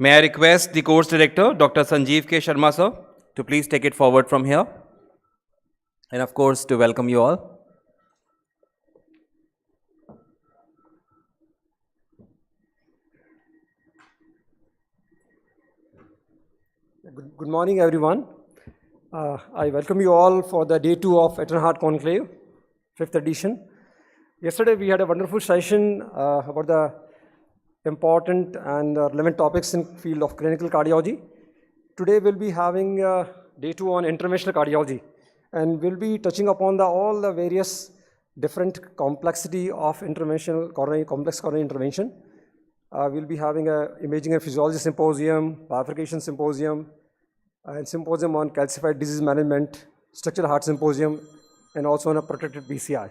May I request the course director, Dr. Sanjeev K. Sharma, sir, to please take it forward from here. And of course, to welcome you all. Good morning, everyone. I welcome you all for the day 2 of Eternal Heart Conclave, 5th edition. Yesterday, we had a wonderful session about the important and relevant topics in field of clinical cardiology. Today, we'll be having day 2 on interventional cardiology, and we'll be touching upon all the various different complexity of complex coronary intervention. We'll be having a imaging and physiology symposium, bifurcation symposium, and symposium on calcified disease management, structural heart symposium, and also on a protected BCI.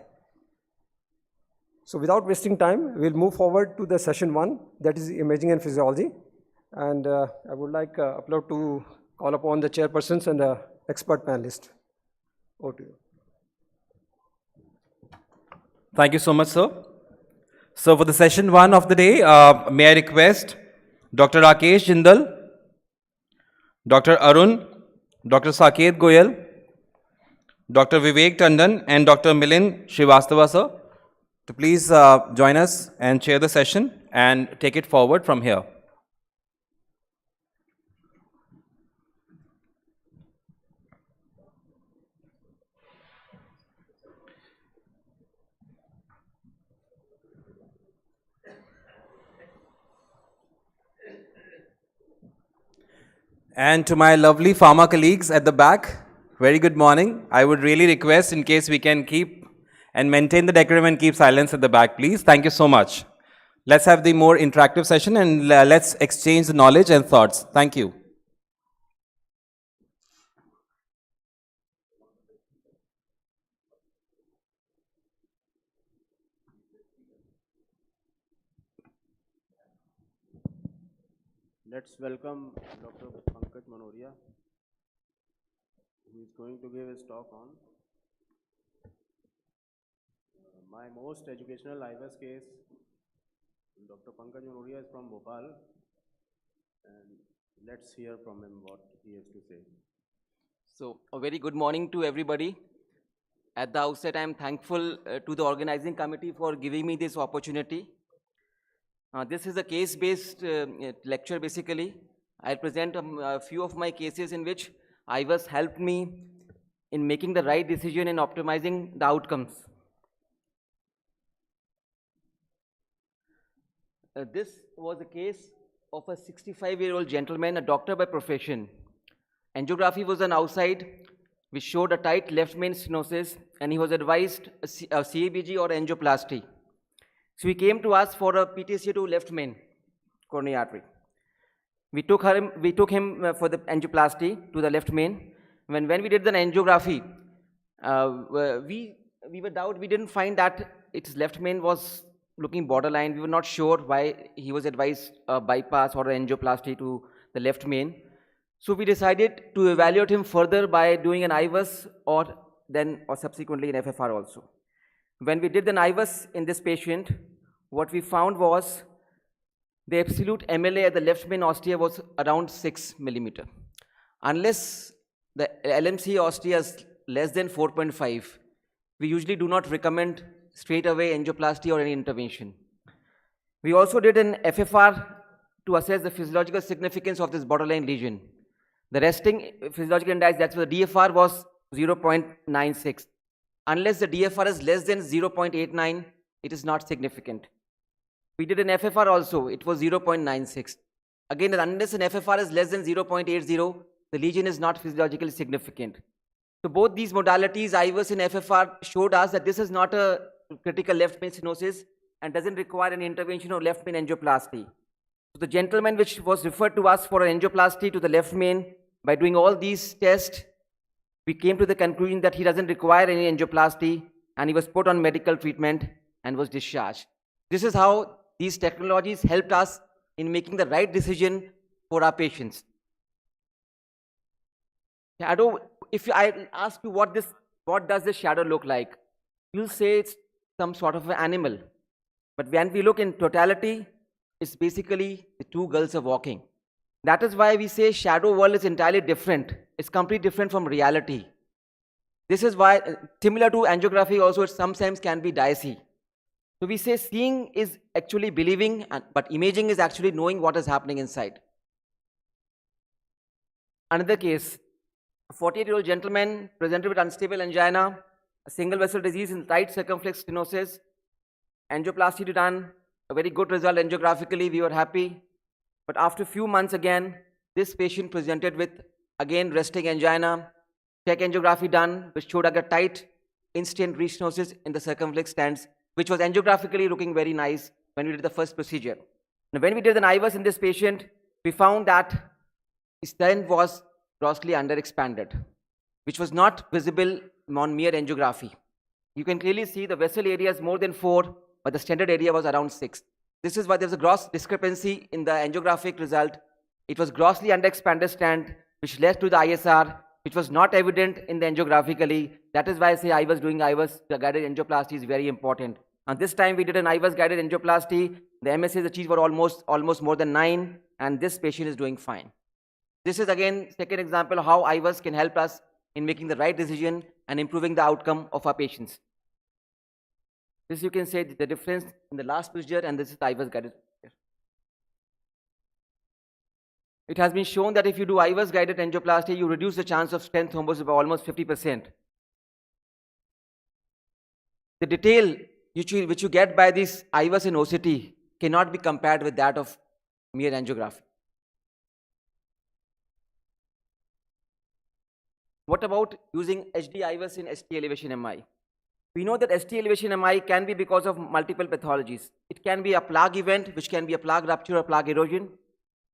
So without wasting time, we'll move forward to the session 1, that is imaging and physiology. And I would like upload to call upon the chairpersons and the expert panelists. Over to you. Thank you so much, sir. So for the session 1 of the day, may I request Dr. Rakesh Jindal, Dr. Arun, Dr. 𝐡𝐤𝐤𝐿𝐵, Dr. Vivek Tandon, and Dr. Milind Srivastava, sir, to please join us and chair the session and take it forward from here. And to my lovely pharma colleagues at the back, very good morning. I would really request, in case we can keep and maintain the decorum and keep silence at the back, please. Thank you so much. Let's have the more interactive session and let's exchange the knowledge and thoughts. Thank you. Let's welcome Dr. Pankaj Manoria, who is going to give his talk on my most educational IVAS case. Dr. Pankaj Manoria is from Bhopal, and let's hear from him what he has to say. So, a very good morning to everybody. At the outset, I am thankful to the organizing committee for giving me this opportunity. This is a case-based lecture, basically. I'll present a few of my cases in which IVAS helped me in making the right decision and optimizing the outcomes. This was a case of a 65-year-old gentleman, a doctor by profession. Angiography was done outside, which showed a tight left main stenosis, and he was advised a CABG or angioplasty. So he came to us for a PTCA to left main coronary artery. We took him for the angioplasty to the left main. When we did the angiography, we were doubt. We didn't find that its left main was looking borderline. We were not sure why he was advised a bypass or an angioplasty to the left main. So we decided to evaluate him further by doing an IVAS or subsequently an FFR also. When we did an IVAS in this patient, what we found was the absolute MLA at the left main ostia was around 6 millimeter. Unless the LMC ostia is less than 4.5, we usually do not recommend straight away angioplasty or any intervention. We also did an FFR to assess the physiological significance of this borderline lesion. The resting physiological index, that's why the DFR was 0.96. Unless the DFR is less than 0.89, it is not significant. We did an FFR also, it was 0.96. Again, unless an FFR is less than 0.80, the lesion is not physiologically significant. So both these modalities, IVAS and FFR, showed us that this is not a critical left main stenosis and doesn't require an intervention of left main angioplasty. So the gentleman which was referred to us for an angioplasty to the left main, by doing all these tests, we came to the conclusion that he doesn't require any angioplasty, and he was put on medical treatment and was discharged. This is how these technologies helped us in making the right decision for our patients. Shadow, if I ask you what does this shadow look like, you'll say it's some sort of an animal. But when we look in totality, it's basically the two girls are walking. That is why we say shadow world is entirely different. It's completely different from reality. This is why, similar to angiography also, it sometimes can be dicey. So we say seeing is actually believing, but imaging is actually knowing what is happening inside. Another case, a 48-year-old gentleman presented with unstable angina, a single vessel disease in right circumflex stenosis, angioplasty done, a very good result angiographically, we were happy. But after a few months again, this patient presented with again resting angina, check angiography done, which showed a tight instant restenosis in the circumflex stents, which was angiographically looking very nice when we did the first procedure. Now, when we did an IVUS in this patient, we found that his stent was grossly underexpanded, which was not visible on mere angiography. You can clearly see the vessel area is more than 4, but the stented area was around 6. This is why there was a gross discrepancy in the angiographic result. It was grossly underexpanded stent, which led to the ISR, which was not evident in the angiographically. That is why I say IVUS doing IVUS, the guided angioplasty is very important. And this time we did an IVUS guided angioplasty. The MSAs achieved were almost more than 9, and this patient is doing fine. This is again second example how IVUS can help us in making the right decision and improving the outcome of our patients. This you can say the difference in the last procedure, and this is the IVUS guided procedure. It has been shown that if you do IVUS guided angioplasty, you reduce the chance of stent thrombosis by almost 50%. The detail which you get by this IVUS in OCT cannot be compared with that of mere angiography. What about using HD IVUS in ST elevation MI? We know that ST elevation MI can be because of multiple pathologies. It can be a plaque event, which can be a plaque rupture or plaque erosion.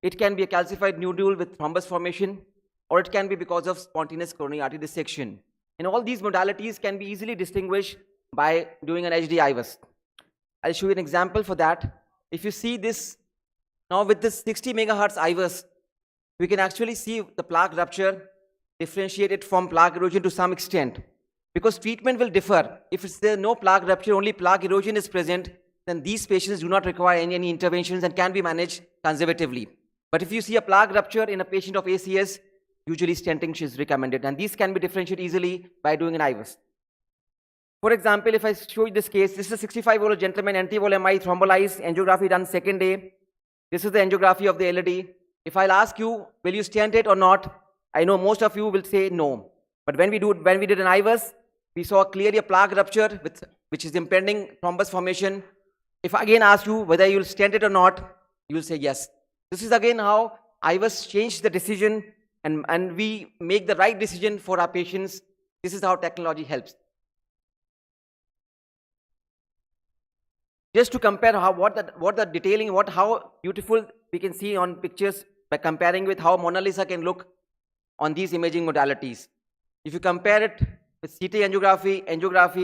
It can be a calcified nodule with thrombus formation, or it can be because of spontaneous coronary artery dissection. And all these modalities can be easily distinguished by doing an HD IVUS. I'll show you an example for that. If you see this, now with this 60 megahertz IVUS, we can actually see the plaque rupture differentiated from plaque erosion to some extent. Because treatment will differ. If there is no plaque rupture, only plaque erosion is present, then these patients do not require any interventions and can be managed conservatively. But if you see a plaque rupture in a patient of ACS, usually stenting is recommended, and these can be differentiated easily by doing an IVUS. For example, if I show you this case, this is a 65-year-old gentleman, anti-wall MI, thrombolized, angiography done second day. This is the angiography of the LAD. If I'll ask you, will you stent it or not? I know most of you will say no. But when we did an IVUS, we saw clearly a plaque rupture which is impending thrombus formation. If I again ask you whether you will stent it or not, you will say yes. This is again how IVUS changed the decision, and we make the right decision for our patients. This is how technology helps. Just to compare what the detailing, how beautiful we can see on pictures by comparing with how Mona Lisa can look on these imaging modalities. If you compare it with CT angiography,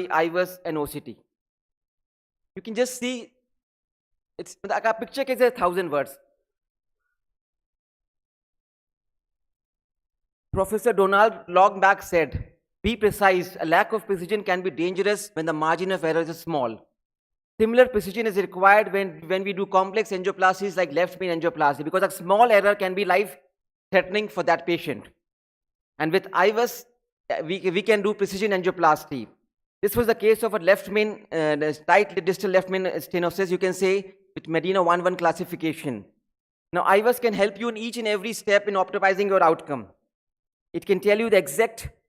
IVUS, and OCT, you can just see it's like a picture is 1,000 words. Professor Donald Longback said, "Be precise. A lack of precision can be dangerous when the margin of error is small. Similar precision is required when we do complex angioplasties like left main angioplasty, because a small error can be life-threatening for that patient. And with IVUS, we can do precision angioplasty. This was the case of a left main, tight distal left main stenosis, you can say, with Medina 1-1 classification. Now, IVUS can help you in each and every step in optimizing your outcome. It can tell you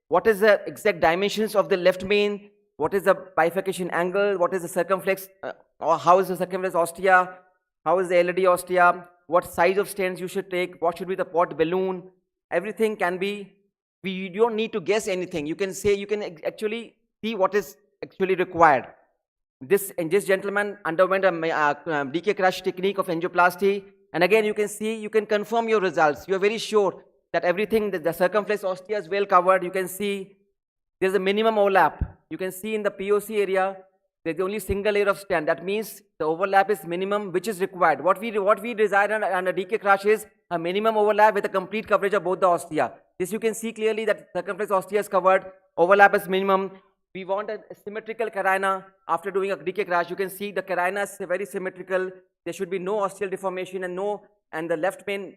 what is the exact dimensions of the left main, what is the bifurcation angle, what is the circumflex, or how is the circumflex ostia, how is the LAD ostia, what size of stents you should take, what should be the port balloon. Everything can be, you don't need to guess anything. You can actually see what is actually required. This gentleman underwent a decay crush technique of angioplasty, and again you can confirm your results. You are very sure that everything, the circumflex ostia is well covered. You can see there's a minimum overlap. You can see in the POC area, there's only single layer of stent. That means the overlap is minimum, which is required. What we desire on a decay crush is a minimum overlap with a complete coverage of both the ostia. This you can see clearly that circumflex ostia is covered, overlap is minimum. We want a symmetrical carina after doing a decay crush. You can see the carina is very symmetrical. There should be no ostial deformation and the left main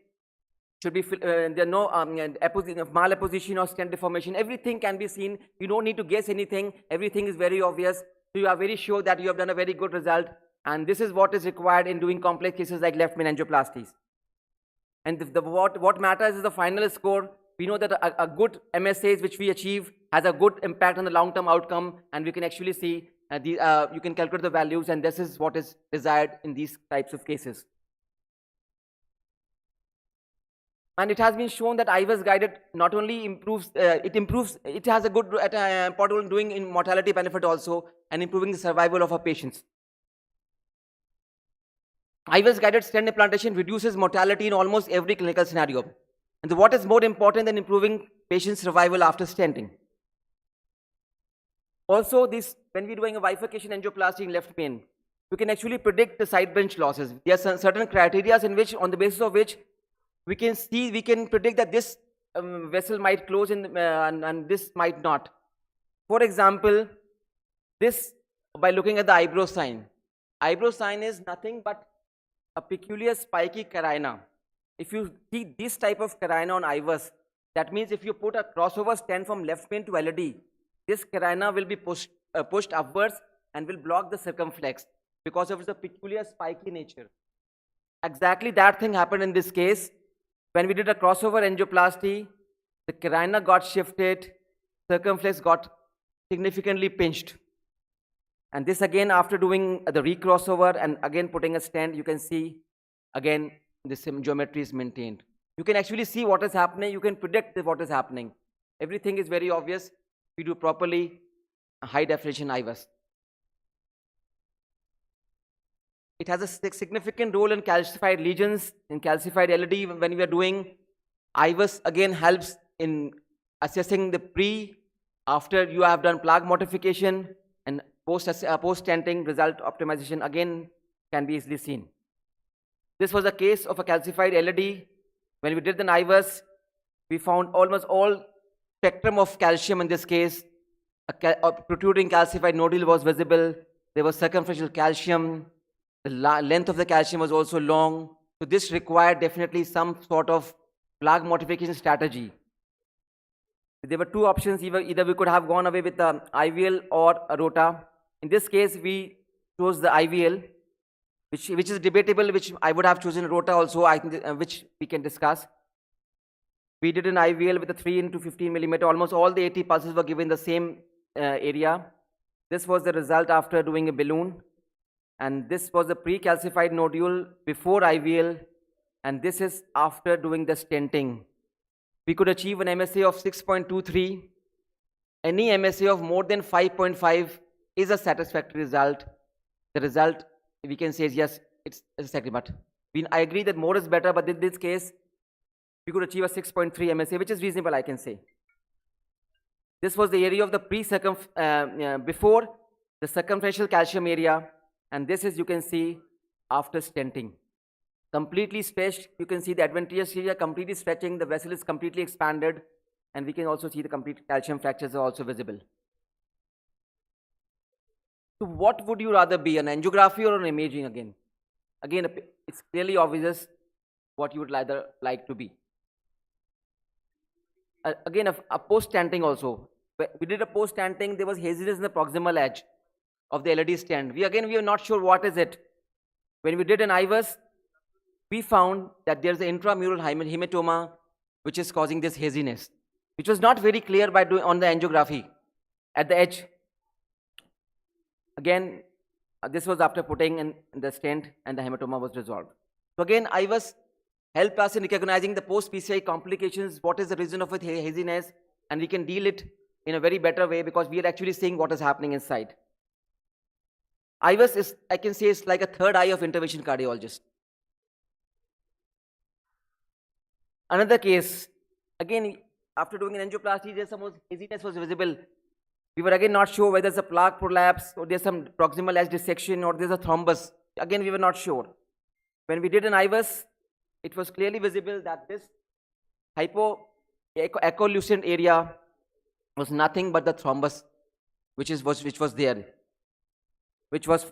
should be, there are no malapposition or stent deformation. Everything can be seen. You don't need to guess anything. Everything is very obvious. So you are very sure that you have done a very good result. And this is what is required in doing complex cases like left main angioplasties. And what matters is the final score. We know that a good MSAs which we achieve has a good impact on the long-term outcome, and we can actually see, you can calculate the values, and this is what is desired in these types of cases. And it has been shown that IVUS guided not only improves, it has a good part in doing in mortality benefit also, and improving the survival of our patients. IVUS guided stent implantation reduces mortality in almost every clinical scenario. And what is more important than improving patient survival after stenting? Also, when we're doing a bifurcation angioplasty in left main, we can actually predict the side branch losses. There are certain criteria in which, on the basis of which, we can predict that this vessel might close and this might not. For example, this, by looking at the eyebrow sign. Eyebrow sign is nothing but a peculiar spiky carina. If you see this type of carina on IVUS, that means if you put a crossover stent from left main to LAD, this carina will be pushed upwards and will block the circumflex because of the peculiar spiky nature. Exactly that thing happened in this case. When we did a crossover angioplasty, the carina got shifted, circumflex got significantly pinched. And this again, after doing the recrossover and again putting a stent, you can see again the same geometry is maintained. You can actually see what is happening. You can predict what is happening. Everything is very obvious. We do properly high definition IVUS. It has a significant role in calcified lesions, in calcified LAD. When we are doing IVUS, again helps in assessing the after you have done plaque mortification, and post-stenting result optimization again can be easily seen. This was a case of a calcified LAD. When we did the IVUS, we found almost all spectrum of calcium in this case. A protruding calcified nodule was visible. There was circumferential calcium. The length of the calcium was also long. So this required definitely some sort of plaque mortification strategy. There were two options. Either we could have gone away with the IVL or a rota. In this case, we chose the IVL, which is debatable, which I would have chosen rota also, I think, which we can discuss. We did an IVL with a 3 into 15 millimeter. Almost all the 80 pulses were given the same area. This was the result after doing a balloon. And this was a pre-calcified nodule before IVL. And this is after doing the stenting. We could achieve an MSA of 6.23. Any MSA of more than 5.5 is a satisfactory result. The result, we can say, is yes, it's satisfactory. But I agree that more is better, but in this case, we could achieve a 6.3 MSA, which is reasonable, I can say. This was the area of the before the circumferential calcium area, and this is, you can see, after stenting. Completely stretched, you can see the adventitious area completely stretching, the vessel is completely expanded, and we can also see the complete calcium fractures are also visible. So what would you rather be, an angiography or an imaging again? Again, it's clearly obvious what you would rather like to be. Again, a post-stenting also. We did a post-stenting, there was haziness in the proximal edge of the LAD stent. We are not sure what is it. When we did an IVUS, we found that there's an intramural hematoma which is causing this haziness, which was not very clear by doing on the angiography at the edge. Again, this was after putting in the stent and the hematoma was resolved. So again, IVUS help us in recognizing the post-PCI complications, what is the reason of haziness, and we can deal it in a very better way because we are actually seeing what is happening inside. IVUS is, I can say, is like a third eye of intervention cardiologist. Another case, again, after doing an angioplasty, there's some haziness was visible. We were again not sure whether it's a plaque prolapse or there's some proximal edge dissection or there's a thrombus. Again, we were not sure. When we did an IVUS, it was clearly visible that this hypoecholuscent area was nothing but the thrombus which was there, which was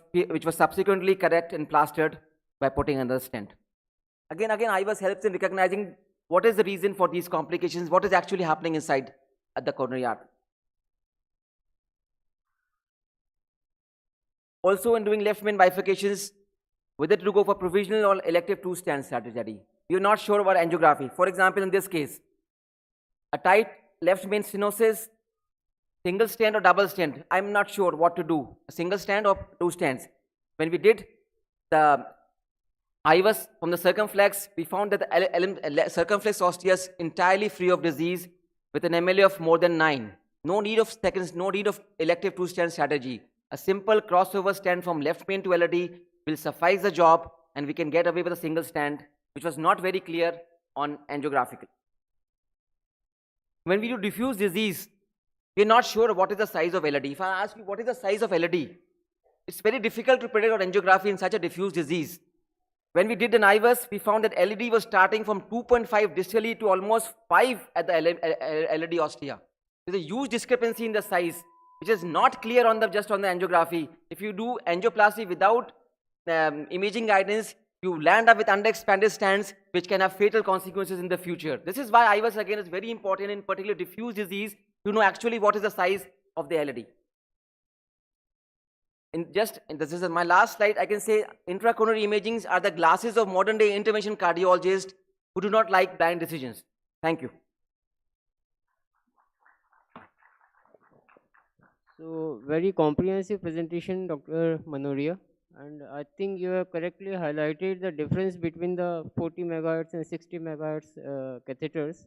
subsequently correct and plastered by putting another stent. Again, IVUS helps in recognizing what is the reason for these complications, what is actually happening inside at the coronary artery. Also, in doing left main bifurcations, whether to go for provisional or elective two-stent strategy. You're not sure about angiography. For example, in this case, a tight left main stenosis, single stent or double stent. I'm not sure what to do, a single stent or two stents. When we did the IVUS from the circumflex, we found that the circumflex ostia is entirely free of disease with an MLA of more than 9. No need of seconds, no need of elective two-stent strategy. A simple crossover stent from left main to LAD will suffice the job, and we can get away with a single stent, which was not very clear on angiographical. When we do diffuse disease, we are not sure what is the size of LAD. If I ask you what is the size of LAD, it's very difficult to predict on angiography in such a diffuse disease. When we did an IVUS, we found that LAD was starting from 2.5 distally to almost 5 at the LAD ostia. There's a huge discrepancy in the size, which is not clear on just on the angiography. If you do angioplasty without imaging guidance, you land up with underexpanded stents, which can have fatal consequences in the future. This is why IVUS again is very important in particular diffuse disease to know actually what is the size of the LAD. This is my last slide. I can say intracoronary imagings are the glasses of modern day intervention cardiologists who do not like blind decisions. Thank you. So, very comprehensive presentation, Dr. Manoria, and I think you have correctly highlighted the difference between the 40 megahertz and 60 megahertz catheters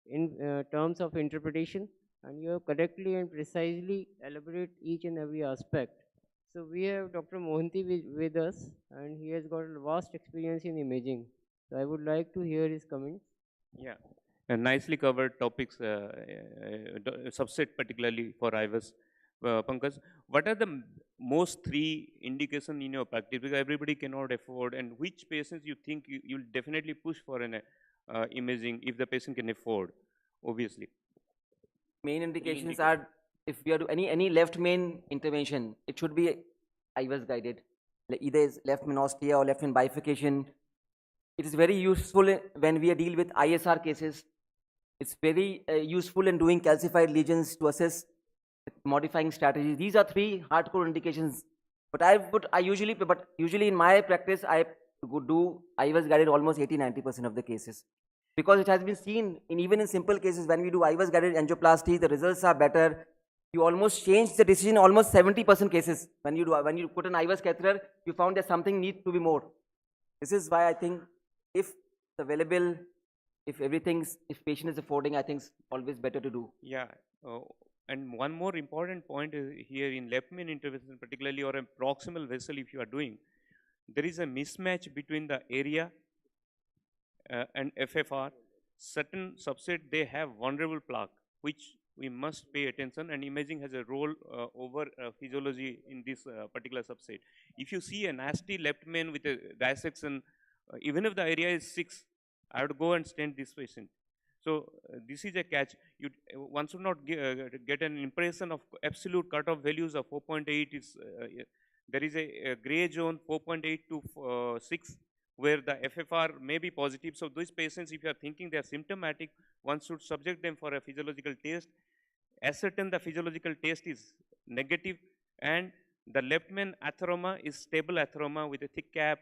in terms of interpretation, and you have correctly and precisely elaborate each and every aspect. So, we have Dr. Mohanty with us, and he has got a vast experience in imaging. So, I would like to hear his comments. Yeah, nicely covered topics, subset particularly for IVUS. Pankaj, what are the most 3 indications in your practice? Because everybody cannot afford, and which patients you think you'll definitely push for an imaging if the patient can afford, obviously. Main indications are, if we are doing any left main intervention, it should be IVUS guided. Either is left main ostia or left main bifurcation. It is very useful when we deal with ISR cases. It's very useful in doing calcified lesions to assess modifying strategies. These are 3 hardcore indications. But usually in my practice, I do IVUS guided almost 80-90% of the cases, because it has been seen even in simple cases when we do IVUS guided angioplasty, the results are better. You almost change the decision almost 70% cases. When you put an IVUS catheter, you found that something needs to be more. This is why I think if it's available, if patient is affording, I think it's always better to do. Yeah, and one more important point is here in left main intervention particularly, or a proximal vessel if you are doing, there is a mismatch between the area and FFR. Certain subset, they have vulnerable plaque, which we must pay attention, and imaging has a role over physiology in this particular subset. If you see a nasty left main with a dissection, even if the area is 6, I would go and stent this patient. So this is a catch. One should not get an impression of absolute cutoff values of 4.8 is there is a gray zone 4.8 to 6 where the FFR may be positive. So those patients, if you are thinking they are symptomatic, one should subject them for a physiological test, ascertain the physiological test is negative, and the left main atheroma is stable atheroma with a thick cap.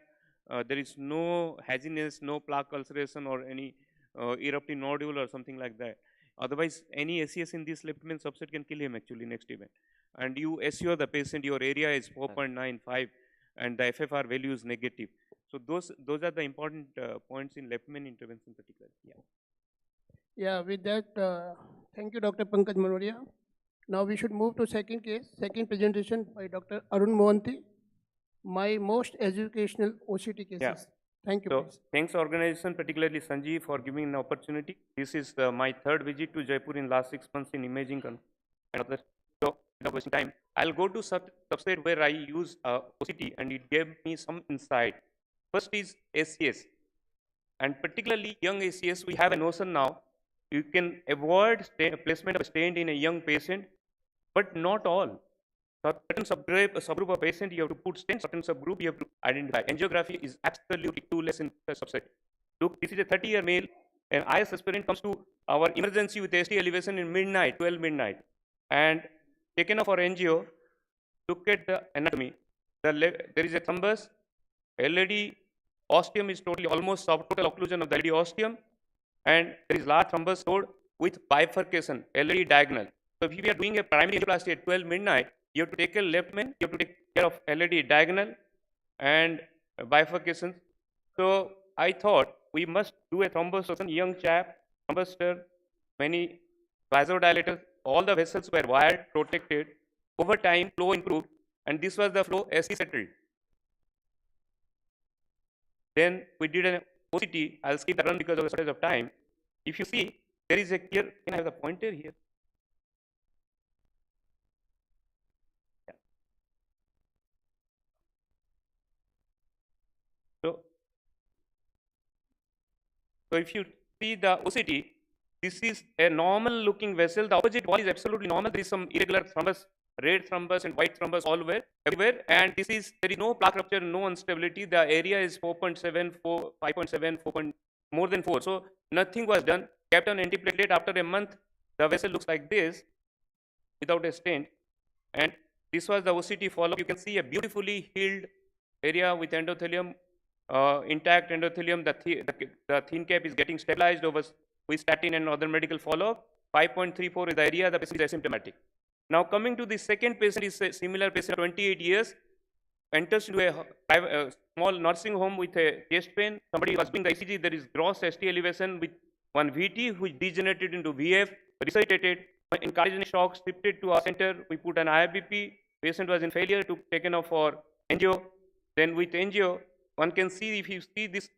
There is no haziness, no plaque ulceration or any eruptive nodule or something like that. Otherwise, any ACS in this left main subset can kill him actually next event. And you assure the patient your area is 4.95 and the FFR value is negative. So those are the important points in left main intervention particularly. Yeah. Yeah, with that, thank you, Dr. Pankaj Manoria. Now we should move to second presentation by Dr. Arun Mohanty, my most educational OCT cases. Yeah. Thank you. So Please. thanks organization, particularly Sanjeev, for giving an opportunity. This is my 3rd visit to Jaipur in last 6 months in imaging. So without wasting time, I'll go to subset where I use OCT and it gave me some insight. First is ACS, and particularly young ACS, we have a notion now, you can avoid placement of stent in a young patient, but not all. Certain subgroup of patient you have to put stent, certain subgroup you have to identify. Angiography is absolutely too less in the subset. Look, this is a 30-year male an IS aspirant comes to our emergency with ST elevation in midnight, 12 midnight, and taken off for angio, look at the anatomy. There is a thrombus, LED ostium is totally almost subtotal occlusion of the LED ostium, and there is large thrombus stored with bifurcation, LED diagonal. So if we are doing a primary angioplasty at 12 midnight, you have to take a left main, you have to take care of LED diagonal and bifurcations. So I thought we must do a thrombosation, young chap, thrombustor, many vasodilators, all the vessels were wired, protected. Over time, flow improved, and this was the flow SC settled. Then we did an OCT. I'll skip the run because of the shortage of time. If you see, there is a clear, can I have the pointer here? Yeah. So if you see the OCT, this is a normal looking vessel. The opposite wall is absolutely normal. There is some irregular thrombus, red thrombus and white thrombus everywhere. And this is, there is no plaque rupture, no instability. The area is 4.7, 5.7, 4. More than 4. So nothing was done. Kept on antiplatelet. After a month, the vessel looks like this without a stent. And this was the OCT follow-up. You can see a beautifully healed area with endothelium, intact endothelium. The thin cap is getting stabilized over with statin and other medical follow-up. 5.34 is the area. The patient is asymptomatic. Now coming to the second patient, is a similar patient, 28 years, enters into a small nursing home with a chest pain. Somebody was doing the ECG. There is gross ST elevation with one VT which degenerated into VF, resuscitated. In cardiogenic shock, shifted to our center. We put an IRBP. Patient was in failure, taken off for angio. Then with angio, one can see, if you see this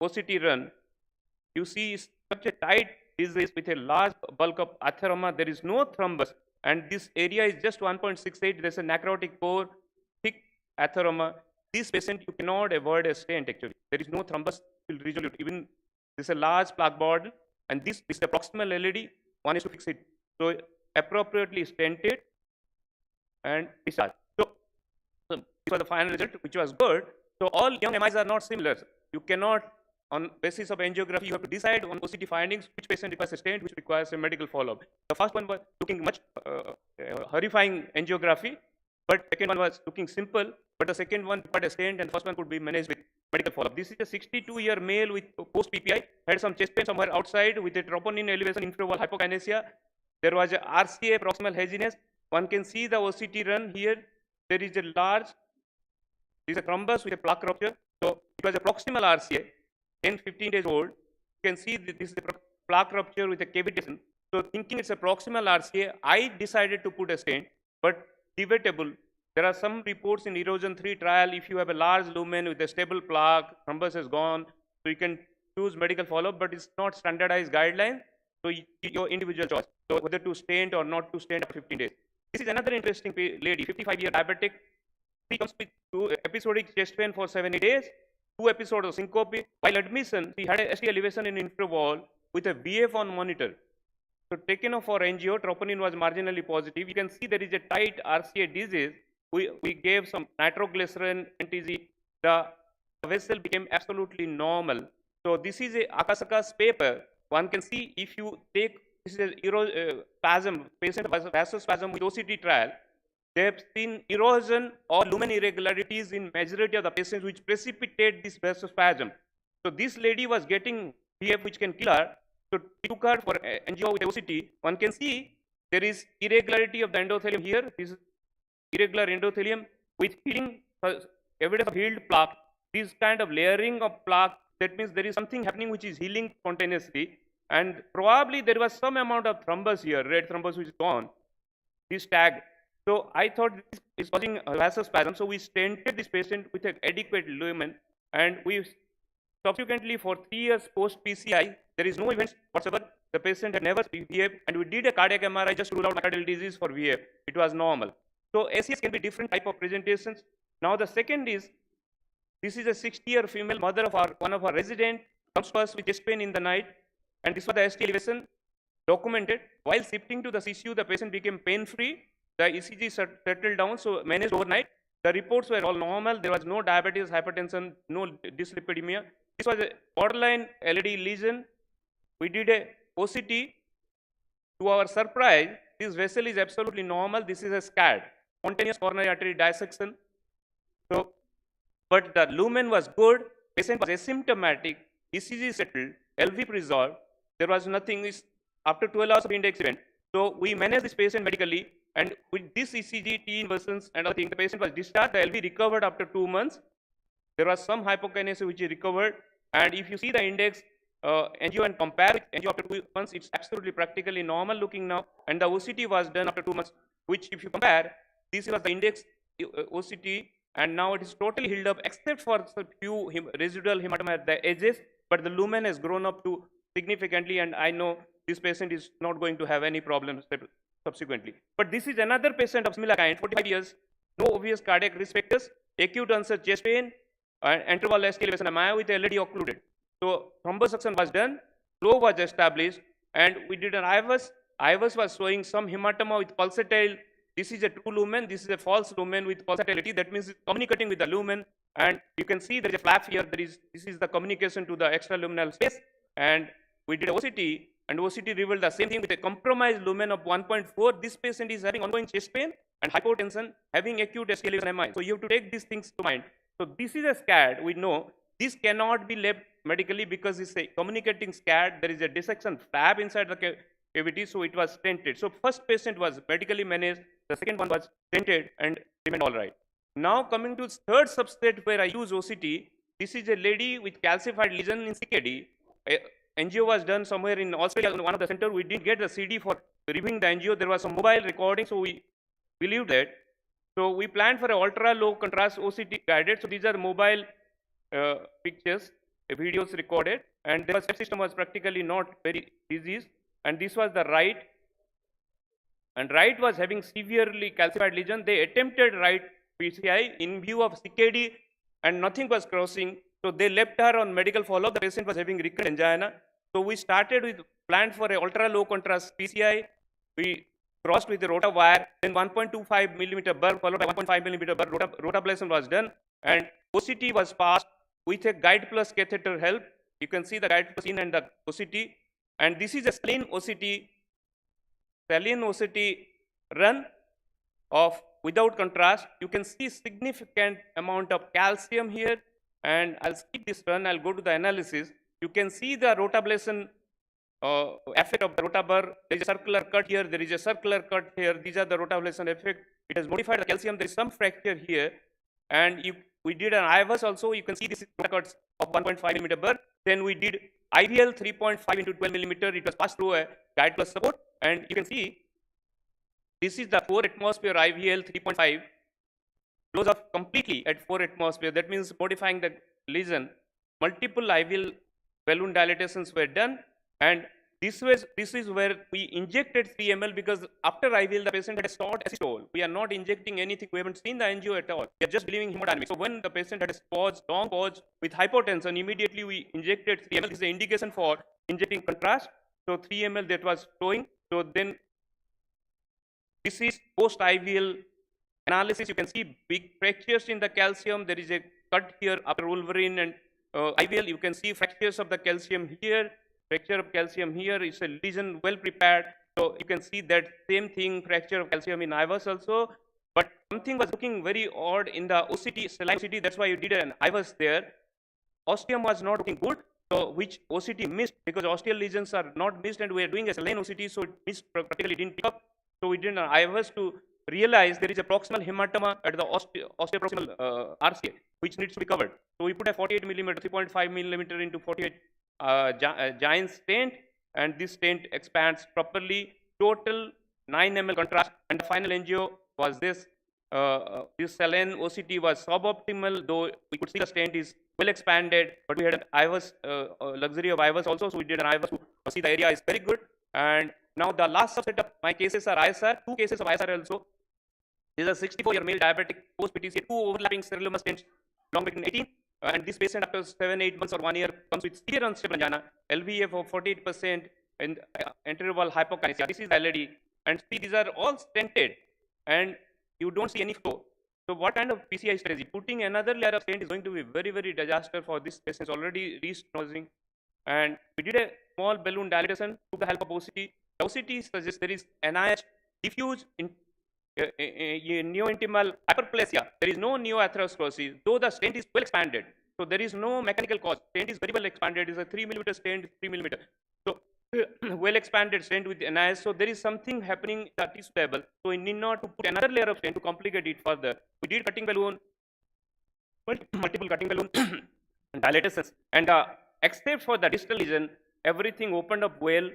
OCT run, you see such a tight disease with a large bulk of atheroma. There is no thrombus, and this area is just 1.68. There's a necrotic core, thick atheroma. This patient, you cannot avoid a stent actually. There is no thrombus resolute. Even this is a large plaque burden, and this is the proximal LED. One is to fix it. So appropriately stented and discharged. So this was the final result, which was good. So all young MIs are not similar. You cannot, on basis of angiography, you have to decide on OCT findings which patient requires a stent, which requires a medical follow-up. The first one was looking much horrifying angiography, but second one was looking simple, but the second one required a stent, and first one could be managed with medical follow-up. This is a 62-year male with post-PPI, had some chest pain somewhere outside with a troponin elevation, infraval hypokinesia. There was a RCA, proximal haziness. One can see the OCT run here. There is a large, there is a thrombus with a plaque rupture. So it was a proximal RCA, 10, 15 days old. You can see that this is a plaque rupture with a cavitation. So thinking it's a proximal RCA, I decided to put a stent, but debatable. There are some reports in erosion 3 trial, if you have a large lumen with a stable plaque, thrombus has gone, so you can choose medical follow-up, but it's not standardized guideline. So your individual choice. So whether to stent or not to stent after 15 days. This is another interesting lady, 55-year diabetic. She comes with 2 episodic chest pain for 70 days, 2 episodes of syncope. While admission, she had a ST elevation in infravall with a VF on monitor. So taken off for angio, troponin was marginally positive. You can see there is a tight RCA disease. We gave some nitroglycerin, NTZ. The vessel became absolutely normal. So this is a Akasaka's paper. One can see if you take, this is a spasm, patient vasospasm with OCT trial, they have seen erosion or lumen irregularities in majority of the patients which precipitate this vasospasm. So this lady was getting VF which can kill her. So we took her for angio with OCT. One can see there is irregularity of the endothelium here. This is irregular endothelium with healing, evidence of healed plaque. This kind of layering of plaque, that means there is something happening which is healing spontaneously, and probably there was some amount of thrombus here, red thrombus which is gone, this tag. So I thought this is causing vasospasm, so we stented this patient with an adequate lumen, and we subsequently for 3 years post PCI, there is no events whatsoever. The patient had never VF, and we did a cardiac MRI just to rule out myocardial disease for VF. It was normal. So SCS can be different type of presentations. Now the second is, this is a 60-year female mother of one of our resident, comes to us with chest pain in the night, and this was the ST elevation documented. While shifting to the CCU, the patient became pain-free. The ECG settled down, so managed overnight. The reports were all normal. There was no diabetes, hypertension, no dyslipidemia. This was a borderline LED lesion we did a OCT. To our surprise, this vessel is absolutely normal. This is a SCAD, spontaneous coronary artery dissection. So, but the lumen was good, patient was asymptomatic, ECG settled, LV resolved, there was nothing after 12 hours of index event. So we managed this patient medically, and with this ECG, T inversions and other things, the patient was discharged, the LV recovered after 2 months. There was some hypokinesis which is recovered, and if you see the index, angio and compare with angio after 2 months, it's absolutely practically normal looking now, and the OCT was done after 2 months, which if you compare, this was the index OCT, and now it is totally healed up except for a few residual hematoma at the edges, but the lumen has grown up to significantly, and I know this patient is not going to have any problems subsequently. But this is another patient of similar kind, 45 years, no obvious cardiac risk factors, acute onset chest pain, interval ST elevation MI with LAD occluded. So thrombosuction was done, flow was established, and we did an IVUS. IVUS was showing some hematoma with pulsatile. This is a true lumen, this is a false lumen with pulsatility. That means it's communicating with the lumen, and you can see there is a flap here. This is the communication to the extraluminal space, and we did OCT, and OCT revealed the same thing with a compromised lumen of 1.4. This patient is having ongoing chest pain and hypotension, having acute ST elevation MI. So you have to take these things to mind. So this is a SCAD. We know this cannot be left medically because it's a communicating SCAD. There is a dissection flap inside the cavity, so it was stented. So first patient was medically managed. The second one was stented and remained all right. Now coming to third substrate where I use OCT, this is a lady with calcified lesion in CKD. Angio was done somewhere in Australia, one of the center. We didn't get the CD for reviewing the angio. There was some mobile recording, so we believed that. So we planned for an ultra low contrast OCT guided. So these are mobile pictures, videos recorded, and the step system was practically not very diseased. And this was the right, and right was having severely calcified lesion. They attempted right PCI in view of CKD, and nothing was crossing. So they left her on medical follow-up. The patient was having recurrent angina. So we started with planned for a ultra low contrast PCI. We crossed with the rota wire, then 1.25 millimeter burr followed by 1.5 millimeter burr. Rotablation was done, and OCT was passed with a guide plus catheter help. You can see the guide plus in and the OCT, and this is a saline OCT run of without contrast. You can see significant amount of calcium here, and I'll skip this run. I'll go to the analysis. You can see the rotablation effect of the rotaburr. There is a circular cut here, there is a circular cut here. These are the rotablation effect. It has modified the calcium. There is some fracture here, and we did an IVUS also. You can see this is cuts of 1.5 millimeter burr. Then we did IVL 3.5 into 12 millimeter. It was passed through a guide plus support, and you can see this is the 4 atmosphere IVL 3.5. Close up completely at 4 atmosphere. That means modifying the lesion. Multiple IVL balloon dilatations were done, and this is where we injected 3 ml because after IVL the patient had a short asystole. We are not injecting anything. We haven't seen the angio at all. We are just believing hemodynamics. So when the patient had a pause, long pause with hypotension, immediately we injected 3 ml. This is an indication for injecting contrast. So 3 ml that was flowing. So then this is post IVL analysis. You can see big fractures in the calcium. There is a cut here after Wolverine and IVL. You can see fractures of the calcium here. Fracture of calcium here is a lesion well prepared. So you can see that same thing, fracture of calcium in IVUS also. But something was looking very odd in the OCT, saline OCT. That's why you did an IVUS there. Osteum was not looking good. So which OCT missed because osteal lesions are not missed, and we are doing a saline OCT, so it missed, practically didn't pick up. So we did an IVUS to realize there is a proximal hematoma at the osteoproximal RCA, which needs to be covered. So we put a 48 millimeter, 3.5 millimeter into 48 giant stent, and this stent expands properly. Total 9 ml contrast, and the final angio was this. This saline OCT was suboptimal, though we could see the stent is well expanded, but we had an IVUS, luxury of IVUS also, so we did an IVUS to see the area is very good. And now the last subset of my cases are ISR, 2 cases of ISR also. This is a 64-year male diabetic post-PTCA, 2 overlapping cerebellum stents, long between 18. And this patient after 7-8 months or 1 year comes with severe unstable angina, LVF of 48% and interval hypokinesia. This is LAD, and see these are all stented, and you don't see any flow. So what kind of PCI strategy? Putting another layer of stent is going to be very, very disaster for this patient. Already restenosis, and we did a small balloon dilatation with the help of OCT. The OCT suggests there is NIH diffuse in neointimal hyperplasia. There is no neoatherosclerosis, though the stent is well expanded. So there is no mechanical cause. Stent is very well expanded. It is a 3 millimeter stent, 3 millimeter. So well expanded stent with NIS. So there is something happening in the tissue level. So we need not to put another layer of stent to complicate it further. We did cutting balloon, multiple cutting balloon dilatations, and except for the distal lesion, everything opened up well.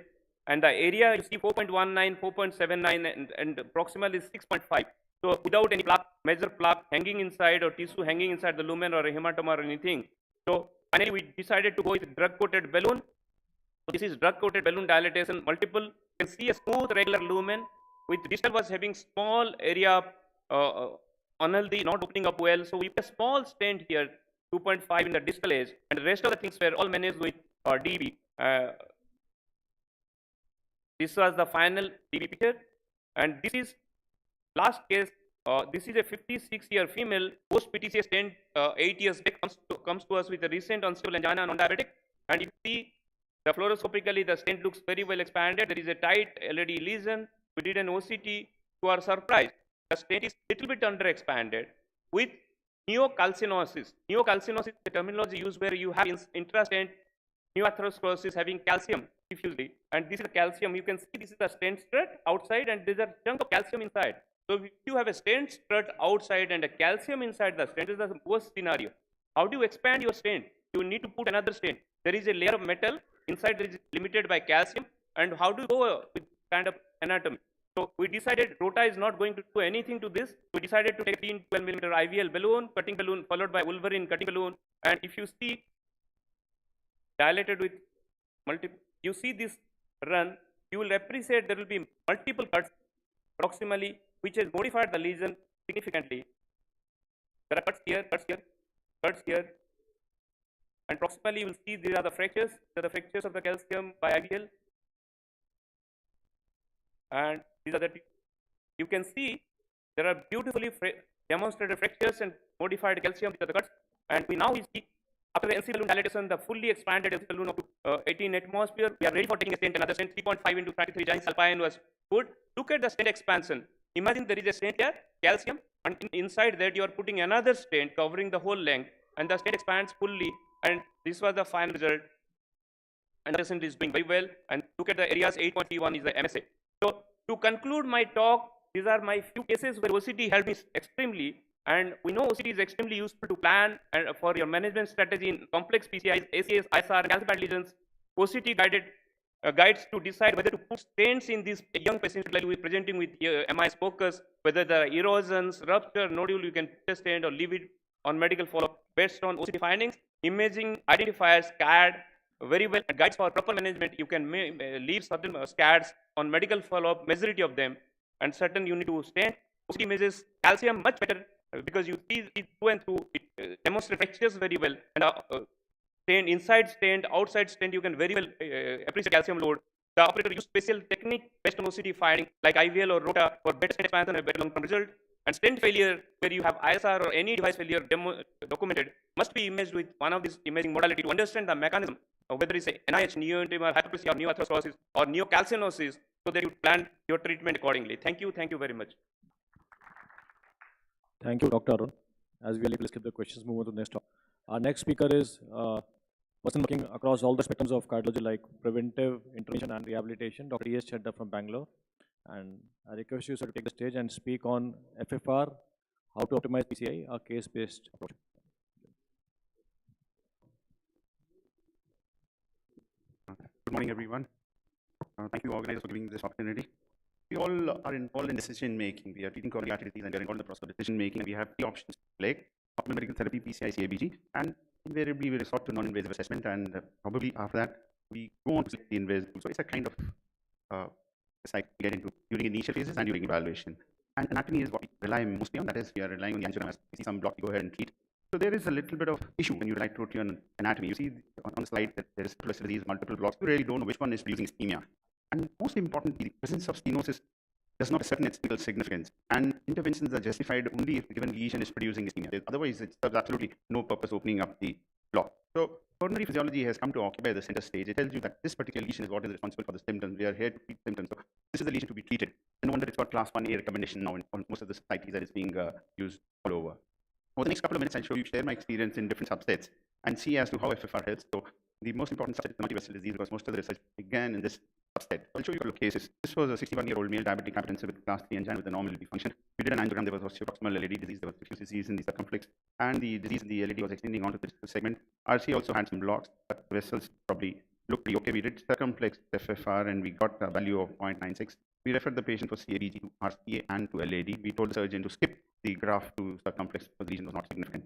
And the area you see 4.19, 4.79, and proximal is 6.5. So without any plaque, major plaque hanging inside or tissue hanging inside the lumen or a hematoma or anything. So finally we decided to go with drug-coated balloon. So this is drug-coated balloon dilatation, multiple. You can see a smooth regular lumen with distal was having small area unhealthy, not opening up well. So we put a small stent here, 2.5 in the distal edge, and the rest of the things were all managed with DB. This was the final DB picture, and this is last case. This is a 56-year female post PTCA stent, 8 years back, comes to us with a recent unstable angina, non-diabetic, and you see the fluoroscopically the stent looks very well expanded. There is a tight LED lesion. We did an OCT. To our surprise, the stent is little bit under expanded with neocalcinosis. Neocalcinosis is the terminology used where you have intrastent neoatherosclerosis having calcium diffusely, and this is the calcium. You can see this is the stent strut outside, and there's a chunk of calcium inside. So if you have a stent strut outside and a calcium inside the stent, is the worst scenario. How do you expand your stent? You need to put another stent. There is a layer of metal inside that is limited by calcium, and how do you go with kind of anatomy? So we decided Rota is not going to do anything to this. We decided to take a 12 millimeter IVL balloon, cutting balloon, followed by Wolverine cutting balloon, and if you see dilated with multiple, you see this run, you will appreciate there will be multiple cuts proximally, which has modified the lesion significantly. There are cuts here, cuts here, cuts here, and proximally you will see these are the fractures. These are the fractures of the calcium by IVL, and these are the. You can see there are beautifully demonstrated fractures and modified calcium. These are the cuts, and we now see. After the LC balloon dilatation, the fully expanded LC balloon up to 18 atmosphere, we are ready for taking a stent. Another stent 3.5 into 23 giant alpine was good. Look at the stent expansion. Imagine there is a stent here, calcium, and inside that you are putting another stent covering the whole length, and the stent expands fully. And this was the final result. And the patient is doing very well. And look at the areas 8.31 is the MSA. So to conclude my talk, these are my few cases where OCT helped me extremely. And we know OCT is extremely useful to plan and for your management strategy in complex PCIs, ACS, ISR, calcified lesions. OCT guides to decide whether to put stents in these young patients like we're presenting with MIS focus, whether the erosions, rupture, nodule, you can put a stent or leave it on medical follow-up based on OCT findings. Imaging identifiers, SCAD, very well, and guides for proper management. You can leave certain SCADs on medical follow-up, majority of them, and certain you need to stent. OCT measures calcium much better, because you see it through and through, it demonstrates fractures very well, and stent, inside stent, outside stent, you can very well appreciate calcium load. The operator used special technique based on OCT finding like IVL or Rota for better stent expansion and better long-term result. And stent failure, where you have ISR or any device failure documented, must be imaged with one of these imaging modality to understand the mechanism of whether it's a NIH, neointimal hyperplasia, or neoatherosclerosis, or neocalcinosis, so that you plan your treatment accordingly. Thank you very much. Thank you, Dr. Arun. As we will skip the questions, move on to the next talk. Our next speaker is a person working across all the spectrums of cardiology like preventive, intervention and rehabilitation, Dr. 𝐡𝐤𝐤𝐿 from Bangalore. And I request you, sir, to take the stage and speak on FFR, how to optimize PCI, a case-based approach. Good morning, everyone. Thank you, organizers, for giving me this opportunity. We all are involved in decision making. We are treating coronary artery disease and we are involved in the process of decision making. We have three options: like optimal medical therapy, PCI, CABG, and invariably we resort to non-invasive assessment. And probably after that, we go on to the invasive. So it's a kind of cycle we get into during initial phases and during evaluation. And anatomy is what we rely mostly on. That is, we are relying on the angiogram. We see some block, we go ahead and treat. So there is a little bit of issue when you rely totally on anatomy. You see on the slide that there is disease, multiple blocks. You really don't know which one is producing ischemia. And most importantly, the presence of stenosis does not have certain clinical significance. And interventions are justified only if the given lesion is producing ischemia. Otherwise, it serves absolutely no purpose opening up the block. So coronary physiology has come to occupy the center stage. It tells you that this particular lesion is what is responsible for the symptoms. We are here to treat symptoms. So this is the lesion to be treated. And no wonder it's got class 1A recommendation now in most of the societies that is being used all over. Over the next couple of minutes, I'll share my experience in different subsets and see as to how FFR helps. So the most important subset is the multivessel disease because most of the research began in this subset. I'll show you a couple of cases. This was a 61-year-old male diabetic hypertensive with class 3 angina with a normal LV function. We did an angiogram. There was osteoproximal LAD disease. There was diffuse disease in the circumflex, and the disease in the LAD was extending onto the segment. RC also had some blocks, but vessels probably looked pretty okay. We did circumflex FFR and we got a value of 0.96. We referred the patient for CABG to RCA and to LAD. We told the surgeon to skip the graph to circumflex because the lesion was not significant.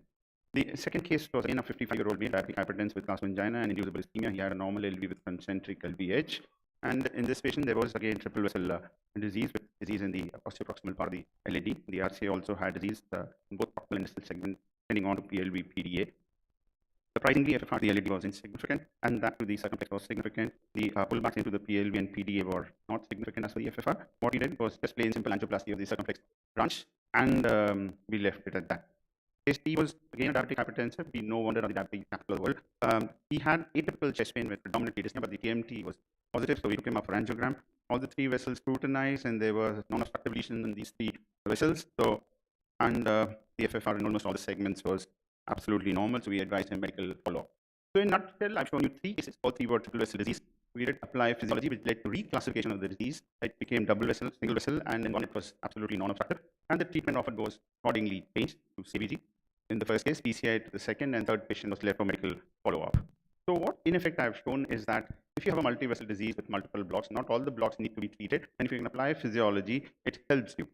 The second case was again a 55-year-old male diabetic hypertensive with class 1 angina and inducible ischemia. He had a normal LV with concentric LVH. And in this patient, there was again triple vessel disease with disease in the osteoproximal part of the LAD. The RCA also had disease in both proximal and distal segments, depending on PLV PDA. Surprisingly, FFR the LAD was insignificant, and that to the circumflex was significant. The pullbacks into the PLV and PDA were not significant as for the FFR. What we did was just plain simple angioplasty of the circumflex branch, and we left it at that. Case T was again a diabetic hypertensive. We no wonder on the diabetic capital of the world. He had atypical chest pain with predominantly dyspnea, but the TMT was positive, so we took him up for angiogram. All the three vessels scrutinized, and there was non-obstructive lesions in these three vessels. So, and the FFR in almost all the segments was absolutely normal, so we advised him medical follow-up. So in a nutshell, I've shown you three cases. All three were triple vessel disease. We did apply physiology, which led to reclassification of the disease. It became double vessel, single vessel, and in one it was absolutely non-obstructive. And the treatment offered was accordingly changed to CBG. In the first case, PCI to the second, and third patient was left for medical follow-up. So what in effect I've shown is that if you have a multi-vessel disease with multiple blocks, not all the blocks need to be treated. And if you can apply physiology, it helps you.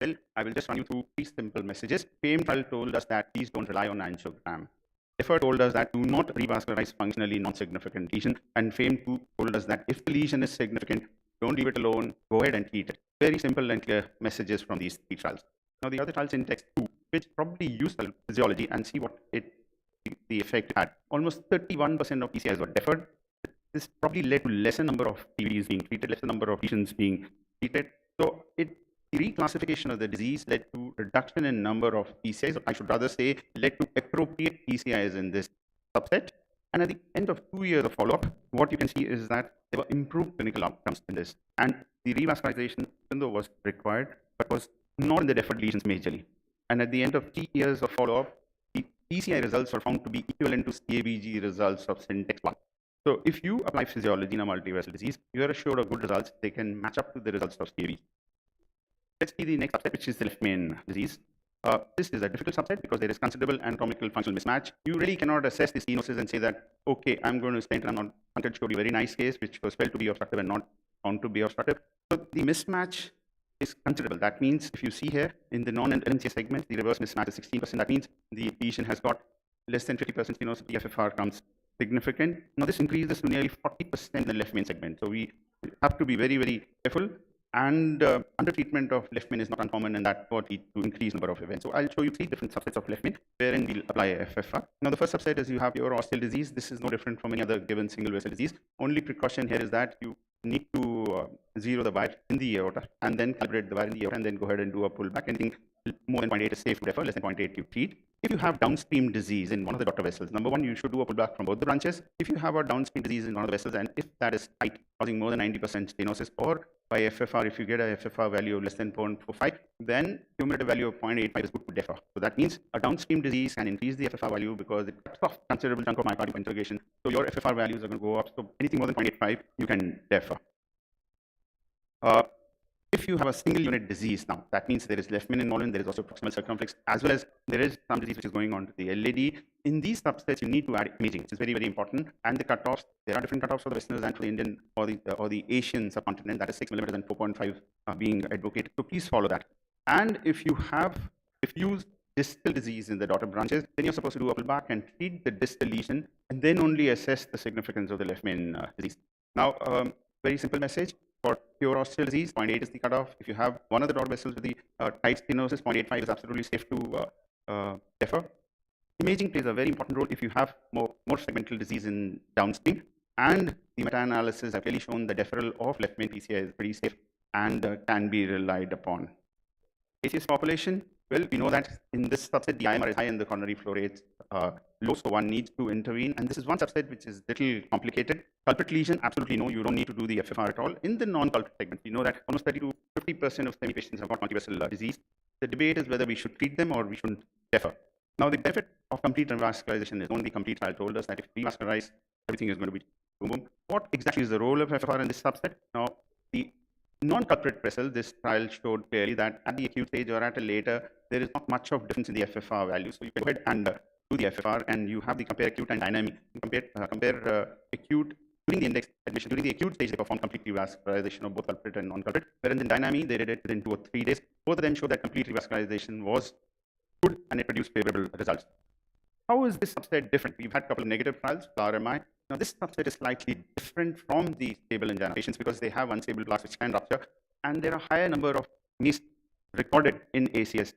Well, I will just run you through three simple messages. FAME trial told us that please don't rely on angiogram. EFFORT told us that do not revascularize functionally non-significant lesion. And FAME 2 told us that if the lesion is significant, don't leave it alone, go ahead and treat it. Very simple and clear messages from these three trials. Now the other trials in text 2, which probably use physiology and see what the effect had. Almost 31% of PCIs were deferred. This probably led to lesser number of TVs being treated, lesser number of lesions being treated. So the reclassification of the disease led to reduction in number of PCIs, or I should rather say led to appropriate PCIs in this subset. And at the end of 2 years of follow-up, what you can see is that there were improved clinical outcomes in this. And the revascularization, even though was required, but was not in the deferred lesions majorly. And at the end of 3 years of follow-up, the PCI results were found to be equivalent to CABG results of Syntex 1. So if you apply physiology in a multi-vessel disease, you are assured of good results. They can match up to the results of CABG. Let's see the next subset, which is the left main disease. This is a difficult subset because there is considerable anatomical functional mismatch. You really cannot assess the stenosis and say that, okay, I'm going to stent and I'm not. Pankaj showed you a very nice case, which was felt to be obstructive and not found to be obstructive. So the mismatch is considerable. That means if you see here in the non-NCA segment, the reverse mismatch is 16%. That means the lesion has got less than 50% stenosis. The FFR comes significant. Now this increases to nearly 40% in the left main segment. So we have to be very, very careful. And under treatment of left main is not uncommon, and that would lead to increased number of events. So I'll show you three different subsets of left main, wherein we'll apply FFR. Now the first subset is you have your osteal disease. This is no different from any other given single vessel disease. Only precaution here is that you need to zero the wire in the aorta and then calibrate the wire in the aorta and then go ahead and do a pullback. Anything more than 0.8 is safe to defer, less than 0.8 you treat. If you have downstream disease in one of the daughter vessels, number one, you should do a pullback from both the branches. If you have a downstream disease in one of the vessels and if that is tight, causing more than 90% stenosis, or by FFR, if you get a FFR value of less than 0.45, then cumulative value of 0.85 is good to defer. So that means a downstream disease can increase the FFR value because it cuts off considerable chunk of myocardial interrogation. So your FFR values are going to go up. So anything more than 0.85, you can defer. If you have a single unit disease now, that means there is left main involvement, there is also proximal circumflex, as well as there is some disease which is going on to the LAD. In these subsets, you need to add imaging, which is very, very important. And the cutoffs, there are different cutoffs for the Westerners and for the Indian or the Asian subcontinent, that is 6 millimeters and 4.5 being advocated. So please follow that. And if you use distal disease in the daughter branches, then you're supposed to do a pullback and treat the distal lesion and then only assess the significance of the left main disease. Now, very simple message. For pure osteal disease, 0.8 is the cutoff. If you have one of the daughter vessels with the tight stenosis, 0.85 is absolutely safe to defer. Imaging plays a very important role if you have more segmental disease in downstream. And the meta-analysis have clearly shown the deferral of left main PCI is pretty safe and can be relied upon. ACS population, Well, we know that in this subset, the IMR is high and the coronary flow rates low, so one needs to intervene. And this is one subset which is little complicated. Culprit lesion, absolutely no, you don't need to do the FFR at all. In the non-culprit segment, we know that almost 30 to 50% of STEMI patients have got multivessel disease. The debate is whether we should treat them or we shouldn't defer. Now, the benefit of complete revascularization is only complete trial told us that if we revascularize, everything is going to be boom, boom. What exactly is the role of FFR in this subset? Now, the non-culprit vessel, this trial showed clearly that at the acute stage or at a later, there is not much of difference in the FFR value. So you can go ahead and do the FFR, and you have the compare acute and dynamic. Compare acute during the index admission. During the acute stage, they performed complete revascularization of both culprit and non-culprit. Whereas in dynamic, they did it within 2 or 3 days. Both of them showed that complete revascularization was good and it produced favorable results. How is this subset different? We've had a couple of negative trials, RMI. Now, this subset is slightly different from the stable angina patients because they have unstable plaques which can rupture, and there are a higher number of MIS recorded in ACS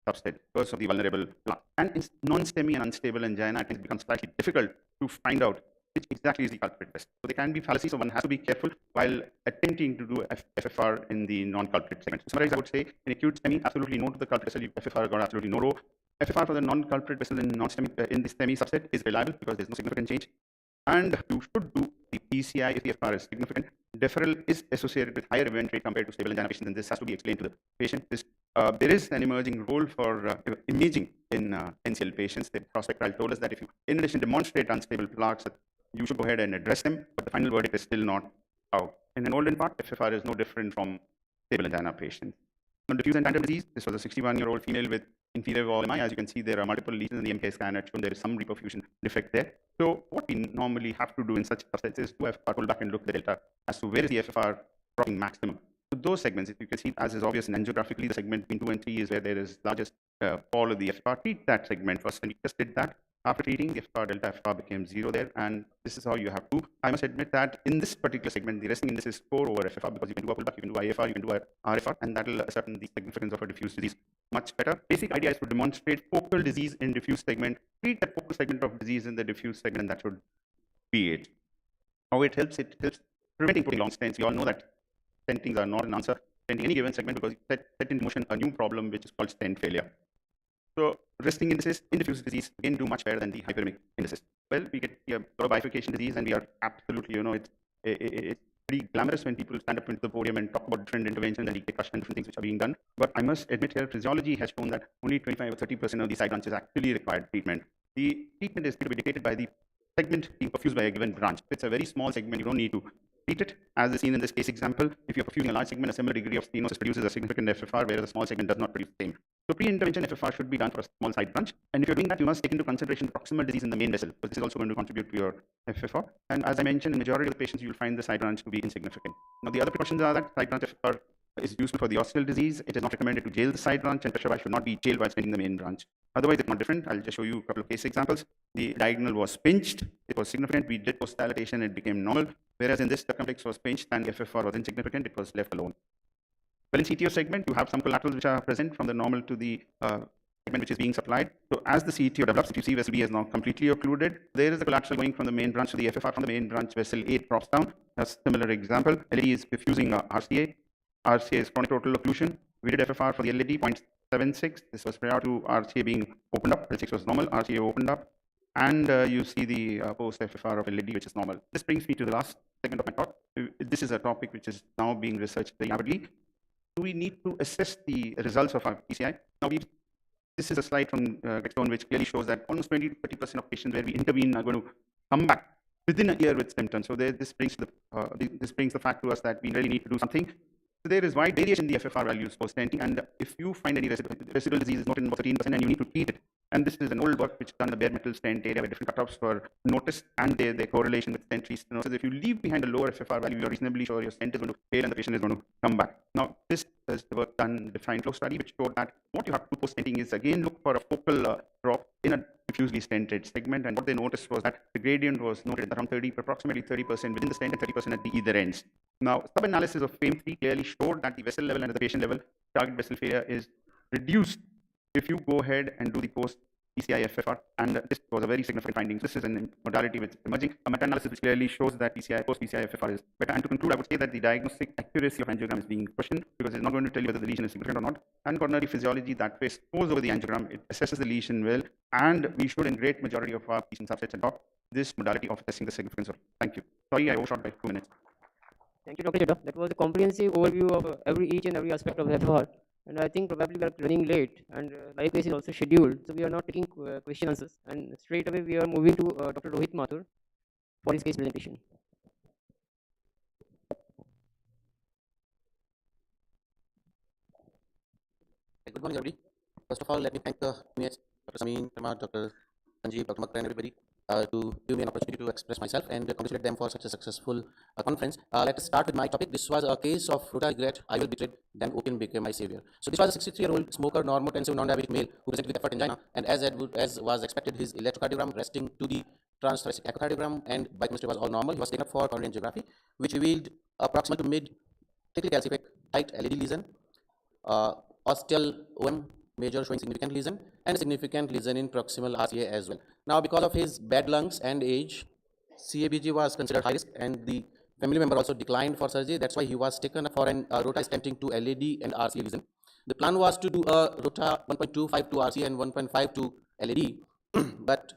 subset because of the vulnerable plaque. And in non-STEMI and unstable angina, it becomes slightly difficult to find out which exactly is the culprit vessel. So there can be fallacies, so one has to be careful while attempting to do FFR in the non-culprit segment. To summarize, I would say in acute STEMI, absolutely no to the culprit vessel. FFR got absolutely no row. FFR for the non-culprit vessel in non-STEMI in the STEMI subset is reliable because there's no significant change. And you should do the PCI if the FFR is significant. Deferral is associated with higher event rate compared to stable angina patients, and this has to be explained to the patient. There is an emerging role for imaging in NCL patients. The prospect trial told us that if you, in addition, demonstrate unstable plaques, you should go ahead and address them, but the final verdict is still not out. In an olden part, FFR is no different from stable angina patients. On diffuse and tandem disease, this was a 61-year-old female with inferior wall MI. As you can see, there are multiple lesions in the MK scan that show there is some reperfusion defect there. So what we normally have to do in such subsets is do FFR, pull back and look at the delta as to where is the FFR dropping maximum. So those segments, if you can see, as is obvious and angiographically, the segment between 2 and 3 is where there is largest fall of the FFR. Treat that segment first, and we just did that. After treating, the FFR delta FFR became 0 there, and this is how you have to. I must admit that in this particular segment, the resting index is 4 over FFR because you can do a pullback, you can do IFR, you can do a RFR, and that will ascertain the significance of a diffuse disease much better. Basic idea is to demonstrate focal disease in diffuse segment, treat that focal segment of disease in the diffuse segment, and that should be it. How it helps preventing putting long stents. We all know that stentings are not an answer in any given segment because you set in motion a new problem which is called stent failure. So resting indices in diffuse disease again do much better than the hyperemic indices. Well, we get a lot of bifurcation disease, and we are absolutely, it's pretty glamorous when people stand up into the podium and talk about different interventions and decay and different things which are being done. But I must admit here, physiology has shown that only 25 or 30% of the side branches actually require treatment. The treatment is to be dictated by the segment being perfused by a given branch. If it's a very small segment, you don't need to treat it. As is seen in this case example, if you're perfusing a large segment, a similar degree of stenosis produces a significant FFR, whereas a small segment does not produce the same. So pre-intervention FFR should be done for a small side branch. And if you're doing that, you must take into consideration proximal disease in the main vessel, because this is also going to contribute to your FFR. And as I mentioned, in the majority of the patients, you'll find the side branch to be insignificant. Now, the other precautions are that side branch FFR is useful for the ostial disease. It is not recommended to jail the side branch, and pressure valve should not be jailed while staining the main branch. Otherwise, it's not different. I'll just show you a couple of case examples. The diagonal was pinched. It was significant. We did post dilatation. It became normal. Whereas in this, circumflex was pinched and the FFR was insignificant. It was left alone. Well, in CTO segment, you have some collaterals which are present from the normal to the segment which is being supplied. So as the CTO develops, if you see vessel B is now completely occluded, there is a collateral going from the main branch to the FFR from the main branch. Vessel A drops down. A similar example. LED is diffusing RCA. RCA is chronic total occlusion. We did FFR for the LED 0.76. This was prior to RCA being opened up. L6 was normal. RCA opened up. And you see the post FFR of LED, which is normal. This brings me to the last segment of my talk. This is a topic which is now being researched very rapidly. Do we need to assess the results of our PCI? Now, this is a slide from Gregstone which clearly shows that almost 20 to 30% of patients where we intervene are going to come back within a year with symptoms. So this brings the fact to us that we really need to do something. So there is wide variation in the FFR values for stenting, and if you find any residual disease is noted in about 13%, and you need to treat it. And this is an old work which is done in the bare metal stent area with different cutoffs for notice and their correlation with stent restenosis. If you leave behind a lower FFR value, you're reasonably sure your stent is going to fail and the patient is going to come back. Now, this is the work done in the defined flow study, which showed that what you have to do post stenting is again look for a focal drop in a diffusely stented segment, and what they noticed was that the gradient was noted around approximately 30% within the stent and 30% at the either ends. Now, sub-analysis of FAME3 clearly showed that the vessel level and the patient level target vessel failure is reduced if you go ahead and do the post PCI FFR, and this was a very significant finding. This is a modality which is emerging. A meta-analysis which clearly shows that PCI, post-PCI FFR is better. And to conclude, I would say that the diagnostic accuracy of angiogram is being questioned because it's not going to tell you whether the lesion is significant or not. And coronary physiology that way scores over the angiogram, it assesses the lesion well, and we should, in great majority of our patient subsets, adopt this modality of assessing the significance of. Thank you. Sorry, I overshot by 2 minutes. Thank you, Dr. Chedda. That was a comprehensive overview of each and every aspect of FFR. And I think probably we are running late, and live case is also scheduled, so we are not taking question answers. And straight away we are moving to Dr. Rohit Mathur for his case presentation. Good morning, everybody. First of all, let me thank Dr. Samin, Dr. Sanjeev, Dr. Makra, and everybody to give me an opportunity to express myself and congratulate them for such a successful conference. Let us start with my topic. This was a case of rota regret, I will betrayed, then opium became my savior. So this was a 63-year-old smoker, normotensive, non-diabetic male who presented with effort angina, and as was expected, his electrocardiogram resting to the transthoracic echocardiogram and biochemistry was all normal. He was taken up for coronary angiography, which revealed approximate to mid thickly calcific tight LED lesion, ostial OM major showing significant lesion, and significant lesion in proximal RCA as well. Now, because of his bad lungs and age, CABG was considered high risk, and the family member also declined for surgery. That's why he was taken for an rota stenting to LED and RCA lesion. The plan was to do a rota 1.25 to RCA and 1.5 to LED, but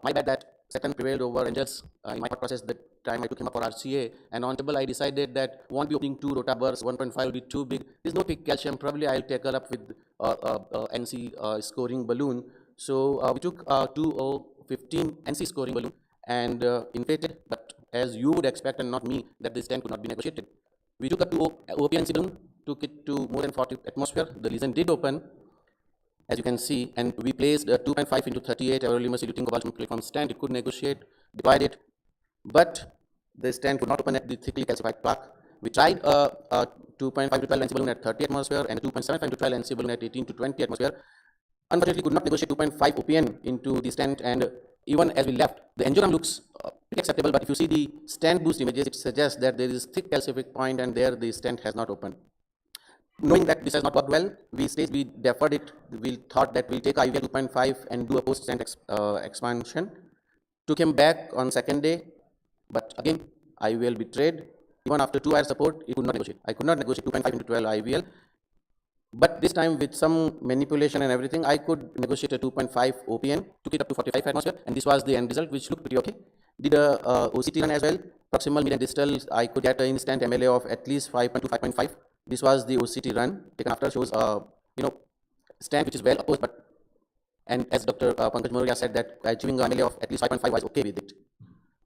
my bad that second prevailed over angels in my process. The time I took him up for RCA, and on table I decided that won't be opening 2 rota bursts, 1.5 will be too big. There's no peak calcium, probably I'll take her up with NC scoring balloon. So we took 2015 NC scoring balloon and inflated, but as you would expect and not me, that this stent could not be negotiated. We took up to OPNC balloon, took it to more than 40 atmosphere. The lesion did open, as you can see, and we placed 2.5 into 38 everolimus eluting cobalt stent. It could negotiate, deployed it, but the stent could not open at the thickly calcified plaque. We tried a 2.5 to 12 NC balloon at 30 atmosphere and a 2.75 to 12 NC balloon at 18 to 20 atmosphere. Unfortunately, could not negotiate 2.5 OPN into the stent, and even as we left, the angiogram looks pretty acceptable, but if you see the stent boost images, it suggests that there is thick calcific point, and there the stent has not opened. Knowing that this has not worked well, we deferred it. We thought that we'll take IVL 2.5 and do a post-stent expansion. Took him back on second day, but again, IVL betrayed. Even after 2 hour support, it could not negotiate. I could not negotiate 2.5 into 12 IVL. But this time, with some manipulation and everything, I could negotiate a 2.5 OPN, took it up to 45 atmosphere, and this was the end result, which looked pretty okay. Did a OCT run as well. Proximal, mid, and distal, I could get an instant MLA of at least 5.2, 5.5. This was the OCT run taken after, shows stent which is well opposed, but and as Dr. Pankaj Moria said that achieving an MLA of at least 5.5 was okay with it.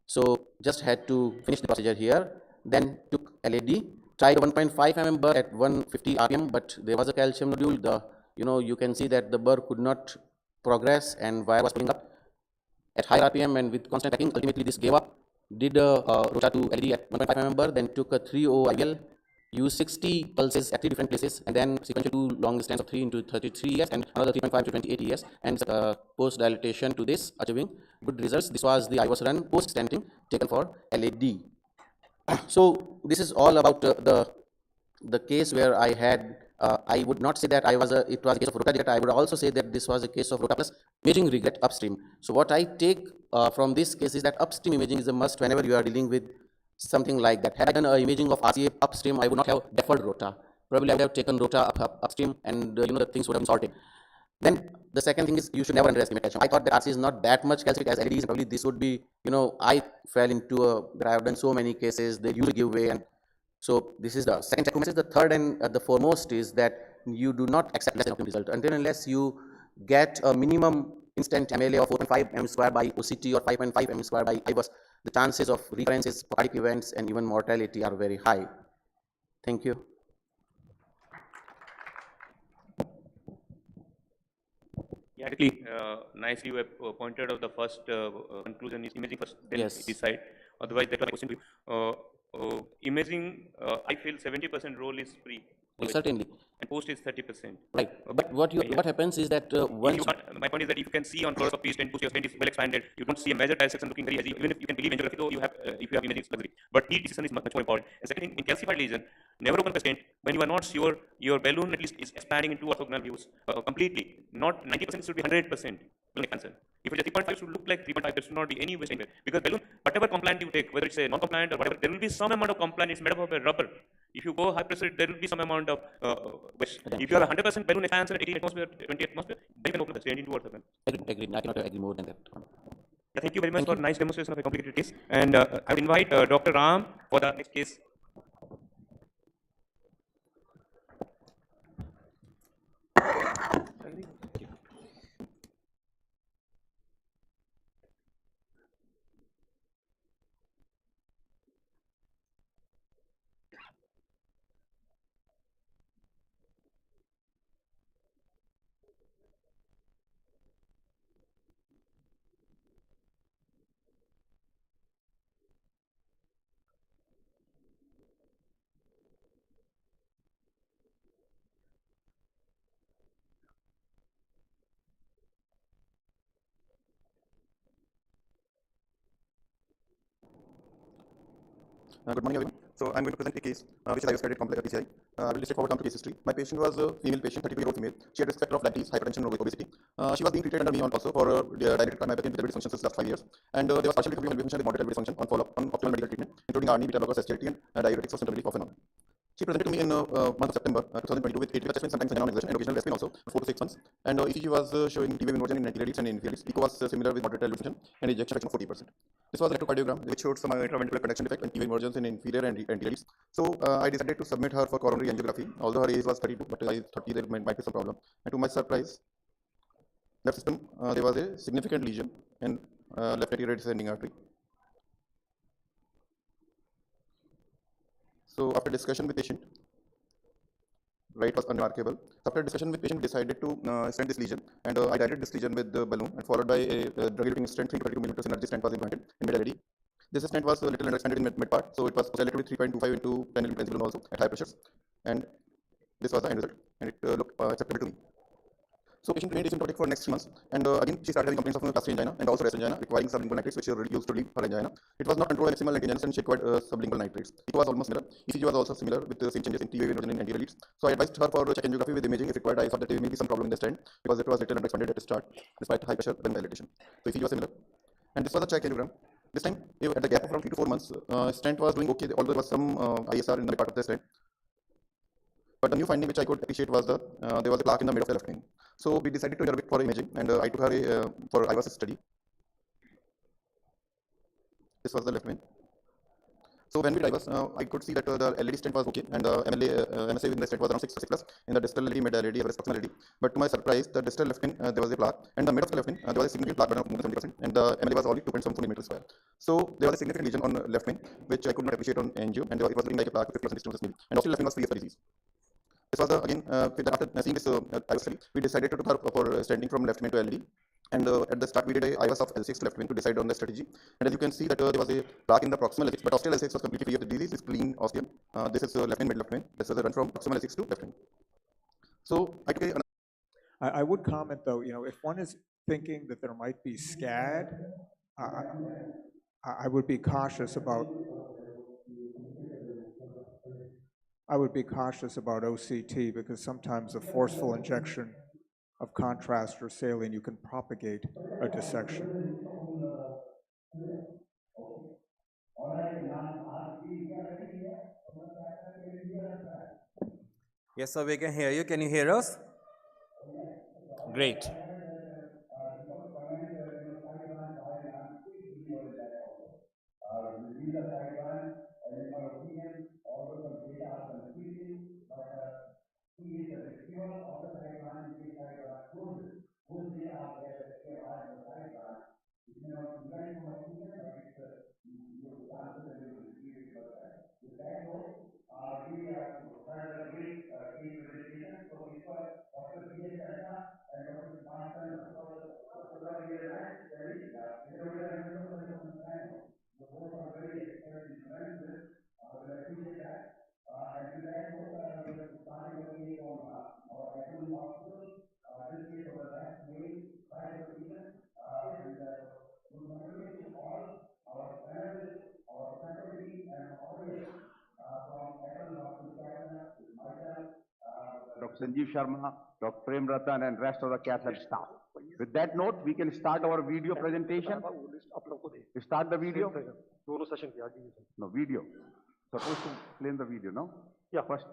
So just had to finish the procedure here. Then took LAD, tried 1.5 mm burr at 150 RPM, but there was a calcium nodule. You can see that the burr could not progress and wire was pulling up at high RPM and with constant packing. Ultimately, this gave up. Did a rota to LAD at 1.5 mm burr, then took a 3.0 IVL. Used 60 pulses at 3 different places, and then sequential 2 long stents of 3 into 33 years and another 3.5 to 28 years, and post dilatation to this, achieving good results. This was the IVOS run post stenting taken for LAD. So this is all about the case where I had. I would not say that it was a case of rota regret. I would also say that this was a case of rota plus imaging regret upstream. So what I take from this case is that upstream imaging is a must whenever you are dealing with something like that. Had I done an imaging of RCA upstream, I would not have deferred rota. Probably I would have taken rota upstream, and the things would have been sorted. Then the second thing is you should never underestimate calcium. I thought that RCA is not that much calcific as LEDs, and probably this would be, I fell into I have done so many cases, they usually give way, and so this is the second take-home message. The third and the foremost is that you do not accept less than optimal result until unless you get a minimum instant MLA of 4.5 m square by OCT or 5.5 m square by IVOS. The chances of recurrences, cardiac events, and even mortality are very high. Thank you. Yeah, actually, nicely you have pointed out the first conclusion is imaging first, then Yes. decide. Otherwise, that's my question to you. Imaging, I feel 70% role is pre. Certainly. And post is 30%. Right. But what happens is that once my point is that if you can see on fluoroscopy stent post, your stent is well expanded, you don't see a major dissection looking very hazy. Even if you can believe angiography, though you have if you have imaging surgery. But heat dissection is much more important. And second thing, in calcified lesion, never open stent when you are not sure your balloon at least is expanding into orthogonal views completely. Not 90%, it should be 100%. balloon expansion. If it is 3.5, it should look like 3.5. There should not be any waste anywhere. Because balloon, whatever compliant you take, whether it's a non-compliant or whatever, there will be some amount of compliant. It's made up of a rubber. If you go high pressure, there will be some amount of waste. If you have 100% balloon expansion at 18 atmosphere, 20 atmosphere, then you can open the change into water. Agreed. I cannot agree more than that. Yeah, thank you very much for nice demonstration of a complicated case. And I will invite Dr. Ram for the next case. Good morning, everyone. So I'm going to present a case which is IVS complex PCI. I will straightforward come to case history. My patient was a female patient, 32-year-old female. She had risk factor of diabetes, hypertension, and obesity. She was being treated under me also for diabetic cardiomyopathy and liver dysfunction since last 5 years. And there was partial recovery on function with moderate liver dysfunction on follow-up on optimal medical treatment, including ARNI, beta blockers, SGLT, and diuretics for symptom relief off and on. She presented to me in month of September 2022 with atrial chest pain, sometimes non-exertion, and occasional rest pain also, 4 to 6 months. And ECG was showing T-wave inversion in anterior leads and inferior leads. ECHO was similar with moderate reduction and ejection fraction of 40%. This was electrocardiogram, which showed some intraventricular conduction defect and T-wave inversions in inferior and anterior leads. So I decided to submit her for coronary angiography, although her age was 32, but I thought there might be some problem. And to my surprise, left system, there was a significant lesion in left anterior descending artery. So after discussion with patient, right was unremarkable. After discussion with patient, we decided to stent this lesion, and I dilated this lesion with the balloon, and followed by a drug-eluting stent, 3 to 32 millimeters energy stent was implanted in mid-LAD. This stent was a little underexpanded in mid part, so it was dilated with 3.25 into 10 mm balloon also at high pressures, and this was the end result, and it looked acceptable to me. So patient remained asymptomatic for next 3 months, and again she started having complaints of gastric angina and also rest angina, requiring sublingual nitrates, which are used to relieve her angina. It was not controlled by maximal angina, and she required sublingual nitrates. It was almost similar. ECG was also similar with the same changes in T-wave inversion and anterior leads. So I advised her for check angiography with imaging if required. I thought that there may be some problem in the stent because it was little underexpanded at the start, despite high pressure balloon dilatation. So ECG was similar, and this was a check angiogram. This time, at the gap of around 3 to 4 months, stent was doing okay, although there was some ISR in the part of the stent. But the new finding which I could appreciate was there was a plaque in the mid of the left wing. So we decided to intervene for imaging, and I took her for IVAS study. This was the left wing. So when we did IVAS, I could see that the LED stent was okay, and the MSA in the stent was around 6 plus in the distal LED, mid LED, average proximal LED. But to my surprise, the distal left wing there was a plaque, and the mid of the left wing there was a significant plaque burden of more than 70%, and the MLA was only 2.74 millimeters square. So there was a significant lesion on left wing, which I could not appreciate on angio, and it was looking like a plaque of 50% external milli. And also left wing was free of the disease. This was again, after seeing this IVAS study, we decided to do her for stenting from left main to LED. And at the start, we did a IVAS of L6 to left main to decide on the strategy. And as you can see that there was a plaque in the proximal L6, but ostial L6 was completely free of the disease. It's clean ostium. This is left main, mid left main. This is a run from proximal L6 to left main. So I took I would comment though, if one is thinking that there might be SCAD, I would be cautious about. I would be cautious about OCT because sometimes a forceful injection of contrast or saline, you can propagate a dissection. Yes, sir, we can hear you. Can you hear us? Great. Dr. Sanjeev Sharma, Dr. Prem Ratan, and rest of the cath lab staff. With that note, we can start our video presentation. Start the video. No, video. Supposed to play the video, no? Yeah. First.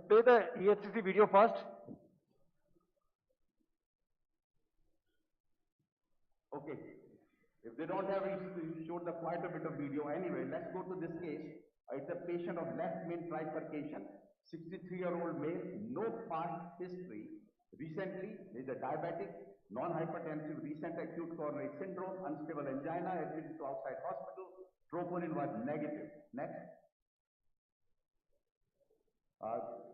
Play the EHCC video first. Okay. If they don't have it, we showed quite a bit of video. Anyway, let's go to this case. It's a patient of left main trifurcation, 63-year-old male, no past history. Recently, is a diabetic, non-hypertensive, recent acute coronary syndrome, unstable angina, admitted to outside hospital. Troponin was negative. Next.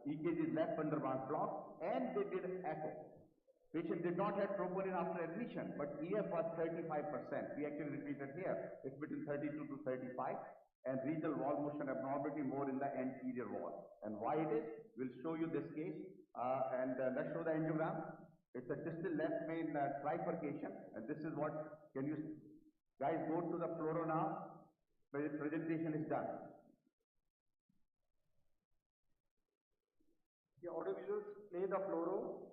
EKG is left bundle-branch block, and they did echo. Patient did not have troponin after admission, but EF was 35%. We actually repeated here. It's between 32 to 35, and regional wall motion abnormality more in the anterior wall. And why it is, we'll show you this case, let's show the angiogram. It's a distal left main trifurcation, and this is what, can you guys go to the fluoro now? The presentation is done. The audio visuals, play the fluoro.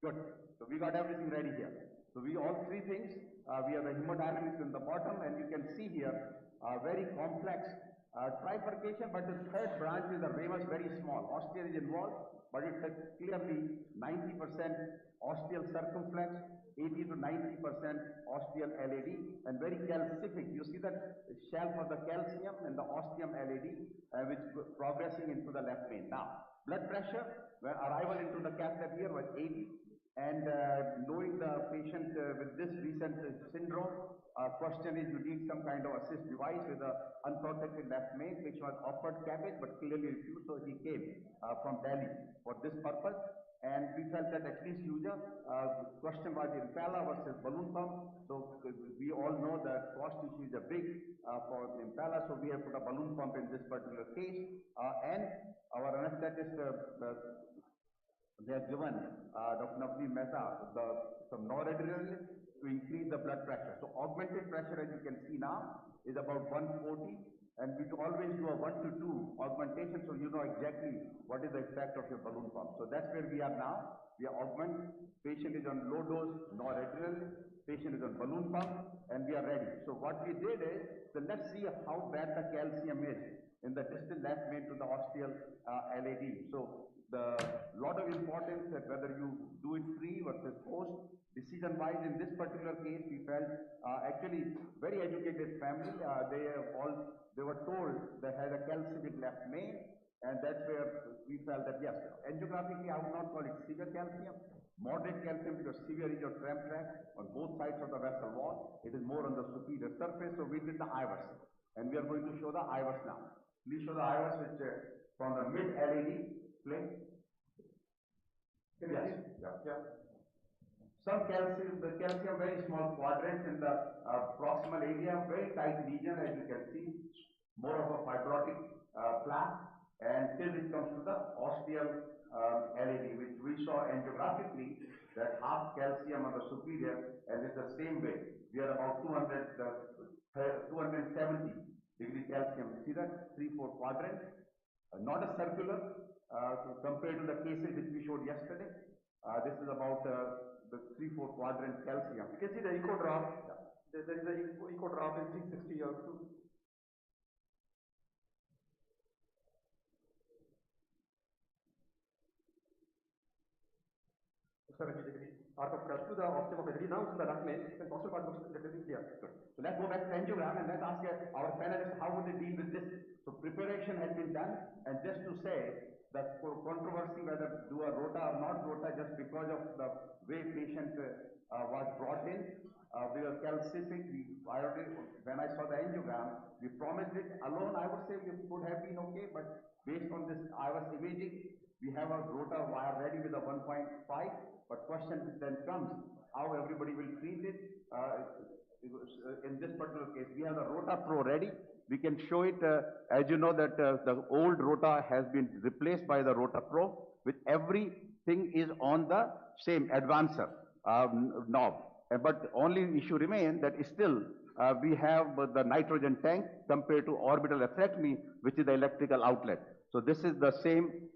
Good. So we got everything ready here. So we all three things. We have the hemodynamics in the bottom, and you can see here very complex trifurcation, but the third branch is the ramus very small. Osteal is involved, but it's clearly 90% osteal circumflex, 80 to 90% osteal LAD, and very calcific. You see that shelf of the calcium and the ostium LAD, which progressing into the left main. Now, blood pressure, when arrival into the cath lab here was 80. And knowing the patient with this recent syndrome, question is you need some kind of assist device with an unprotected left main, which was offered cabbage but clearly refused. So he came from Delhi for this purpose. And we felt that at least use question was impella versus balloon pump. So we all know that cost issue is a big for impella. So we have put a balloon pump in this particular case. And our anesthetist, they have given Dr. Navneet Mehta some noradrenaline to increase the blood pressure. So augmented pressure, as you can see now, is about 140, and we always do a 1 to 2 augmentation, so you know exactly what is the effect of your balloon pump. So that's where we are now. We are augment. Patient is on low dose noradrenaline. Patient is on balloon pump, and we are ready. So what we did is, so let's see how bad the calcium is in the distal left main to the osteal LAD. So the lot of importance that whether you do it pre versus post, decision wise in this particular case we felt actually very educated family, they were told they had a calcific left main, and that's where we felt that yes, angiographically I would not call it severe calcium, moderate calcium, because severe is your tram tract on both sides of the vessel wall. It is more on the superior surface, so we did the IVUS, and we are going to show the IVUS now. Please show the IVUS which from the mid LAD. Play. Yes. Yeah. Some calcium, the calcium very small quadrants in the proximal area, very tight lesion, as you can see, more of a fibrotic plaque, and till it comes to the osteal LAD, which we saw angiographically that half calcium on the superior, and it's the same way. We are about 270 degree calcium. See that 3-4 quadrants, not a circular. Compared to the cases which we showed yesterday, this is about the 3-4 quadrant calcium. You can see the echo drop. Yeah. There is an echo drop in 660 or 2. Cut to the ostium of the now it's in the left main, and also part looks relatively clear. Good. So let's go back to angiogram and let's ask our panelists how would they deal with this. So preparation has been done, and just to say that for controversy whether do a rota or not rota, just because of the way patient was brought in, we were calcific. When I saw the angiogram, we promised it alone. I would say we could have been okay, but based on this IVUS imaging, we have a rota wire ready with a 1.5. But question then comes, how everybody will treat it. In this particular case, we have the Rota Pro ready. We can show it, as you know that the old Rota has been replaced by the Rota Pro, with everything is on the same advancer knob. But only issue remains that still we have the nitrogen tank compared to orbital atherectomy, which is the electrical outlet. So this is the same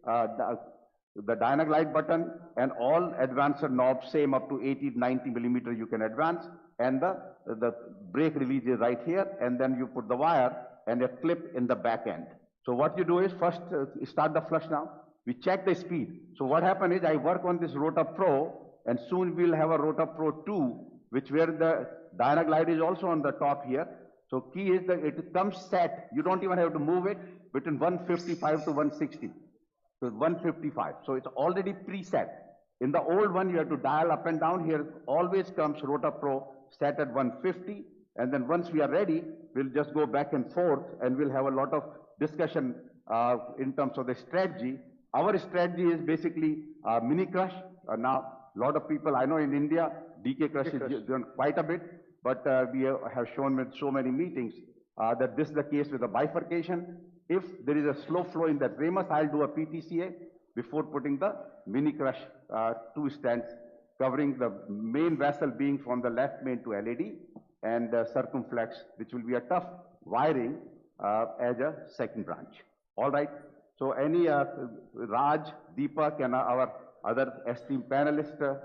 the dynaglide button, and all advanced knobs, same up to 80, 90 millimeter you can advance, and the brake release is right here, and then you put the wire and a clip in the back end. So what you do is first start the flush now. We check the speed. So what happened is I work on this Rota Pro, and soon we'll have a Rota Pro 2, which where the dynaglide is also on the top here. So key is that it comes set. You don't even have to move it between 155 to 160. So 155. So it's already preset. In the old one, you have to dial up and down. Here always comes Rota Pro set at 150. And then once we are ready, we'll just go back and forth, and we'll have a lot of discussion in terms of the strategy. Our strategy is basically mini crush. Now, a lot of people, I know in India, DK crush is done quite a bit, but we have shown with so many meetings that this is the case with the bifurcation. If there is a slow flow in that ramus, I'll do a PTCA before putting the mini crush 2 stents, covering the main vessel being from the left main to LAD, and circumflex, which will be a tough wiring as a second branch. All right. So any Raj, Deepak, and our other esteemed panelists,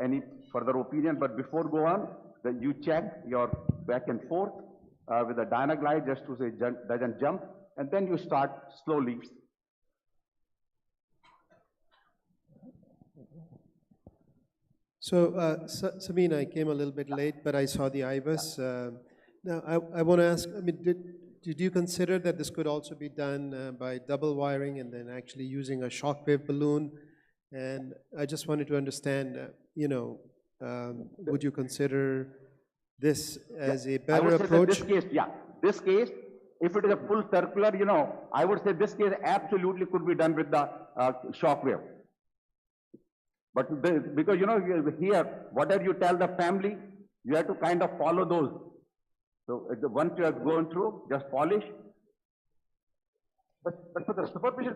any further opinion? But before go on, then you check your back and forth with the dynaglide just to say doesn't jump, and then you start slowly. So, Samin, I came a little bit late, but I saw the IVUS. Now, I want to ask, I mean, did you consider that this could also be done by double wiring and then actually using a shockwave balloon? And I just wanted to understand, would you consider this as a better approach? This case, if it is a full circular, I would say this case absolutely could be done with the shockwave. But because, here, whatever you tell the family, you have to kind of follow those. So once you are going through, just polish. But for the superficial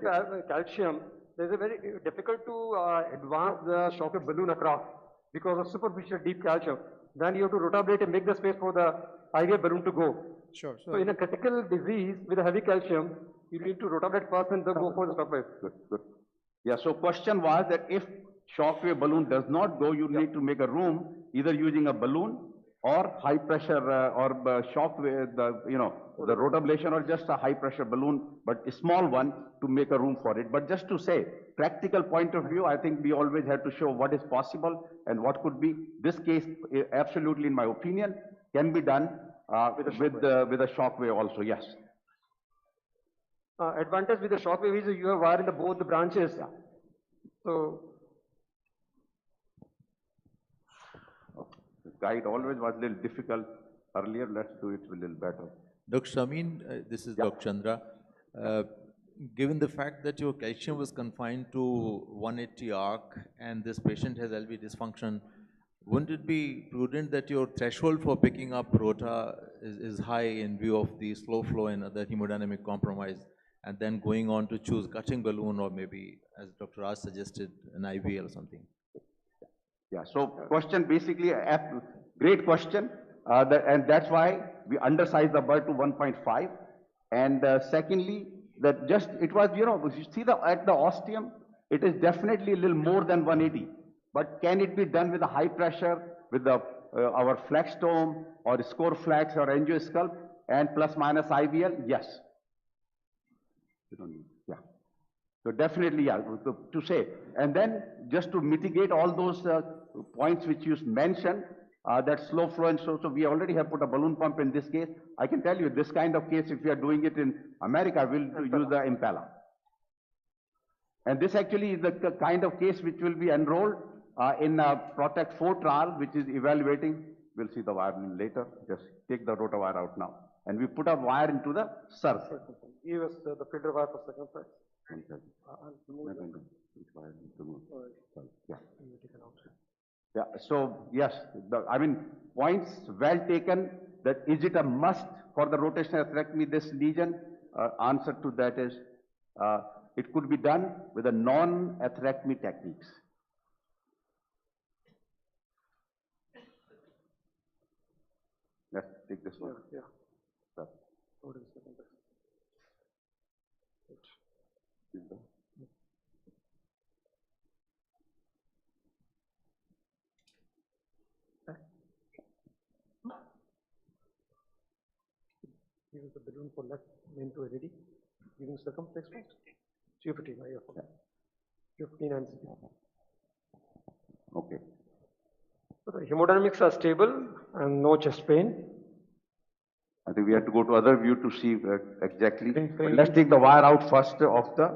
calcium, there's a very difficult to advance the shockwave balloon across because of superficial deep calcium. Then you have to rotablate and make the space for the IVF balloon to go. Sure. So in a critical disease with a heavy calcium, you need to rotablate first and then go for the shockwave. Good. Yeah, so question was that if shockwave balloon does not go, you need to make a room either using a balloon or high pressure or shockwave, the rotablation, or just a high pressure balloon, but a small one to make a room for it. But just to say, practical point of view, I think we always have to show what is possible and what could be. This case, absolutely, in my opinion, can be done with a shockwave also, yes. Advantage with the shockwave is you have wire in both the branches. Yeah. So the guide always was a little difficult earlier. Let's do it a little better. Dr. Samin, this is Dr. Chandra. Given the fact that your calcium was confined to 180 arc and this patient has LV dysfunction, wouldn't it be prudent that your threshold for picking up rota is high in view of the slow flow and other hemodynamic compromise, and then going on to choose cutting balloon or maybe, as Dr. Raj suggested, an IVL or something? Yeah, so question basically, great question, and that's why we undersized the bird to 1.5. And secondly, that just, it was, you see at the ostium, it is definitely a little more than 180. But can it be done with a high pressure, with the our flextome or Scoreflex or angiosculpt and plus minus IVL? Yes. Yeah. So definitely, yeah, to say. And then just to mitigate all those points which you mentioned, that slow flow and so we already have put a balloon pump in this case. I can tell you this kind of case, if we are doing it in America, we'll use the Impala. And this actually is the kind of case which will be enrolled in Protect 4 trial, which is evaluating. We'll see the wire later. Just take the rotor wire out now. And we put a wire into the surface. Give us the filter wire for second part. Yeah. Yeah. So yes, points well taken. That is it a must for the rotational atherectomy, this lesion? Answer to that is it could be done with a non-atherectomy techniques. Let's take this one. Yeah. use the balloon for left main to LED, giving circumflex first. 315, I forgot. 15 and Okay. so the hemodynamics are stable and no chest pain. I think we have to go to other view to see exactly. But let's take the wire out first of the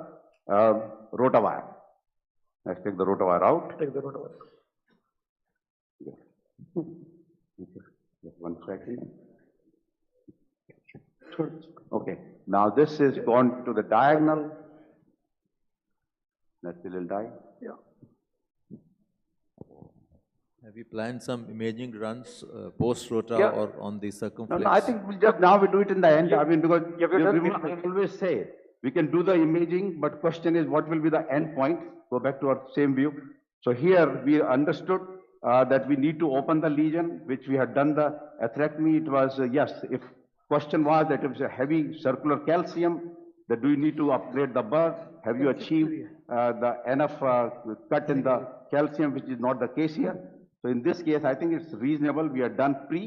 rotor wire. Let's take the rotor wire out. Take the rotor wire. Okay. Just 1 second. Okay. Now this is gone to the diagonal. That's a little die. Yeah. Have you planned some imaging runs post-rota Yeah. or on the No, circumflex? no, I think we just now we do it in the end. Yeah. I mean, because Yeah, we've done we it. will always say we can do the imaging, but question is what will be the end point? Go back to our same view. So here we understood that we need to open the lesion, which we had done the atherectomy. It was yes. If question was that it was a heavy circular calcium, that do you need to upgrade the birth? Have you achieved the enough cut in the calcium, which is not the case here? So in this case, I think it's reasonable. We are done pre.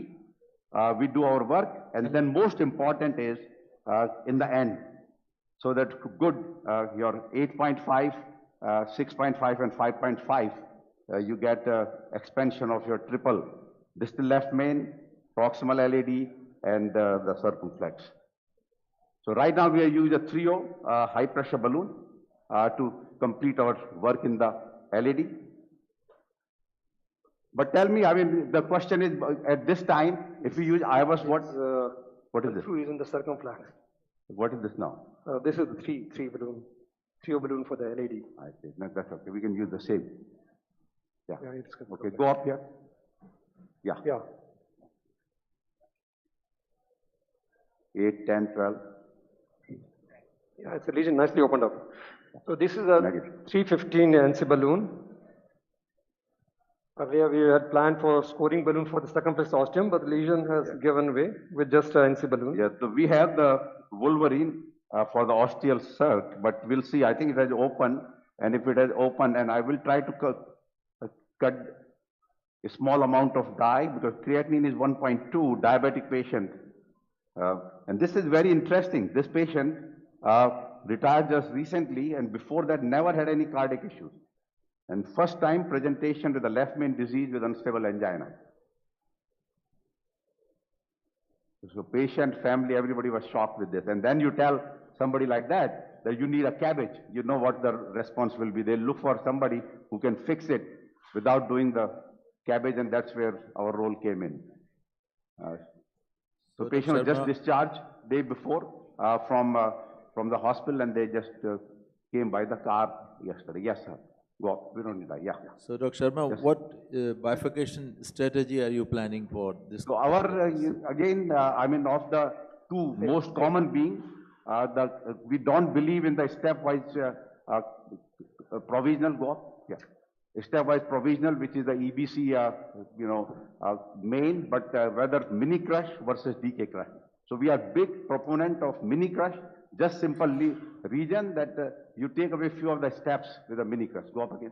We do our work, and then most important is in the end. So that good, your 8.5, 6.5 and 5.5, you get expansion of your triple distal left main, proximal LAD, and the circumflex. So right now we are using a 3O high pressure balloon to complete our work in the LAD. But tell me, I mean, the question is at this time, if we use IVUS, what is this? Two is in the circumflex. What is this now? This is the three balloon, 3O balloon for the LED. I see. No, that's okay. We can use the same. Yeah. Yeah, it's good. Okay, go up here. Yeah. Yeah. 8, 10, 12. Yeah, it's a lesion nicely opened up. So this is a 315 NC balloon. Earlier we had planned for scoring balloon for the circumflex ostium, but the lesion has given way with just an NC balloon. Yeah, so we have the Wolverine for the ostial circ, but we'll see. I think it has opened, and if it has opened, and I will try to cut a small amount of dye because creatinine is 1.2, diabetic patient. And this is very interesting. This patient retired just recently, and before that never had any cardiac issues. And first time presentation with the left main disease with unstable angina. So patient, family, everybody was shocked with this. And then you tell somebody like that you need a cabbage. You know what the response will be. They'll look for somebody who can fix it without doing the cabbage, and that's where our role came in. So patient was just discharged day before from the hospital, and they just came by the car yesterday. Yes, sir. Go. We don't need that. Yeah. So, Dr. Sharma, yes. What bifurcation strategy are you planning for this? So our again, I mean, of the two most common being, we don't believe in the stepwise provisional. Go up. Yeah. Stepwise provisional, which is the EBC, main, but whether mini crush versus DK crush. So we are big proponent of mini crush, just simply region that you take away few of the steps with a mini crush. Go up again.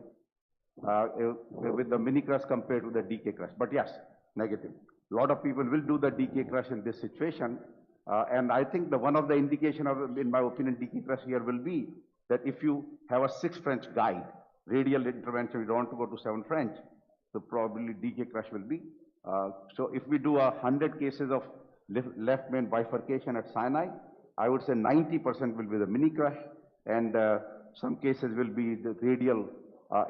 With the mini crush compared to the DK crush. But yes, negative. A lot of people will do the DK crush in this situation. And I think one of the indication of, in my opinion, DK crush here will be that if you have a 6 French guide, radial intervention, you don't want to go to 7 French, so probably DK crush will be. So if we do 100 cases of left main bifurcation at Sinai, I would say 90% will be the mini crush, and some cases will be the radial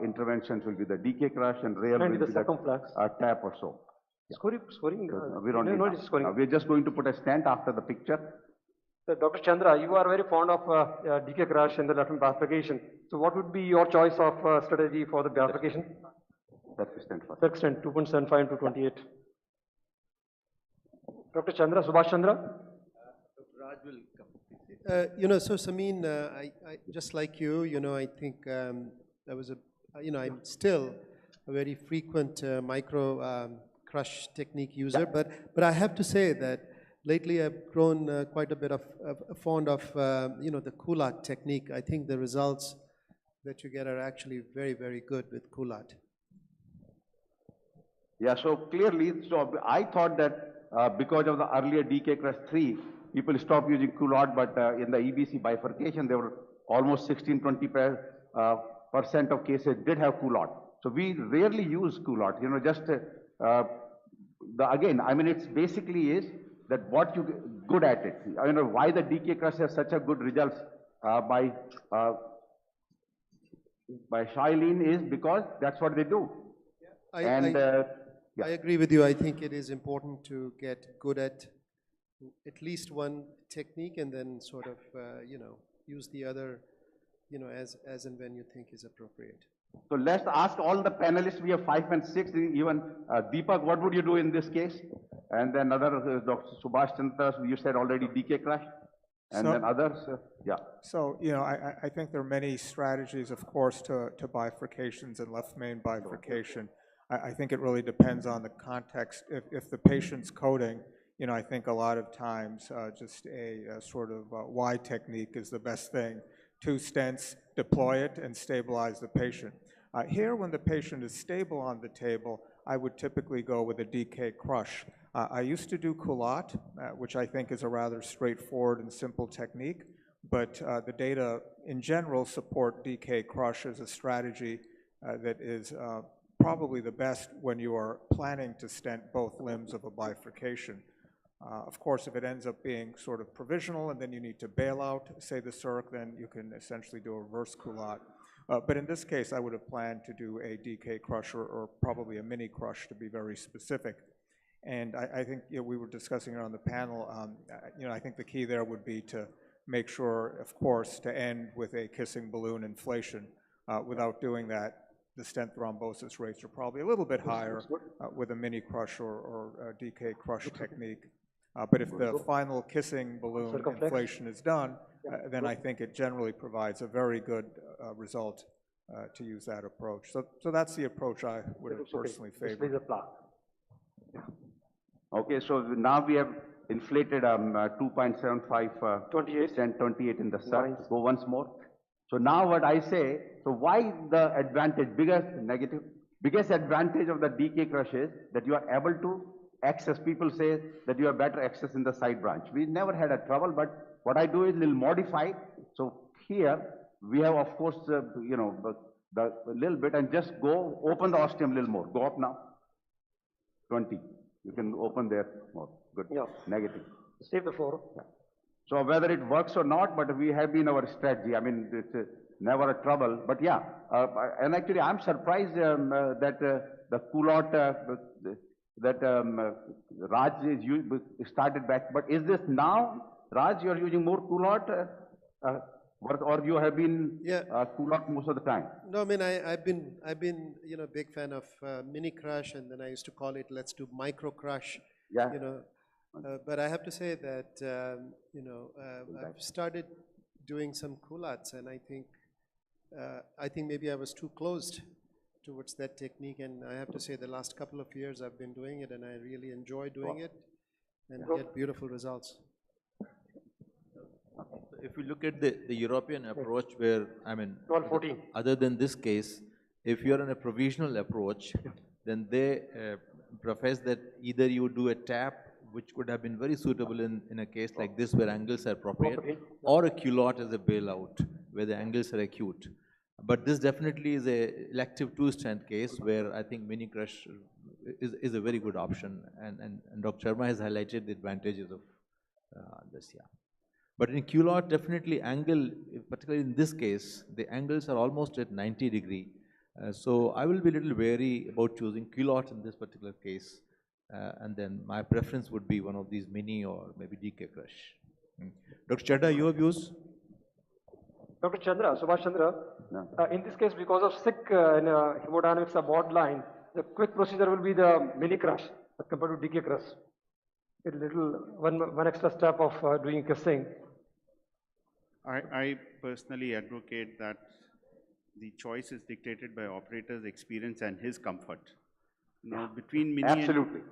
interventions will be the DK crush, and rare will be the circumflex tap or so. Yeah. Scoring. We don't need that. We're just going to put a stent after the picture. So Dr. Chandra, you are very fond of DK crush and the left main bifurcation. So what would be your choice of strategy for the bifurcation? That's the stent first. That's stent 2.75 into 28. Dr. Chandra, Subhash Chandra? Raj will come. So Samin, I just like you, I think there was I'm still a very frequent micro crush technique user, but I have to say that lately I've grown quite a bit of fond of, the Culat technique. I think the results that you get are actually very, very good with Culat. Yeah, so clearly, so I thought that because of the earlier DK crush 3, people stopped using culotte, but in the EBC bifurcation, there were almost 16-20% of cases did have culotte. So we rarely use culotte, just again, I mean, it's basically is that what you good at it. Why the DK crush has such a good results by Shailene is because that's what they do. I Yeah. I agree with you. I think it is important to get good at least one technique and then sort of, use the other, as and when you think is appropriate. So let's ask all the panelists. We have 5 and 6. Even Deepak, what would you do in this case? And then other Dr. Subhash Chandra, you said already DK crush. And then others, yeah. So, I think there are many strategies, of course, to bifurcations and left main bifurcation. I think it really depends on the context. If the patient's coding, I think a lot of times just a sort of Y technique is the best thing. 2 stents, deploy it, and stabilize the patient. Here, when the patient is stable on the table, I would typically go with a DK crush. I used to do culotte, which I think is a rather straightforward and simple technique, but the data in general support DK crush as a strategy that is probably the best when you are planning to stent both limbs of a bifurcation. Of course, if it ends up being sort of provisional and then you need to bail out, say the circ, then you can essentially do a reverse culotte. But in this case, I would have planned to do a DK crush or probably a mini crush to be very specific. And I think we were discussing it on the panel. I think the key there would be to make sure, of course, to end with a kissing balloon inflation. Without doing that, the stent thrombosis rates are probably a little bit higher with a mini crush or a DK crush technique. But if the final kissing balloon inflation is done, then I think it generally provides a very good result to use that approach. So that's the approach I would have personally favored. Okay, so now we have inflated 2.75 28 and 28 in the side. Go once more. So now what I say, so why the advantage, biggest advantage of the DK crush is that you are able to access. People say that you have better access in the side branch. We never had a trouble, but what I do is little modify. So here we have, of course, the little bit, and just go open the ostium a little more. Go up now. 20. You can open there more. Good. Yeah. Negative. Save the 4. Yeah. So whether it works or not, but we have been our strategy. I mean, it's never a trouble. But yeah, and actually I'm surprised that the culotte that Raj is started back. But is this now, Raj, you are using more culotte? Or you have been culotte most of the time? No, I mean, I've been a big fan of mini crush, and then I used to call it, let's do micro crush. Yeah. But I have to say that, I've started doing some culottes, and I think maybe I was too closed towards that technique, and I have to say the last couple of years I've been doing it, and I really enjoy doing it and get beautiful results. If you look at the European approach where, I mean, 12-14. Other than this case, if you're in a provisional approach, then they profess that either you do a tap, which could have been very suitable in a case like this where angles are appropriate, or a culotte as a bailout where the angles are acute. But this definitely is a elective 2-stent case where I think mini crush is a very good option, and Dr. Sharma has highlighted the advantages of this, yeah. But in culotte, definitely angle, particularly in this case, the angles are almost at 90 degree. So I will be a little wary about choosing culotte in this particular case. And then my preference would be one of these mini or maybe DK crush. Dr. Chadha, your views? Dr. Chandra, Subhash Chandra, in this case, because of sick hemodynamics are borderline, the quick procedure will be the mini crush as compared to DK crush. A little one extra step of doing kissing. I personally advocate that the choice is dictated by operator's experience and his comfort. Now, between mini Absolutely.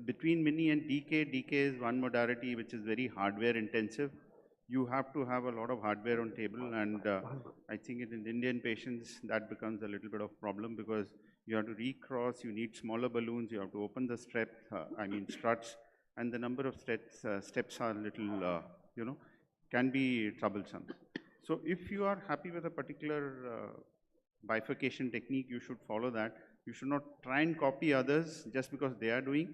Between mini and DK is one modality which is very hardware intensive. You have to have a lot of hardware on table, and I think in Indian patients that becomes a little bit of problem because you have to recross, you need smaller balloons, you have to open the strap, struts. and the number of steps are little, can be troublesome. So if you are happy with a particular bifurcation technique, you should follow that. You should not try and copy others just because they are doing,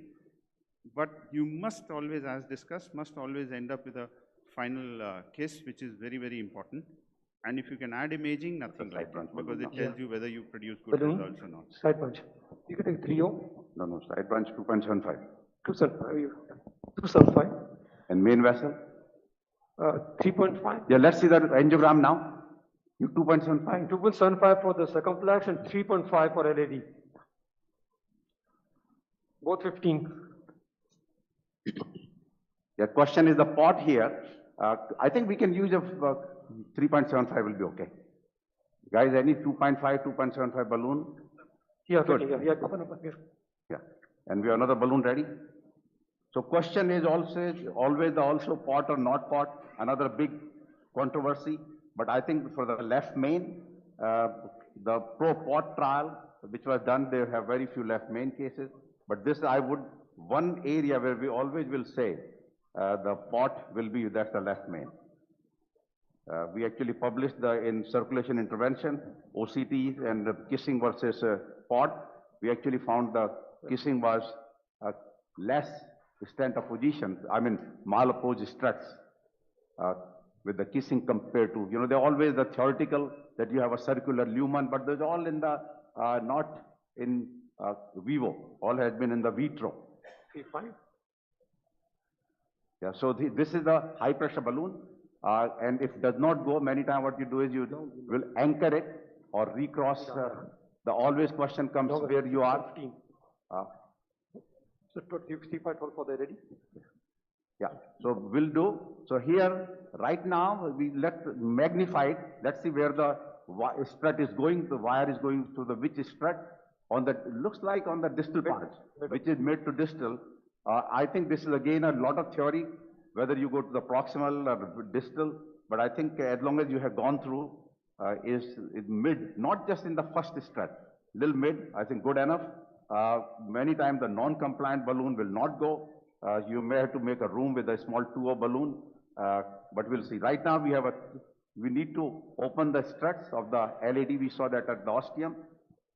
but you must always, as discussed, must always end up with a final kiss, which is very, very important. And if you can add imaging, nothing like that, because it tells you whether you produce good results or not. Side punch. You can take 3-0. No, side branch 2.75. 2.75. And main vessel? 3.5. Yeah, let's see the angiogram now. You 2.75. 2.75 for the circumflex and 3.5 for LAD. Both 15. The question is the pot here. I think we can use a 3.75 will be okay. Guys, any 2.5, 2.75 balloon? Yeah, good. Yeah. Yeah. And we have another balloon ready. So question is always also pot or not pot, another big controversy. But I think for the left main, the pro-pot trial, which was done, they have very few left main cases. But this one area where we always will say the pot will be, that's the left main. We actually published in Circulation Intervention, OCT and the kissing versus pot. We actually found the kissing was less stent of position, malapproach struts with the kissing compared to, they're always the theoretical that you have a circular lumen, but there's all in the, not in vivo, all has been in the vitro. Yeah, so this is the high pressure balloon, and if it does not go, many times what you do is you will anchor it or recross. The always question comes where you are. So 65 for the ready? Yeah, so we'll do. So here, right now, let's magnify it. Let's see where the strut is going, the wire is going to the which strut. Looks like on the distal part, which is mid to distal. I think this is again a lot of theory, whether you go to the proximal or distal, but I think as long as you have gone through, is mid, not just in the first strut, little mid, I think good enough. Many times the non-compliant balloon will not go. You may have to make a room with a small 2O balloon, but we'll see. Right now we need to open the struts of the LAD. We saw that at the ostium.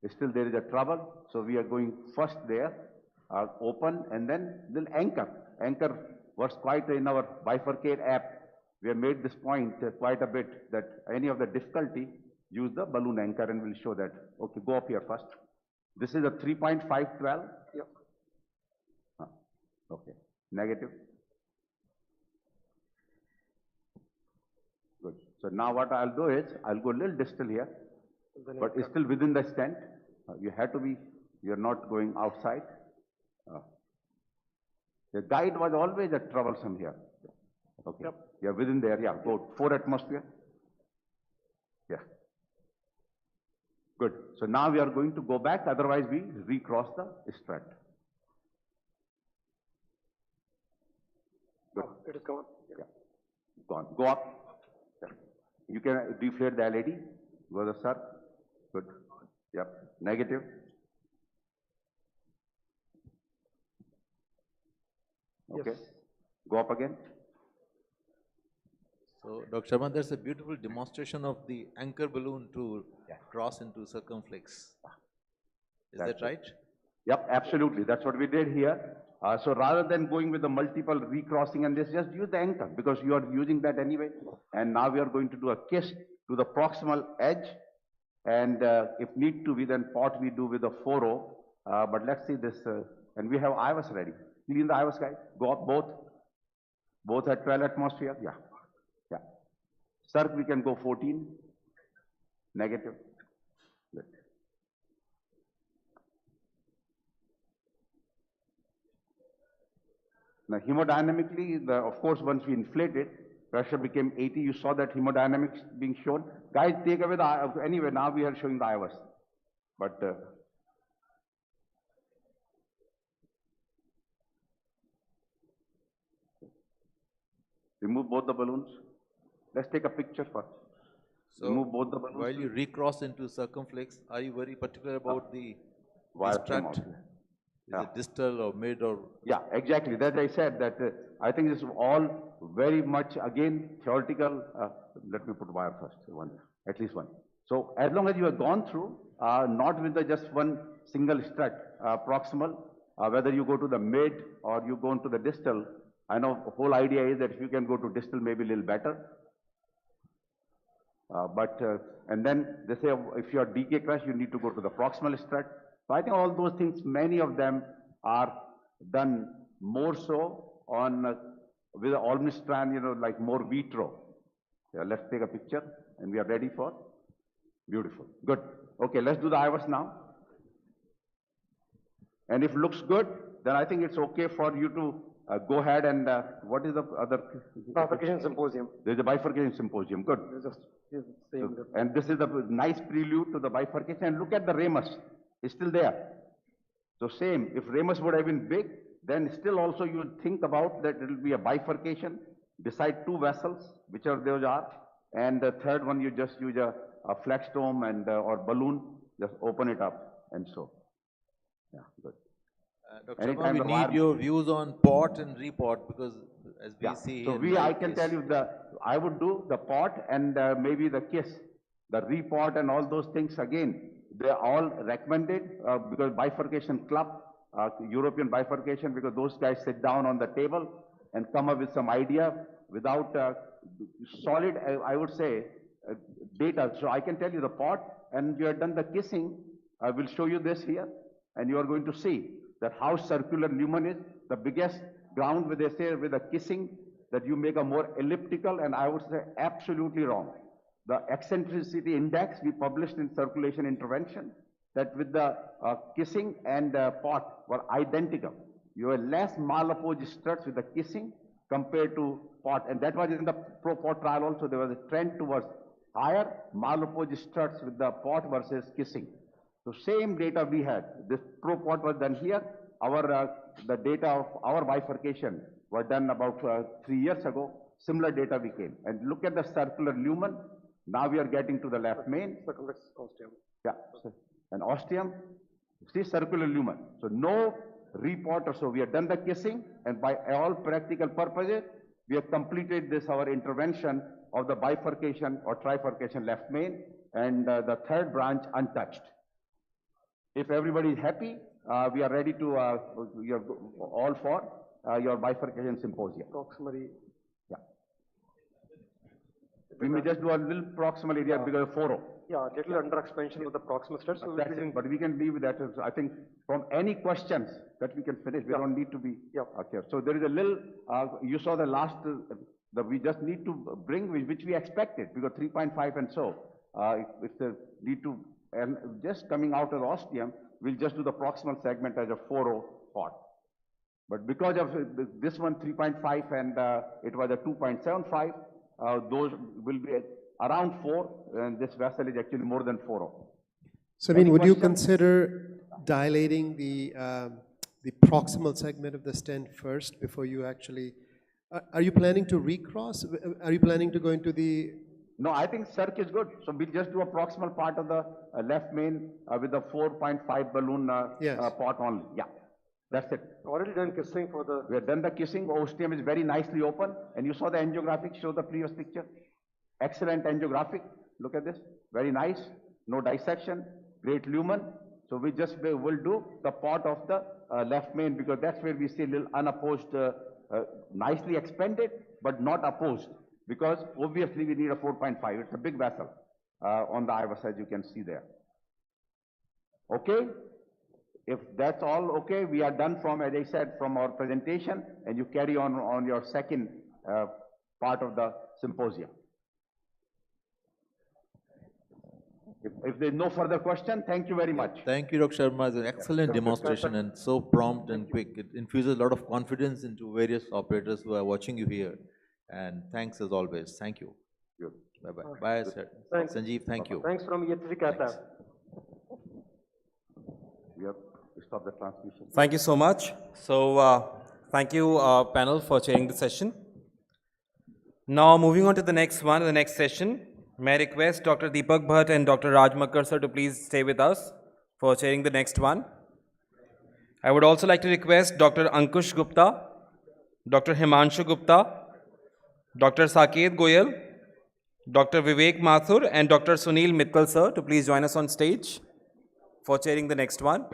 Still there is a trouble, so we are going first there, open, and then we'll anchor. Anchor works quite in our bifurcate app. We have made this point quite a bit that any of the difficulty, use the balloon anchor, and we'll show that. Okay, go up here first. This is a 3.512. Yep. Okay, negative. Good. So now what I'll do is, I'll go a little distal here, but it's still within the stent. You have to be, you're not going outside. The guide was always a troublesome here. Okay, yep. Yeah, within there, yeah, go 4 atmosphere. Yeah. Good. So now we are going to go back, otherwise we recross the strut. Good. It is gone. Yeah. Gone. Go up. Yeah. You can deflate the LAD. Go the sir. Good. Yep. Negative. Okay. Yes. Go up again. So, Dr. Sharma, there's a beautiful demonstration of the anchor balloon to cross into circumflex. Is that right? Yep, absolutely. That's what we did here. So rather than going with the multiple recrossing and this, just use the anchor because you are using that anyway. And now we are going to do a kiss to the proximal edge. And if need to be, then pot we do with a 4-0. But let's see this. And we have IVUS ready. Clean the IVUS, guys. Go up both. Both at 12 atmosphere. Yeah. Yeah. Sir, we can go 14. Negative. Good. Now, hemodynamically, of course, once we inflated, pressure became 80. You saw that hemodynamics being shown. Guys, take away the, anyway, now we are showing the IVUS. But, remove both the balloons. Let's take a picture first. So, remove both the balloons. While you recross into circumflex, are you very particular about the wire strut? Is it distal or mid or? Yeah, exactly. That I said that I think it's all very much again theoretical. Let me put wire first, at least one. So as long as you have gone through, not with the just one single strut proximal, whether you go to the mid or you go into the distal, I know the whole idea is that if you can go to distal, maybe a little better. And then they say if you are DK crush, you need to go to the proximal strut. So I think all those things, many of them are done more so on with the Olmstrand, like more vitro. Yeah, let's take a picture and we are ready for. Beautiful. Good. Okay, let's do the IVUS now. And if it looks good, then I think it's okay for you to go ahead and what is the other? Bifurcation symposium. There's a bifurcation symposium. Good. And this is the nice prelude to the bifurcation. And look at the ramus. It's still there. So same, if ramus would have been big, then still also you would think about that it will be a bifurcation beside two vessels, whichever those are. And the third one, you just use a flextome and or balloon, just open it up and so. Yeah, good. Dr. Sharma, we need your views on pot and repot because as we see so I can tell you I would do the pot and maybe the kiss, the repot and all those things again. They're all recommended because bifurcation club, European bifurcation, because those guys sit down on the table and come up with some idea without solid, I would say, data. So I can tell you the pot and you have done the kissing. I will show you this here and you are going to see that how circular lumen is. The biggest ground where they say with the kissing that you make a more elliptical, and I would say absolutely wrong. The eccentricity index we published in Circulation Intervention that with the kissing and pot were identical. You have less malapose struts with the kissing compared to pot, and that was in the pro-pot trial also. There was a trend towards higher malapose struts with the pot versus kissing. So same data we had. This pro-pot was done here. The data of our bifurcation were done about 3 years ago. Similar data we came. And look at the circular lumen. Now we are getting to the left main. Circumflex ostium. Yeah, an ostium. See circular lumen. So no report or so. We have done the kissing, and by all practical purposes, we have completed this our intervention of the bifurcation or trifurcation left main, and the third branch untouched. If everybody is happy, we are ready to, we are all for your bifurcation symposium. Proximally. Yeah. We may just do a little proximal area because of 4-0. Yeah, little under expansion of the proximal strut. So but we can leave with that. I think from any questions that we can finish, we don't need to be here. So there is a little, you saw the last, we just need to bring which we expected because 3.5 and so. If the need to, and just coming out of the ostium, we'll just do the proximal segment as a 4-0 pot. But because of this one 3.5 and it was a 2.75, those will be around 4, and this vessel is actually more than 4-0. So, would you consider dilating the proximal segment of the stent first before you actually, are you planning to recross? Are you planning to go into the? No, I think circ is good. So we'll just do a proximal part of the left main with the 4.5 balloon pot only. Yeah, that's it. Already done kissing for the. We have done the kissing. Ostium is very nicely open, and you saw the angiographic. Show the previous picture. Excellent angiographic. Look at this. Very nice. No dissection. Great lumen. So we just will do the pot of the left main because that's where we see a little unopposed, nicely expanded, but not opposed. Because obviously we need a 4.5. It's a big vessel on the IVUS as you can see there. Okay? If that's all okay, we are done from, as I said, from our presentation, and you carry on your second part of the symposium. If there's no further question, thank you very much. Thank you, Dr. Sharma. It's an excellent demonstration and so prompt and quick. It infuses a lot of confidence into various operators who are watching you here. And thanks as always. Thank you. Good. Bye-bye. Bye, sir. Thanks. Sanjeev, thank you. Thanks from EHC Qatar. We have to stop the transmission. Thank you so much. So, thank you, panel, for chairing the session. Now, moving on to the next one, the next session. May I request Dr. Deepak Bhatt and Dr. Raj Makkar sir to please stay with us for chairing the next one. I would also like to request Dr. Ankush Gupta, Dr. Himanshu Gupta, Dr. 𝐡𝐤𝐥𝐻𝐿, Dr. Vivek Mathur, and Dr. Sunil Mittal, sir, to please join us on stage for chairing the next one.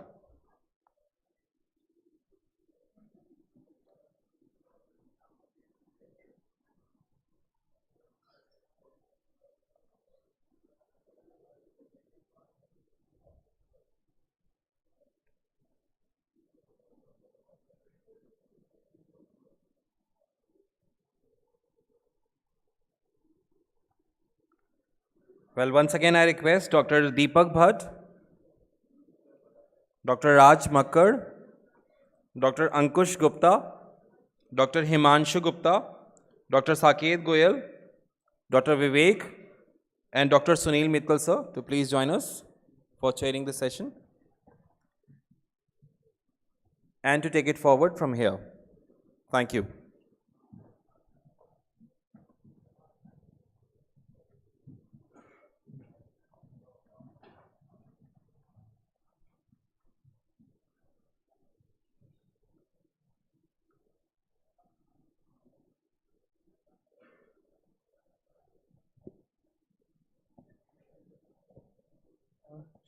Well, once again, I request Dr. Deepak Bhatt, Dr. Raj Makkar, Dr. Ankush Gupta, Dr. Himanshu Gupta, Dr. 𝐡𝐤𝐥𝐻𝐿, Dr. Vivek, and Dr. Sunil Mittal, sir, to please join us for chairing the session and to take it forward from here. Thank you.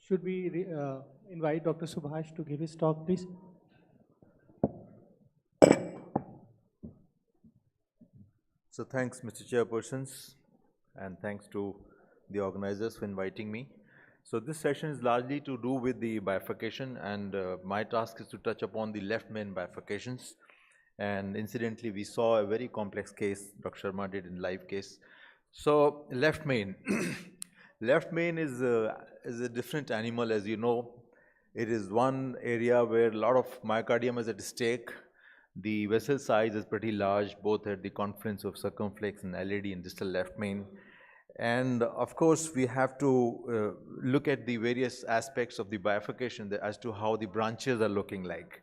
Should we invite Dr. Subhash to give his talk, please? So thanks, Mr. Chairpersons, and thanks to the organizers for inviting me. So this session is largely to do with the bifurcation, and my task is to touch upon the left main bifurcations. And incidentally, we saw a very complex case Dr. Sharma did in live case. So left main, left main is a different animal, as you know. It is one area where a lot of myocardium is at stake. The vessel size is pretty large, both at the confluence of circumflex and LAD in distal left main. And of course, we have to look at the various aspects of the bifurcation as to how the branches are looking like.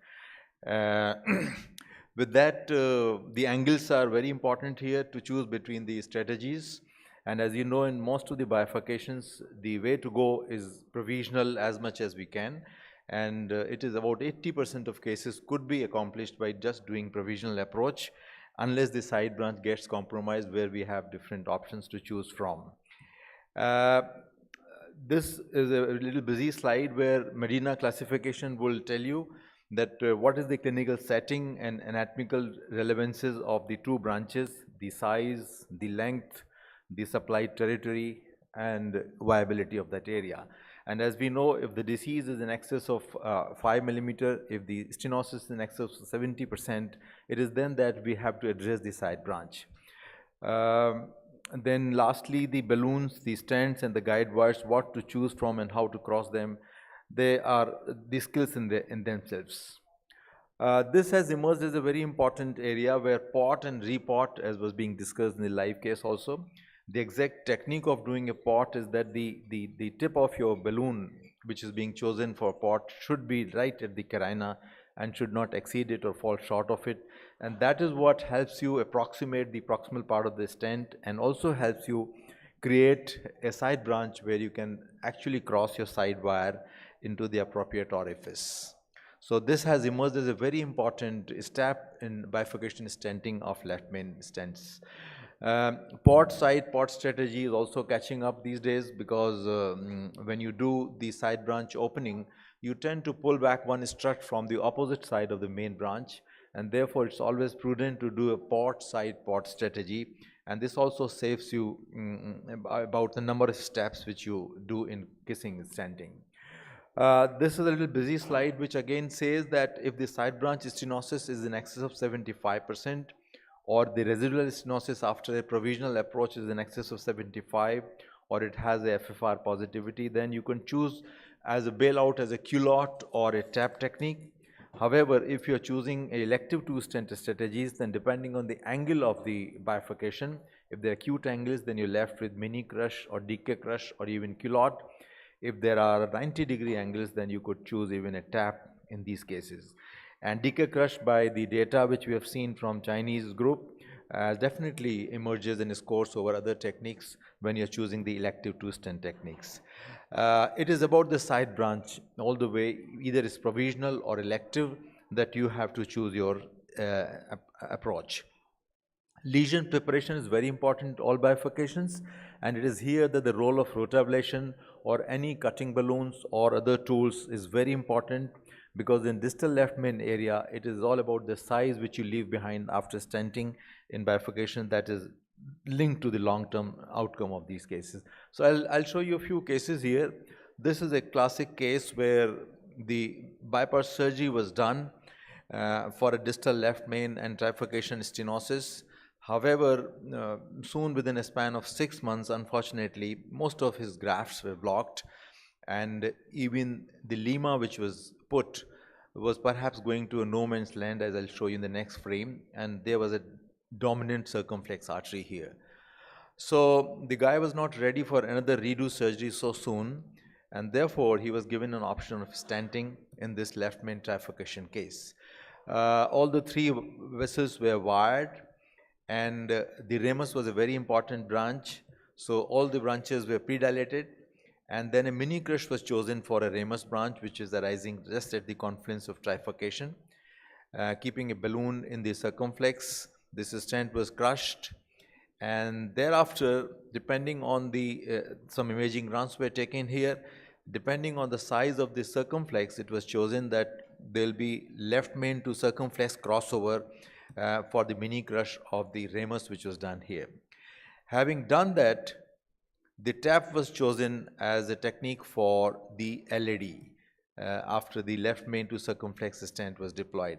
With that, the angles are very important here to choose between the strategies. And as you know, in most of the bifurcations, the way to go is provisional as much as we can. And it is about 80% of cases could be accomplished by just doing provisional approach, unless the side branch gets compromised, where we have different options to choose from. This is a little busy slide where Medina classification will tell you that what is the clinical setting and anatomical relevances of the two branches, the size, the length, the supplied territory, and viability of that area. And as we know, if the disease is in excess of 5 millimeter, if the stenosis is in excess of 70%, it is then that we have to address the side branch. And then lastly, the balloons, the stents, and the guide wires, what to choose from and how to cross them. They are the skills in themselves. This has emerged as a very important area where pot and repot, as was being discussed in the live case also. The exact technique of doing a pot is that the tip of your balloon, which is being chosen for pot, should be right at the carina and should not exceed it or fall short of it. And that is what helps you approximate the proximal part of the stent, and also helps you create a side branch where you can actually cross your side wire into the appropriate orifice. So this has emerged as a very important step in bifurcation stenting of left main stents. Port strategy is also catching up these days, because when you do the side branch opening, you tend to pull back one strut from the opposite side of the main branch, and therefore it's always prudent to do a port strategy, and this also saves you about the number of steps which you do in kissing and stenting. This is a little busy slide which again says that if the side branch stenosis is in excess of 75%, or the residual stenosis after a provisional approach is in excess of 75, or it has a FFR positivity, then you can choose as a bailout as a culotte or a tap technique. However, if you are choosing elective two-stent strategies, then depending on the angle of the bifurcation, if they are acute angles, then you're left with mini crush or DK crush or even culotte. If there are 90-degree angles, then you could choose even a tap in these cases. And DK crush, by the data which we have seen from Chinese group, definitely emerges in its course over other techniques when you're choosing the elective two-stent techniques. It is about the side branch all the way, either it's provisional or elective, that you have to choose your approach. Lesion preparation is very important, all bifurcations, and it is here that the role of rotablation or any cutting balloons or other tools is very important, because in distal left main area, it is all about the size which you leave behind after stenting in bifurcation that is linked to the long-term outcome of these cases. So I'll show you a few cases here. This is a classic case where the bypass surgery was done for a distal left main and trifurcation stenosis. However, soon within a span of 6 months, unfortunately, most of his grafts were blocked, and even the lima which was put was perhaps going to a no man's land, as I'll show you in the next frame, and there was a dominant circumflex artery here. So the guy was not ready for another redo surgery so soon, and therefore he was given an option of stenting in this left main trifurcation case. All the 3 vessels were wired, and the ramus was a very important branch, so all the branches were pre-dilated, and then a mini crush was chosen for a ramus branch which is arising just at the confluence of trifurcation. Keeping a balloon in the circumflex, this stent was crushed, and thereafter, depending on the some imaging runs were taken here. Depending on the size of the circumflex, it was chosen that there will be left main to circumflex crossover for the mini crush of the ramus which was done here. Having done that, the tap was chosen as a technique for the LAD after the left main to circumflex stent was deployed,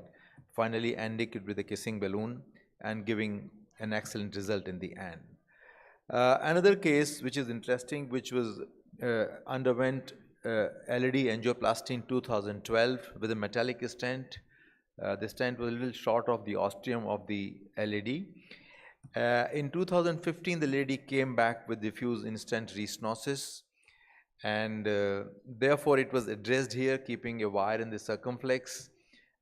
finally ending it with a kissing balloon and giving an excellent result in the end. Another case which is interesting, which was underwent LAD angioplasty in 2012 with a metallic stent. The stent was a little short of the ostium of the LAD. In 2015, the lady came back with diffuse in-stent restenosis, and therefore it was addressed here, keeping a wire in the circumflex.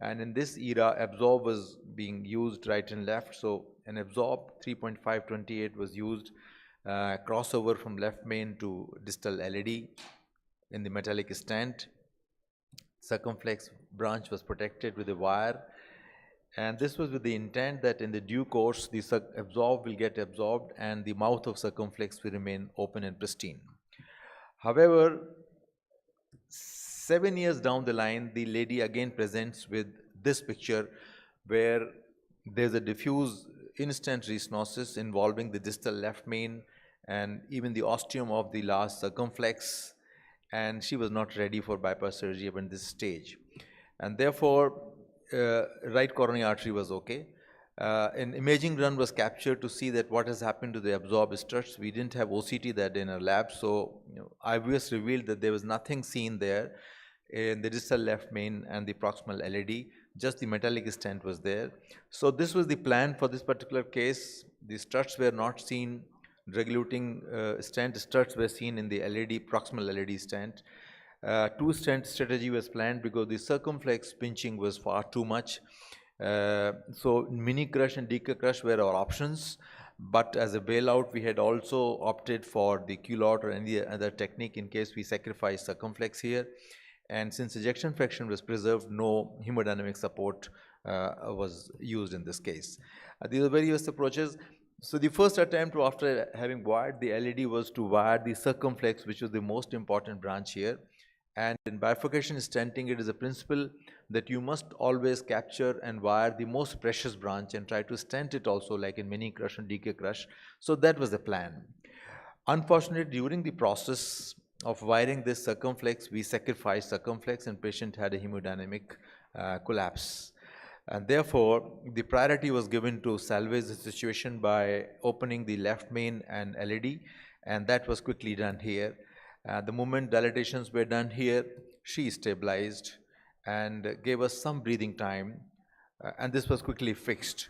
And in this era, absorb was being used right and left. So an absorb 3.528 was used, crossover from left main to distal LAD in the metallic stent. Circumflex branch was protected with a wire, and this was with the intent that in the due course the absorb will get absorbed and the mouth of circumflex will remain open and pristine. However, 7 years down the line, the lady again presents with this picture where there's a diffuse in-stent restenosis involving the distal left main and even the ostium of the last circumflex, and she was not ready for bypass surgery even this stage, and therefore right coronary artery was okay. An imaging run was captured to see that what has happened to the absorb struts. We didn't have OCT that day in our lab, so IVS revealed that there was nothing seen there in the distal left main and the proximal LAD, just the metallic stent was there. So this was the plan for this particular case. The struts were not seen, regulating stent struts were seen in the LAD, proximal LAD stent. 2-stent strategy was planned because the circumflex pinching was far too much. So mini crush and deca crush were our options, but as a bailout we had also opted for the culotte or any other technique in case we sacrifice circumflex here. And since ejection fraction was preserved, no hemodynamic support was used in this case. These are various approaches. So the first attempt after having wired the LAD was to wire the circumflex, which was the most important branch here. And in bifurcation stenting, it is a principle that you must always capture and wire the most precious branch and try to stent it also, like in mini crush and DK crush. So that was the plan. Unfortunately, during the process of wiring this circumflex, we sacrificed circumflex and patient had a hemodynamic collapse. And therefore, the priority was given to salvage the situation by opening the left main and LAD, and that was quickly done here. The moment dilatations were done here, she stabilized and gave us some breathing time, and this was quickly fixed,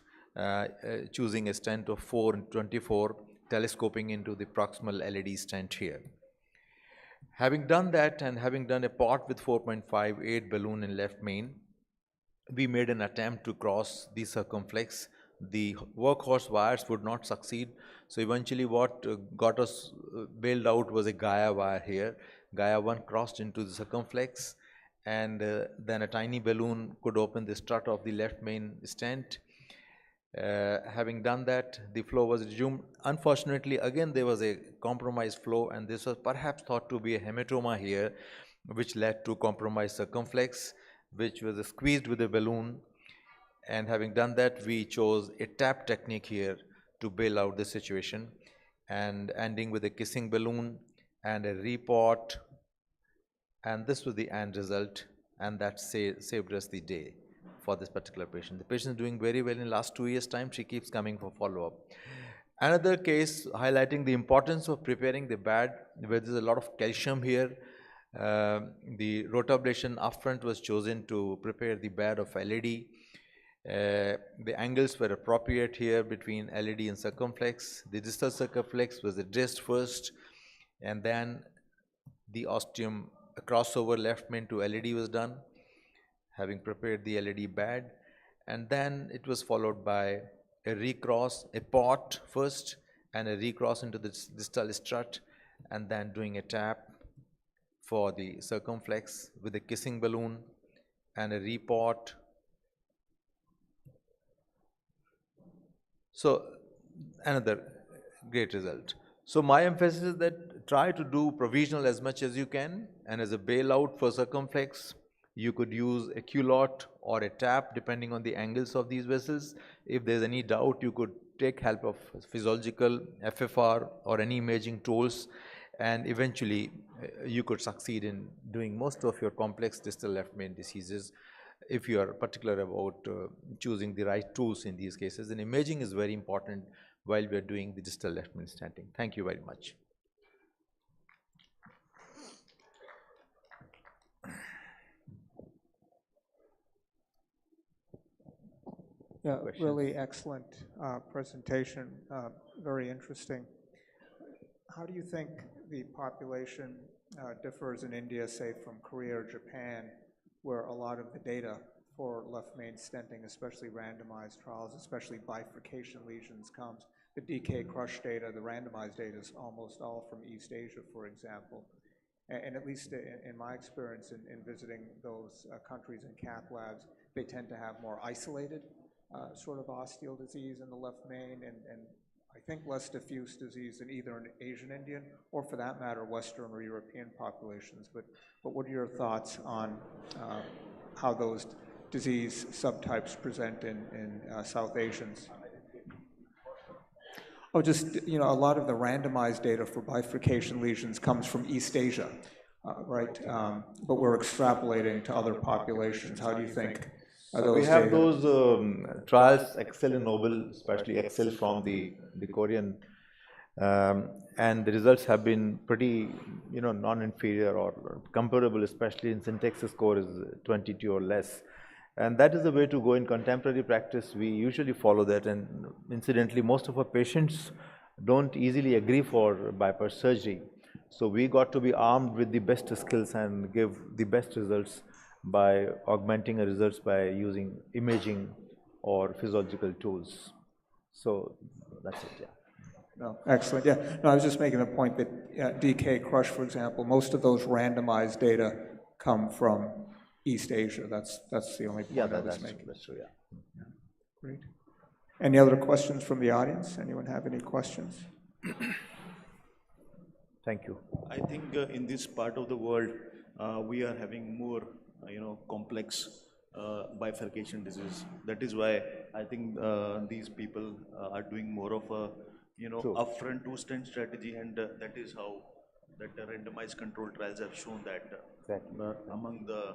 choosing a stent of 4 and 24, telescoping into the proximal LAD stent here. Having done that and having done a pot with 4.58 balloon in left main, we made an attempt to cross the circumflex. The workhorse wires would not succeed, so eventually what got us bailed out was a Gaia wire here. Gaia 1 crossed into the circumflex, and then a tiny balloon could open the strut of the left main stent. Having done that, the flow was resumed. Unfortunately, again there was a compromised flow, and this was perhaps thought to be a hematoma here, which led to compromised circumflex, which was squeezed with a balloon. And having done that, we chose a tap technique here to bail out the situation, and ending with a kissing balloon and a report, and this was the end result, and that saved us the day for this particular patient. The patient is doing very well in the last 2 years' time. She keeps coming for follow-up. Another case highlighting the importance of preparing the bed, where there's a lot of calcium here. The rotablation upfront was chosen to prepare the bed of LAD. The angles were appropriate here between LAD and circumflex. The distal circumflex was addressed first, and then the ostium crossover left main to LAD was done, having prepared the LAD bed, and then it was followed by a recross, a pot first, and a recross into the distal strut, and then doing a tap for the circumflex with a kissing balloon and a report. So another great result. So my emphasis is that try to do provisional as much as you can, and as a bailout for circumflex, you could use a culotte or a tap depending on the angles of these vessels. If there's any doubt, you could take help of physiological, FFR, or any imaging tools, and eventually you could succeed in doing most of your complex distal left main diseases if you are particular about choosing the right tools in these cases. And imaging is very important while we are doing the distal left main stenting. Thank you very much. Yeah, really excellent presentation, very interesting. How do you think the population differs in India, say, from Korea or Japan, where a lot of the data for left main stenting, especially randomized trials, especially bifurcation lesions, comes? The DK crush data, the randomized data is almost all from East Asia, for example. And at least in my experience in visiting those countries and cath labs, they tend to have more isolated sort of osteal disease in the left main, and I think less diffuse disease in either an Asian Indian or, for that matter, Western or European populations. But what are your thoughts on how those disease subtypes present in South Asians? Oh, just, you know, a lot of the randomized data for bifurcation lesions comes from East Asia, right? But we're extrapolating to other populations. How do you think those we have data? those trials, Excel and Noble, especially Excel from the Korean, and the results have been pretty, you know, non-inferior or comparable, especially in syntax score is 22 or less. And that is the way to go in contemporary practice. We usually follow that, and incidentally, most of our patients don't easily agree for bypass surgery. So we got to be armed with the best skills and give the best results by augmenting the results by using imaging or physiological tools. So that's it, yeah. No, excellent, yeah. No, I was just making the point that DK crush, for example, most of those randomized data come from East Asia. That's the only point I was making. That's true, yeah. Great. Any other questions from the audience? Anyone have any questions? Thank you. I think in this part of the world, we are having more, complex bifurcation disease. That is why I think these people are doing more of a, upfront two-stent strategy, and that is how that the randomized control trials have shown that among the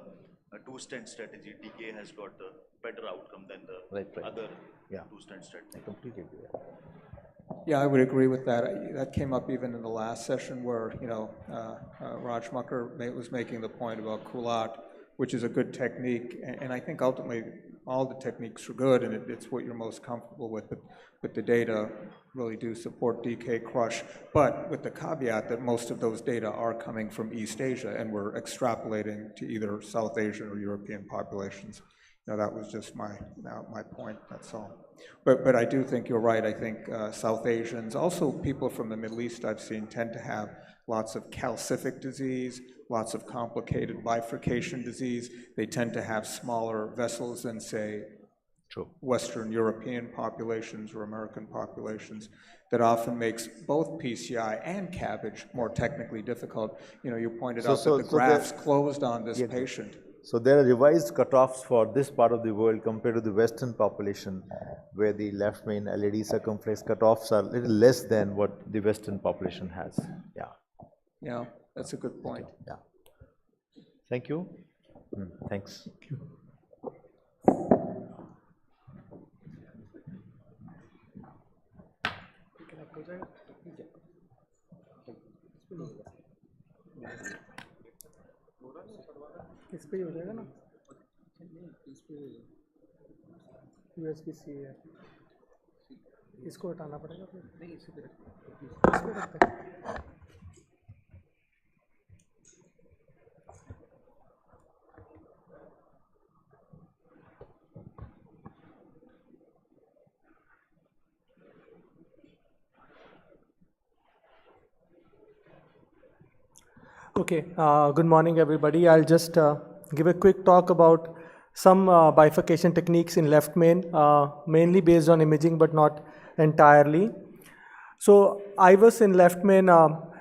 two-stent strategy, DK has got a better outcome than the other two-stent strategy. I completely agree. Yeah, I would agree with that. That came up even in the last session where, Raj Mucker was making the point about culotte, which is a good technique. And I think ultimately all the techniques are good, and it's what you're most comfortable with. But the data really do support DK crush. But with the caveat that most of those data are coming from East Asia, and we're extrapolating to either South Asian or European populations. That was just my point, that's all. But I do think you're right. I think South Asians, also people from the Middle East I've seen, tend to have lots of calcific disease, lots of complicated bifurcation disease. They tend to have smaller vessels than, say, Western European populations or American populations. That often makes both PCI and CABG more technically difficult. You know, you pointed out that the graphs closed on this patient. So there are revised cutoffs for this part of the world compared to the Western population, where the left main LAD circumflex cutoffs are a little less than what the Western population has. Yeah. Yeah, that's a good point. Yeah. Thank you. Thanks. Thank you. इस पे ही हो जाएगा ना USB-C है इसको हटाना पड़ेगा फिर नहीं इसी पे रखते हैं Okay, good morning everybody. I'll just give a quick talk about some bifurcation techniques in left main, mainly based on imaging but not entirely. So IVUS in left main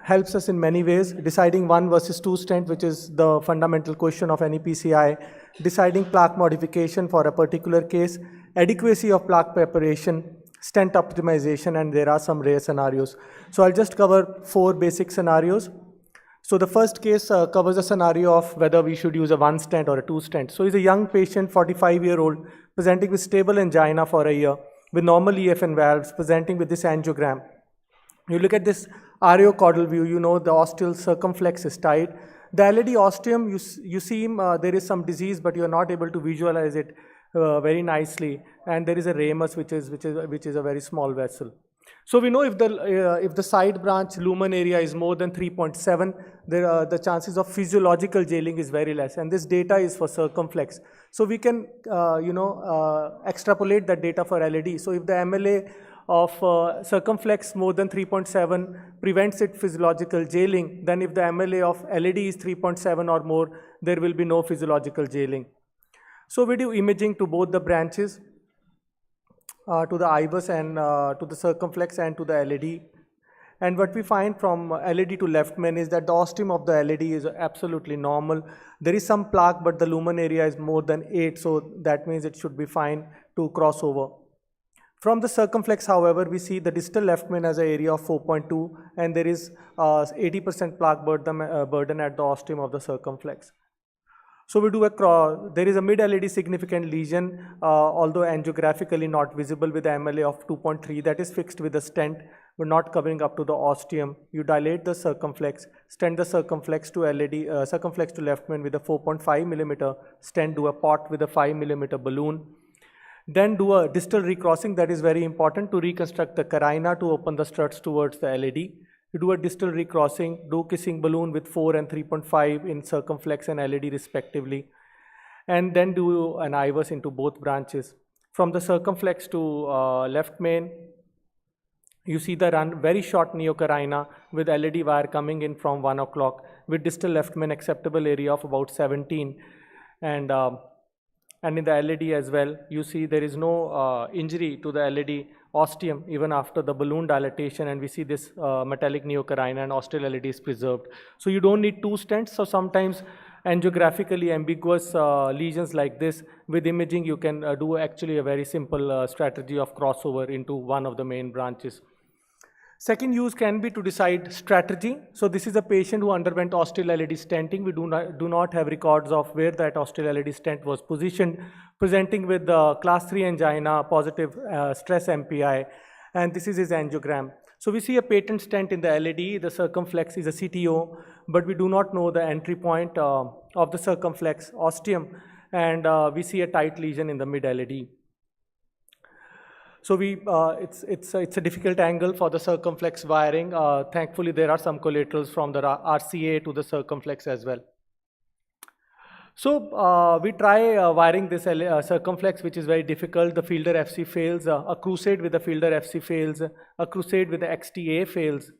helps us in many ways, deciding 1 versus 2 stent, which is the fundamental question of any PCI, deciding plaque modification for a particular case, adequacy of plaque preparation, stent optimization, and there are some rare scenarios. So I'll just cover 4 basic scenarios. So the first case covers a scenario of whether we should use a 1 stent or a 2 stent. So he's a young patient, 45-year-old, presenting with stable angina for a year, with normal EFN valves, presenting with this angiogram. You look at this areocaudal view, you know the ostial circumflex is tight. The LAD ostium, you see there is some disease, but you're not able to visualize it very nicely. And there is a ramus, which is a very small vessel. So we know if the side branch lumen area is more than 3.7, the chances of physiological jailing is very less, and this data is for circumflex. So we can extrapolate that data for LAD. So if the MLA of circumflex more than 3.7 prevents it physiological jailing, then if the MLA of LAD is 3.7 or more, there will be no physiological jailing. So we do imaging to both the branches, to the IVUS and to the circumflex and to the LAD. And what we find from LAD to left main is that the ostium of the LAD is absolutely normal. There is some plaque, but the lumen area is more than 8, so that means it should be fine to cross over. From the circumflex, however, we see the distal left main has an area of 4.2, and there is 80% plaque burden at the ostium of the circumflex. So we do there is a mid-LAD significant lesion, although angiographically not visible, with an MLA of 2.3, that is fixed with a stent, but not covering up to the ostium. You dilate the circumflex, stent the circumflex to LAD, circumflex to left main with a 4.5 millimeter stent, do a pot with a 5 millimeter balloon. Then do a distal recrossing, that is very important to reconstruct the carina to open the struts towards the LAD. You do a distal recrossing, do kissing balloon with 4 and 3.5 in circumflex and LAD respectively, and then do an IVUS into both branches. From the circumflex to left main, you see the very short neocarina with LAD wire coming in from 1 o'clock with distal left main acceptable area of about 17, and in the LAD as well, you see there is no injury to the LAD ostium even after the balloon dilatation, and we see this metallic neocarina and ostial LAD is preserved. So you don't need 2 stents. So sometimes angiographically ambiguous lesions like this, with imaging you can do actually a very simple strategy of crossover into one of the main branches. Second use can be to decide strategy. So this is a patient who underwent ostial LAD stenting. We do not have records of where that ostial LAD stent was positioned, presenting with class 3 angina, positive stress MPI, and this is his angiogram. So we see a patent stent in the LAD, the circumflex is a CTO, but we do not know the entry point of the circumflex ostium, and we see a tight lesion in the mid-LAD. So it's a difficult angle for the circumflex wiring. Thankfully, there are some collaterals from the RCA to the circumflex as well. So we try wiring this circumflex, which is very difficult. The Fielder FC fails. A crusade with the Fielder FC fails. A crusade with the XTA fails.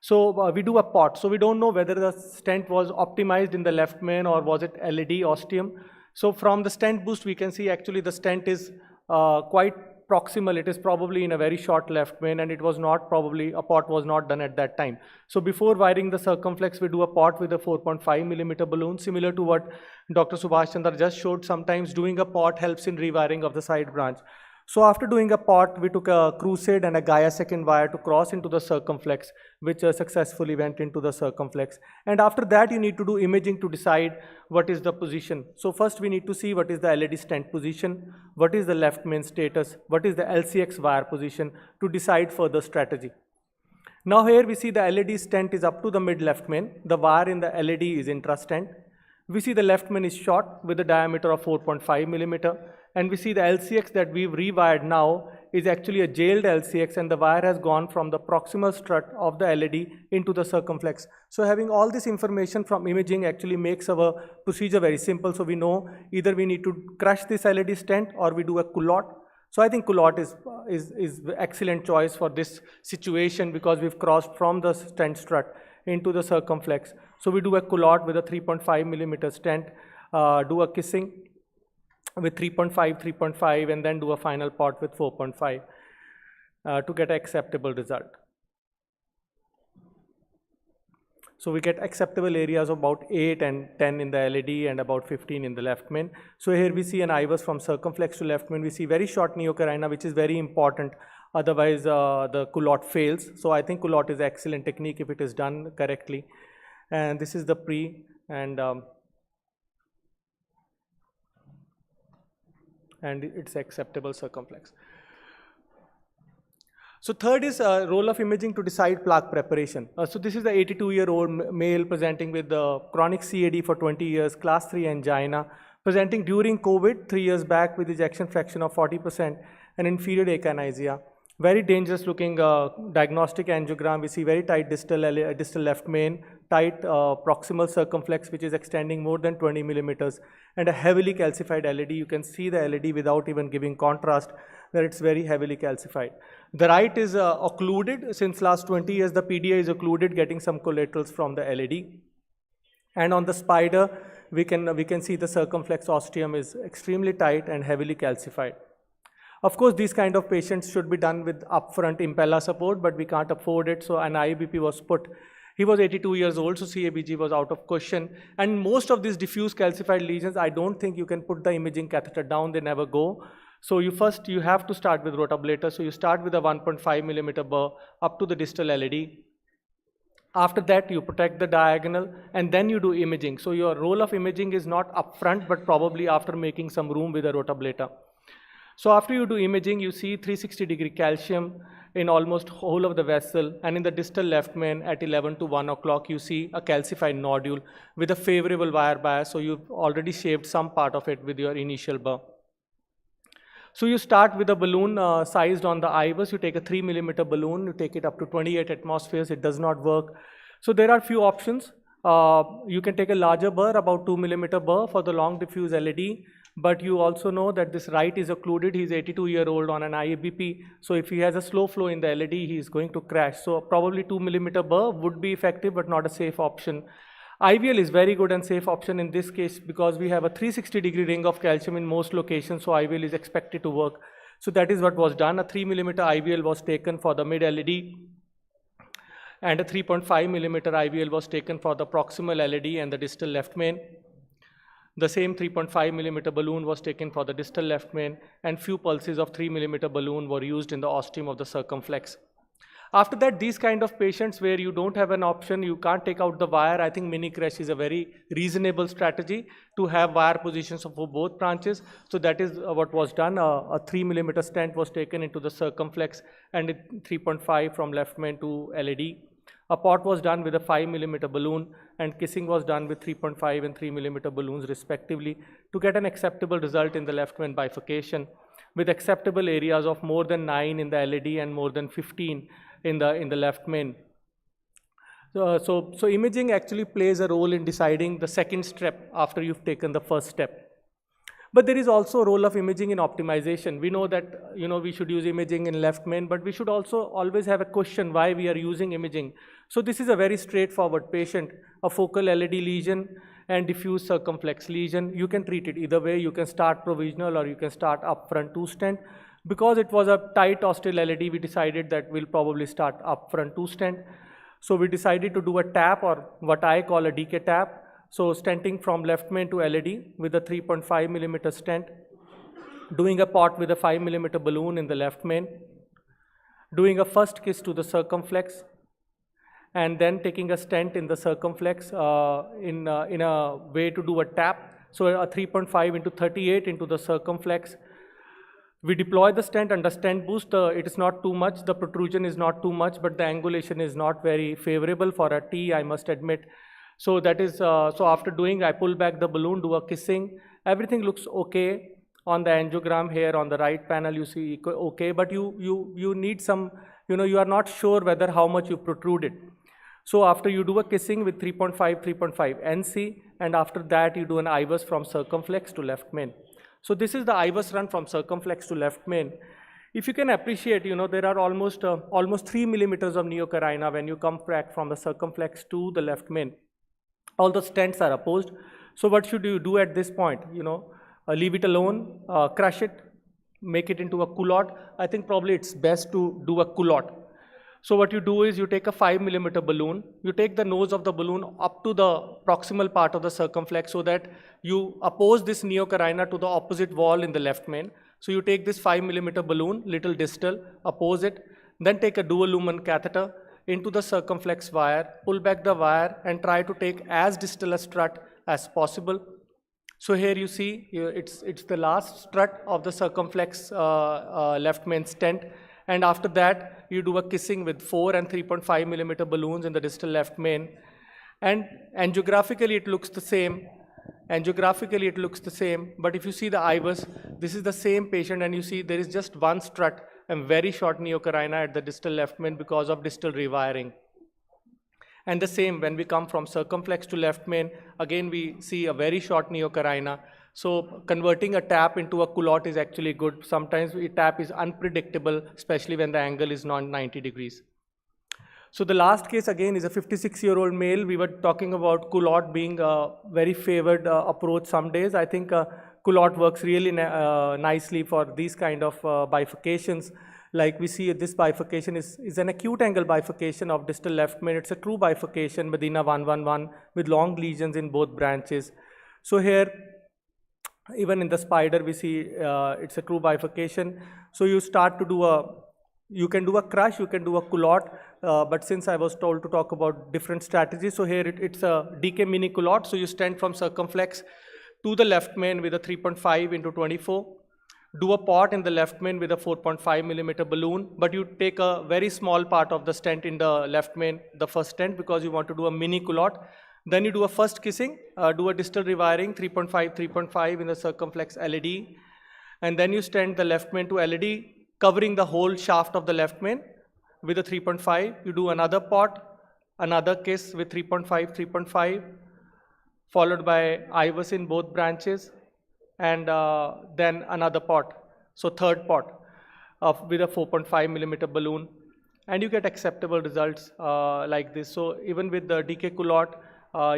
So we do a pot. So we don't know whether the stent was optimized in the left main or was it LED ostium. So from the stent boost, we can see actually the stent is quite proximal. It is probably in a very short left main, and it was not probably, a pot was not done at that time. So before wiring the circumflex, we do a pot with a 4.5 millimeter balloon, similar to what Dr. Subhash Chandra just showed. Sometimes doing a pot helps in rewiring of the side branch. So after doing a pot, we took a crusade and a Gaia second wire to cross into the circumflex, which successfully went into the circumflex. And after that, you need to do imaging to decide what is the position. So first we need to see what is the LED stent position, what is the left main status, what is the LCX wire position to decide further strategy. Now here we see the LED stent is up to the mid left main. The wire in the LED is intra-stent. We see the left main is short with a diameter of 4.5 millimeter. And we see the LCX that we've rewired now is actually a jailed LCX, and the wire has gone from the proximal strut of the LED into the circumflex. So having all this information from imaging actually makes our procedure very simple. So we know either we need to crush this LED stent or we do a culotte. So I think culotte is excellent choice for this situation because we've crossed from the stent strut into the circumflex. So we do a culotte with a 3.5 millimeter stent, do a kissing with 3.5, and then do a final pot with 4.5 to get an acceptable result. So we get acceptable areas of about 8 and 10 in the LED and about 15 in the left main. So here we see an IVUS from circumflex to left main. We see very short neocarina, which is very important. Otherwise, the culotte fails. So I think culotte is an excellent technique if it is done correctly. And this is the pre and it's acceptable circumflex. So third is role of imaging to decide plaque preparation. So this is the 82-year-old male presenting with chronic CAD for 20 years, class 3 angina, presenting during COVID 3 years back with ejection fraction of 40% and inferior akinesia. Very dangerous looking diagnostic angiogram. We see very tight distal left main, tight proximal circumflex which is extending more than 20 millimeters, and a heavily calcified LED. You can see the LED without even giving contrast that it's very heavily calcified. The right is occluded. Since last 20 years the PDA is occluded, getting some collaterals from the LED. And on the spider we can see the circumflex ostium is extremely tight and heavily calcified. Of course, these kind of patients should be done with upfront impella support, but we can't afford it, so an IBP was put. He was 82 years old, so CABG was out of question. And most of these diffuse calcified lesions, I don't think you can put the imaging catheter down, they never go. So you have to start with rotablator. So you start with a 1.5 millimeter burr up to the distal LED. After that, you protect the diagonal, and then you do imaging. So your role of imaging is not upfront, but probably after making some room with a rotablator. So after you do imaging, you see 360-degree calcium in almost whole of the vessel, and in the distal left main at 11 to 1 o'clock, you see a calcified nodule with a favorable wire bias. So you've already shaved some part of it with your initial burr. So you start with a balloon sized on the IVUS. You take a 3 millimeter balloon, you take it up to 28 atmospheres. It does not work. So there are few options. You can take a larger burr, about 2 millimeter burr for the long diffuse LED. But you also know that this right is occluded. He's 82-year-old on an IABP. So if he has a slow flow in the LED, he is going to crash. So probably 2 millimeter burr would be effective, but not a safe option. IVL is very good and safe option in this case because we have a 360-degree ring of calcium in most locations. So IVL is expected to work. So that is what was done. A 3 millimeter IVL was taken for the mid LED. And a 3.5 millimeter IVL was taken for the proximal LED and the distal left main. The same 3.5 millimeter balloon was taken for the distal left main, and few pulses of 3 millimeter balloon were used in the ostium of the circumflex. After that, these kind of patients where you don't have an option, you can't take out the wire, I think mini crash is a very reasonable strategy to have wire positions for both branches. So that is what was done. A 3 millimeter stent was taken into the circumflex and 3.5 from left main to LED. A pot was done with a 5 millimeter balloon, and kissing was done with 3.5 and 3 millimeter balloons respectively to get an acceptable result in the left main bifurcation with acceptable areas of more than 9 in the LED and more than 15 in the left main. So imaging actually plays a role in deciding the second step after you've taken the first step. But there is also a role of imaging in optimization. We know that we should use imaging in left main, but we should also always have a question why we are using imaging. So this is a very straightforward patient, a focal LED lesion and diffuse circumflex lesion. You can treat it either way. You can start provisional or you can start upfront 2-stent. Because it was a tight ostial LED, we decided that we'll probably start upfront 2-stent. So we decided to do a tap, or what I call a DK tap. So stenting from left main to LED with a 3.5 millimeter stent, doing a pot with a 5 millimeter balloon in the left main, doing a first kiss to the circumflex, and then taking a stent in the circumflex in a way to do a tap. So a 3.5 into 38 into the circumflex. We deploy the stent under stent boost. It is not too much, the protrusion is not too much, but the angulation is not very favorable for a T, I must admit. So that is, so after doing, I pull back the balloon, do a kissing. Everything looks okay on the angiogram here on the right panel, you see okay, but you need some, you are not sure whether how much you protruded. So after you do a kissing with 3.5 NC, and after that you do an IVUS from circumflex to left main. So this is the IVUS run from circumflex to left main. If you can appreciate, there are almost 3 millimeters of neocarina when you come back from the circumflex to the left main. All the stents are opposed. So what should you do at this point? Leave it alone, crush it, make it into a culotte. I think probably it's best to do a culotte. So what you do is you take a 5 millimeter balloon, you take the nose of the balloon up to the proximal part of the circumflex so that you oppose this neocarina to the opposite wall in the left main. So you take this 5 millimeter balloon, little distal, oppose it, then take a dual lumen catheter into the circumflex wire, pull back the wire and try to take as distal a strut as possible. So here you see, it's the last strut of the circumflex left main stent. And after that, you do a kissing with 4 and 3.5 millimeter balloons in the distal left main. And angiographically, it looks the same. Angiography it looks the same, but if you see the IVUS, this is the same patient and you see there is just one strut and very short neocarina at the distal left main because of distal rewiring. And the same when we come from circumflex to left main, again we see a very short neocarina. So converting a tap into a culotte is actually good. Sometimes a tap is unpredictable, especially when the angle is not 90 degrees. So the last case again is a 56-year-old male. We were talking about culotte being a very favored approach some days. I think culotte works really nicely for these kind of bifurcations. Like we see this bifurcation is an acute angle bifurcation of distal left main. It's a true bifurcation, Medina 111, with long lesions in both branches. So here, even in the spider, we see it's a true bifurcation. So you start to do you can do a crush, you can do a culotte, but since I was told to talk about different strategies, so here it's a DK mini culotte. So you stand from circumflex to the left main with a 3.5 into 24. Do a pot in the left main with a 4.5 millimeter balloon, but you take a very small part of the stent in the left main, the first stent, because you want to do a mini culotte. Then you do a first kissing, do a distal rewiring, 3.5 in the circumflex LED. And then you stent the left main to LED, covering the whole shaft of the left main with a 3.5. You do another pot, another kiss with 3.5, followed by IVUS in both branches, and then another pot. So third pot with a 4.5 millimeter balloon. And you get acceptable results like this. So even with the DK culotte,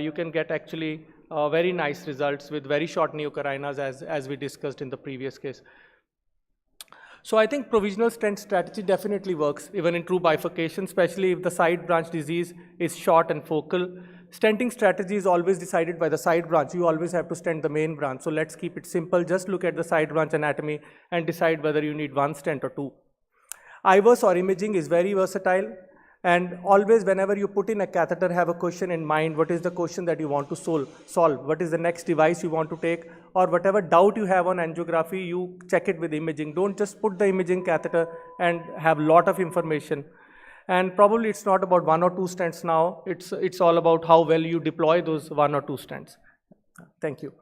you can get actually very nice results with very short neocarinas as we discussed in the previous case. So I think provisional stent strategy definitely works even in true bifurcation, especially if the side branch disease is short and focal. Stenting strategy is always decided by the side branch. You always have to stent the main branch. So let's keep it simple. Just look at the side branch anatomy and decide whether you need one stent or two. IVUS or imaging is very versatile. And always whenever you put in a catheter, have a question in mind. What is the question that you want to solve? What is the next device you want to take? Or whatever doubt you have on angiography, you check it with imaging. Don't just put the imaging catheter and have a lot of information. And probably it's not about one or two stents now. It's all about how well you deploy those one or two stents. Thank you.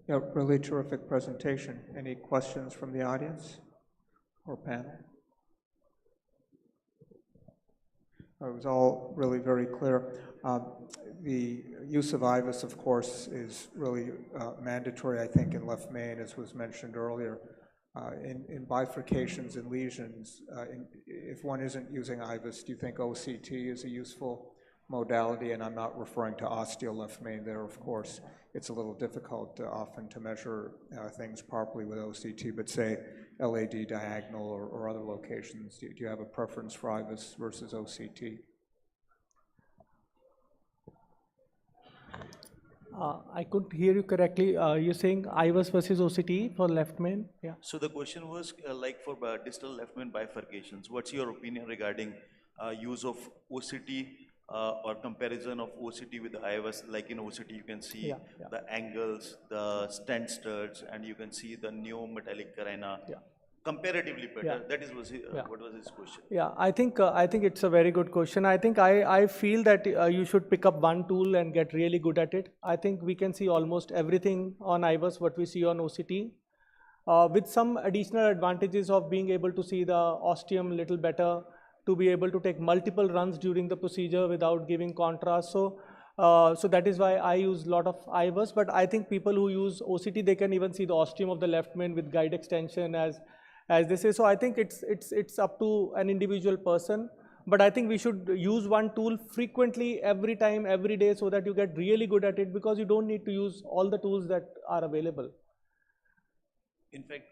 Yeah, really terrific presentation. Any questions from the audience? or panel? It was all really very clear. The use of IVUS, of course, is really mandatory, I think, in left main, as was mentioned earlier. In bifurcations and lesions, if one isn't using IVUS, do you think OCT is a useful modality? And I'm not referring to osteo left main there, of course. It's a little difficult often to measure things properly with OCT, but say LAD diagonal or other locations. Do you have a preference for IVUS versus OCT? I couldn't hear you correctly. You're saying IVUS versus OCT for left main? Yeah. So the question was like for distal left main bifurcations, what's your opinion regarding use of OCT or comparison of OCT with the IVUS? Like in OCT, you can see the angles, the stent studs, and you can see the new metallic carina. Comparatively better. That is what was his question. Yeah, I think it's a very good question. I think I feel that you should pick up one tool and get really good at it. I think we can see almost everything on IVUS what we see on OCT, with some additional advantages of being able to see the ostium a little better, to be able to take multiple runs during the procedure without giving contrast. So that is why I use a lot of IVUS. But I think people who use OCT, they can even see the ostium of the left main with guide extension as they say. So I think it's up to an individual person, but I think we should use one tool frequently, every time, every day, so that you get really good at it, because you don't need to use all the tools that are available. In fact,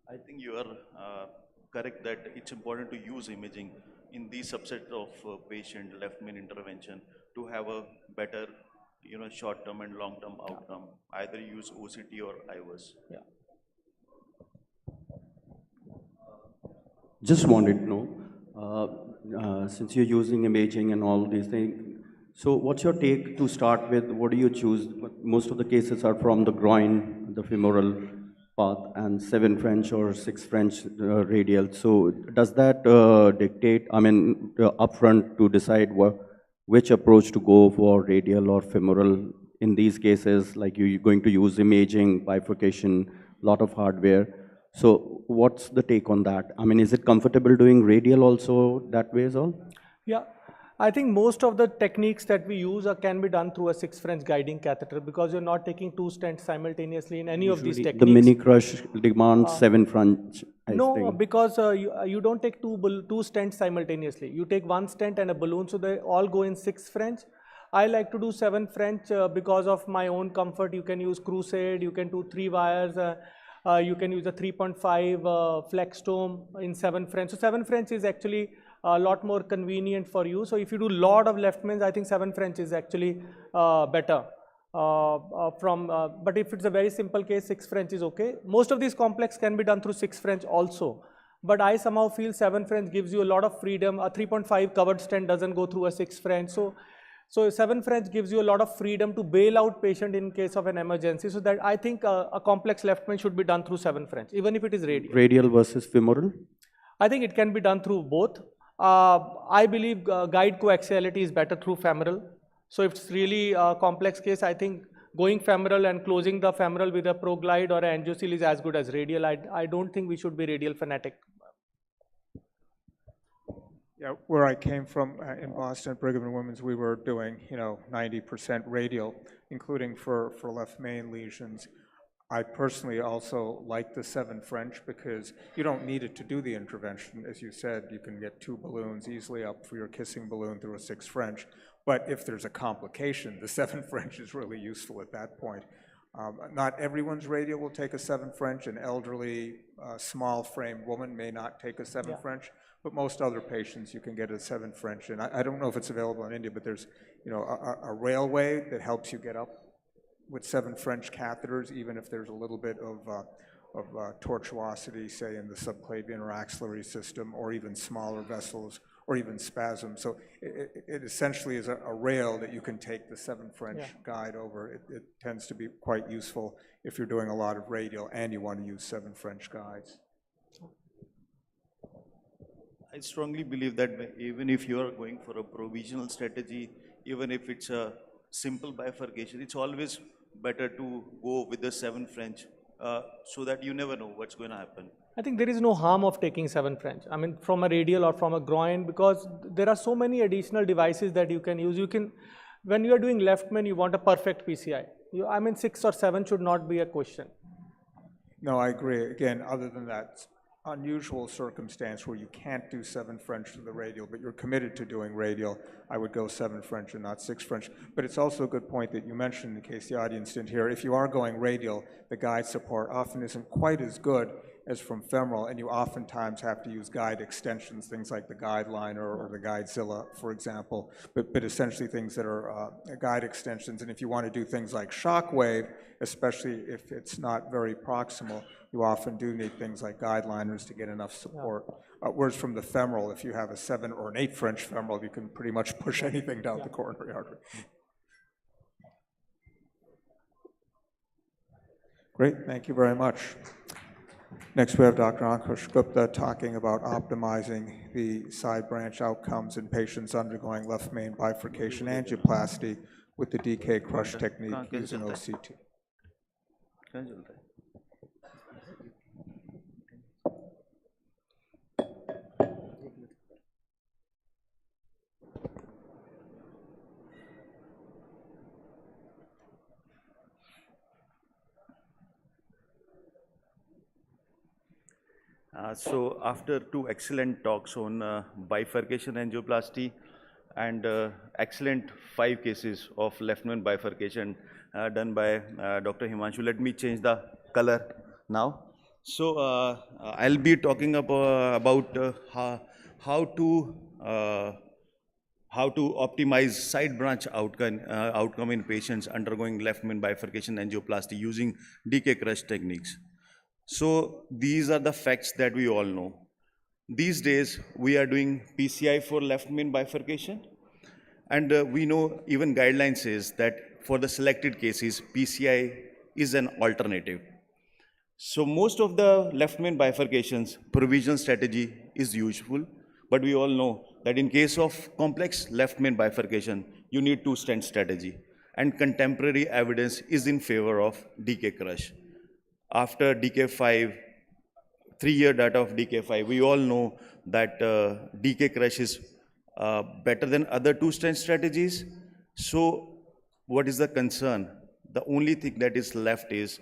I think you are correct that it's important to use imaging in these subset of patient left main intervention to have a better, short-term and long-term outcome. Either use OCT or IVUS. Yeah. Just wanted to know, since you're using imaging and all these things, so what's your take to start with? What do you choose? Most of the cases are from the groin, the femoral path, and 7 French or 6 French radial. So does that dictate, upfront to decide which approach to go for, radial or femoral? In these cases, like you're going to use imaging, bifurcation, lot of hardware. So what's the take on that? Is it comfortable doing radial also that way as well? Yeah, I think most of the techniques that we use can be done through a 6 French guiding catheter, because you're not taking 2 stents simultaneously in any of these techniques. The mini crush demands 7 French, I think. Because you don't take two stents simultaneously. You take 1 stent and a balloon, so they all go in 6 French. I like to do 7 French because of my own comfort. You can use Crusade, you can do 3 wires, you can use a 3.5 flex tome in 7 French. So 7 French is actually a lot more convenient for you. So if you do a lot of left mains, I think 7 French is actually better. But if it's a very simple case, 6 French is okay. Most of these complex can be done through 6 French also. But I somehow feel 7 French gives you a lot of freedom. A 3.5 covered stent doesn't go through a 6 French. So 7 French gives you a lot of freedom to bail out patient in case of an emergency. So that I think a complex left main should be done through 7 French, even if it is radial. Radial versus femoral? I think it can be done through both. I believe guide coaxiality is better through femoral. So if it's really a complex case, I think going femoral and closing the femoral with a ProGlide or an angioceal is as good as radial. I don't think we should be radial fanatic. Yeah, where I came from in Boston at Brigham and Women's, we were doing 90% radial, including for left main lesions. I personally also like the 7 French because you don't need it to do the intervention. As you said, you can get 2 balloons easily up for your kissing balloon through a 6 French. But if there's a complication, the 7 French is really useful at that point. Not everyone's radial will take a 7 French. An elderly, small frame woman may not take a 7 French. But most other patients, you can get a 7 French. And I don't know if it's available in India, but there's a railway that helps you get up with 7 French catheters, even if there's a little bit of tortuosity, say, in the subclavian or axillary system, or even smaller vessels, or even spasm. So it essentially is a rail that you can take the 7 French guide over. It tends to be quite useful if you're doing a lot of radial and you want to use 7 French guides. I strongly believe that even if you are going for a provisional strategy, even if it's a simple bifurcation, it's always better to go with the 7 French so that you never know what's going to happen. I think there is no harm of taking 7 French. I mean, from a radial or from a groin, because there are so many additional devices that you can use. You can, when you are doing left main, you want a perfect PCI. I mean, 6 or 7 should not be a question. No, I agree. Again, other than that unusual circumstance where you can't do 7 French to the radial, but you're committed to doing radial, I would go 7 French and not 6 French. But it's also a good point that you mentioned in case the audience didn't hear. If you are going radial, the guide support often isn't quite as good as from femoral, and you oftentimes have to use guide extensions, things like the guideline or the 𝐡𝐢𝐤𝐿, for example, but essentially things that are guide extensions. And if you want to do things like shockwave, especially if it's not very proximal, you often do need things like guideliners to get enough support. Whereas from the femoral, if you have a 7 or an 8 French femoral, you can pretty much push anything down the coronary artery. Great, thank you very much. Next, we have Dr. Ankush Gupta talking about optimizing the side branch outcomes in patients undergoing left main bifurcation angioplasty with the DK crush technique using OCT. So after 2 excellent talks on bifurcation angioplasty and excellent 5 cases of left main bifurcation done by Dr. Himanshu, let me change the color now. So I'll be talking about how to optimize side branch outcome in patients undergoing left main bifurcation angioplasty using DK crush techniques. So these are the facts that we all know. These days, we are doing PCI for left main bifurcation, and we know even guidelines says that for the selected cases, PCI is an alternative. So most of the left main bifurcations, provision strategy is useful, but we all know that in case of complex left main bifurcation, you need 2-stent strategy, and contemporary evidence is in favor of DK crush. After DK5, 3-year data of DK5, we all know that DK crush is better than other 2-stent strategies. So what is the concern? The only thing that is left is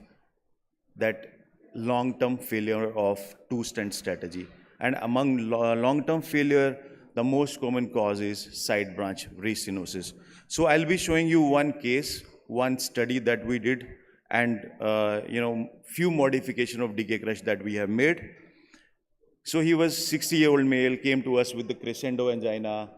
that long-term failure of 2-stent strategy. And among long-term failure, the most common cause is side branch restenosis. So I'll be showing you one case, one study that we did, and few modification of DK crush that we have made. So he was 60-year-old male, came to us with the crescendo angina,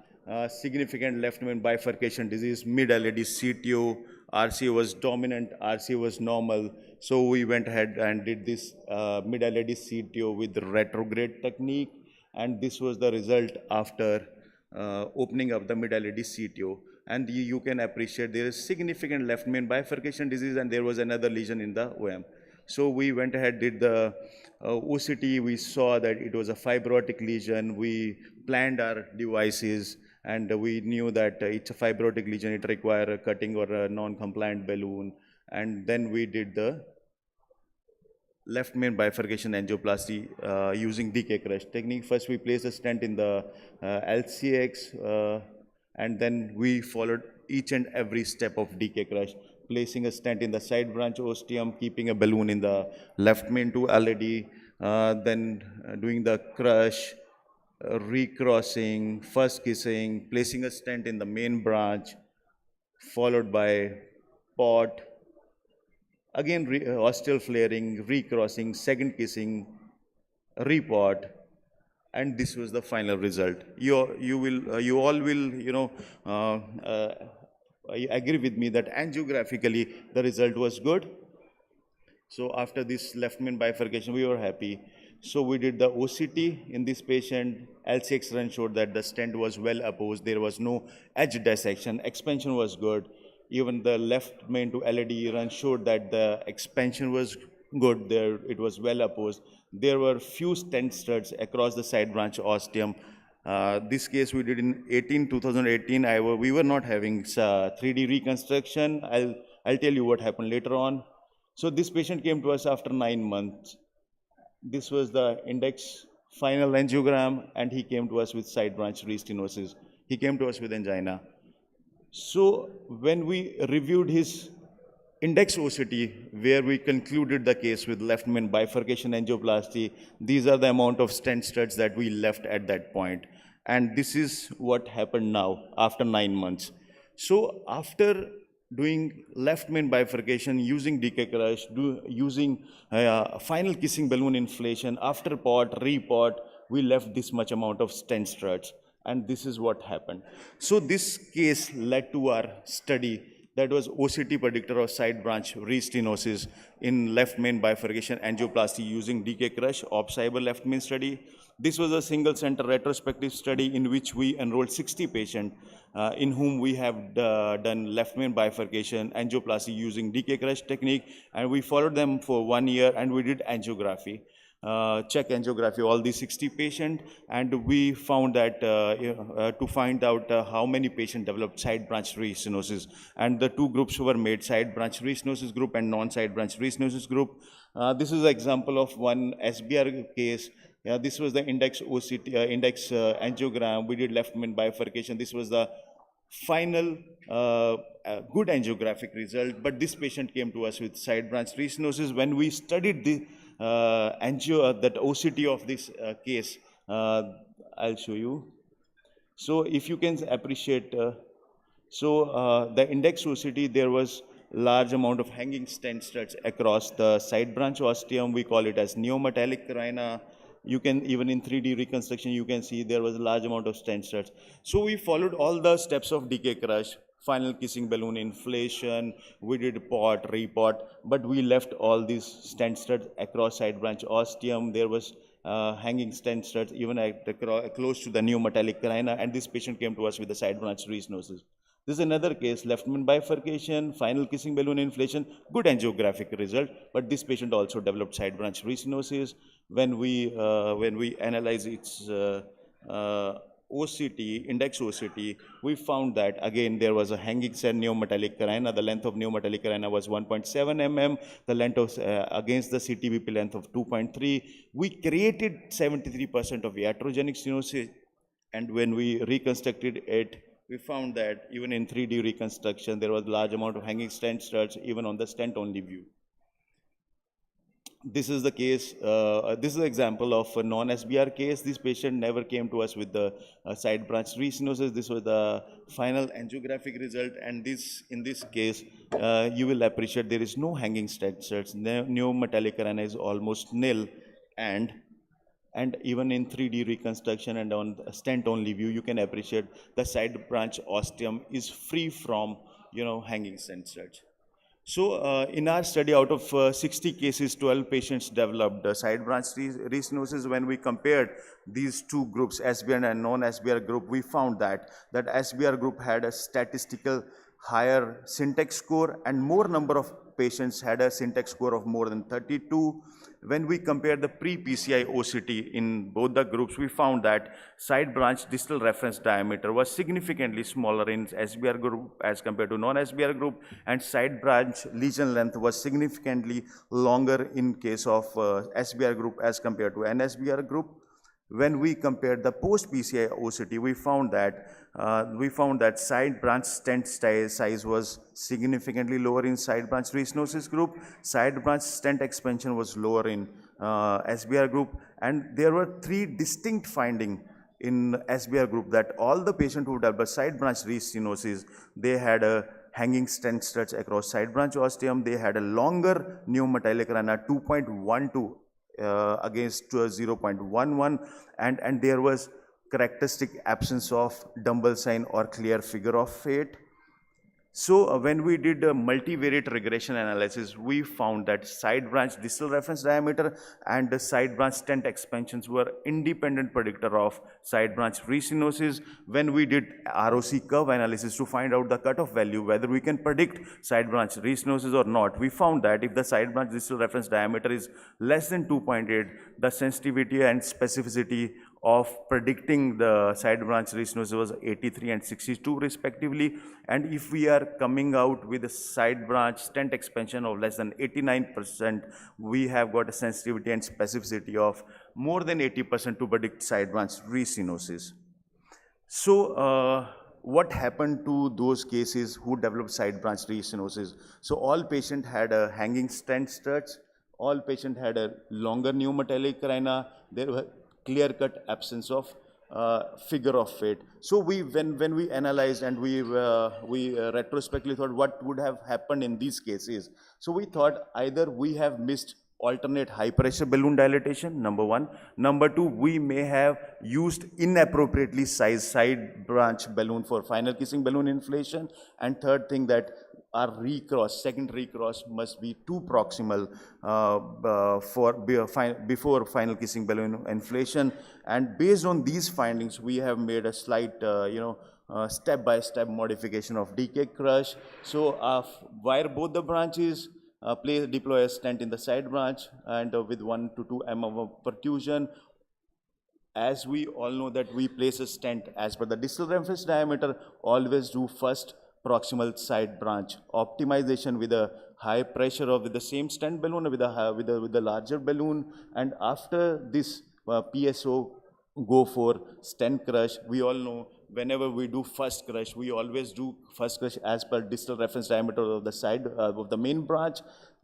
significant left main bifurcation disease, mid-LAD CTO, RC was dominant, RC was normal. So we went ahead and did this mid-LAD CTO with the retrograde technique, and this was the result after opening up the mid-LAD CTO. And you can appreciate there is significant left main bifurcation disease, and there was another lesion in the OM. So we went ahead, did the OCT, we saw that it was a fibrotic lesion. We planned our devices, and we knew that it's a fibrotic lesion, it requires a cutting or a non-compliant balloon. And then we did the left main bifurcation angioplasty using DK crush technique. First we placed a stent in the LCX, and then we followed each and every step of DK crush, placing a stent in the side branch ostium, keeping a balloon in the left main to LAD, then doing the crush, recrossing, first kissing, placing a stent in the main branch, followed by pot, again ostial flaring, recrossing, second kissing, repot, and this was the final result. You all will agree with me that angiographically the result was good. So after this left main bifurcation, we were happy. So we did the OCT in this patient. LCX run showed that the stent was well opposed. There was no edge dissection. Expansion was good. Even the left main to LAD run showed that the expansion was good there. It was well opposed. There were few stent studs across the side branch ostium. This case we did in 2018. We were not having 3D reconstruction. I'll tell you what happened later on. So this patient came to us after 9 months. This was the index final angiogram, and he came to us with side branch restenosis. He came to us with angina. So when we reviewed his index OCT, where we concluded the case with left main bifurcation angioplasty, these are the amount of stent studs that we left at that point. And this is what happened now after 9 months. So after doing left main bifurcation, using decay crush, using final kissing balloon inflation, after pot, repot, we left this much amount of stent struts. And this is what happened. So this case led to our study that was OCT predictor of side branch restenosis in left main bifurcation angioplasty using decay crush, OPSIBO left main study. This was a single center retrospective study in which we enrolled 60 patients in whom we have done left main bifurcation angioplasty using decay crush technique, and we followed them for 1 year and we did angiography. Check angiography, all these 60 patients, and we found that to find out how many patients developed side branch restenosis. And the two groups were made, side branch restenosis group and non-side branch restenosis group. This is an example of one SBR case. This was the index OCT, index angiogram. We did left main bifurcation. This was the final good angiographic result, but this patient came to us with side branch restenosis. When we studied the that OCT of this case, I'll show you. So if you can appreciate, the index OCT, there was large amount of hanging stent studs across the side branch ostium. We call it as neometallic carina. You can, even in 3D reconstruction, you can see there was a large amount of stent studs. So we followed all the steps of decay crush, final kissing balloon inflation, we did pot, repot, but we left all these stent studs across side branch ostium. There was hanging stent studs even at close to the neometallic carina, and this patient came to us with the side branch restenosis. This is another case, left main bifurcation, final kissing balloon inflation, good angiographic result, but this patient also developed side branch restenosis. When we analyze its OCT, index OCT, we found that again there was a hanging stent neometallic carina. The length of neometallic carina was 1.7 mm, the length of against the CTBP length of 2.3. We created 73% of iatrogenic stenosis, and when we reconstructed it, we found that even in 3D reconstruction, there was a large amount of hanging stent studs even on the stent-only view. This is the case, this is an example of a non-SBR case. This patient never came to us with the side branch restenosis. This was the final angiographic result, and this, in this case, you will appreciate there is no hanging stent studs. Neometallic carina is almost nil, and even in 3D reconstruction and on stent-only view, you can appreciate the side branch ostium is free from, hanging stent studs. So in our study, out of 60 cases, 12 patients developed side branch restenosis. When we compared these two groups, SBR and non-SBR group, we found that SBR group had a statistical higher syntax score, and more number of patients had a syntax score of more than 32. When we compared the pre-PCI OCT in both the groups, we found that side branch distal reference diameter was significantly smaller in SBR group as compared to non-SBR group, and side branch lesion length was significantly longer in case of SBR group as compared to NSBR group. When we compared the post-PCI OCT, we found that side branch stent size was significantly lower in side branch restenosis group. Side branch stent expansion was lower in SBR group, and there were 3 distinct findings in SBR group that all the patients who developed side branch restenosis, they had a hanging stent studs across side branch ostium. They had a longer neometallic carina, 2.12 against 0.11, and there was characteristic absence of Dumble sign or clear figure of fate. So when we did a multivariate regression analysis, we found that side branch distal reference diameter and the side branch stent expansions were independent predictor of side branch restenosis. When we did ROC curve analysis to find out the cutoff value, whether we can predict side branch restenosis or not, we found that if the side branch distal reference diameter is less than 2.8, the sensitivity and specificity of predicting the side branch restenosis was 83 and 62 respectively. And if we are coming out with a side branch stent expansion of less than 89%, we have got a sensitivity and specificity of more than 80% to predict side branch restenosis. So, what happened to those cases who developed side branch restenosis? So, all patients had a hanging stent struts, all patients had a longer pneumometallic carina, there were clear-cut absence of figure of fate. So, when we analyzed and we retrospectively thought what would have happened in these cases. So, we thought either we have missed alternate high pressure balloon dilatation, number one. Number two, we may have used inappropriately sized side branch balloon for final kissing balloon inflation. And third thing, that our recross, second recross must be too proximal before final kissing balloon inflation. And based on these findings, we have made a slight, step-by-step modification of decay crush. So, wire both the branches, deploy a stent in the side branch and with 1 to 2 mm of perfusion. As we all know that we place a stent as per the distal reference diameter, always do first proximal side branch optimization with a high pressure or with the same stent balloon or with a larger balloon. And after this PSO, go for stent crush. We all know whenever we do first crush, we always do first crush as per distal reference diameter of the side of the main branch.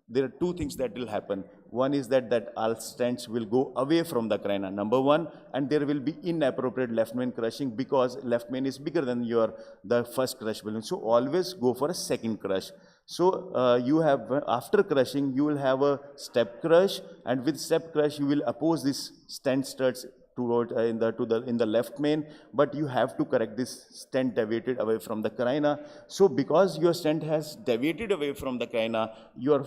There are two things that will happen. One is that all stents will go away from the carina, number one, and there will be inappropriate left main crushing because left main is bigger than the first crush balloon. So always go for a second crush. So you have, after crushing, you will have a step crush, and with step crush, you will oppose this stent struts toward in the left main, but you have to correct this stent deviated away from the carina. So because your stent has deviated away from the carina, your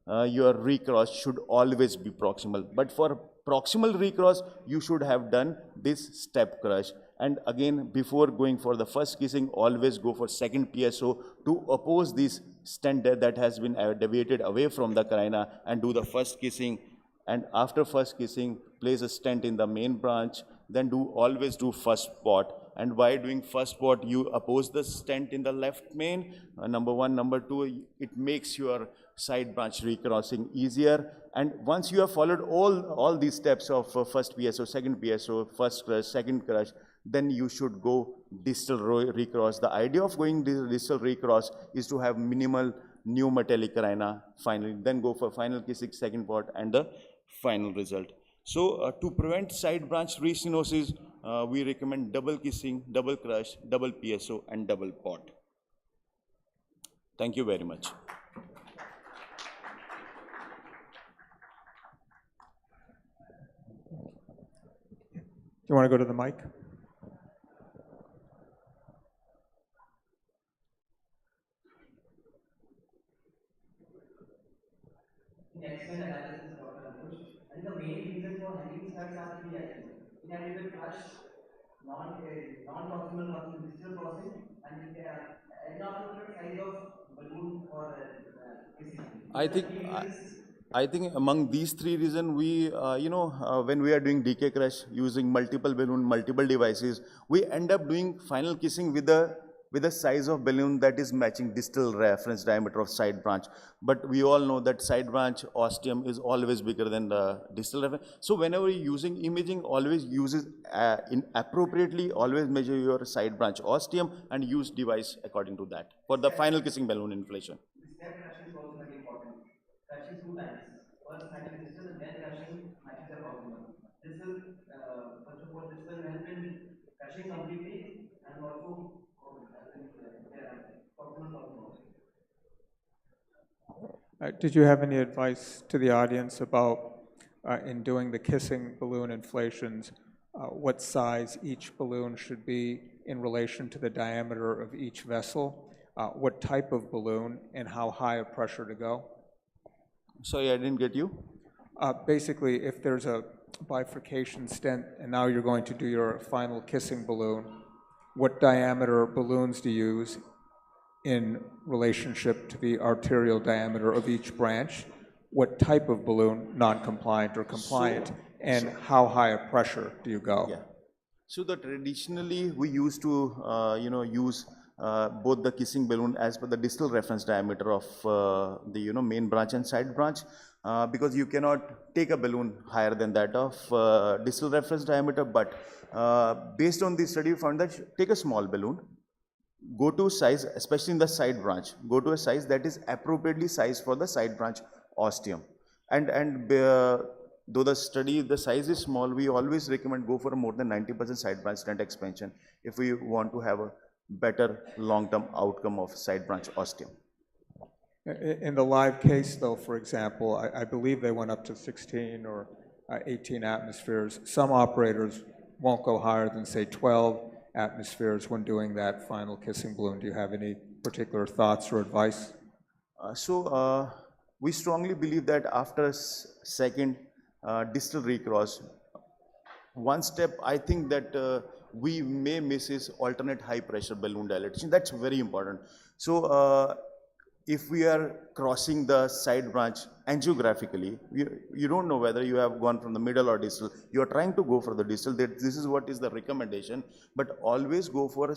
recross should always be proximal. But for proximal recross, you should have done this step crush. And again, before going for the first kissing, always go for second PSO to oppose this stent that has been deviated away from the carina and do the first kissing. And after first kissing, place a stent in the main branch, then always do first spot. And by doing first spot, you oppose the stent in the left main, number one. Number two, it makes your side branch recrossing easier. And once you have followed all these steps of first PSO, second PSO, first crush, second crush, then you should go distal recross. The idea of going distal recross is to have minimal pneumometallic carina finally, then go for final kissing, second pot, and the final result. So to prevent side branch restenosis, we recommend double kissing, double crush, double PSO, and double pot. Thank you very much. You want to go to the mic? Excellent analysis, Dr. Anush. And the main reason for hanging studs are three, I think. Inadequate crush, non-proximal crossing, distal crossing, and inappropriate size of balloon for kissing. I think among these three reasons, we, when we are doing decay crush using multiple balloon, multiple devices, we end up doing final kissing with a size of balloon that is matching distal reference diameter of side branch. But we all know that side branch ostium is always bigger than the distal reference. So whenever you're using imaging, always uses inappropriately, always measure your side branch ostium and use device according to that for the final kissing balloon inflation. Step crushing is also very important. Crushing two times. First matching distal and then crushing matching the proximal. This will, first of all, this will help in crushing completely and also Did you have any advice to the audience about, in doing the kissing balloon inflations, what size each balloon should be in relation to the diameter of each vessel, what type of balloon, and how high a pressure to go? Sorry, I didn't get you. Basically, if there's a bifurcation stent and now you're going to do your final kissing balloon, what diameter balloons do you use in relationship to the arterial diameter of each branch? What type of balloon, non-compliant or compliant? And how high a pressure do you go? Yeah. So traditionally we used to use both the kissing balloon as per the distal reference diameter of the main branch and side branch, because you cannot take a balloon higher than that of distal reference diameter. But based on this study, we found that take a small balloon, go to size, especially in the side branch, go to a size that is appropriately sized for the side branch ostium. And though the size is small, we always recommend go for more than 90% side branch stent expansion if we want to have a better long-term outcome of side branch ostium. In the live case, though, for example, I believe they went up to 16 or 18 atmospheres. Some operators won't go higher than, say, 12 atmospheres when doing that final kissing balloon. Do you have any particular thoughts or advice? We strongly believe that after second distal recross, one step I think that we may miss is alternate high pressure balloon dilatation. That's very important. So if we are crossing the side branch angiographically, you don't know whether you have gone from the middle or distal. You are trying to go for the distal. This is what is the recommendation. But always go for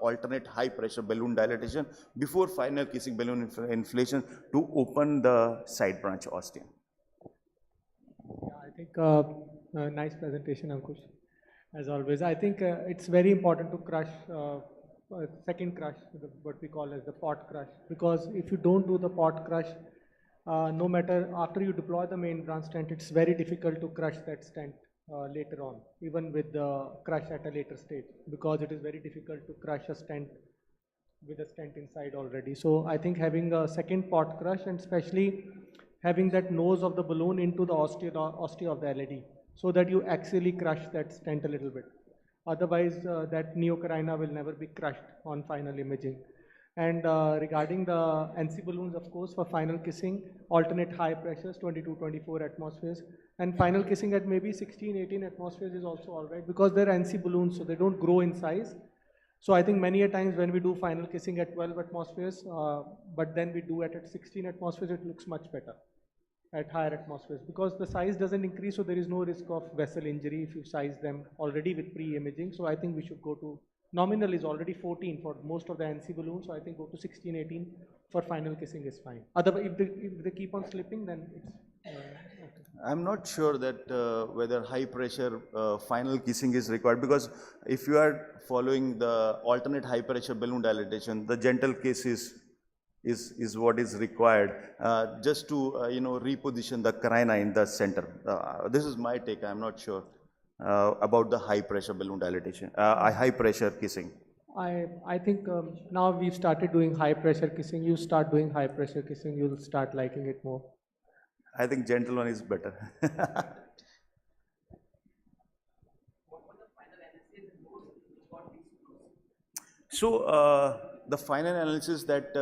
alternate high pressure balloon dilatation before final kissing balloon inflation to open the side branch ostium. I think nice presentation, Ankush, as always. I think it's very important to crush second crush, what we call as the pot crush, because if you don't do the pot crush, no matter after you deploy the main branch stent, it's very difficult to crush that stent later on, even with the crush at a later stage, because it is very difficult to crush a stent with a stent inside already. So I think having a second pot crush, and especially having that nose of the balloon into the ostia of the LAD, so that you axially crush that stent a little bit. Otherwise, that neocarina will never be crushed on final imaging. And regarding the NC balloons, of course, for final kissing, alternate high pressures, 22, 24 atmospheres, and final kissing at maybe 16, 18 atmospheres is also all right, because they're NC balloons, so they don't grow in size. So I think many a times when we do final kissing at 12 atmospheres, but then we do it at 16 atmospheres, it looks much better at higher atmospheres, because the size doesn't increase, so there is no risk of vessel injury if you size them already with pre-imaging. So I think we should go to, nominal is already 14 for most of the NC balloons, so I think go to 16, 18 for final kissing is fine. Otherwise, if they keep on slipping, then it's I'm not sure that whether high pressure final kissing is required, because if you are following the alternate high pressure balloon dilatation, the gentle kiss is what is required just to reposition the carina in the center. This is my take. I'm not sure about the high pressure balloon dilatation, high pressure kissing. I think now we've started doing high pressure kissing. You start doing high pressure kissing, you'll start liking it more. I think gentle one is better. So the final analysis that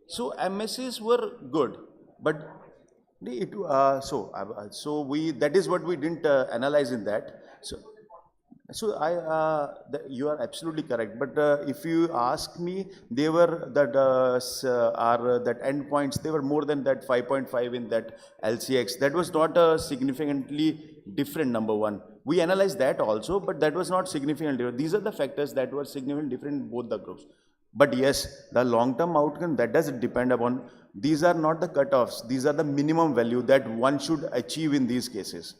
so MSCs were good, but that is what we didn't analyze in that. You are absolutely correct. But if you ask me, they were that that endpoints, they were more than that 5.5 in that LCX. That was not a significantly different number one. We analyzed that also, but that was not significantly different. These are the factors that were significantly different in both the groups. But yes, the long-term outcome, that does depend upon, these are not the cutoffs, these are the minimum value that one should achieve in these cases.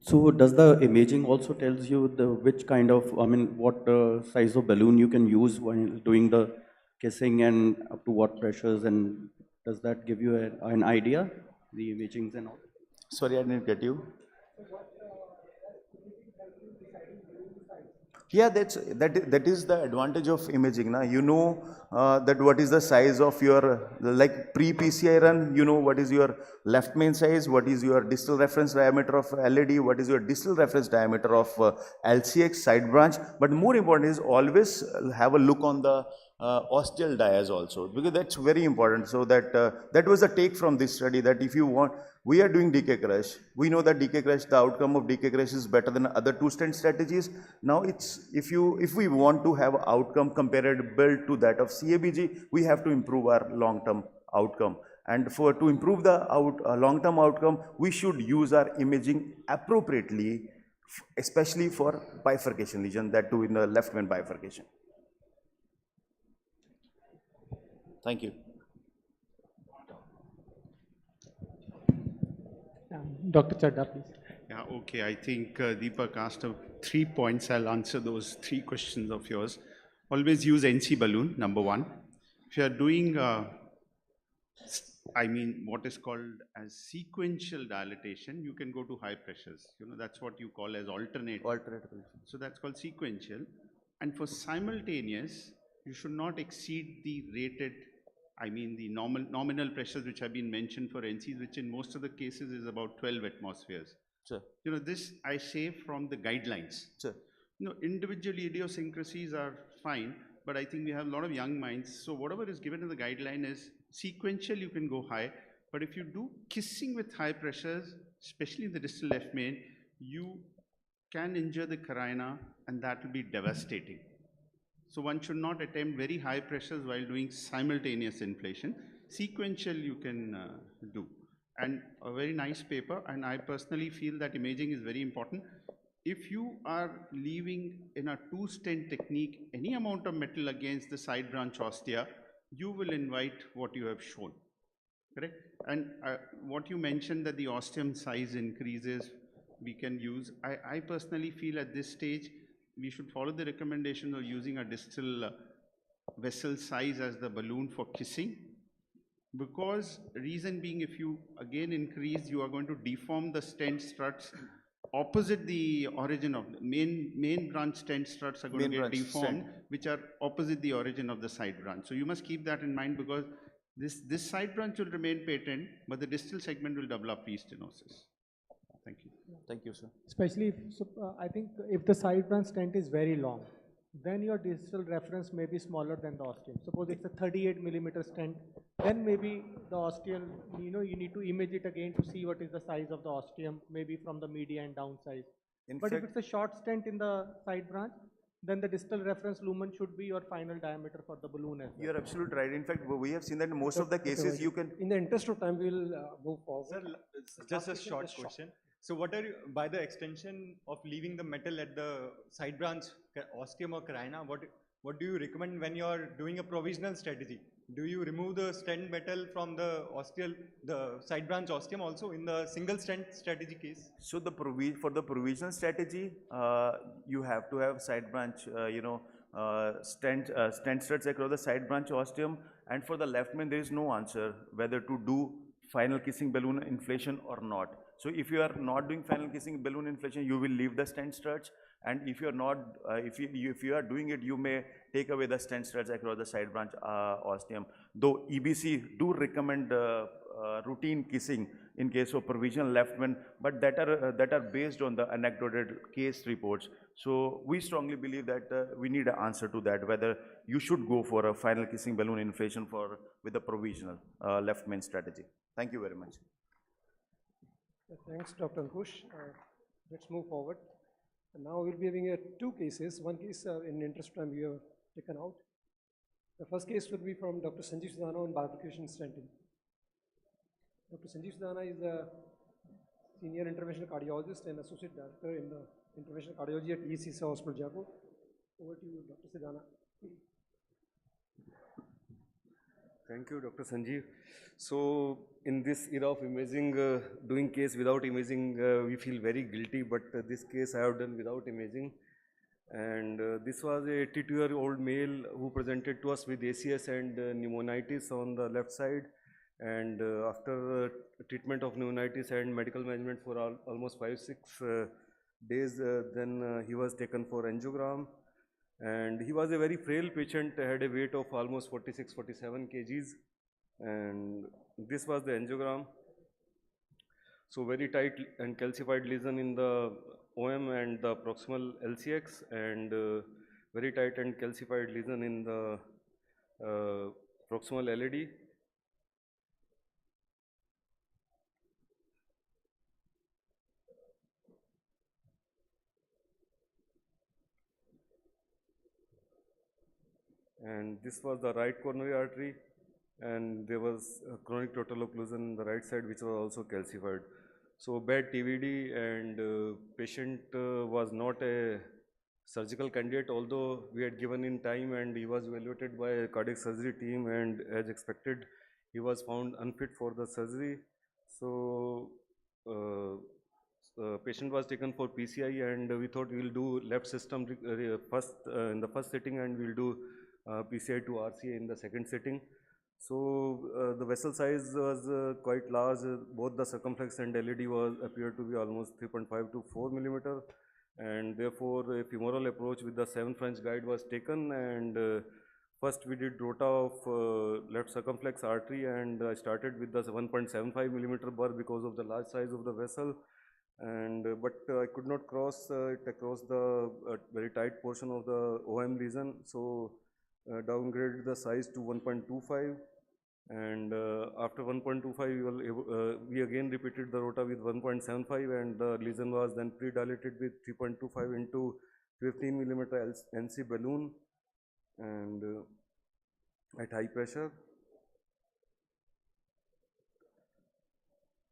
So does the imaging also tells you which kind of, what size of balloon you can use while doing the kissing and up to what pressures, and does that give you an idea, the imagings and all? Sorry, I didn't get you. Yeah, that is the advantage of imaging. Now, you know that what is the size of your, like pre-PCI run, you know what is your left main size, what is your distal reference diameter of LAD, what is your distal reference diameter of LCX side branch. But more important is always have a look on the osteal dias also, because that's very important. So that that was the take from this study, that if you want, we are doing DK crush. We know that DK crush, the outcome of DK crush is better than other two stent strategies. Now it's, if we want to have outcome comparable to that of CABG, we have to improve our long-term outcome. And to improve the long-term outcome, we should use our imaging appropriately, especially for bifurcation lesion, that too in the left main bifurcation. Thank you. Dr. Chadda, please. Yeah, okay. I think Deepak asked 3 points. I'll answer those 3 questions of yours. Always use NC balloon, number 1. If you are doing, what is called as sequential dilatation, you can go to high pressures. You know, that's what you call as alternate. So that's called sequential. And for simultaneous, you should not exceed the rated, the nominal pressures which have been mentioned for NCs, which in most of the cases is about 12 atmospheres. Sure. You know, this I say from the guidelines. Sure. You know, individual idiosyncrasies are fine, but I think we have a lot of young minds. So whatever is given in the guideline is sequential, you can go high. But if you do kissing with high pressures, especially in the distal left main, you can injure the carina, and that will be devastating. So one should not attempt very high pressures while doing simultaneous inflation. Sequential you can do. And a very nice paper, and I personally feel that imaging is very important. If you are leaving in a 2-stent technique any amount of metal against the side branch ostia, you will invite what you have shown, correct? And what you mentioned, that the ostium size increases, we can use. I personally feel at this stage, we should follow the recommendation of using a distal vessel size as the balloon for kissing, because reason being, if you again increase, you are going to deform the stent struts opposite the origin of the main branch. Stent struts are going to get deformed, which are opposite the origin of the side branch. So you must keep that in mind, because this side branch will remain patent, but the distal segment will develop restenosis. Thank you. Thank you, sir. Especially, I think if the side branch stent is very long, then your distal reference may be smaller than the ostium. Suppose it's a 38 millimeter stent, then maybe the ostium, you need to image it again to see what is the size of the ostium, maybe from the media and downside. But if it's a short stent in the side branch, then the distal reference lumen should be your final diameter for the balloon as well. You're absolutely right. In fact, we have seen that in most of the cases you can... In the interest of time, we will move forward. Sir, just a short question. So what are you, by the extension of leaving the metal at the side branch ostium or carina, what do you recommend when you are doing a provisional strategy? Do you remove the stent metal from the side branch ostium also in the single stent strategy case? So for the provisional strategy, you have to have side branch, stent struts across the side branch ostium. And for the left main, there is no answer whether to do final kissing balloon inflation or not. So if you are not doing final kissing balloon inflation, you will leave the stent struts. And if you are not, if you are doing it, you may take away the stent struts across the side branch ostium. Though EBC do recommend routine kissing in case of provisional left main, but that are based on the anecdotal case reports. So we strongly believe that we need an answer to that, whether you should go for a final kissing balloon inflation with the provisional left main strategy. Thank you very much. Thanks, Dr. Ankush. Let's move forward. And now we'll be having 2 cases. One case in interest of time we have taken out. The first case will be from Dr. Sanjeev Sudhana on bifurcation stenting. Dr. Sanjeev Sudhana is a senior interventional cardiologist and associate director in the interventional cardiology at 𝐡𝐤𝐿𝐥𝐿 Hospital, Jaipur. Over to you, Dr. Sudhana. Thank you, Dr. Sanjeev. So in this era of imaging, doing case without imaging, we feel very guilty, but this case I have done without imaging. And this was a 82-year-old male who presented to us with ACS and pneumonitis on the left side. And after treatment of pneumonitis and medical management for almost 5-6 days, then he was taken for angiogram. And he was a very frail patient, had a weight of almost 46-47 kgs. And this was the angiogram. So very tight and calcified lesion in the OM and the proximal LCX, and very tight and calcified lesion in the proximal LED. And this was the right coronary artery, and there was a chronic total occlusion on the right side, which was also calcified. So bad TVD, and patient was not a surgical candidate, although we had given in time, and he was evaluated by a cardiac surgery team, and as expected, he was found unfit for the surgery. So patient was taken for PCI, and we thought we will do left system first in the first sitting, and we will do PCI to RCA in the second sitting. So the vessel size was quite large. Both the circumflex and LED appeared to be almost 3.5 to 4 millimeter, and therefore a femoral approach with the 7 French guide was taken. And first we did rota of left circumflex artery, and I started with the 1.75 millimeter burr because of the large size of the vessel. And but I could not cross it across the very tight portion of the OM lesion, so downgraded the size to 1.25, and after 1.25 we again repeated the rota with 1.75, and the lesion was then pre-dilated with 3.25 into 15 millimeter NC balloon, and at high pressure.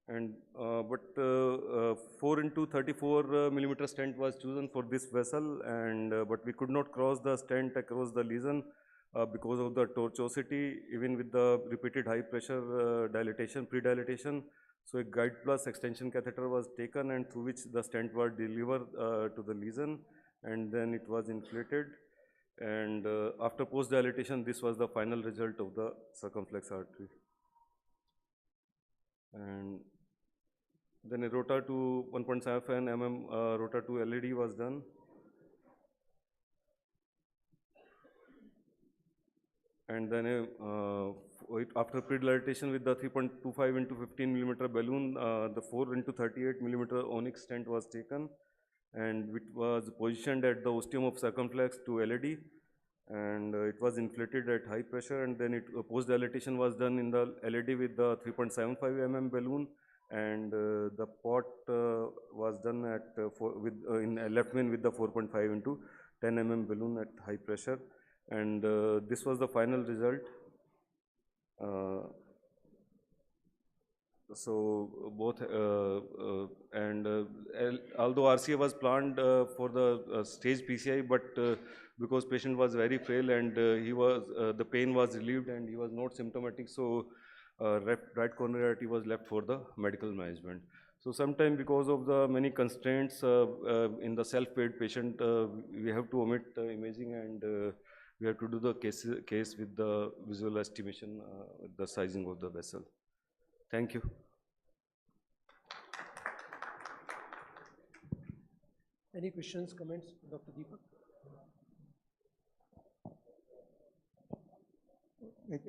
And but 4 into 34 millimeter stent was chosen for this vessel, and but we could not cross the stent across the lesion because of the tortuosity, even with the repeated high pressure dilatation, pre-dilatation. So a guide plus extension catheter was taken, and through which the stent was delivered to the lesion, and then it was inflated. And after post dilatation, this was the final result of the circumflex artery. And then a rota to 1.75 mm rota to LED was done. And then after pre-dilatation with the 3.25 into 15 millimeter balloon, the 4 into 38 millimeter onyx stent was taken, and it was positioned at the ostium of circumflex to LED, and it was inflated at high pressure, and then post-dilatation was done in the LED with the 3.75 mm balloon, and the pot was done at in left main with the 4.5 into 10 mm balloon at high pressure, and this was the final result. So both although RCA was planned for the stage PCI, but because patient was very frail, and he was the pain was relieved, and he was not symptomatic, so right coronary artery was left for the medical management. So sometime because of the many constraints in the self-paid patient, we have to omit imaging, and we have to do the case with the visual estimation, the sizing of the vessel. Thank you. Any questions, comments, Dr. Deepak?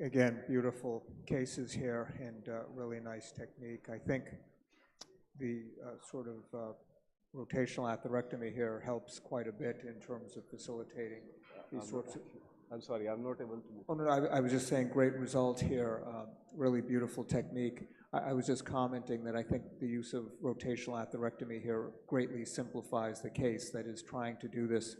Again, beautiful cases here, and really nice technique. I think the sort of rotational atherectomy here helps quite a bit in terms of facilitating these sorts of... I'm sorry, I'm not able to... Oh, no, I was just saying great result here, really beautiful technique. I was just commenting that I think the use of rotational atherectomy here greatly simplifies the case, that is trying to do this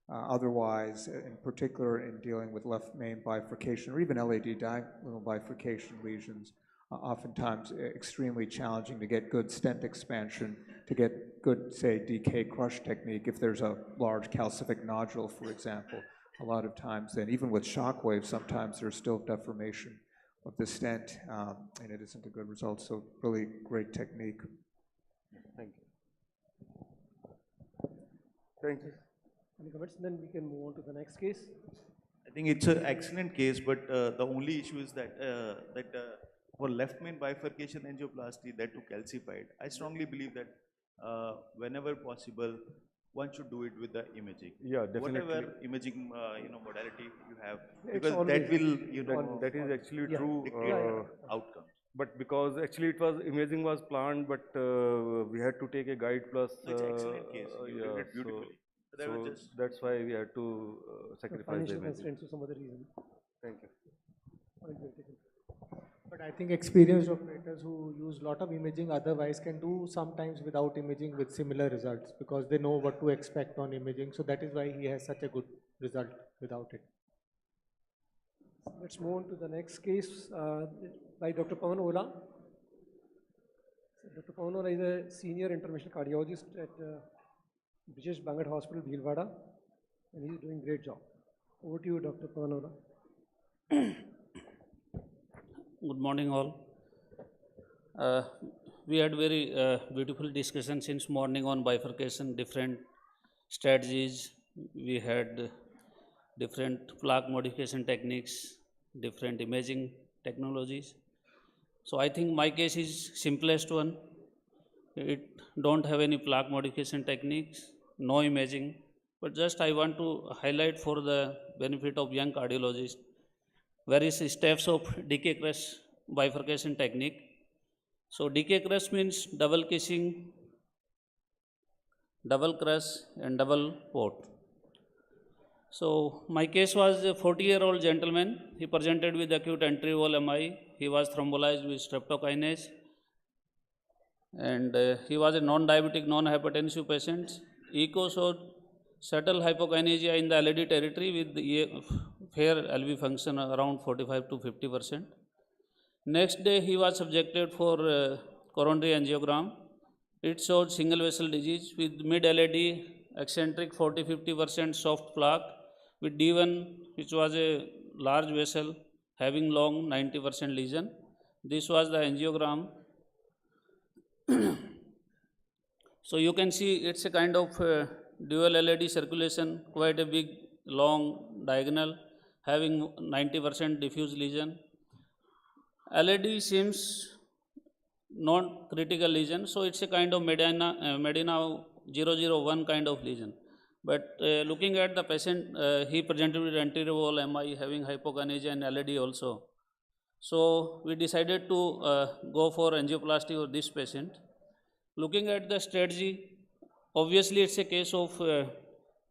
otherwise, in particular in dealing with left main bifurcation or even LAD diagonal bifurcation lesions, oftentimes extremely challenging to get good stent expansion, to get good, say, DK crush technique if there's a large calcific nodule, for example. A lot of times then, even with shock waves, sometimes there's still deformation of the stent, and it isn't a good result. So really great technique. Thank you. Thank you. Any comments? Then we can move on to the next case. I think it's an excellent case, but the only issue is that for left main bifurcation angioplasty, that too calcified, I strongly believe that whenever possible, one should do it with the imaging. Yeah, definitely. Whatever imaging modality you have, It's because that will that is actually true. Outcomes. But because actually it was imaging was planned, but we had to take a guide plus. It's an excellent case. You did it beautifully. So that's why we had to sacrifice the Financial imaging. constraints or some other reason. Thank you. But I think experienced operators who use a lot of imaging otherwise can do sometimes without imaging with similar results because they know what to expect on imaging. So that is why he has such a good result without it. Let's move on to the next case by Dr. Pawan Ola. Dr. Pawan Ola is a senior interventional cardiologist at British Bangalore Hospital, Bhilwara, and he's doing a great job. Over to you, Dr. Pawan Ola. Good morning, all. We had very beautiful discussion since morning on bifurcation, different strategies. We had different plaque modification techniques, different imaging technologies. So I think my case is simplest one. It don't have any plaque modification techniques, no imaging, but just I want to highlight for the benefit of young cardiologists various steps of decay crush bifurcation technique. So decay crush means double kissing, double crush and double port. So my case was a 40-year-old gentleman. He presented with acute anterior MI. He was thrombolized with streptokinase, and he was a non-diabetic, non-hypertensive patient. Echo showed subtle hypokinesia in the LAD territory with fair LV function around 45 to 50%. Next day, he was subjected for coronary angiogram. It showed single vessel disease with mid LAD, eccentric 40-50% soft plaque with D1, which was a large vessel having long 90% lesion. This was the angiogram. So you can see it's a kind of dual LAD circulation, quite a big long diagonal having 90% diffuse lesion. LAD seems non-critical lesion, so it's a kind of Medina 001 kind of lesion. But looking at the patient, he presented with anterior wall MI having hypokinesia and LAD also. So we decided to go for angioplasty of this patient. Looking at the strategy, obviously it's a case of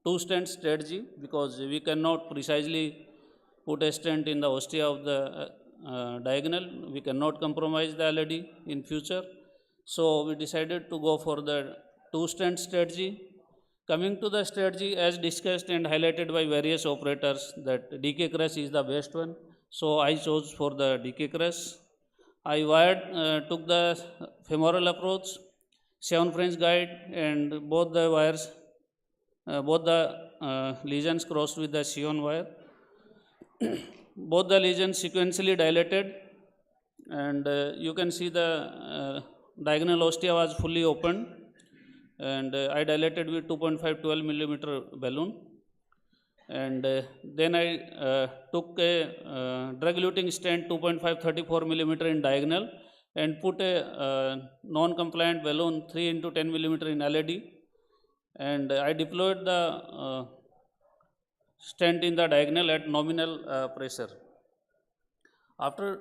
two-stent strategy because we cannot precisely put a stent in the ostia of the diagonal. We cannot compromise the LAD in future. So we decided to go for the two-stent strategy. Coming to the strategy, as discussed and highlighted by various operators, that decay crush is the best one. So I chose for the decay crush. I took the femoral approach, 7 French guide, and both the wires, both the lesions crossed with the Sion wire. Both the lesions sequentially dilated, and you can see the diagonal ostia was fully opened, and I dilated with 2.5 millimeter balloon. And then I took a drug-eluting stent 2.5 millimeter in diagonal and put a non-compliant balloon 3 into 10 millimeter in LAD, and I deployed the stent in the diagonal at nominal pressure. After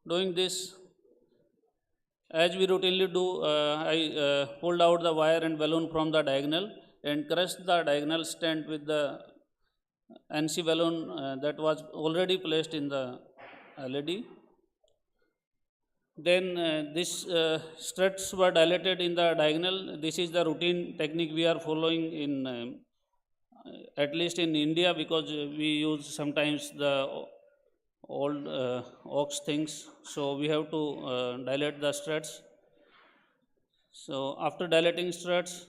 doing this, as we routinely do, I pulled out the wire and balloon from the diagonal and crushed the diagonal stent with the NC balloon that was already placed in the LAD. Then these struts were dilated in the diagonal. This is the routine technique we are following in, at least in India, because we use sometimes the old ox things. So we have to dilate the struts. So after dilating struts,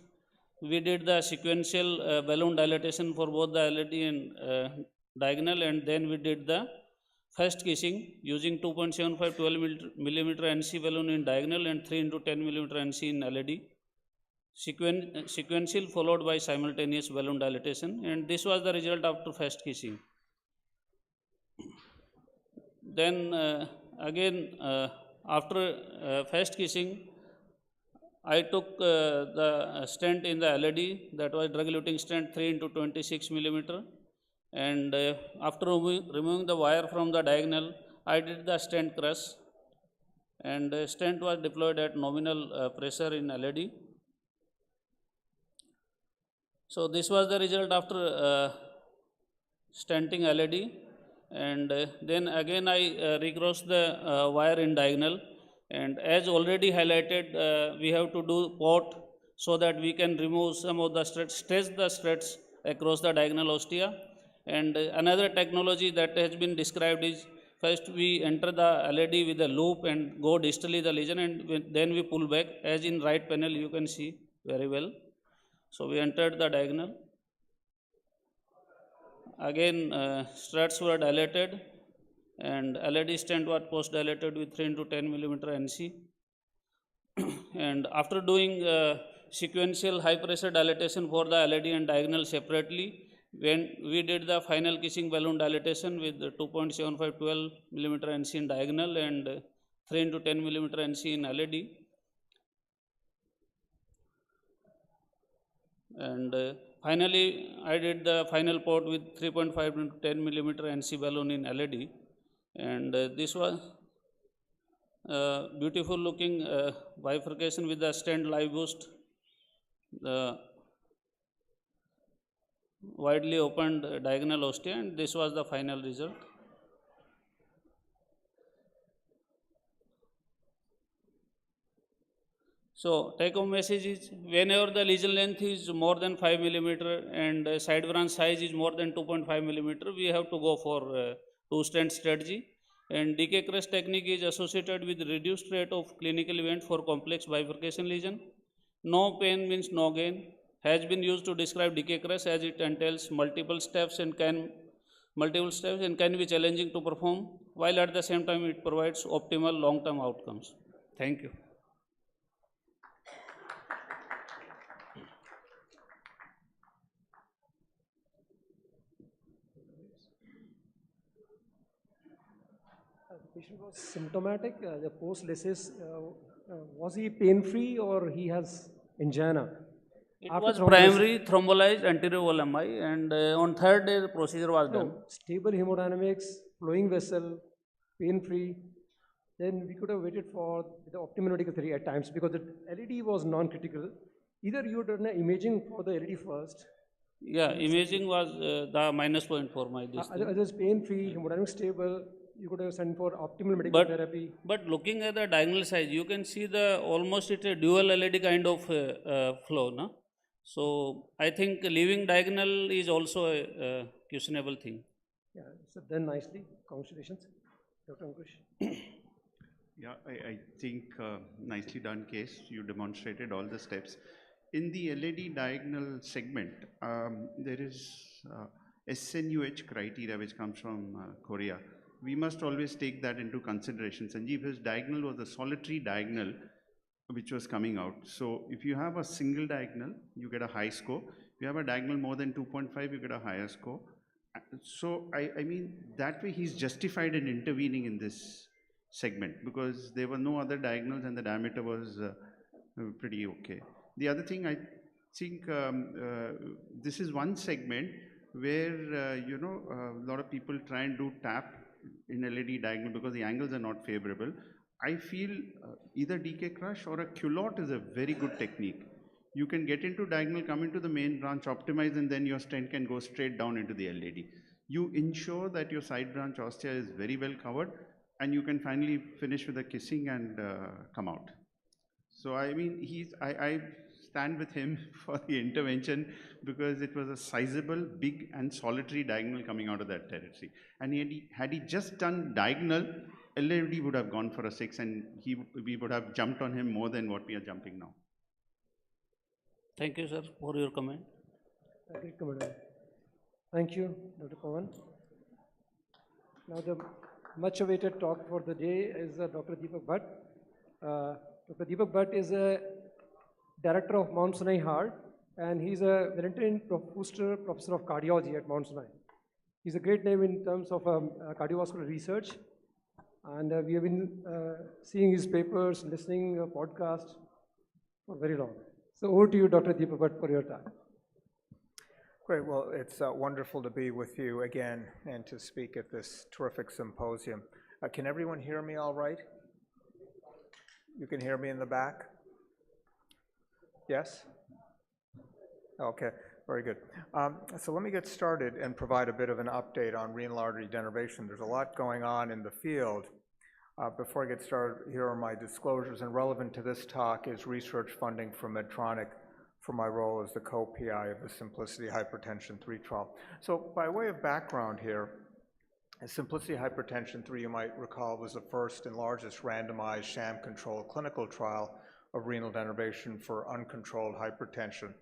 we did the sequential balloon dilatation for both the LAD and diagonal, and then we did the first kissing using 2.75 12 millimeter NC balloon in diagonal and 3 into 10 millimeter NC in LAD. Sequential followed by simultaneous balloon dilatation, and this was the result after first kissing. Then again after first kissing, I took the stent in the LAD, that was drug-eluting stent 3 into 26 millimeter, and after removing the wire from the diagonal, I did the stent crush, and stent was deployed at nominal pressure in LAD. So this was the result after stenting LAD. and then again I recross the wire in diagonal, and as already highlighted, we have to do port so that we can remove some of the struts, stretch the struts across the diagonal ostia. And another technology that has been described is, first we enter the LED with a loop and go distally the lesion, and then we pull back, as in right panel you can see very well. So we entered the diagonal. Again, struts were dilated, and LED stent was post dilated with 3 into 10 millimeter NC. And after doing sequential high pressure dilatation for the LED and diagonal separately, when we did the final kissing balloon dilatation with 2.75 12 millimeter NC in diagonal and 3 into 10 millimeter NC in LED. And finally, I did the final port with 3.5 into 10 millimeter NC balloon in LED, and this was beautiful looking bifurcation with the stent live boost, the widely opened diagonal ostia, and this was the final result. So take home message is, whenever the lesion length is more than 5 millimeter and side branch size is more than 2.5 millimeter, we have to go for two stent strategy. And decay crush technique is associated with reduced rate of clinical event for complex bifurcation lesion. No pain means no gain has been used to describe decay crush, as it entails multiple steps and can be challenging to perform, while at the same time it provides optimal long-term outcomes. Thank you. The patient was symptomatic, the post-lysis, was he pain-free or he has angina? It was primary thrombolized anterior wall MI, and on third day the procedure was done. Stable hemodynamics, flowing vessel, pain-free, then we could have waited for the optimal medical theory at times, because the LED was non-critical. Either you had done imaging for the LED first. Yeah, imaging was the minus point for my this thing. Others pain-free, hemodynamic stable, you could have sent for optimal medical therapy. But looking at the diagonal size, you can see the almost it's a dual LED kind of flow, no? So I think leaving diagonal is also a questionable thing. Yeah, so done nicely. Congratulations, Dr. Ankush. Yeah, I think nicely done case. You demonstrated all the steps. In the LED diagonal segment, there is 𝐒𝐨𝐦𝐞 criteria which comes from Korea. We must always take that into consideration. Sanjeev, his diagonal was a solitary diagonal which was coming out. So if you have a single diagonal, you get a high score. If you have a diagonal more than 2.5, you get a higher score. So I mean, that way he's justified in intervening in this segment, because there were no other diagonals and the diameter was pretty okay. The other thing, I think this is one segment where you know, a lot of people try and do tap in LED diagonal because the angles are not favorable. I feel either decay crush or a culotte is a very good technique. You can get into diagonal, come into the main branch, optimize, and then your stent can go straight down into the LED. You ensure that your side branch ostia is very well covered, and you can finally finish with a kissing and come out. So I mean, I stand with him for the intervention, because it was a sizable, big and solitary diagonal coming out of that territory. And had he just done diagonal, LED would have gone for a 6, and we would have jumped on him more than what we are jumping now. Thank you, sir, for your comment. Thank you, Dr. Pawan. Now the much awaited talk for the day is Dr. Deepak Bhatt. Dr. Deepak Bhatt is a director of Mount Sinai Heart, and he's a Valentine Fuster Professor of Cardiology at Mount Sinai. He's a great name in terms of cardiovascular research, and we have been seeing his papers, listening to podcasts for very long. So over to you, Dr. Deepak Bhatt, for your time. Great. Well, it's wonderful to be with you again and to speak at this terrific symposium. Can everyone hear me all right? You can hear me in the back? Yes? Okay. very good. So let me get started and provide a bit of an update on renal artery denervation. There's a lot going on in the field. Before I get started, here are my disclosures, and relevant to this talk is research funding from Medtronic for my role as the co-PI of the Simplicity Hypertension 3 trial. So by way of background here, Simplicity Hypertension 3, you might recall, was the first and largest randomized sham-controlled clinical trial of renal denervation for uncontrolled hypertension.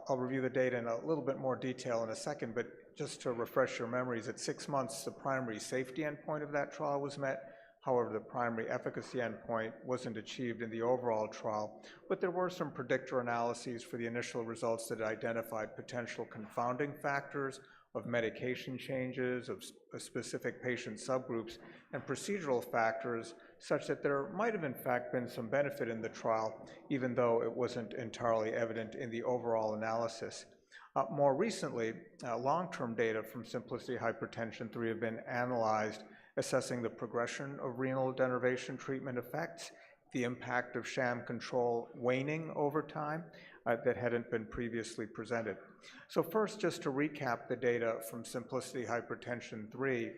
I'll review the data in a little bit more detail in a second, but just to refresh your memories, at 6 months, the primary safety endpoint of that trial was met. However, the primary efficacy endpoint wasn't achieved in the overall trial, but there were some predictor analyses for the initial results that identified potential confounding factors of medication changes, of specific patient subgroups, and procedural factors such that there might have in fact been some benefit in the trial, even though it wasn't entirely evident in the overall analysis. More recently, long-term data from Simplicity Hypertension 3 have been analyzed, assessing the progression of renal denervation treatment effects, the impact of sham control waning over time that hadn't been previously presented. So first, just to recap the data from Simplicity Hypertension 3,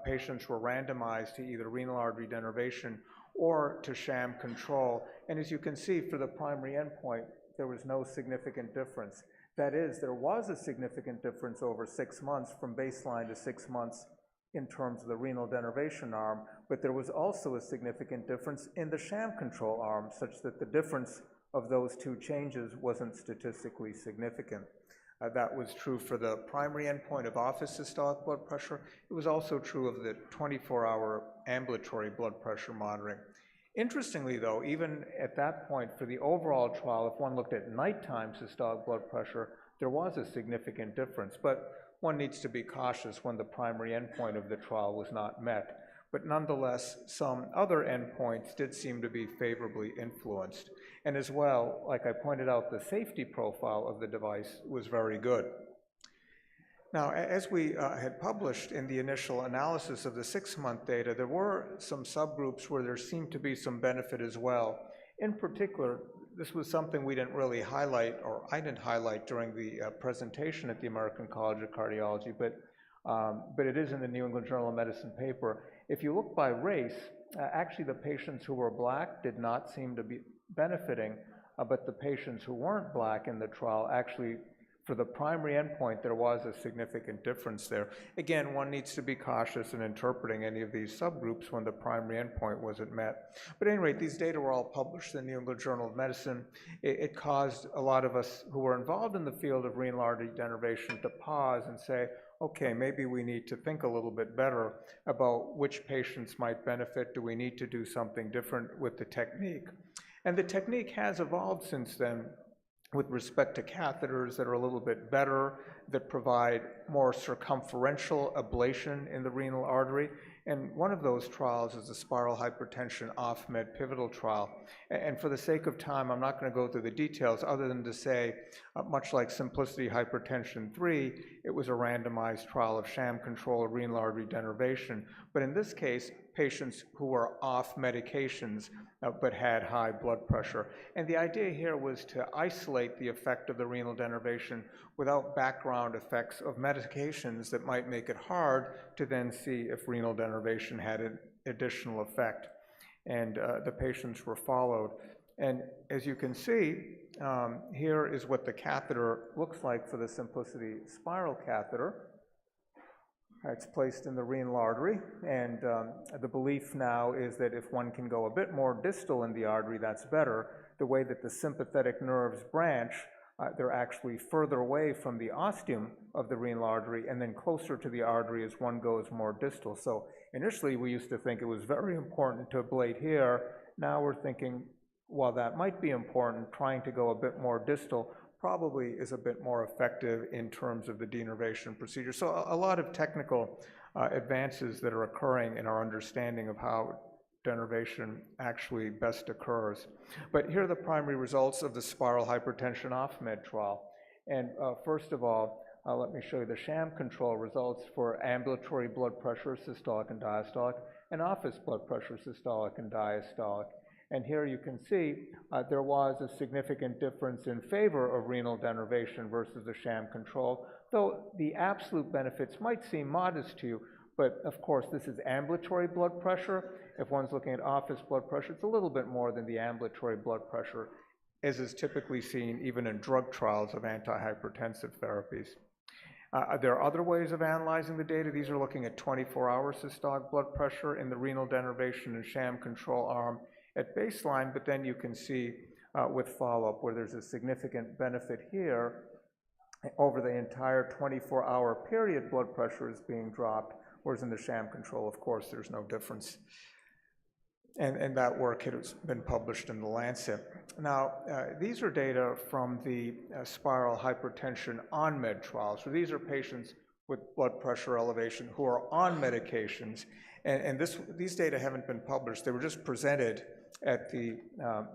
patients were randomized to either renal artery denervation or to sham control. And as you can see, for the primary endpoint, there was no significant difference. That is, there was a significant difference over 6 months from baseline to 6 months in terms of the renal denervation arm, but there was also a significant difference in the sham control arm, such that the difference of those two changes wasn't statistically significant. That was true for the primary endpoint of office systolic blood pressure. It was also true of the 24-hour ambulatory blood pressure monitoring. Interestingly, though, even at that point for the overall trial, if one looked at nighttime systolic blood pressure, there was a significant difference, but one needs to be cautious when the primary endpoint of the trial was not met. But nonetheless, some other endpoints did seem to be favorably influenced. And as well, like I pointed out, the safety profile of the device was very good. Now, as we had published in the initial analysis of the 6-month data, there were some subgroups where there seemed to be some benefit as well. In particular, this was something we didn't really highlight, or I didn't highlight during the presentation at the American College of Cardiology, but it is in the New England Journal of Medicine paper. If you look by race, actually the patients who were Black did not seem to be benefiting, but the patients who weren't Black in the trial actually, for the primary endpoint, there was a significant difference there. Again, one needs to be cautious in interpreting any of these subgroups when the primary endpoint wasn't met. But at any rate, these data were all published in the New England Journal of Medicine. It caused a lot of us who were involved in the field of renal artery denervation to pause and say, okay, maybe we need to think a little bit better about which patients might benefit. Do we need to do something different with the technique? And the technique has evolved since then with respect to catheters that are a little bit better, that provide more circumferential ablation in the renal artery. And one of those trials is the spiral hypertension off-med pivotal trial. And for the sake of time, I'm not going to go through the details other than to say, much like Simplicity Hypertension 3, it was a randomized trial of sham control of renal artery denervation. But in this case, patients who were off medications but had high blood pressure. And the idea here was to isolate the effect of the renal denervation without background effects of medications that might make it hard to then see if renal denervation had an additional effect. And the patients were followed. And as you can see, here is what the catheter looks like for the Simplicity spiral catheter. It's placed in the renal artery, and the belief now is that if one can go a bit more distal in the artery, that's better. The way that the sympathetic nerves branch, they're actually further away from the ostium of the renal artery and then closer to the artery as one goes more distal. So initially we used to think it was very important to ablate here. Now we're thinking, while that might be important, trying to go a bit more distal probably is a bit more effective in terms of the denervation procedure. So a lot of technical advances that are occurring in our understanding of how denervation actually best occurs. But here are the primary results of the spiral hypertension off-med trial. And first of all, let me show you the sham control results for ambulatory blood pressure, systolic and diastolic, and office blood pressure, systolic and diastolic. And here you can see there was a significant difference in favor of renal denervation versus the sham control, though the absolute benefits might seem modest to you, but of course this is ambulatory blood pressure. If one's looking at office blood pressure, it's a little bit more than the ambulatory blood pressure, as is typically seen even in drug trials of antihypertensive therapies. There are other ways of analyzing the data. These are looking at 24-hour systolic blood pressure in the renal denervation and sham control arm at baseline, but then you can see with follow-up where there's a significant benefit here. Over the entire 24-hour period, blood pressure is being dropped, whereas in the sham control, of course, there's no difference. And that work has been published in The Lancet. Now, these are data from the spiral hypertension on-med trial. So these are patients with blood pressure elevation who are on medications. And these data haven't been published. They were just presented at the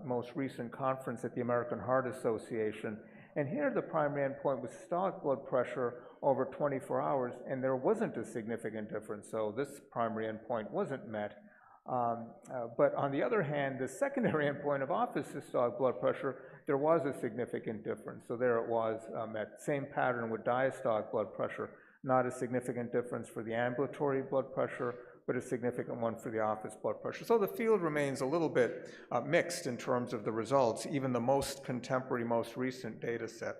most recent conference at the American Heart Association. And here the primary endpoint was systolic blood pressure over 24 hours, and there wasn't a significant difference. So this primary endpoint wasn't met. But on the other hand, the secondary endpoint of office systolic blood pressure, there was a significant difference. So there it was met. Same pattern with diastolic blood pressure, not a significant difference for the ambulatory blood pressure, but a significant one for the office blood pressure. So the field remains a little bit mixed in terms of the results, even the most contemporary, most recent data set.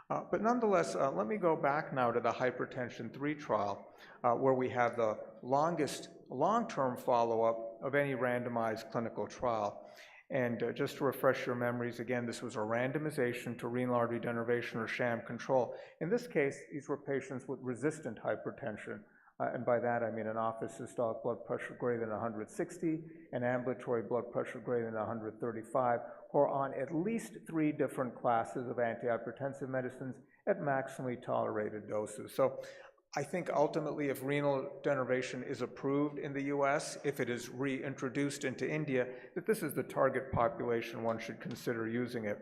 But nonetheless, let me go back now to the Hypertension 3 trial, where we have the longest long-term follow-up of any randomized clinical trial. And just to refresh your memories, again, this was a randomization to renal artery denervation or sham control. In this case, these were patients with resistant hypertension. And by that, I mean an office systolic blood pressure greater than 160, and ambulatory blood pressure greater than 135, who are on at least 3 different classes of antihypertensive medicines at maximally tolerated doses. So I think ultimately if renal denervation is approved in the US, if it is reintroduced into India, that this is the target population one should consider using it,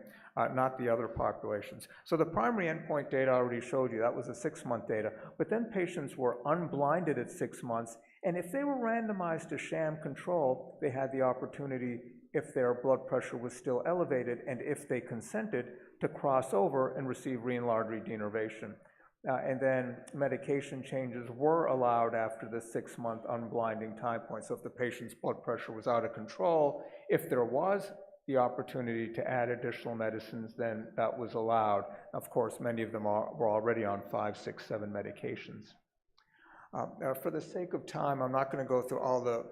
not the other populations. So the primary endpoint data I already showed you, that was the 6-month data, but then patients were unblinded at 6 months, and if they were randomized to sham control, they had the opportunity, if their blood pressure was still elevated and if they consented, to cross over and receive renal artery denervation. And then medication changes were allowed after the 6-month unblinding time point. So if the patient's blood pressure was out of control, if there was the opportunity to add additional medicines, then that was allowed. Of course, many of them were already on 5, 6, 7 medications. For the sake of time, I'm not going to go through all the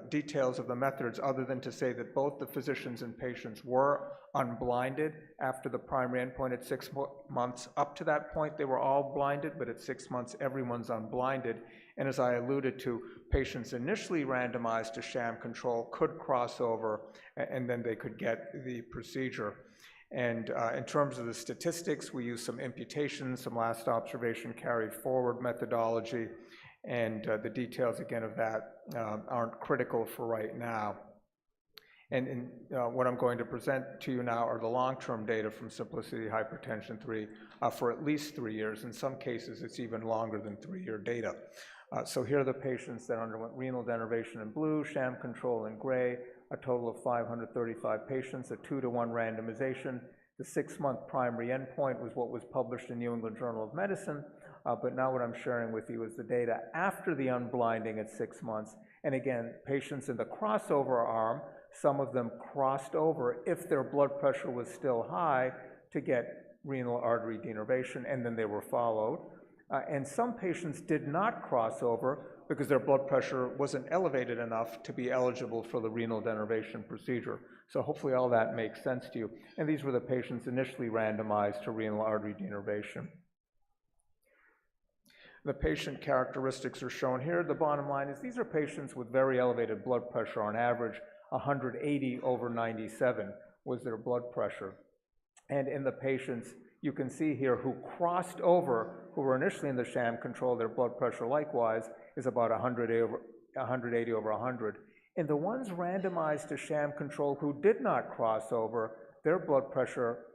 details of the methods other than to say that both the physicians and patients were unblinded after the primary endpoint at 6 months. Up to that point, they were all blinded, but at 6 months, everyone's unblinded. And as I alluded to, patients initially randomized to sham control could cross over, and then they could get the procedure. And in terms of the statistics, we use some imputation, some last observation carried forward methodology, and the details, again, of that aren't critical for right now. And what I'm going to present to you now are the long-term data from Simplicity Hypertension 3 for at least 3 years. In some cases, it's even longer than 3-year data. So here are the patients that underwent renal denervation in blue, sham control in gray, a total of 535 patients, a 2-to-1 randomization. The 6-month primary endpoint was what was published in New England Journal of Medicine, but now what I'm sharing with you is the data after the unblinding at 6 months. And again, patients in the crossover arm, some of them crossed over if their blood pressure was still high to get renal artery denervation, and then they were followed. And some patients did not cross over because their blood pressure wasn't elevated enough to be eligible for the renal denervation procedure. So hopefully all that makes sense to you. And these were the patients initially randomized to renal artery denervation. The patient characteristics are shown here. The bottom line is these are patients with very elevated blood pressure. On average, 180/97 was their blood pressure. And in the patients, you can see here, who crossed over, who were initially in the sham control, their blood pressure likewise is about 180/100. And the ones randomized to sham control who did not cross over, their blood pressure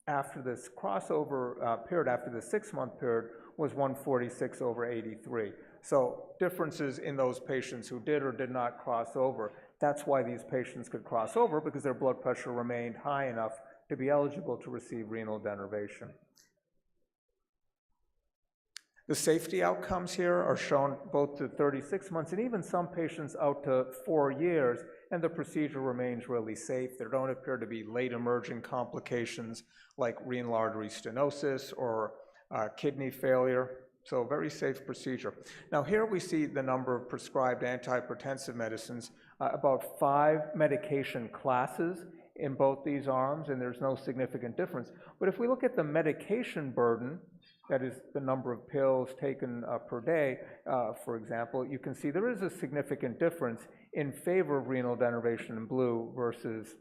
after this crossover period, after the 6-month period, was 146/83. So differences in those patients who did or did not cross over. That's why these patients could cross over, because their blood pressure remained high enough to be eligible to receive renal denervation. The safety outcomes here are shown both to 36 months and even some patients out to 4 years, and the procedure remains really safe. There don't appear to be late emerging complications like renal artery stenosis or kidney failure. So a very safe procedure. Now here we see the number of prescribed antihypertensive medicines, about 5 medication classes in both these arms, and there's no significant difference. But if we look at the medication burden, that is the number of pills taken per day, for example, you can see there is a significant difference in favor of renal denervation in blue versus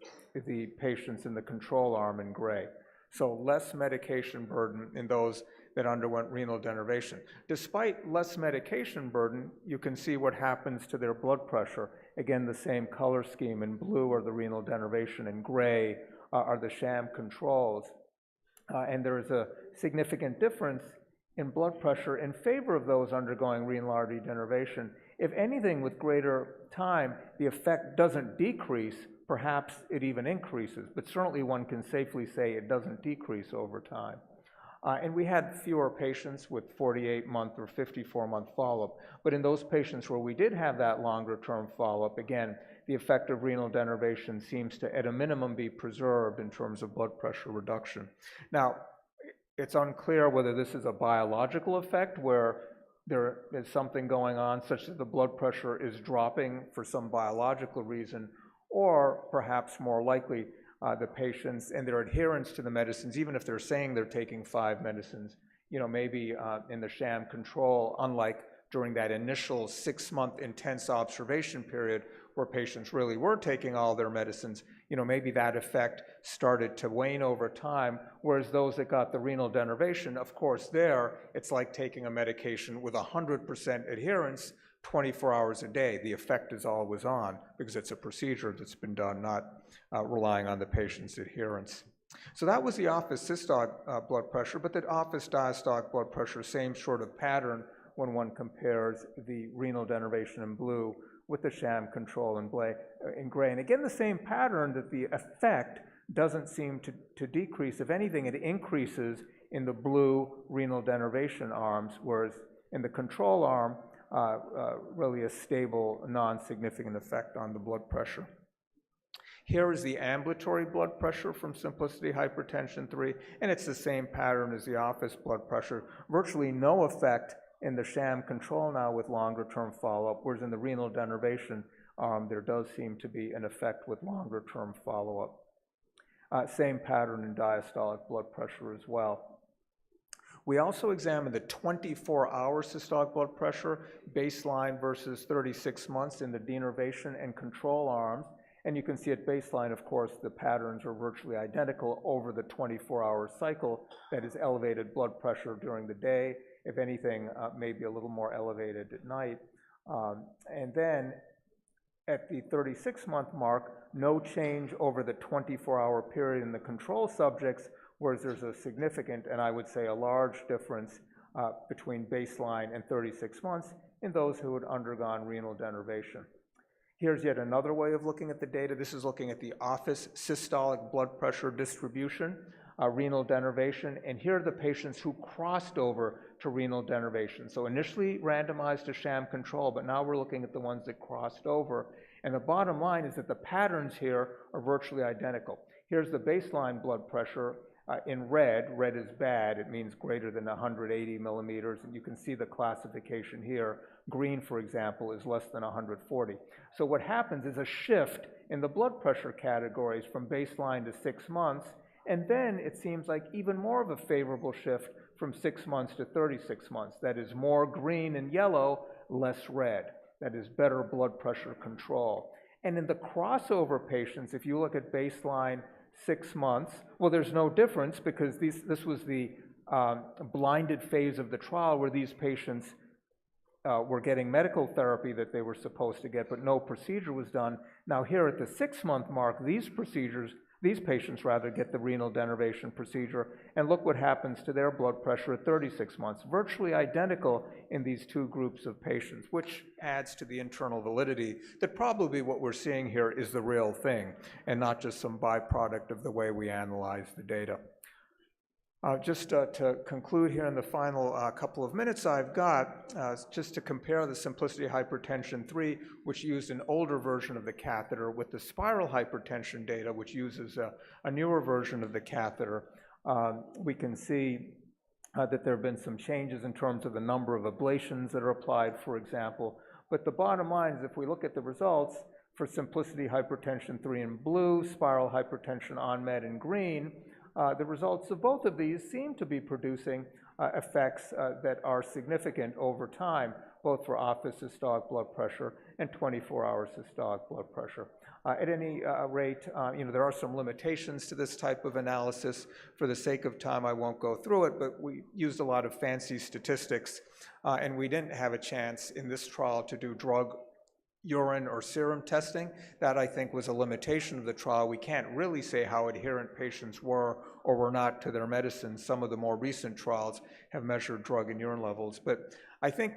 the patients in the control arm in gray. So less medication burden in those that underwent renal denervation. Despite less medication burden, you can see what happens to their blood pressure. Again, the same color scheme. In blue are the renal denervation, in gray are the sham controls. And there is a significant difference in blood pressure in favor of those undergoing renal artery denervation. If anything, with greater time, the effect doesn't decrease, perhaps it even increases, but certainly one can safely say it doesn't decrease over time. And we had fewer patients with 48-month or 54-month follow-up, but in those patients where we did have that longer-term follow-up, again, the effect of renal denervation seems to, at a minimum, be preserved in terms of blood pressure reduction. Now, it's unclear whether this is a biological effect where there is something going on such that the blood pressure is dropping for some biological reason, or perhaps more likely the patients and their adherence to the medicines, even if they're saying they're taking 5 medicines, maybe in the sham control, unlike during that initial 6-month intense observation period where patients really were taking all their medicines, maybe that effect started to wane over time, whereas those that got the renal denervation, of course it's like taking a medication with 100% adherence 24 hours a day. The effect is always on because it's a procedure that's been done, not relying on the patient's adherence. So that was the office systolic blood pressure, but the office diastolic blood pressure, same sort of pattern when one compares the renal denervation in blue with the sham control in gray. And again, the same pattern, that the effect doesn't seem to decrease. If anything, it increases in the blue renal denervation arms, whereas in the control arm, really a stable, non-significant effect on the blood pressure. Here is the ambulatory blood pressure from Simplicity Hypertension 3, and it's the same pattern as the office blood pressure. Virtually no effect in the sham control now with longer-term follow-up, whereas in the renal denervation arm, there does seem to be an effect with longer-term follow-up. Same pattern in diastolic blood pressure as well. We also examined the 24-hour systolic blood pressure, baseline versus 36 months in the denervation and control arms. And you can see at baseline, of course, the patterns are virtually identical over the 24-hour cycle. That is elevated blood pressure during the day, if anything, maybe a little more elevated at night. And then at the 36-month mark, no change over the 24-hour period in the control subjects, whereas there's a significant, and I would say a large difference between baseline and 36 months in those who had undergone renal denervation. Here's yet another way of looking at the data. This is looking at the office systolic blood pressure distribution, renal denervation, and here are the patients who crossed over to renal denervation. So initially randomized to sham control, but now we're looking at the ones that crossed over. And the bottom line is that the patterns here are virtually identical. Here's the baseline blood pressure in red. Red is bad. It means greater than 180 millimeters, and you can see the classification here. Green, for example, is less than 140. So what happens is a shift in the blood pressure categories from baseline to 6 months, and then it seems like even more of a favorable shift from 6 months to 36 months. That is more green and yellow, less red. That is better blood pressure control. And in the crossover patients, if you look at baseline 6 months, well, there's no difference because this was the blinded phase of the trial where these patients were getting medical therapy that they were supposed to get, but no procedure was done. Now here at the 6-month mark, these procedures these patients rather get the renal denervation procedure, and look what happens to their blood pressure at 36 months, virtually identical in these two groups of patients, which adds to the internal validity that probably what we're seeing here is the real thing and not just some byproduct of the way we analyze the data. Just to conclude here in the final couple of minutes I've got, just to compare the Simplicity Hypertension 3, which used an older version of the catheter, with the spiral hypertension data, which uses a newer version of the catheter, we can see that there have been some changes in terms of the number of ablations that are applied, for example. But the bottom line is, if we look at the results for Simplicity Hypertension 3 in blue, spiral hypertension on-med in green, the results of both of these seem to be producing effects that are significant over time, both for office systolic blood pressure and 24-hour systolic blood pressure. At any rate, there are some limitations to this type of analysis. For the sake of time, I won't go through it, but we used a lot of fancy statistics, and we didn't have a chance in this trial to do drug, urine, or serum testing. That, I think, was a limitation of the trial. We can't really say how adherent patients were or were not to their medicines. Some of the more recent trials have measured drug and urine levels. But I think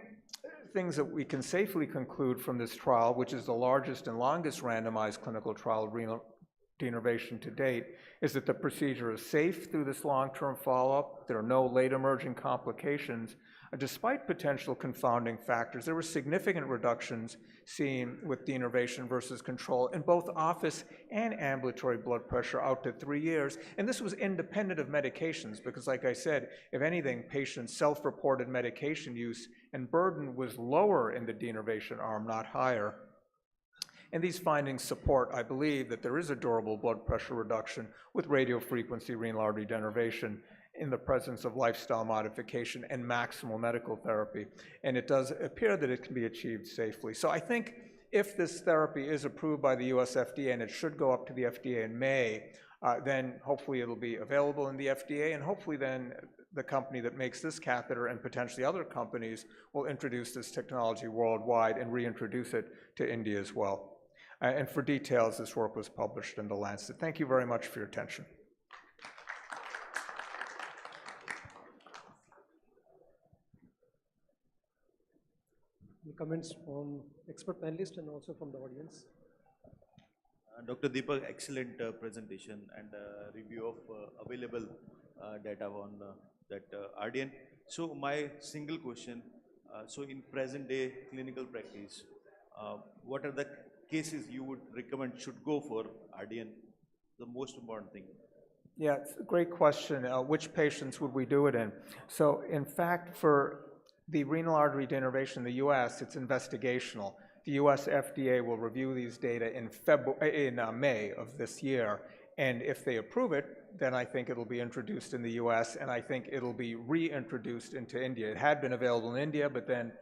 things that we can safely conclude from this trial, which is the largest and longest randomized clinical trial of renal denervation to date, is that the procedure is safe through this long-term follow-up. There are no late emerging complications. Despite potential confounding factors, there were significant reductions seen with denervation versus control in both office and ambulatory blood pressure out to 3 years. And this was independent of medications because, like I said, if anything, patients' self-reported medication use and burden was lower in the denervation arm, not higher. And these findings support, I believe, that there is a durable blood pressure reduction with radiofrequency renal artery denervation in the presence of lifestyle modification and maximal medical therapy. And it does appear that it can be achieved safely. So I think if this therapy is approved by the US FDA, and it should go up to the FDA in May, then hopefully it'll be available in the FDA, and hopefully then the company that makes this catheter and potentially other companies will introduce this technology worldwide and reintroduce it to India as well. And for details, this work was published in The Lancet. Thank you very much for your attention. Any comments from expert panelists and also from the audience? Dr. Deepak, excellent presentation and review of available data on that RDN. So my single question, so in present day clinical practice, what are the cases you would recommend should go for RDN, the most important thing? Yeah, it's a great question. Which patients would we do it in? So in fact, for the renal artery denervation in the US, it's investigational. The US FDA will review these data in May of this year, and if they approve it, then I think it'll be introduced in the US, and I think it'll be reintroduced into India. It had been available in India, but then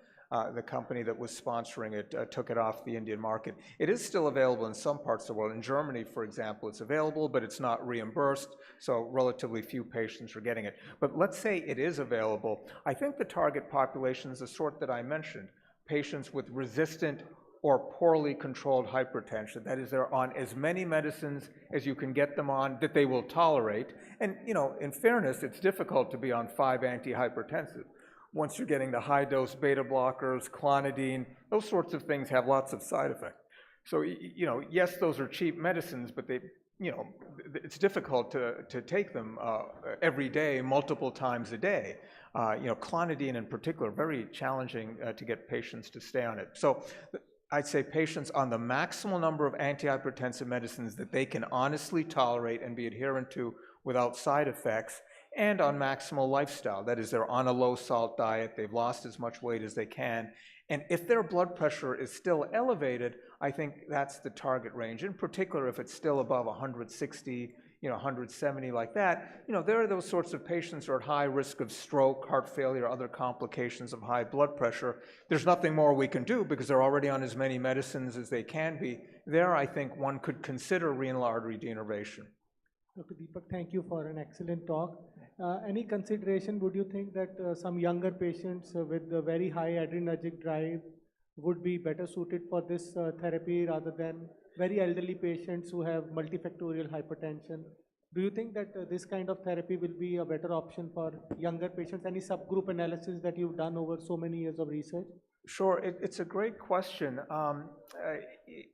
the company that was sponsoring it took it off the Indian market. It is still available in some parts of the world. In Germany, for example, it's available, but it's not reimbursed, so relatively few patients are getting it. But let's say it is available. I think the target population is the sort that I mentioned, patients with resistant or poorly controlled hypertension. That is, they're on as many medicines as you can get them on that they will tolerate. And, in fairness, it's difficult to be on 5 antihypertensives. Once you're getting the high-dose beta blockers, clonidine, those sorts of things have lots of side effects. So, yes, those are cheap medicines, but it's difficult to take them every day, multiple times a day. Clonidine in particular, very challenging to get patients to stay on it. So I'd say patients on the maximal number of antihypertensive medicines that they can honestly tolerate and be adherent to without side effects, and on maximal lifestyle. That is, they're on a low-salt diet, they've lost as much weight as they can, and if their blood pressure is still elevated, I think that's the target range. In particular, if it's still above 160, 170, like that, there are those sorts of patients who are at high risk of stroke, heart failure, other complications of high blood pressure. There's nothing more we can do because they're already on as many medicines as they can be. There, I think one could consider renal artery denervation. Dr. Deepak, thank you for an excellent talk. Any consideration, would you think that some younger patients with a very high adrenergic drive would be better suited for this therapy rather than very elderly patients who have multifactorial hypertension. Do you think that this kind of therapy will be a better option for younger patients? Any subgroup analysis that you've done over so many years of research? Sure, it's a great question.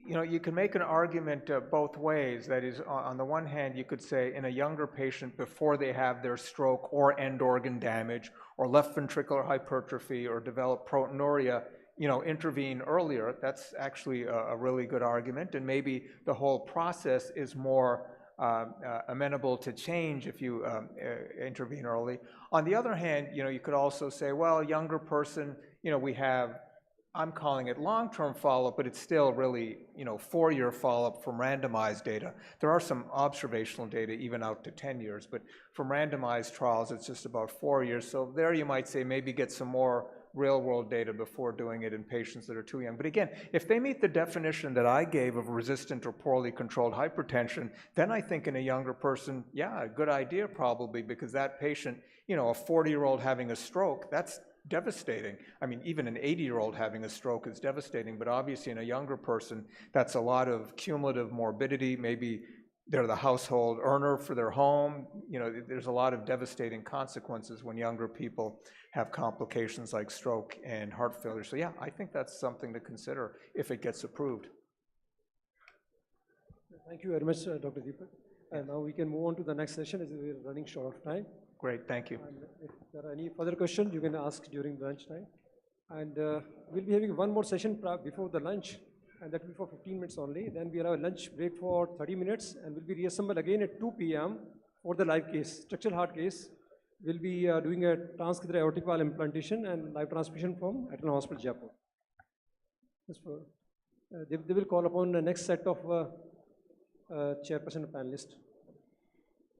You know, you can make an argument both ways. That is, on the one hand, you could say in a younger patient before they have their stroke or end organ damage or left ventricular hypertrophy or develop proteinuria, you know, intervene earlier. That's actually a really good argument, and maybe the whole process is more amenable to change if you intervene early. On the other hand, you know, you could also say, well, younger person, you know, we have, I'm calling it long-term follow-up, but it's still really, you know, 4-year follow-up from randomized data. There are some observational data even out to 10 years, but from randomized trials, it's just about 4 years. So there you might say maybe get some more real-world data before doing it in patients that are too young. But again, if they meet the definition that I gave of resistant or poorly controlled hypertension, then I think in a younger person, yeah, a good idea probably, because that patient, you know, a 40-year-old having a stroke, that's devastating. I mean, even an 80-year-old having a stroke is devastating, but obviously in a younger person, that's a lot of cumulative morbidity. Maybe they're the household earner for their home. You know, there's a lot of devastating consequences when younger people have complications like stroke and heart failure. So yeah, I think that's something to consider if it gets approved. Thank you very much, Dr. Deepak. And now we can move on to the next session as we're running short of time. Great, thank you. And if there are any further questions, you can ask during lunch time. And we'll be having one more session before the lunch, and that will be for 15 minutes only. Then we'll have a lunch break for 30 minutes, and we'll be reassembled again at 2 p.m. for the live case, structural heart case. We'll be doing a transcatheter aortic valve implantation and live transmission from Eternal Hospital, Jaipur. They will call upon the next set of chairperson and panelists.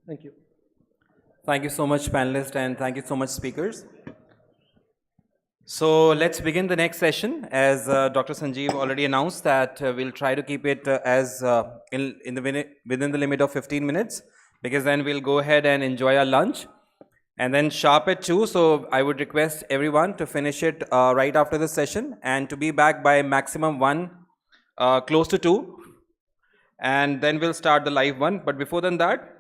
Thank you. Thank you so much, panelists, and thank you so much, speakers. So let's begin the next session. As Dr. Sanjeev already announced that we'll try to keep it within the limit of 15 minutes, because then we'll go ahead and enjoy our lunch. And then sharp at 2, so I would request everyone to finish it right after the session and to be back by maximum 1, close to 2. And then we'll start the live one. But before than that,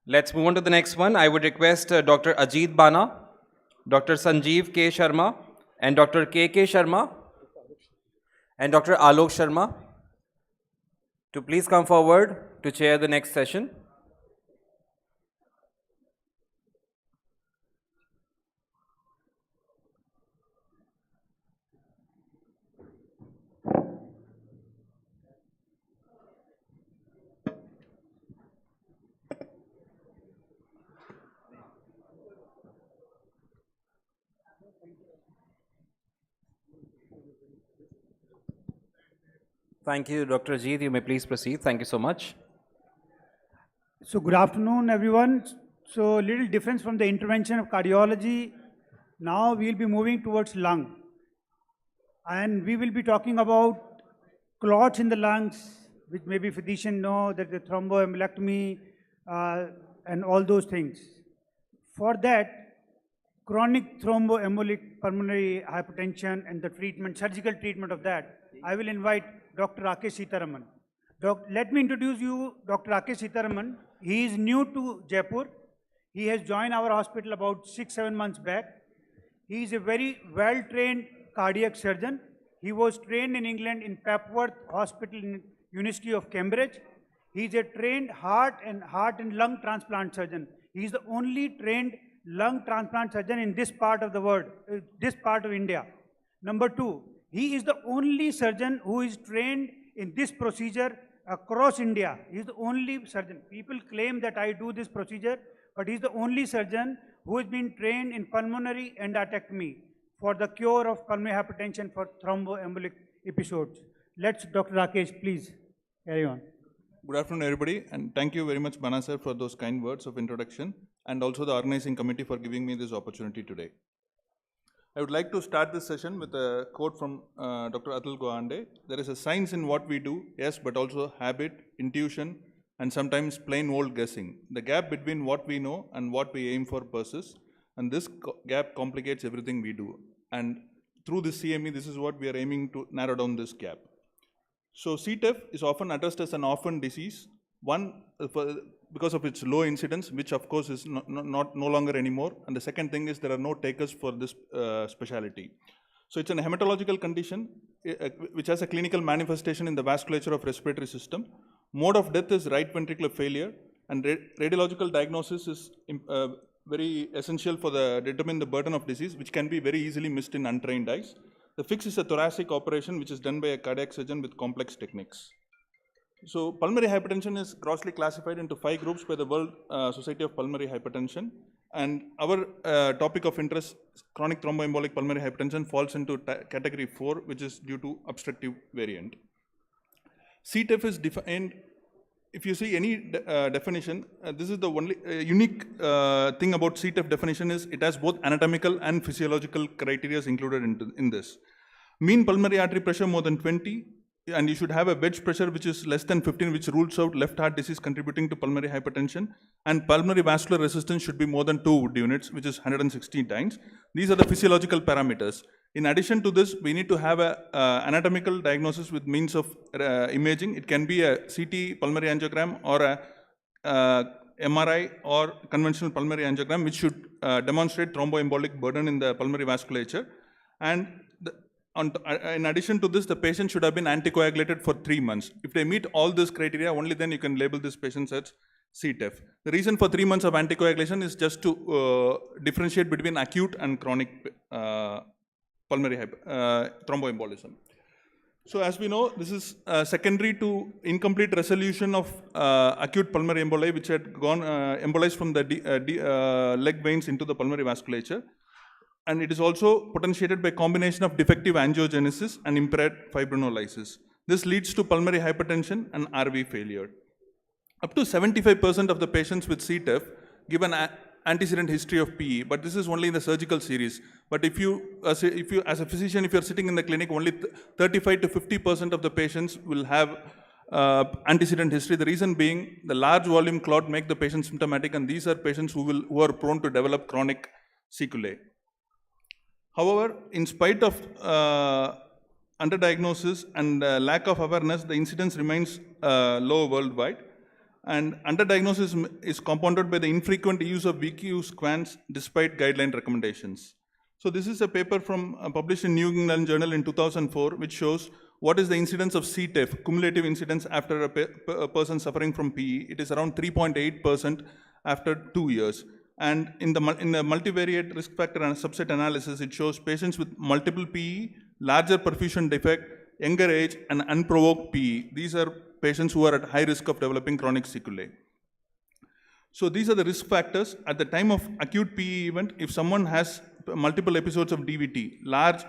let's move on to the next one. I would request Dr. Ajit Bana, Dr. Sanjeev K. Sharma, and Dr. K.K. Sharma, and Dr. Alok Sharma to please come forward to chair the next session. Thank you, Dr. Ajit. You may please proceed. Thank you so much. So good afternoon, everyone. So little difference from the intervention of cardiology. Now we'll be moving towards lung. And we will be talking about clots in the lungs, which maybe physicians know, that the thromboembolectomy and all those things. For that, chronic thromboembolic pulmonary hypertension and the treatment, surgical treatment of that, I will invite Dr. Rakesh Sitaraman. Let me introduce you Dr. Rakesh Sitaraman. He is new to Jaipur. He has joined our hospital about 6-7 months back. He is a very well-trained cardiac surgeon. He was trained in England in Papworth Hospital in University of Cambridge. He is a trained heart and lung transplant surgeon. He is the only trained lung transplant surgeon in this part of the world, this part of India. Number 2, he is the only surgeon who is trained in this procedure across India. He is the only surgeon. People claim that I do this procedure, but he is the only surgeon who has been trained in pulmonary endarterectomy for the cure of pulmonary hypertension for thromboembolic episodes. Let's, Dr. Rakesh, please carry on. Good afternoon, everybody, and thank you very much, Bana sir, for those kind words of introduction, and also the organizing committee for giving me this opportunity today. I would like to start this session with a quote from Dr. Atul Gawande. There is a science in what we do, yes, but also habit, intuition, and sometimes plain old guessing. The gap between what we know and what we aim for persists, and this gap complicates everything we do. And through this CME, this is what we are aiming to narrow down this gap. So CTEPH is often addressed as an orphan disease. One, because of its low incidence, which of course is no longer anymore. And the second thing is there are no takers for this specialty. So it's a hematological condition which has a clinical manifestation in the vasculature of respiratory system. Mode of death is right ventricular failure, and radiological diagnosis is very essential for determine the burden of disease, which can be very easily missed in untrained eyes. The fix is a thoracic operation which is done by a cardiac surgeon with complex techniques. So pulmonary hypertension is grossly classified into 5 groups by the World Society of Pulmonary Hypertension. And our topic of interest, chronic thromboembolic pulmonary hypertension, falls into category 4, which is due to obstructive variant. CTEPH is defined, if you see any definition, this is the only unique thing about CTEPH definition is it has both anatomical and physiological criteria included in this. Mean pulmonary artery pressure more than 20, and you should have a wedge pressure which is less than 15, which rules out left heart disease contributing to pulmonary hypertension, and pulmonary vascular resistance should be more than 2 Wood units, which is 116 times. These are the physiological parameters. In addition to this, we need to have a anatomical diagnosis with means of imaging. It can be a CT pulmonary angiogram or a MRI or conventional pulmonary angiogram, which should demonstrate thromboembolic burden in the pulmonary vasculature. And in addition to this, the patient should have been anticoagulated for 3 months. If they meet all this criteria, only then you can label this patient as CTEPH. The reason for 3 months of anticoagulation is just to differentiate between acute and chronic pulmonary thromboembolism. So as we know, this is secondary to incomplete resolution of acute pulmonary emboli, which had gone embolized from the leg veins into the pulmonary vasculature. And it is also potentiated by combination of defective angiogenesis and impaired fibrinolysis. This leads to pulmonary hypertension and RV failure. Up to 75% of the patients with CTEPH give an antecedent history of PE, but this is only in the surgical series. But if you as a physician, if you're sitting in the clinic, only 35 to 50% of the patients will have antecedent history. The reason being, the large volume clot make the patient symptomatic, and these are patients who are prone to develop chronic sequelae. However, in spite of underdiagnosis and lack of awareness, the incidence remains low worldwide. And underdiagnosis is compounded by the infrequent use of VQ scans despite guideline recommendations. So this is a paper published in New England Journal in 2004, which shows what is the incidence of CTEPH, cumulative incidence after a person suffering from PE. It is around 3.8% after 2 years. And in the multivariate risk factor and subset analysis, it shows patients with multiple PE, larger perfusion defect, younger age, and unprovoked PE. These are patients who are at high risk of developing chronic sequelae. So these are the risk factors. At the time of acute PE event, if someone has multiple episodes of DVT, large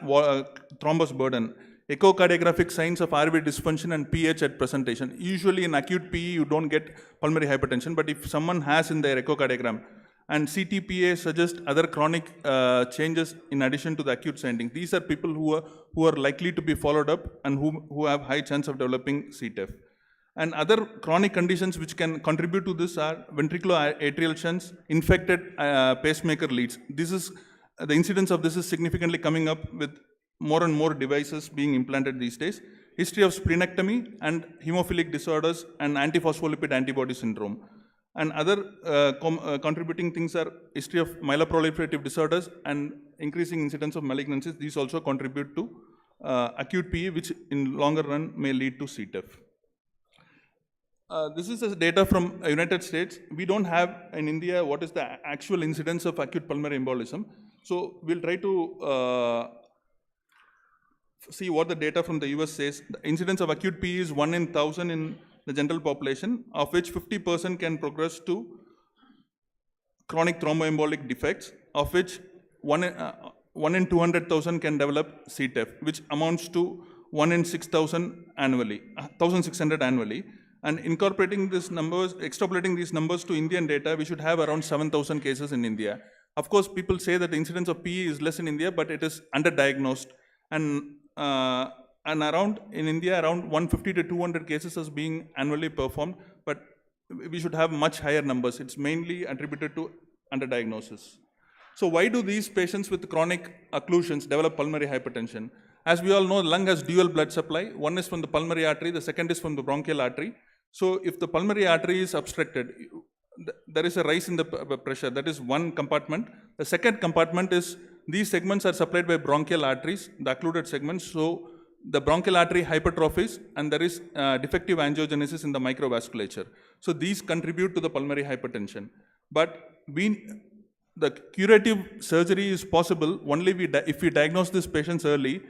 thrombus burden, echocardiographic signs of RV dysfunction and pH at presentation. Usually in acute PE, you don't get pulmonary hypertension, but if someone has in their echocardiogram, and CTPA suggests other chronic changes in addition to the acute finding. These are people who are likely to be followed up and who have high chance of developing CTEPH. And other chronic conditions which can contribute to this are ventricular atrial shunts, infected pacemaker leads. This is the incidence of this is significantly coming up with more and more devices being implanted these days. History of splenectomy and hemophilic disorders and antiphospholipid antibody syndrome. And other contributing things are history of myeloproliferative disorders and increasing incidence of malignancies. These also contribute to acute PE, which in longer run may lead to CTEPH. This is data from United States. We don't have in India what is the actual incidence of acute pulmonary embolism. So we'll try to see what the data from the US says. The incidence of acute PE is 1 in 1,000 in the general population, of which 50% can progress to chronic thromboembolic defects, of which 1 in 200,000 can develop CTEPH, which amounts to 1 in 6,000 annually, 1,600 annually. And incorporating these numbers, extrapolating these numbers to Indian data, we should have around 7,000 cases in India. Of course, people say that the incidence of PE is less in India, but it is underdiagnosed. And around in India, around 150 to 200 cases is being annually performed, but we should have much higher numbers. It's mainly attributed to underdiagnosis. So why do these patients with chronic occlusions develop pulmonary hypertension? As we all know, lung has dual blood supply. One is from the pulmonary artery, the second is from the bronchial artery. So if the pulmonary artery is obstructed, there is a rise in the pressure. That is one compartment. The second compartment is these segments are supplied by bronchial arteries, the occluded segments. So the bronchial artery hypertrophies and there is defective angiogenesis in the microvasculature. So these contribute to the pulmonary hypertension. But the curative surgery is possible only if we diagnose these patients early,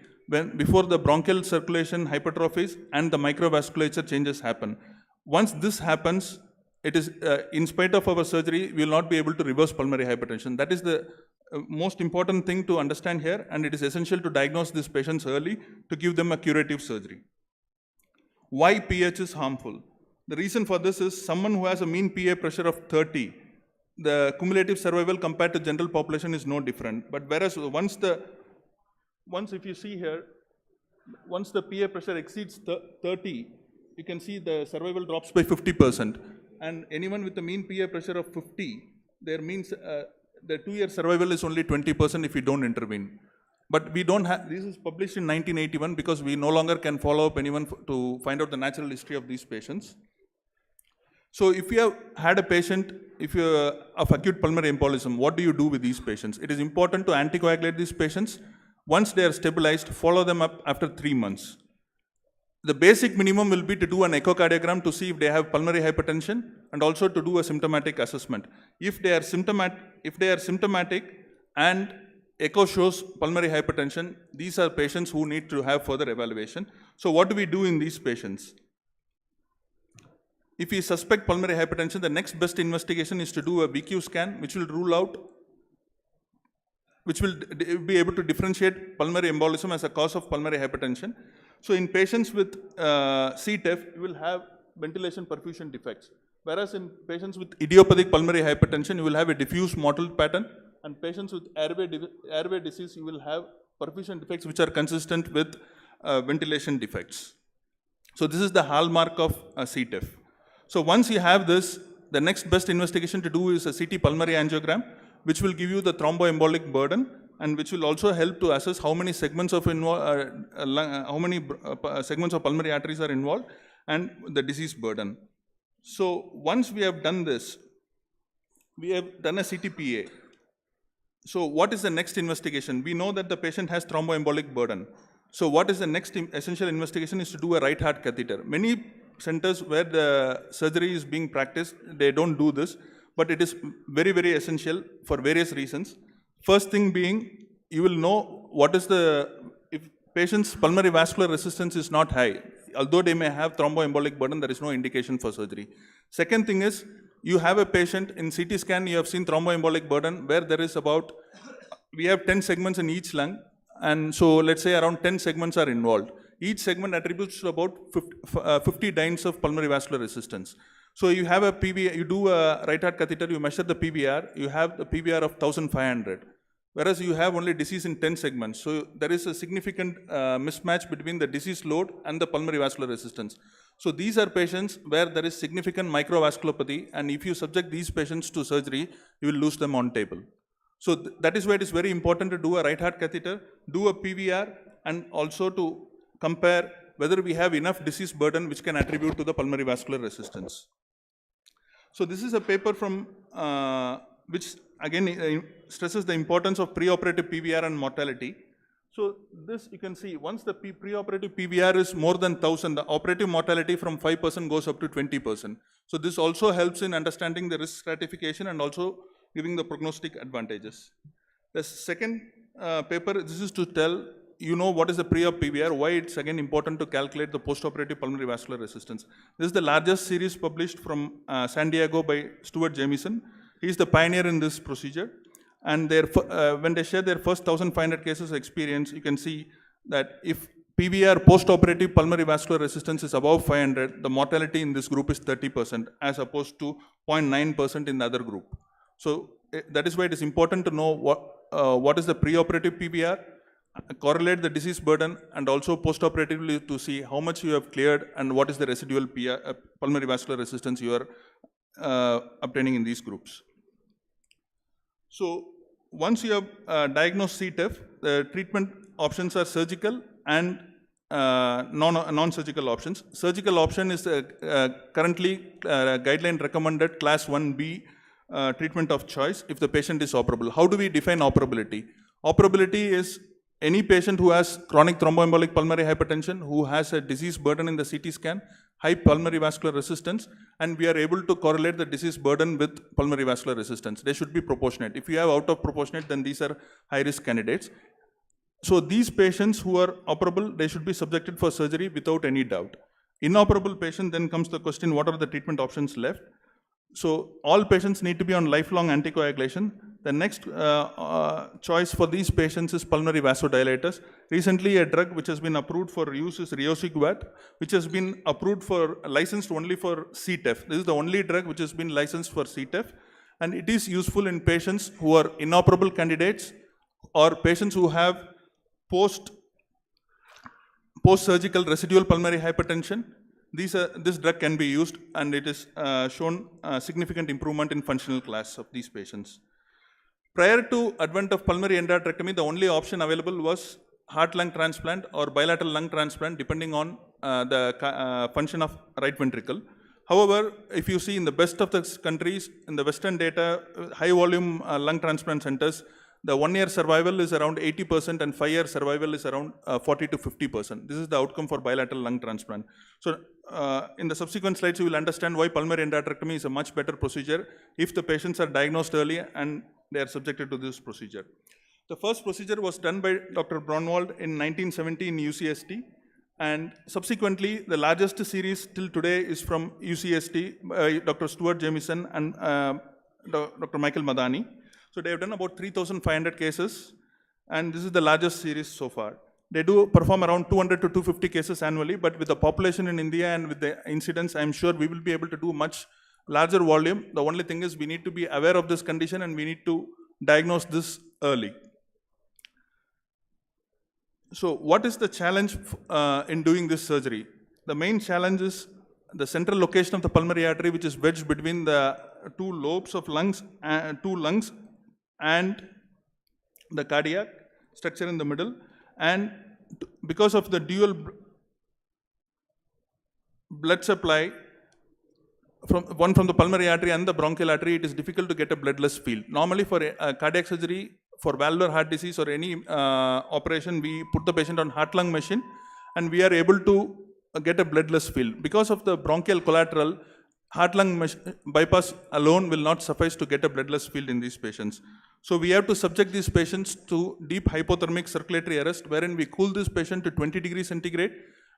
before the bronchial circulation hypertrophies and the microvasculature changes happen. Once this happens, it is in spite of our surgery, we will not be able to reverse pulmonary hypertension. That is the most important thing to understand here, and it is essential to diagnose these patients early to give them a curative surgery. Why pH is harmful? The reason for this is someone who has a mean PA pressure of 30, the cumulative survival compared to general population is no different. But whereas once if you see here, once the PA pressure exceeds 30, you can see the survival drops by 50%. And anyone with a mean PA pressure of 50, there means the 2-year survival is only 20% if we don't intervene. But we don't have, this is published in 1981 because we no longer can follow up anyone to find out the natural history of these patients. So if you have had a patient of acute pulmonary embolism, what do you do with these patients? It is important to anticoagulate these patients. Once they are stabilized, follow them up after 3 months. The basic minimum will be to do an echocardiogram to see if they have pulmonary hypertension and also to do a symptomatic assessment. If they are symptomatic and echo shows pulmonary hypertension, these are patients who need to have further evaluation. So what do we do in these patients? If we suspect pulmonary hypertension, the next best investigation is to do a VQ scan, which will rule out, which will be able to differentiate pulmonary embolism as a cause of pulmonary hypertension. So in patients with CTEPH, you will have ventilation perfusion defects. Whereas in patients with idiopathic pulmonary hypertension, you will have a diffuse mottled pattern. And patients with airway disease, you will have perfusion defects which are consistent with ventilation defects. So this is the hallmark of CTEPH. So once you have this, the next best investigation to do is a CT pulmonary angiogram, which will give you the thromboembolic burden and which will also help to assess how many segments of segments of pulmonary arteries are involved and the disease burden. So once we have done this, we have done a CTPA. So what is the next investigation? We know that the patient has thromboembolic burden. So what is the next essential investigation is to do a right heart catheter. Many centers where the surgery is being practiced, they don't do this, but it is very, very essential for various reasons. First thing being, you will know what is if patient's pulmonary vascular resistance is not high, although they may have thromboembolic burden, there is no indication for surgery. Second thing is, you have a patient in CT scan, you have seen thromboembolic burden where there is we have 10 segments in each lung, and so let's say around 10 segments are involved. Each segment attributes to about 50 dynes of pulmonary vascular resistance. So you have a PVR, you do a right heart catheter, you measure the PVR, you have the PVR of 1500, whereas you have only disease in 10 segments. So there is a significant mismatch between the disease load and the pulmonary vascular resistance. So these are patients where there is significant microvasculopathy, and if you subject these patients to surgery, you will lose them on table. So that is why it is very important to do a right heart catheter, do a PVR, and also to compare whether we have enough disease burden which can attribute to the pulmonary vascular resistance. So this is a paper from which again stresses the importance of preoperative PVR and mortality. So this you can see, once the preoperative PVR is more than 1000, the operative mortality from 5% goes up to 20%. So this also helps in understanding the risk stratification and also giving the prognostic advantages. The second paper, this is to tell you know what is the pre-op PVR, why it's again important to calculate the postoperative pulmonary vascular resistance. This is the largest series published from San Diego by Stuart Jamieson. He is the pioneer in this procedure. And when they share their first 1500 cases experience, you can see that if PVR postoperative pulmonary vascular resistance is above 500, the mortality in this group is 30% as opposed to 0.9% in the other group. So that is why it is important to know what is the preoperative PVR, correlate the disease burden, and also postoperatively to see how much you have cleared and what is the residual pulmonary vascular resistance you are obtaining in these groups. So once you have diagnosed CTEPH, the treatment options are surgical and non-surgical options. Surgical option is currently guideline recommended class 1B treatment of choice if the patient is operable. How do we define operability? Operability is any patient who has chronic thromboembolic pulmonary hypertension, who has a disease burden in the CT scan, high pulmonary vascular resistance, and we are able to correlate the disease burden with pulmonary vascular resistance. They should be proportionate. If you have out of proportionate, then these are high-risk candidates. So these patients who are operable, they should be subjected for surgery without any doubt. Inoperable patient, then comes the question, what are the treatment options left? So all patients need to be on lifelong anticoagulation. The next choice for these patients is pulmonary vasodilators. Recently, a drug which has been approved for use is 𝐒𝐲𝐸𝐴𝐷, which has been approved for, licensed only for CTEPH. This is the only drug which has been licensed for CTEPH, and it is useful in patients who are inoperable candidates or patients who have post-surgical residual pulmonary hypertension. This drug can be used, and it is shown significant improvement in functional class of these patients. Prior to advent of pulmonary endarterectomy, the only option available was heart-lung transplant or bilateral lung transplant, depending on the function of right ventricle. However, if you see in the best of the countries, in the Western data, high-volume lung transplant centers, the 1-year survival is around 80% and 5-year survival is around 40 to 50%. This is the outcome for bilateral lung transplant. So in the subsequent slides, you will understand why pulmonary endarterectomy is a much better procedure if the patients are diagnosed early and they are subjected to this procedure. The first procedure was done by Dr. Braunwald in 1970 in UCST, and subsequently the largest series till today is from UCST by Dr. Stuart Jamieson and Dr. Michael Madani. So they have done about 3,500 cases, and this is the largest series so far. They do perform around 200 to 250 cases annually, but with the population in India and with the incidence, I'm sure we will be able to do much larger volume. The only thing is we need to be aware of this condition and we need to diagnose this early. So what is the challenge in doing this surgery? The main challenge is the central location of the pulmonary artery, which is wedged between the two lobes of lungs, and the cardiac structure in the middle, and because of the dual blood supply from the pulmonary artery and the bronchial artery, it is difficult to get a bloodless field. Normally for cardiac surgery, for valvular heart disease or any operation, we put the patient on heart-lung machine and we are able to get a bloodless field. Because of the bronchial collateral, heart-lung bypass alone will not suffice to get a bloodless field in these patients. So we have to subject these patients to deep hypothermic circulatory arrest, wherein we cool this patient to 20 degrees centigrade,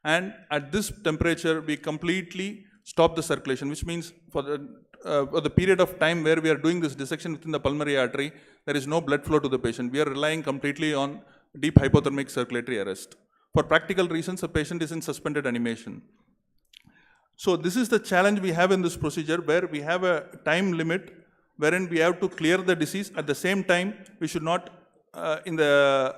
and at this temperature we completely stop the circulation, which means for the period of time where we are doing this dissection within the pulmonary artery, there is no blood flow to the patient. We are relying completely on deep hypothermic circulatory arrest. For practical reasons, the patient is in suspended animation. So this is the challenge we have in this procedure, where we have a time limit wherein we have to clear the disease. At the same time, we should not, in the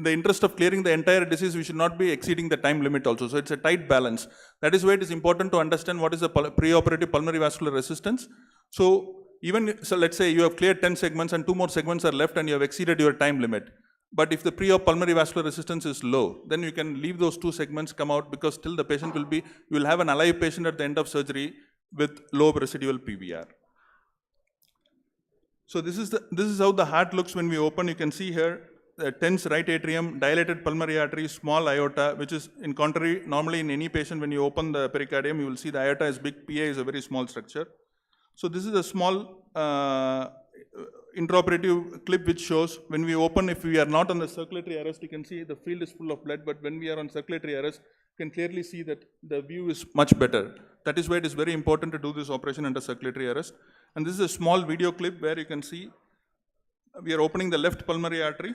interest of clearing the entire disease, we should not be exceeding the time limit also. So it's a tight balance. That is why it is important to understand what is the preoperative pulmonary vascular resistance. So let's say you have cleared 10 segments and 2 more segments are left and you have exceeded your time limit. But if the pre-op pulmonary vascular resistance is low, then you can leave those 2 segments come out, because still the patient will be, you will have an alive patient at the end of surgery with low residual PVR. So this is how the heart looks when we open. You can see here the tense right atrium, dilated pulmonary artery, small aorta, which is in contrary, normally in any patient when you open the pericardium, you will see the aorta is big, PA is a very small structure. So this is a small intraoperative clip which shows when we open, if we are not on the circulatory arrest, you can see the field is full of blood, but when we are on circulatory arrest, you can clearly see that the view is much better. That is why it is very important to do this operation under circulatory arrest. And this is a small video clip where you can see we are opening the left pulmonary artery,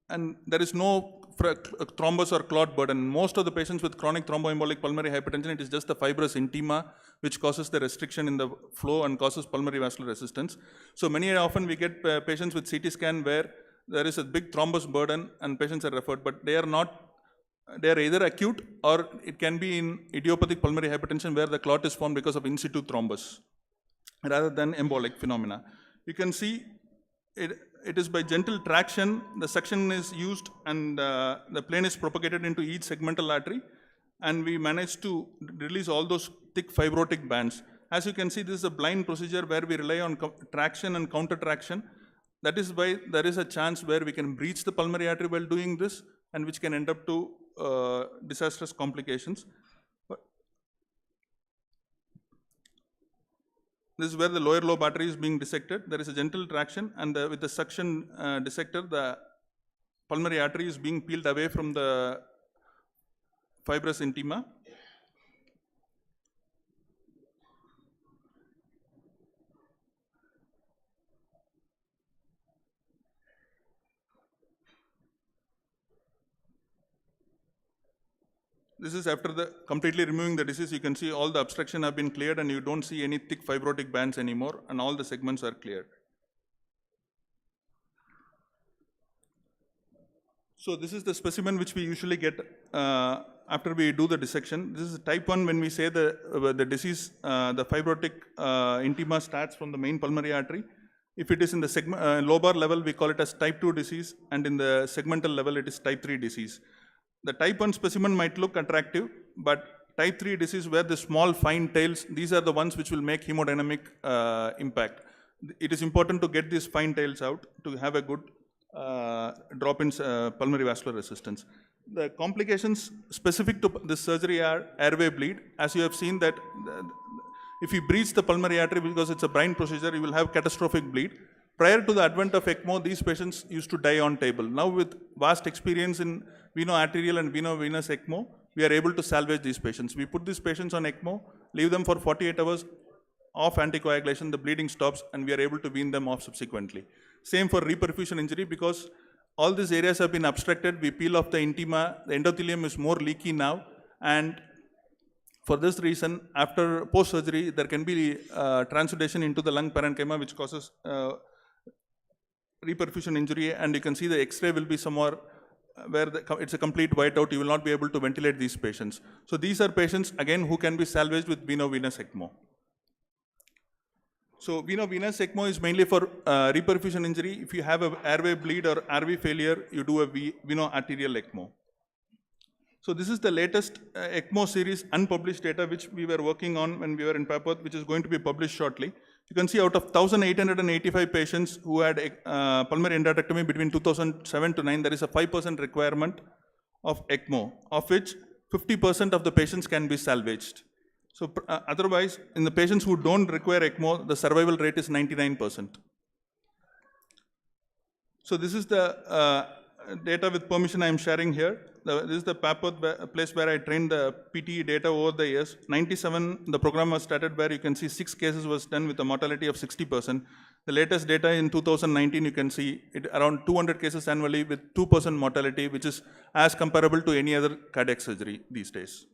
and there is no thrombus or clot burden. Most of the patients with chronic thromboembolic pulmonary hypertension, it is just the fibrous intima which causes the restriction in the flow and causes pulmonary vascular resistance. So many often we get patients with CT scan where there is a big thrombus burden and patients are referred, but they are not. They are either acute or it can be in idiopathic pulmonary hypertension where the clot is formed because of in situ thrombus rather than embolic phenomena. You can see it is by gentle traction, the suction is used and the plane is propagated into each segmental artery, and we manage to release all those thick fibrotic bands. As you can see, this is a blind procedure where we rely on traction and counter traction. That is why there is a chance where we can breach the pulmonary artery while doing this, and which can end up to disastrous complications. This is where the lower lobe artery is being dissected. There is a gentle traction, and with the suction dissector, the pulmonary artery is being peeled away from the fibrous intima. This is after completely removing the disease. You can see all the obstruction have been cleared, and you don't see any thick fibrotic bands anymore, and all the segments are cleared. So this is the specimen which we usually get after we do the dissection. This is type 1 when we say the disease, the fibrotic intima starts from the main pulmonary artery. If it is in the lobar level, we call it as type 2 disease, and in the segmental level, it is type 3 disease. The type 1 specimen might look attractive, but type 3 disease where the small fine tails, these are the ones which will make hemodynamic impact. It is important to get these fine tails out to have a good drop in pulmonary vascular resistance. The complications specific to this surgery are airway bleed. As you have seen that if you breach the pulmonary artery because it's a blind procedure, you will have catastrophic bleed. Prior to the advent of ECMO, these patients used to die on table. Now with vast experience in veno-arterial and veno-venous ECMO, we are able to salvage these patients. We put these patients on ECMO, leave them for 48 hours off anticoagulation, the bleeding stops, and we are able to wean them off subsequently. Same for reperfusion injury, because all these areas have been obstructed, we peel off the intima, the endothelium is more leaky now, and for this reason, after post-surgery, there can be transudation into the lung parenchyma, which causes reperfusion injury, and you can see the X-ray will be somewhere where it's a complete whiteout. You will not be able to ventilate these patients. So these are patients, again, who can be salvaged with veno-venous ECMO. So veno-venous ECMO is mainly for reperfusion injury. If you have an airway bleed or RV failure, you do a veno-arterial ECMO. So this is the latest ECMO series unpublished data which we were working on when we were in Paperth, which is going to be published shortly. You can see out of 1,885 patients who had pulmonary endarterectomy between 2007 to 9, there is a 5% requirement of ECMO, of which 50% of the patients can be salvaged. So otherwise, in the patients who don't require ECMO, the survival rate is 99%. So this is the data with permission I am sharing here. This is the place where I trained the PTE data over the years. 97, the program was started where you can see 6 cases was done with a mortality of 60%. The latest data in 2019, you can see it around 200 cases annually with 2% mortality, which is as comparable to any other cardiac surgery these days.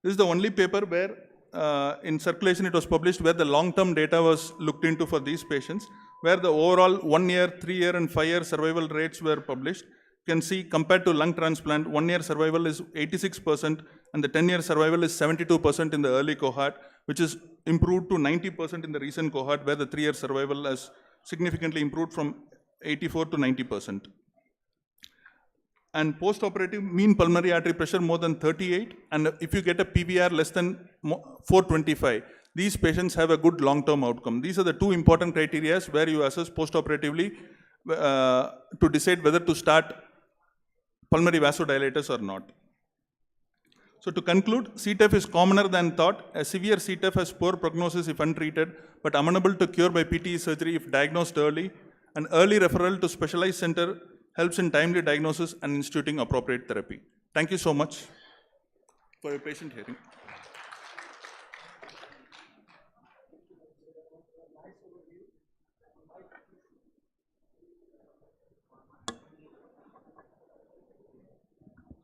This is the only paper where in circulation it was published where the long-term data was looked into for these patients, where the overall 1 year, 3 year and 5 year survival rates were published. You can see compared to lung transplant, 1 year survival is 86% and the 10-year survival is 72% in the early cohort, which is improved to 90% in the recent cohort, where the 3-year survival has significantly improved from 84 to 90%. And post-operative mean pulmonary artery pressure more than 38, and if you get a PVR less than 425, these patients have a good long-term outcome. These are the 2 important criteria where you assess post-operatively to decide whether to start pulmonary vasodilators or not. So to conclude, CTEPH is commoner than thought. A severe CTEPH has poor prognosis if untreated, but amenable to cure by PTE surgery if diagnosed early. An early referral to specialized center helps in timely diagnosis and instituting appropriate therapy. Thank you so much for your patient hearing.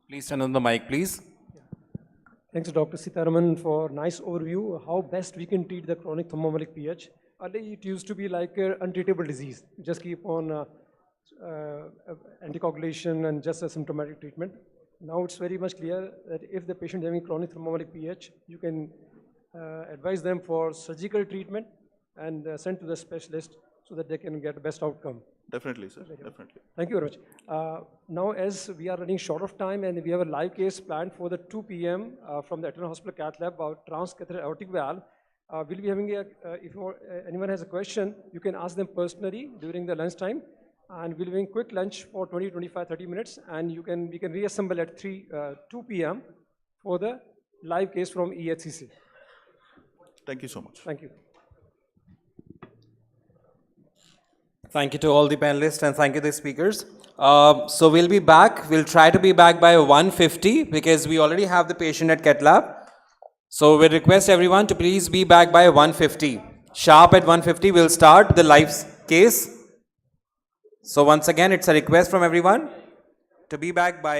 Please turn on the mic, please. Thanks, Dr. Sitaraman, for nice overview how best we can treat the chronic thromboembolic PH. Earlier, it used to be like an untreatable disease. Just keep on anticoagulation and just a symptomatic treatment. Now it's very much clear that if the patient is having chronic thromboembolic PH, you can advise them for surgical treatment and send to the specialist. So so that they can get the best outcome. Definitely, sir, definitely. Thank you very much. Now, as we are running short of time and we have a live case planned for the 2 p.m. From the Eternal Hospital Cath Lab about transcatheter aortic valve, we'll be having if anyone has a question, you can ask them personally during the lunch time, and we'll be having quick lunch for 20, 25, 30 minutes, and we can reassemble at 2 p.m. for the live case from 𝐒𝐻CC. Thank you so much. Thank you. Thank you to all the panelists and thank you to the speakers. So we'll be back. We'll try to be back by 1:50 because we already have the patient at cath lab. So we request everyone to please be back by 1:50. Sharp at 1:50, we'll start the live case. So once again, it's a request from everyone to be back by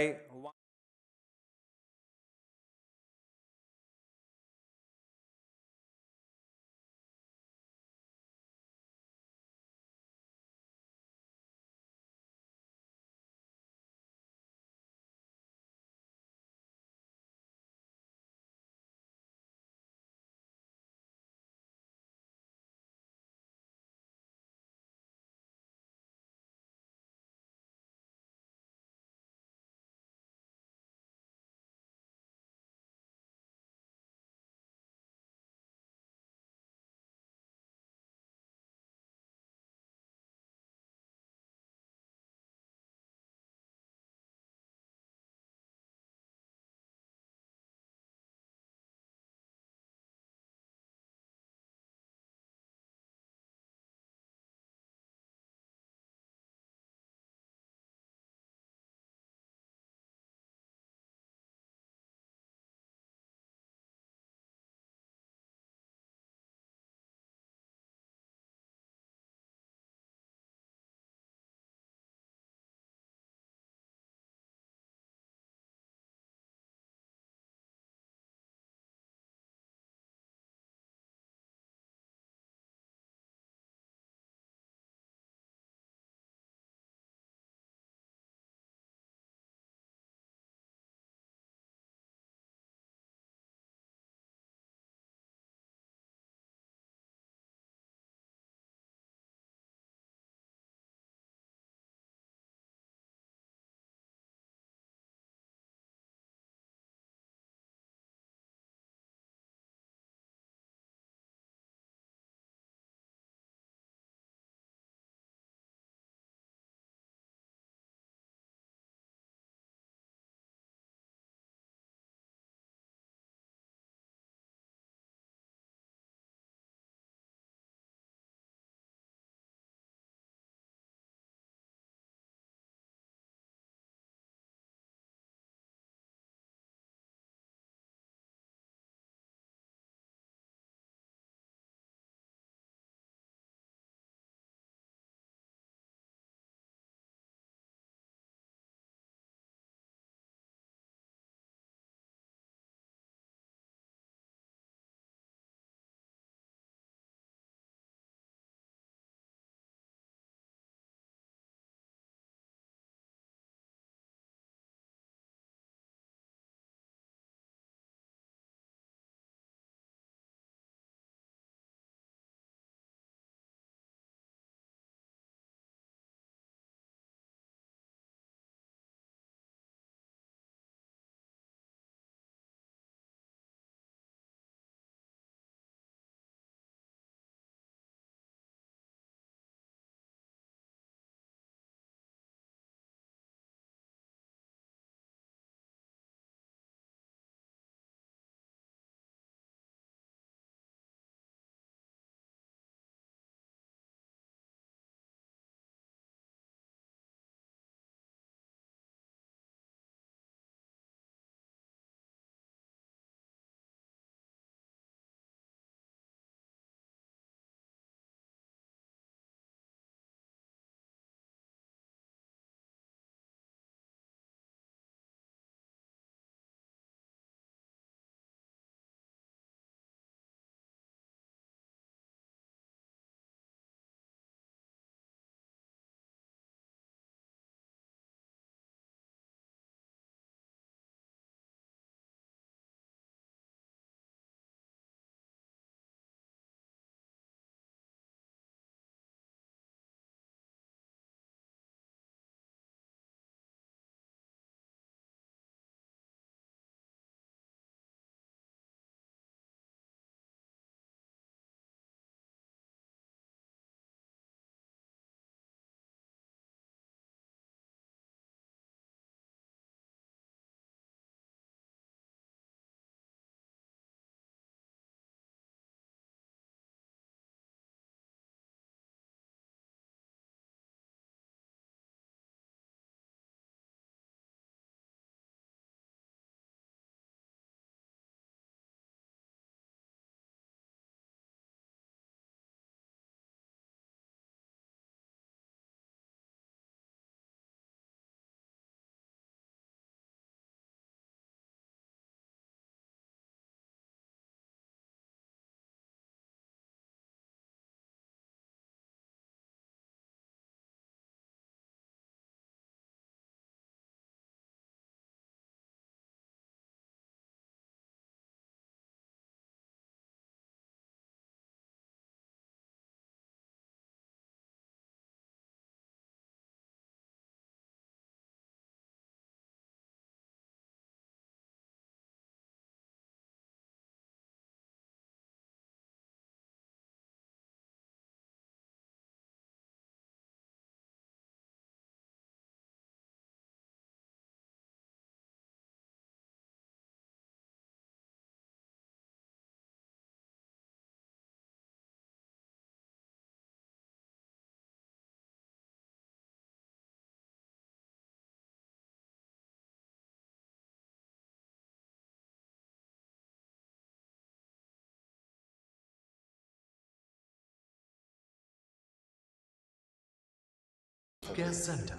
Healthcare Center,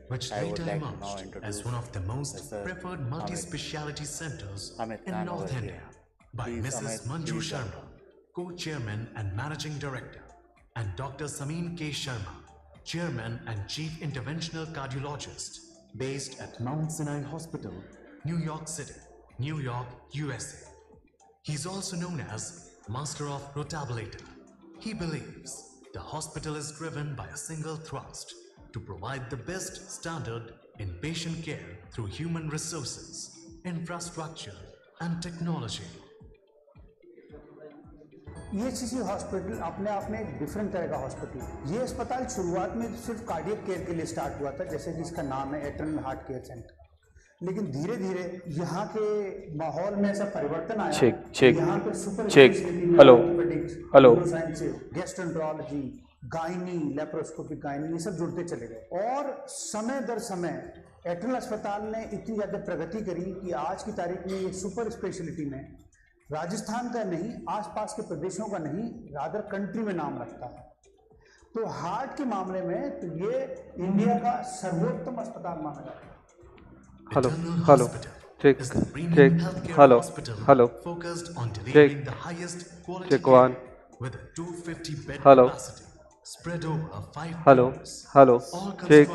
which later emerged as one of the most preferred multi-speciality centers in North India by Mrs. Manju Sharma, Co-Chairman and Managing Director, and Dr. Samin K. Sharma, Chairman and Chief Interventional Cardiologist, based at Mount Sinai Hospital, New York City, New York, USA. He's also known as Master of Rotability. He believes the hospital is driven by a single thrust to provide the best standard in patient care through human resources, infrastructure, and technology. EHCC hospital अपने आप में एक different तरह का hospital है। ये अस्पताल शुरुआत में सिर्फ कार्डियक केयर के लिए स्टार्ट हुआ था, जैसे कि इसका नाम है एटर्नल हार्ट केयर सेंटर। लेकिन धीरे धीरे यहाँ के माहौल में ऐसा परिवर्तन आया कि यहाँ पे super speciality, orthopaedics, neurosciences, gastroenterology, gynae, laparoscopic gynae, ये सब जुड़ते चले गए। और समय दर समय एटर्नल अस्पताल ने इतनी ज़्यादा प्रगति करी कि आज की तारीख में ये सुपर स्पेशलिटी में राजस्थान का नहीं, आसपास के प्रदेशों का नहीं, रादर कंट्री में नाम रखता है। तो हार्ट के मामले में तो ये इंडिया का सर्वोत्तम अस्पताल माना जाता है। Hello hello check check hello hello check check one hello hello hello check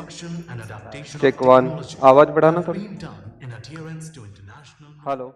check one आवाज बढ़ाना थोड़ी hello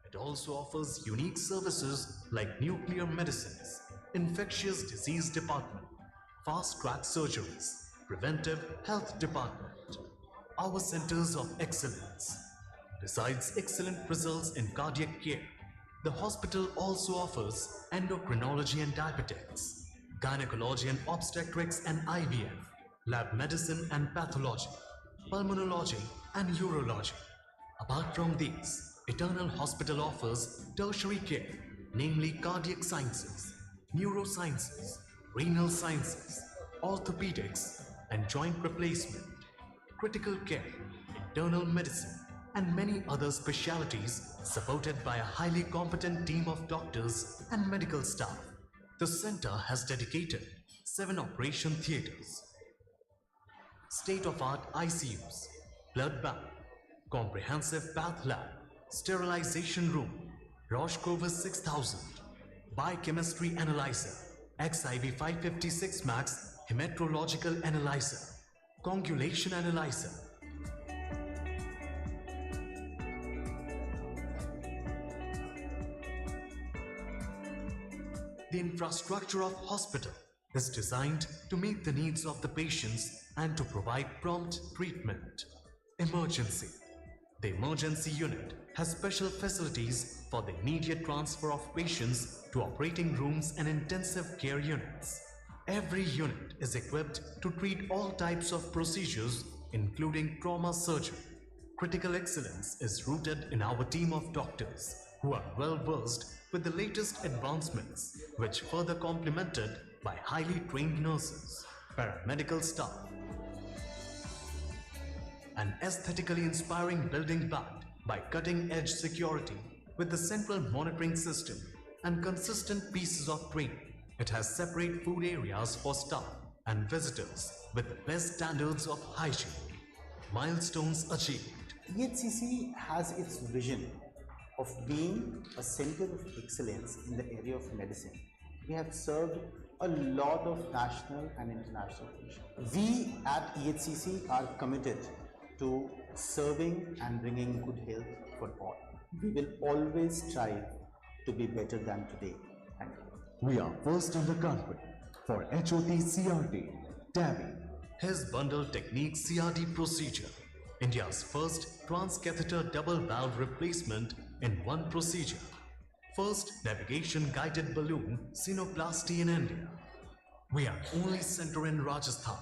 It also offers unique services like nuclear medicines, infectious disease department, fast-track surgeries, preventive health department, our centers of excellence. Besides excellent results in cardiac care, the hospital also offers endocrinology and diabetics, gynecology and obstetrics and IVF, lab medicine and pathology, pulmonology and urology. Apart from these, Eternal Hospital offers tertiary care, namely cardiac sciences, neurosciences, renal sciences, orthopedics and joint replacement, critical care, internal medicine, and many other specialities supported by a highly competent team of doctors and medical staff. The center has dedicated 7 operation theatres, state-of-art ICUs, blood bank, comprehensive path lab, sterilization room, Roche-Covers 6000, biochemistry analyzer, 𝐡𝐢𝐤𝐴556 Max hematological analyzer, coagulation analyzer. The infrastructure of hospital is designed to meet the needs of the patients and to provide prompt treatment. Emergency. The emergency unit has special facilities for the immediate transfer of patients to operating rooms and intensive care units. Every unit is equipped to treat all types of procedures, including trauma surgery. Critical excellence is rooted in our team of doctors who are well versed with the latest advancements, which further complemented by highly trained nurses, paramedical staff. An aesthetically inspiring building backed by cutting-edge security with the central monitoring system and consistent pieces of training. It has separate food areas for staff and visitors with best standards of hygiene. Milestones achieved. 𝐒𝐻CC has its vision of being a center of excellence in the area of medicine. We have served a lot of national and international patients. We at 𝐒𝐻CC are committed to serving and bringing good health for all. We will always strive to be better than today. Thank you. We are first in the country for HOT-CRT, TAVI. His bundle technique CRT procedure, India's first transcatheter double valve replacement in one procedure. First navigation guided balloon sinoplasty in India. We are only center in Rajasthan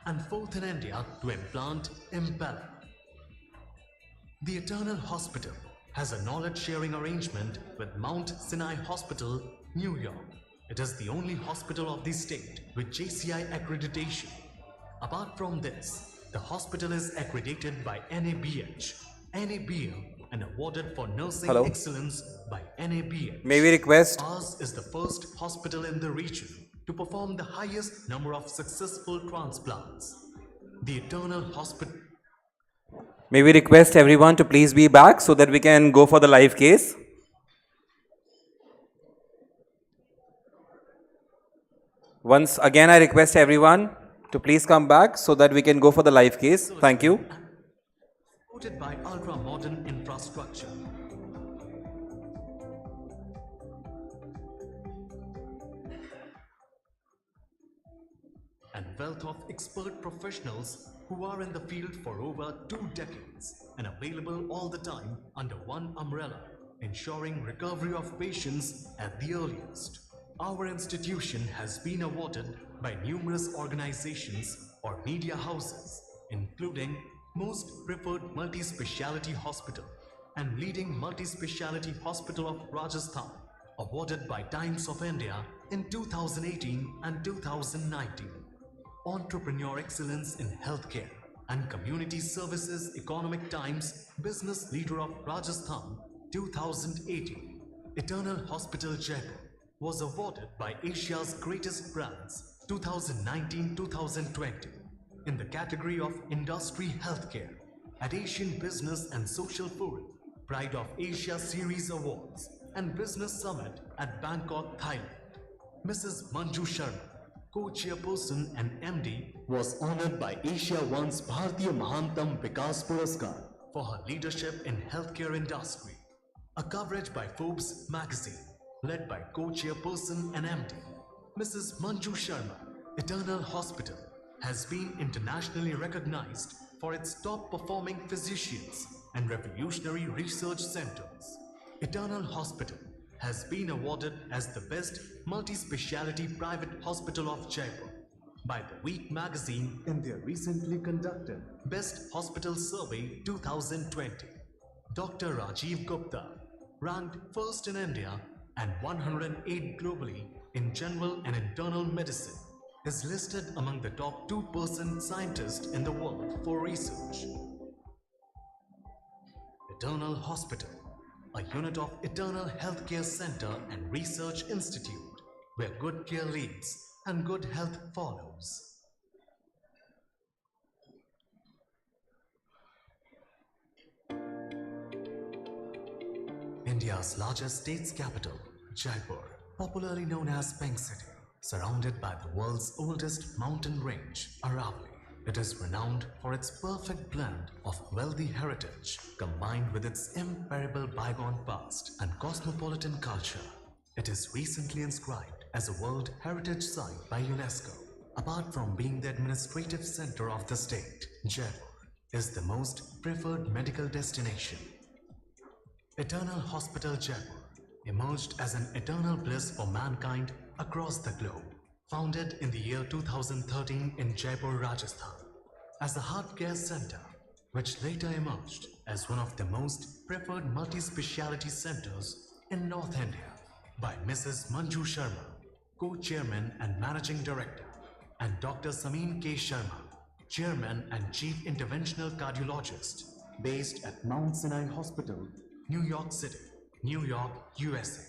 and fourth in India to implant impeller. The Eternal Hospital has a knowledge sharing arrangement with Mount Sinai Hospital, New York. It is the only hospital of the state with JCI accreditation. Apart from this, the hospital is accredited by NABH, NABL, and awarded for nursing Hello. excellence by NABH. May we request? Ours is the first hospital in the region to perform the highest number of successful transplants. The Eternal Hospital. May we request everyone to please be back so that we can go for the live case. Once again, I request everyone to please come back so that we can go for the live case. Thank you. Supported by ultra-modern infrastructure. And wealth of expert professionals who are in the field for over 2 decades and available all the time under one umbrella, ensuring recovery of patients at the earliest. Our institution has been awarded by numerous organizations or media houses, including Most Preferred Multi-Speciality Hospital and Leading Multi-Speciality Hospital of Rajasthan, awarded by Times of India in 2018 and 2019. Entrepreneur Excellence in Healthcare and Community Services Economic Times Business Leader of Rajasthan 2018. Eternal Hospital Jaipur was awarded by Asia's Greatest Brands 2019-2020 in the category of Industry Healthcare at Asian Business and Social Forum, Pride of Asia Series Awards and Business Summit at Bangkok, Thailand. Mrs. Manju Sharma, co-chairperson and MD, was honored by Asia One's Bharatiya Mahantam Vikas Puraskar for her leadership in healthcare industry. A coverage by Forbes magazine, led by co-chairperson and MD, Mrs. Manju Sharma. Eternal Hospital has been internationally recognized for its top-performing physicians and revolutionary research centers. Eternal Hospital has been awarded as the best multi-speciality private hospital of Jaipur by The Week magazine in their recently conducted Best Hospital Survey 2020. Dr. Rajiv Gupta, ranked first in India and 108 globally in general and internal medicine, is listed among the top 2% scientists in the world for research. Eternal Hospital, a unit of Eternal Healthcare Center and Research Institute, where good care leads and good health follows. India's largest state's capital, Jaipur, popularly known as Pink City, surrounded by the world's oldest mountain range, Aravalli. It is renowned for its perfect blend of wealthy heritage combined with its imperishable bygone past and cosmopolitan culture. It is recently inscribed as a World Heritage Site by UNESCO. Apart from being the administrative center of the state, Jaipur is the most preferred medical destination. Eternal Hospital Jaipur emerged as an eternal bliss for mankind across the globe. Founded in the year 2013 in Jaipur, Rajasthan, as a heart care center, which later emerged as one of the most preferred multi-speciality centers in North India by Mrs. Manju Sharma, co-chairman and managing director, and Dr. Samin K. Sharma, chairman and chief interventional cardiologist, based at Mount Sinai Hospital, New York City, New York, USA.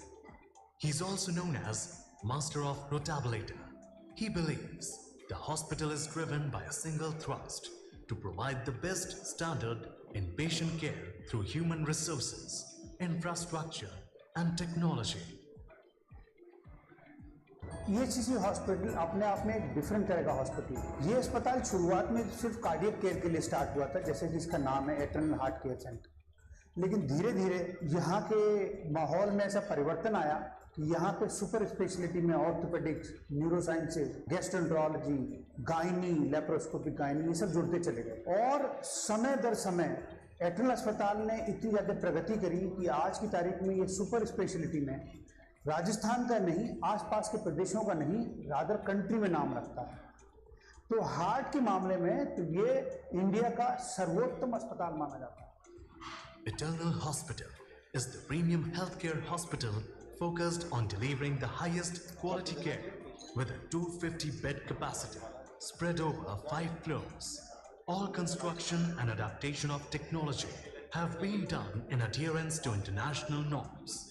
He is also known as Master of Rotability. He believes the hospital is driven by a single thrust to provide the best standard in patient care through human resources, infrastructure, and technology. EHCC hospital अपने आप में एक different तरह का hospital है। ये अस्पताल शुरुआत में सिर्फ कार्डियक केयर के लिए स्टार्ट हुआ था, जैसे कि इसका नाम है एटर्नल हार्ट केयर सेंटर। लेकिन धीरे धीरे यहाँ के माहौल में ऐसा परिवर्तन आया कि यहाँ पे सुपर स्पेशलिटी में orthopaedics, neuro sciences, gastroenterology, gynae, laparoscopic gynae, ये सब जुड़ते चले गए। और समय दर समय एटर्नल अस्पताल ने इतनी ज़्यादा प्रगति करी कि आज की तारीख में ये सुपर स्पेशलिटी में राजस्थान का नहीं, आसपास के प्रदेशों का नहीं, रादर कंट्री में नाम रखता है। तो हार्ट के मामले में तो ये इंडिया का सर्वोत्तम अस्पताल माना जाता है। Eternal Hospital is the premium healthcare hospital focused on delivering the highest quality care with a 250-bed capacity spread over 5 floors. All construction and adaptation of technology have been done in adherence to international norms.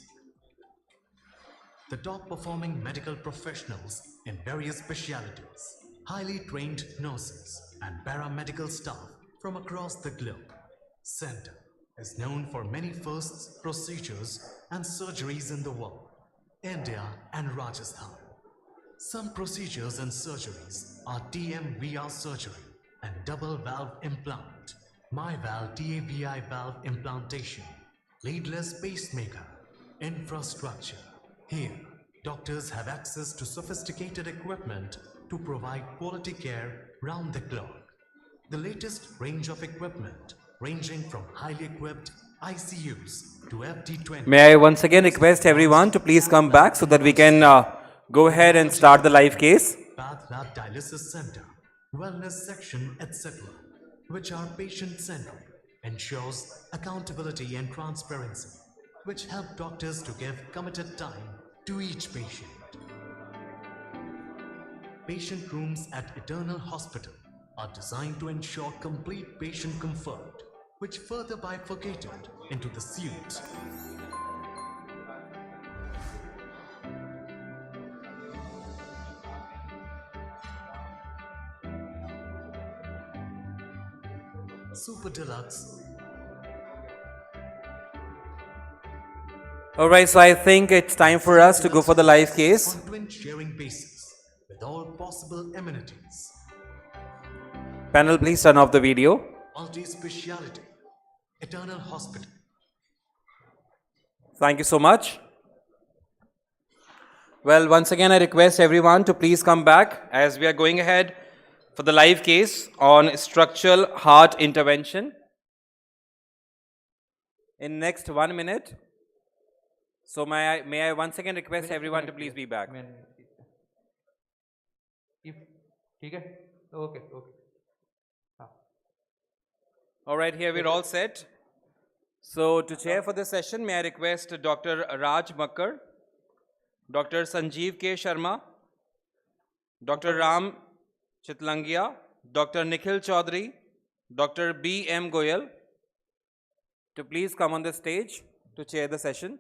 The top-performing medical professionals in various specialities, highly trained nurses and paramedical staff from across the globe. Center is known for many firsts, procedures and surgeries in the world, India and Rajasthan. Some procedures and surgeries are TMVR surgery and double valve implant, MyValve TAVI valve implantation, leadless pacemaker, infrastructure. Here, doctors have access to sophisticated equipment to provide quality care round the clock. The latest range of equipment ranging from highly equipped ICUs to FD20. May I once again request everyone to please come back so that we can go ahead and start the live case. Path Lab Dialysis Center, Wellness Section, etc., which are patient-centric, ensures accountability and transparency, which help doctors to give committed time to each patient. Patient rooms at Eternal Hospital are designed to ensure complete patient comfort, which further bifurcated into the suite. Super Deluxe. Alright, so I think it's time for us to go for the live case. On twin sharing basis with all possible amenities. Panel, please turn off the video. Multi-speciality. Eternal Hospital. Thank you so much. Well, once again, I request everyone to please come back as we are going ahead for the live case on structural heart intervention. In next 1 minute. So may I once again request everyone to please be back. Okay. All right, here we're all set. So to chair for this session, may I request Dr. Raj Makkar, Dr. Sanjeev K. Sharma, Dr. Ram Chitlangia, Dr. Nikhil Chaudhary, Dr. B.M. Goyal to please come on the stage to chair the session.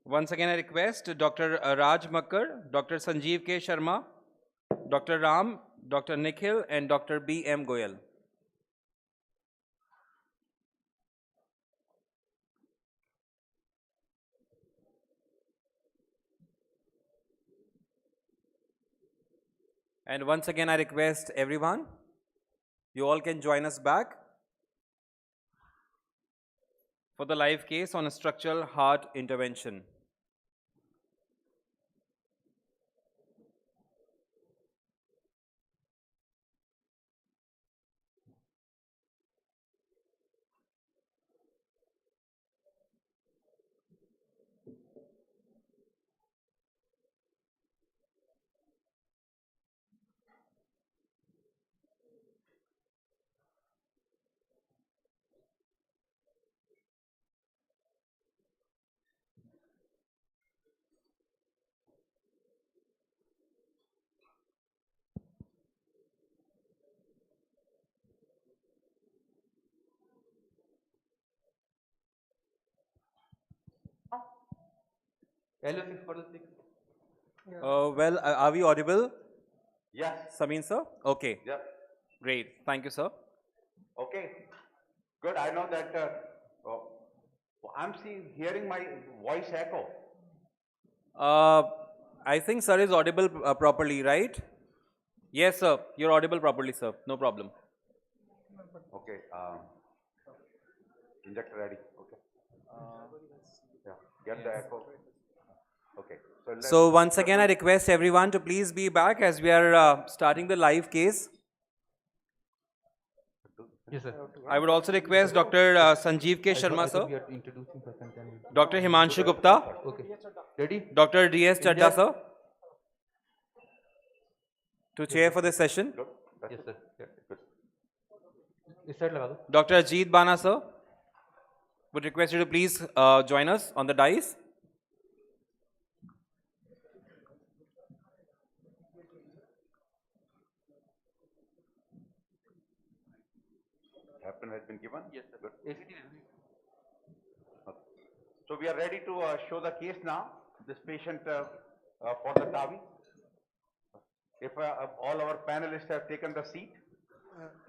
Once again, I request Dr. Raj Makkar, Dr. Sanjeev K. Sharma, Dr. Ram, Dr. Nikhil, and Dr. B.M. Goyal. And once again, I request everyone, you all can join us back for the live case on structural heart intervention. Hello, 646. Well, are we audible? Yeah. Samin sir? Okay. Yeah. Great. Thank you, sir. Okay. Good. I know that I'm hearing my voice echo. I think sir is audible properly, right? Yes, sir. You're audible properly, sir. No problem. Okay. Injector ready. Okay. Yeah. Get the echo. Okay. So once again, I request everyone to please be back as we are starting the live case. Yes, sir. I would also request Dr. Sanjeev K. Sharma, sir. Dr. Himanshu Gupta. Okay. Ready? Dr. D.S. Chadda, Inject. sir. To chair for this session. Yes, sir. Yeah, good. इस side लगा दो. Dr. Ajit Bana, sir. Would request you to please join us on the dais. Captain has been given? Yes, sir. Good. ACT. Okay. So we are ready to show the case now. This patient for the TAVI. If all our panelists have taken the seat.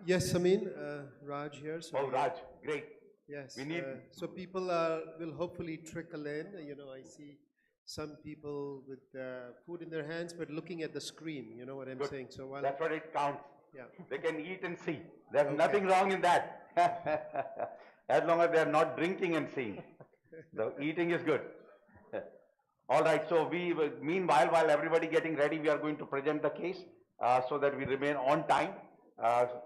Yes, Samin, Raj here. So Oh, Raj, great. Yes. We need. So people will hopefully trickle in. You know, I see some people with food in their hands, but looking at the screen. You know what I'm Good. saying? So while That's what it counts. Yeah. They can eat and see. There's Okay. nothing wrong in that. As long as they are not drinking and seeing. The eating is good. All right, so meanwhile, while everybody getting ready, we are going to present the case so that we remain on time.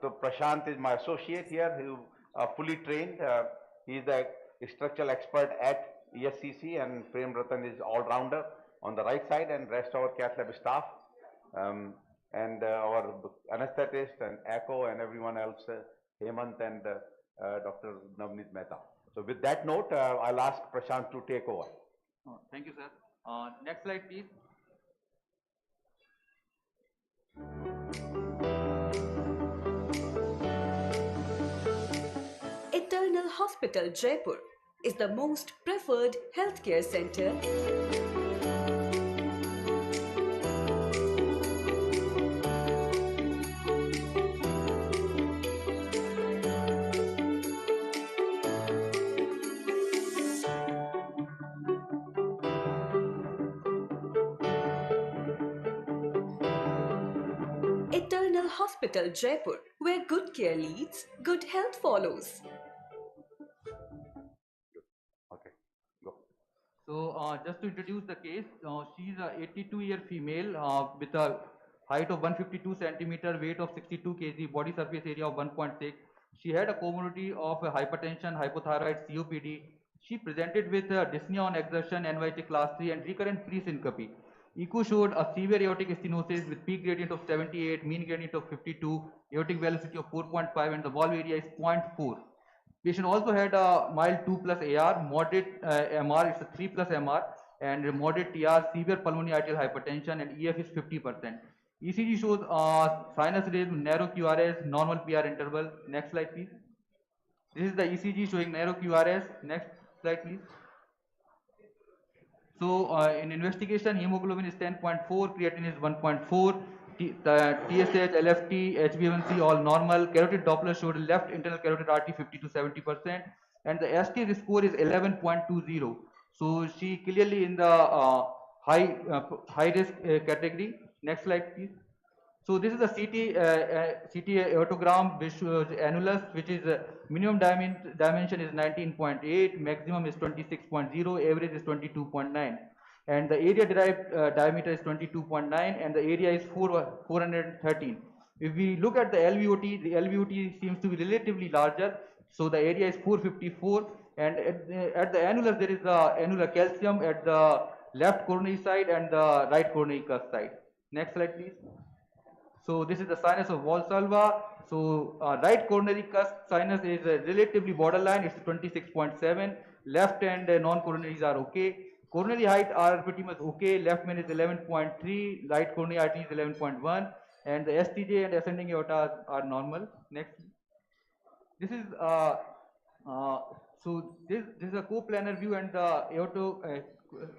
So Prashant is my associate here, who fully trained. He is the structural expert at ESCC, and Prem Ratan is all-rounder on the right side, and rest our cath lab staff, and our anesthetist and echo and everyone else, Hemant and Dr. Navneet Mehta. So with that note, I'll ask Prashant to take over. Thank you, sir. Next slide, please. Eternal Hospital, Jaipur is the most preferred healthcare center. Eternal Hospital, Jaipur, where good care leads, good health follows. So just to introduce the case, she's a 82-year female with a height of 152 centimeter, weight of 62 kg, body surface area of 1.6. She had a comorbidity of hypertension, hypothyroid, COPD. She presented with dyspnea on exertion, NYT class 3 and recurrent pre-syncope. Echo showed a severe aortic stenosis with peak gradient of 78, mean gradient of 52, aortic velocity of 4.5 and the valve area is 0.4. Patient also had a mild 2 plus AR, moderate MR, it's a 3 plus MR, and moderate TR, severe pulmonary arterial hypertension, and EF is 50%. ECG shows sinus rhythm, narrow QRS, normal PR interval. Next slide, please. This is the ECG showing narrow QRS. Next slide, please. So in investigation, hemoglobin is 10.4, creatinine is 1.4, TSH, LFT, HbA1c all normal. Carotid Doppler showed left internal carotid artery 50 to 70%, and the ST score is 11.20. So she clearly in the high risk category. Next slide, please. So this is the CT aortogram which shows annulus, which is minimum dimension is 19.8, maximum is 26.0, average is 22.9, and the area derived diameter is 22.9, and the area is 413. If we look at the LVOT seems to be relatively larger, so the area is 454, and at the annulus there is the annular calcium at the left coronary side and the right coronary cusp side. Next slide, please. So this is the sinus of Valsalva. So right coronary cusp sinus is relatively borderline, it's 26.7. Left and non-coronaries are okay. Coronary height are pretty much okay. Left main is 11.3, right coronary artery is 11.1, and the STJ and ascending aorta are normal. Next. This is so this is a coplanar view and the aorto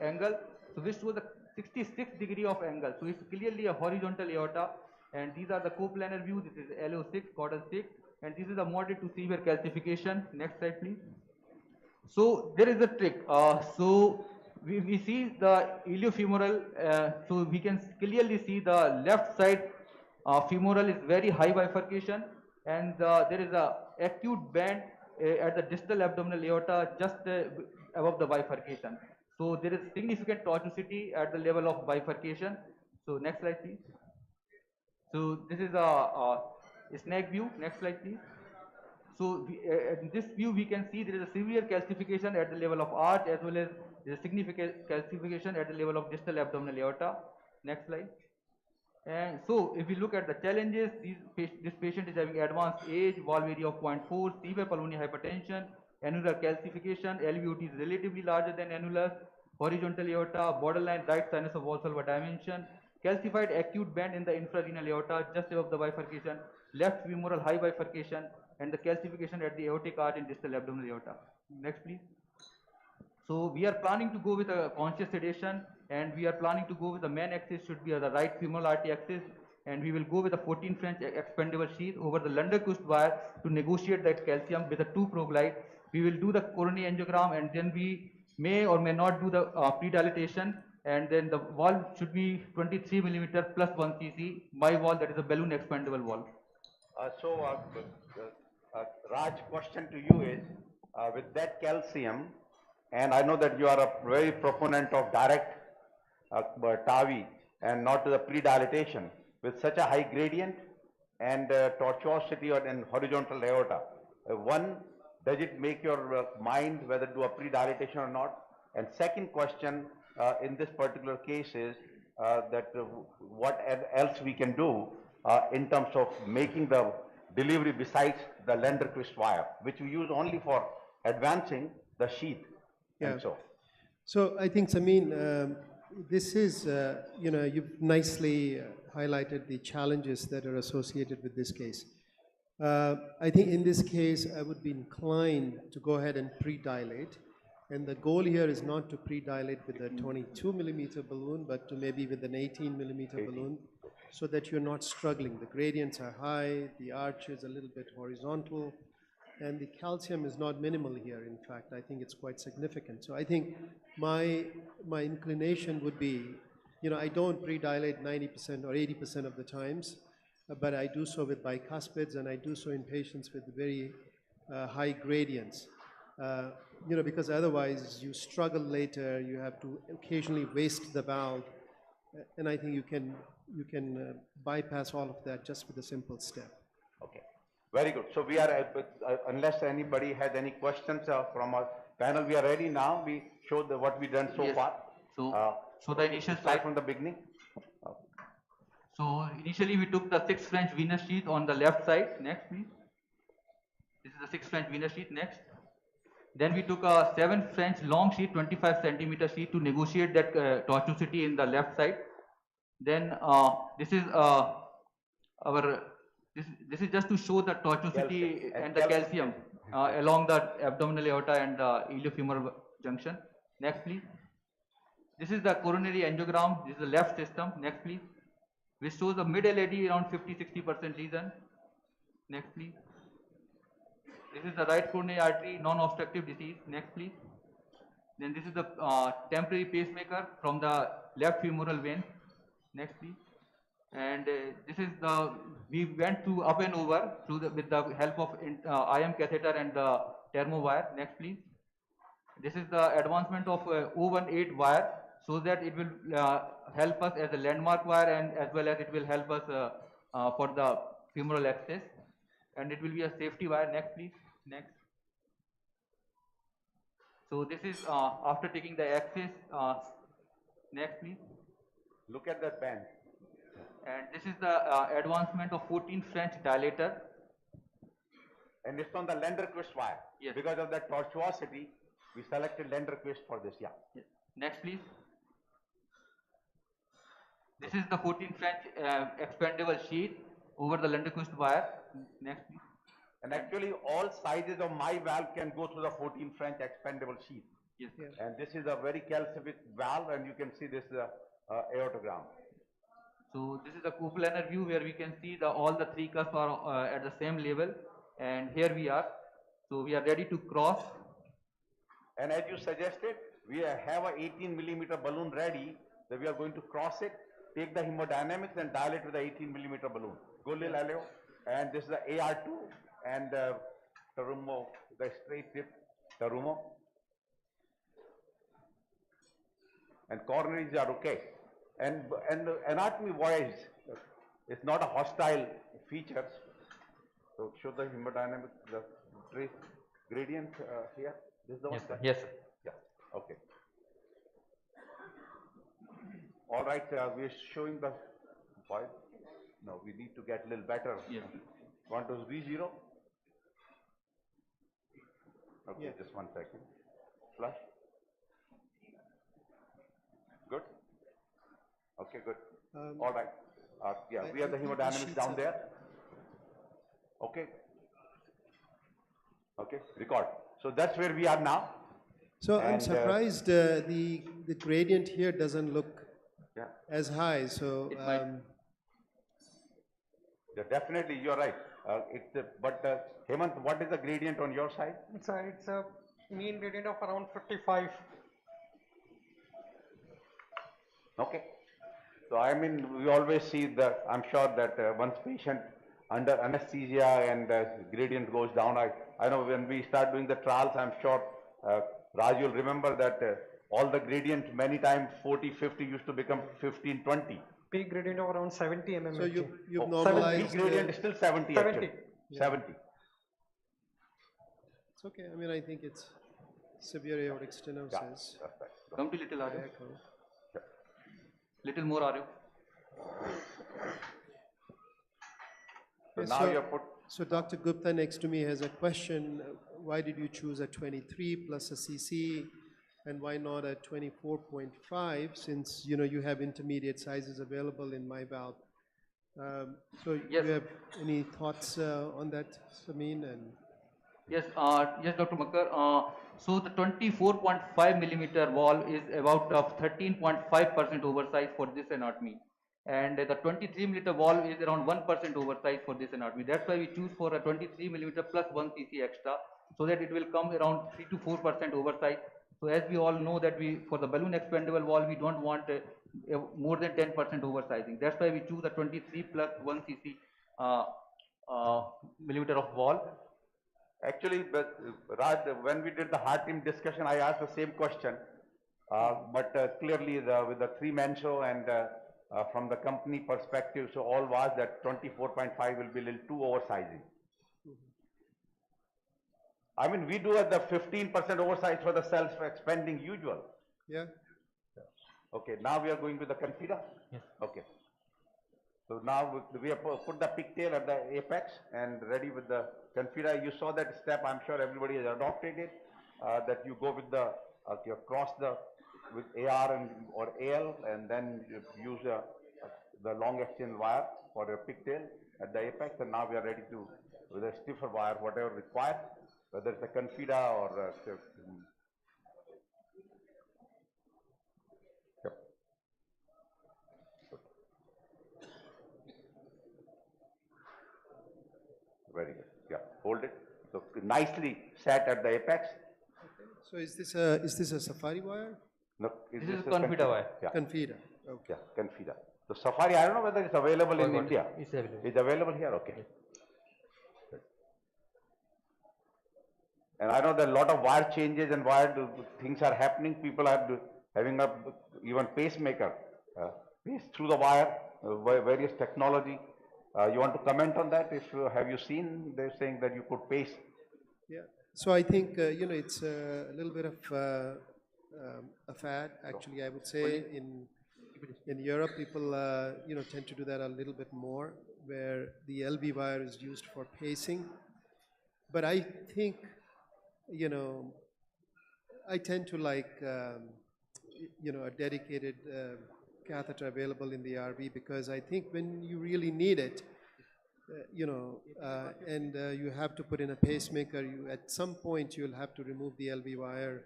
angle. So this shows a 66 degree of angle. So it's clearly a horizontal aorta. And these are the coplanar view. This is LO6, caudal 6, and this is a moderate to severe calcification. Next slide, please. So there is a trick. So we see the iliofemoral, so we can clearly see the left side femoral is very high bifurcation, and there is a acute band at the distal abdominal aorta just above the bifurcation. So there is significant tortuosity at the level of bifurcation. So next slide please. So this is a snake view. Next slide please. So in this view we can see there is a severe calcification at the level of arch, as well as there is significant calcification at the level of distal abdominal aorta. Next slide. And so if we look at the challenges, this patient is having advanced age, valve area of 0.4, severe pulmonary hypertension, annular calcification, LVOT is relatively larger than annulus, horizontal aorta, borderline right sinus of Valsalva dimension, calcified acute band in the infrarenal aorta just above the bifurcation, left femoral high bifurcation, and the calcification at the aortic arch in distal abdominal aorta. Next please. So we are planning to go with a conscious sedation, and we are planning to go with the main axis should be the right femoral artery axis, and we will go with a 14 French expandable sheath over the Lunderquist wire to negotiate that calcium with a 2 proglide. We will do the coronary angiogram, and then we may or may not do the pre-dilatation, and then the valve should be 23 millimeter plus 1 cc. My valve, that is a balloon expandable valve. Raj, question to you is, with that calcium, and I know that you are a very proponent of direct TAVI and not to the pre-dilatation, with such a high gradient and tortuosity in horizontal aorta. One, does it make your mind whether to do a pre-dilatation or not? And second question, in this particular case is that what else we can do in terms of making the delivery besides the Lunderquist wire, which we use only for advancing the sheath. Yeah. And so. So I think, Samin, this is, you've nicely highlighted the challenges that are associated with this case. I think in this case, I would be inclined to go ahead and pre-dilate. And the goal here is not to pre-dilate with a 22 millimeter balloon, but to maybe with an 18 millimeter balloon, so that you're not struggling. The gradients are high, the arch is a little bit horizontal, and the calcium is not minimal here. In fact, I think it's quite significant. So I think my inclination would be, I don't pre-dilate 90% or 80% of the times, but I do so with bicuspids, and I do so in patients with very high gradients. Because otherwise you struggle later, you have to occasionally waste the valve, and I think you can bypass all of that just with a simple step. Okay, very good. So we are, unless anybody has any questions from our panel, we are ready now. We showed what we've done so far. So the initial slide from the beginning. So initially we took the 6 French venous sheath on the left side. Next please. This is the 6 French venous sheath. Next. Then we took a 7 French long sheath, 25 centimeter sheath to negotiate that tortuosity in the left side. Then this is this is just to show the tortuosity and the calcium along the abdominal aorta and the iliofemoral junction. Next please. This is the coronary angiogram. This is the left system. Next please. Which shows the mid LAD around 50-60% lesion. Next please. This is the right coronary artery, non-obstructive disease. Next please. Then this is the temporary pacemaker from the left femoral vein. Next please. And this is we went through up and over with the help of IM catheter and the thermo wire. Next please. This is the advancement of 018 wire, so that it will help us as a landmark wire, and as well as it will help us for the femoral access, and it will be a safety wire. Next please. Next. So this is after taking the axis. Next please. Look at that band. And this is the advancement of 14 French dilator. And it's on the Lunderquist wire. Yes. Because of that tortuosity, we selected Lunderquist for this. Yeah. Yes. Next please. This is the 14 French expandable sheath over the Lunderquist wire. Next please. And actually all sizes of my valve can go through the 14 French expandable sheath. Yes. And this is a very calcific valve, and you can see this aortogram. So this is a coplanar view where we can see all the 3 cusps are at the same level, and here we are. So we are ready to cross. And as you suggested, we have a 18 millimeter balloon ready, that we are going to cross it, take the hemodynamics and dial it with the 18 millimeter balloon. Go lil aleo. And this is the AR2 and Terumo, the straight tip Terumo. And coronaries are okay. And anatomy wise, it's not a hostile features. So show the hemodynamic, the trace gradient here. This is the one. Yes, sir. Yeah. Okay. All right. We are showing the why. No, we need to get a little better. Yeah. Want to V0? Okay, Yeah. just 1 second. Flush. Good. Okay, good. All right. Yeah, we have the hemodynamics down there. Okay. Okay, record. So that's where we are now. So I'm surprised the gradient here doesn't look as high. So yeah, definitely, you're right. But Hemant, what is the gradient on your side? It's a mean gradient of around 55. Okay. So I mean, we always see that. I'm sure that once patient under anesthesia and gradient goes down. I know when we start doing the trials, I'm sure Raj will remember that all the gradient many times 40, 50 used to become 15, 20. Peak gradient of around 70 mm. So you've normalized. Peak gradient is still 70. 70. Actually. Yeah. 70. It's okay. I mean, I think it's severe aortic stenosis. Yeah, that's right. Come to little Aryo. Little more Aryo. So now you're put. So Dr. Gupta next to me has a question. Why did you choose a 23 plus a CC, and why not a 24.5? Since you have intermediate sizes available in my valve. So Yes. you have any thoughts on that, Samin? And Yes, yes, Dr. Makkar. So the 24.5 millimeter wall is about 13.5% oversized for this anatomy, and the 23 millimeter wall is around 1% oversized for this anatomy. That's why we choose for a 23 millimeter plus 1 cc extra, so that it will come around 3 to 4% oversized. So as we all know that for the balloon expandable wall, we don't want more than 10% oversizing. That's why we choose the 23 plus 1 cc millimeter of wall. Actually, but Raj, when we did the heart team discussion, I asked the same question. But clearly, with the 3-man show and from the company perspective, so all was that 24.5 will be a little too oversizing. I mean, we do at the 15% oversize for the self-expanding usual. yeah. Okay, now we are going with the confida? Yes. Okay. So now we have put the pigtail at the apex and ready with the confida. You saw that step, I'm sure everybody has adopted it, that you go with the, you cross with AR or AL, and then you use the long extension wire for your pigtail at the apex, and now we are ready to, with a stiffer wire, whatever required, whether it's a confida or very good. Yeah, hold it. So nicely set at the apex. So is this a safari wire? No, This is confida wire. Yeah. Confida. Okay. Yeah, confida. So safari, I don't know whether it's available in India. It's available. It's available here, okay. Good. And I know that a lot of wire changes and wire things are happening. People are having a even pacemaker pace through the wire, various technology. You want to comment on that? Have you seen? They're saying that you could pace. Yeah. So I think it's a little bit of a fad. Actually, I would say in Europe, people tend to do that a little bit more, where the LV wire is used for pacing. But I think I tend to like a dedicated catheter available in the RV, because I think when you really need it, and you have to put in a pacemaker, at some point you'll have to remove the LV wire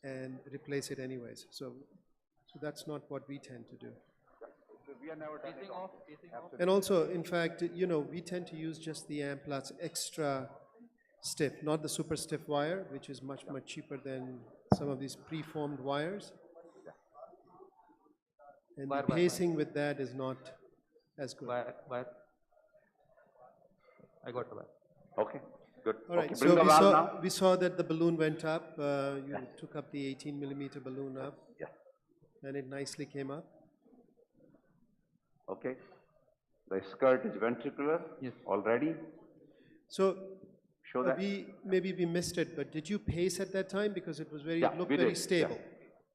and replace it anyways. So that's not what we tend to do. We are never done And also, in fact, we tend to use just the Amplatz extra stiff, not the super stiff wire, which is much, much cheaper than some of these preformed wires. And the pacing with that is not as good. Wire. I got the wire. Okay, good. All right, Okay, so bring the valve now. we saw that the balloon went up. You took up the 18 millimeter balloon up. Yeah. And it nicely came up. Okay. The skirt is ventricular already. So Show that. maybe we missed it, but did you pace at that time? Because it was very, Yeah, it looked we very did, stable.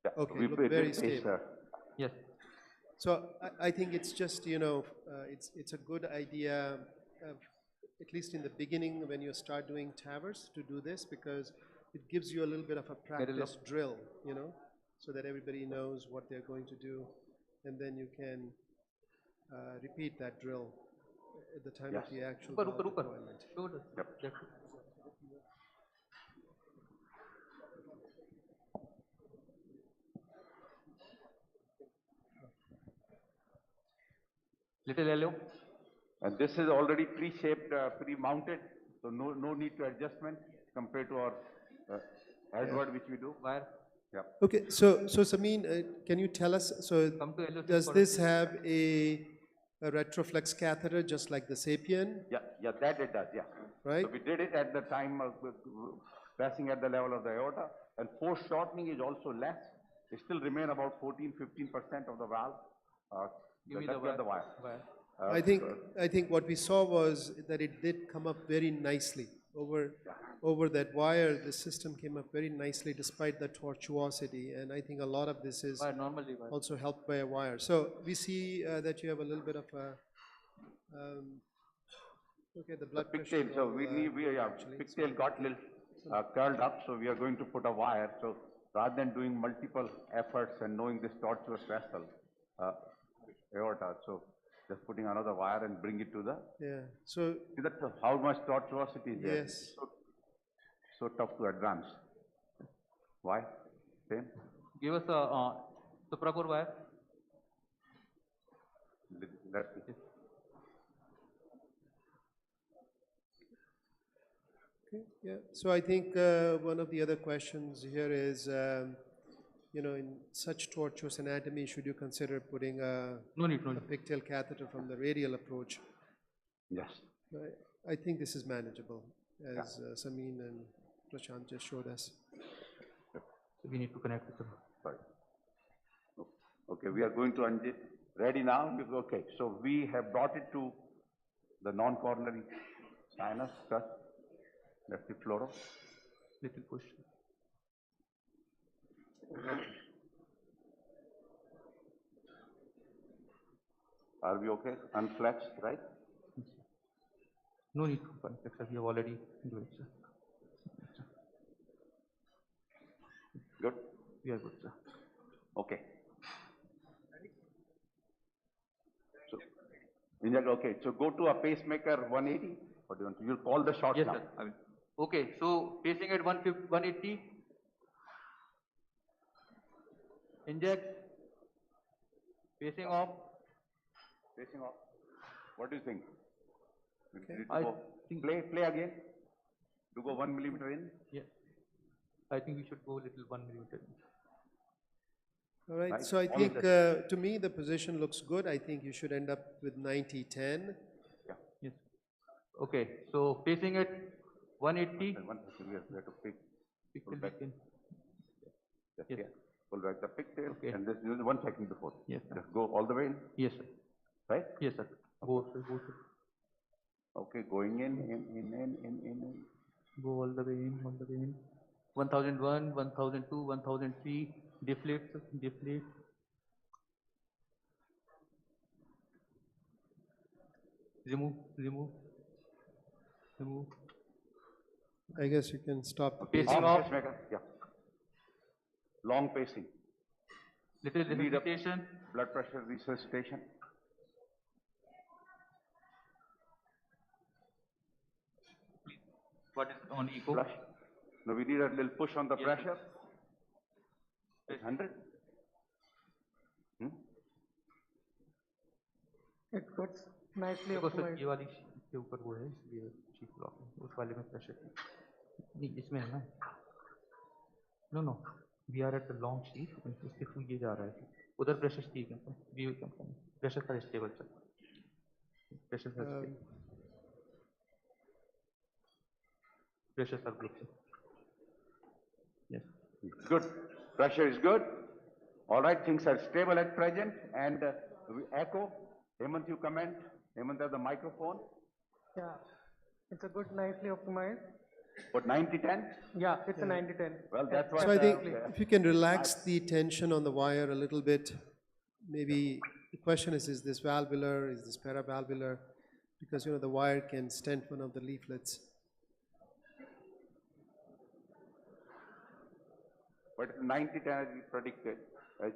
Yeah. Okay, We it looked very pace, stable. Yes. So I think it's just, you know, it's a good idea, at least in the beginning when you start doing TAVRs, to do this, because it gives you a little bit of a practice drill, you know, so that everybody knows what they're going to do, and then you can repeat that drill at the time of the actual deployment. Yep. Little yellow. And this is already pre-shaped, pre-mounted, so no need to adjustment compared to our Edward, which we do. Wire. Yeah. Okay, so Samin, can you tell us, so does this have a retroflex catheter just like the Sapien? Yeah, that it does, yeah. Right. So we did it at the time of passing at the level of the aorta, and foreshortening is also less. It still remain about 14-15% of the valve. Give me that's the where wire. I think what we saw was that it did come up very nicely over that wire. The system came up very nicely despite the tortuosity, and I think a lot of this is also helped by a wire. So we see that you have a little bit of a okay, the blood pressure. Pigtail, so pigtail got little curled up, so we are going to put a wire. So rather than doing multiple efforts and knowing this tortuous vessel, aorta, so just putting another wire and bring it to the. Yeah. So. See that how much tortuosity is there? Yes. So tough to advance. Why? Same. Give us the proper wire. Let's see. Okay. Yeah. So I think one of the other questions here is, you know, in such tortuous anatomy, should you consider putting a pigtail catheter from the radial approach? Yes. I think this is manageable, as Samin and Prashant just showed us. So we need to connect with them. Sorry. Okay, we are going to undo. Ready now? Okay, so we have brought it to the non-coronary sinus, left the fluoro. Little push. Are we okay? Unflexed, right? No need to unflex, we have already do it, sir. Good? We are good, sir. Okay. So, okay, so go to a pacemaker 180. What do you want? You'll call the shots now. Yes, sir. I will. Okay, so pacing at 180. Inject. Pacing off. Pacing off. What do you think? I think play again. To go 1 millimeter in. Yeah. I think we should go a little 1 millimeter. All right. Right. So I All think of that. to me the position looks good. I think you should end up with 90-10. Yeah. Yes. Okay. So pacing at 180. We have to pick. Pull back. in. Just Yes. here. Pull back the pigtail. Okay. And this is 1 second before. Yes, sir. Just go all the way in. Yes, sir. Right? Yes, sir. Go, sir. Go, sir. Okay, going in. Go all the way in, all the way in. 1001, 1002, 1003. Deflate, sir. Deflate. Remove. I guess you can stop the Pacing off. Pacemaker. Yeah. Long pacing. Little Lead up. resuscitation. Blood pressure resuscitation. What is on echo? Flush. Now we need a little push on the pressure. 100. It gets nicely देखो sir applied. ये वाली के ऊपर वो है इसलिए sheet block है उस वाले में प्रेशर नहीं इसमें है ना no no we are at the long sheet इसके थ्रू ये जा रहा है उधर प्रेशर ठीक है व्यू प्रेशर का स्टेबल चल प्रेशर का pressure circulation. Yes. Good. Pressure is good. All right, things are stable at present. And we echo. Hemant, you comment. Hemant has the microphone. Yeah, it's a good, nicely optimized. What, 90-10? Yeah, it's a 90-10. Well, that's what... So I think if you can relax the tension on the wire a little bit, maybe the question is this valvular, is this paravalvular? Because, you know, the wire can stent one of the leaflets. But 90-10 as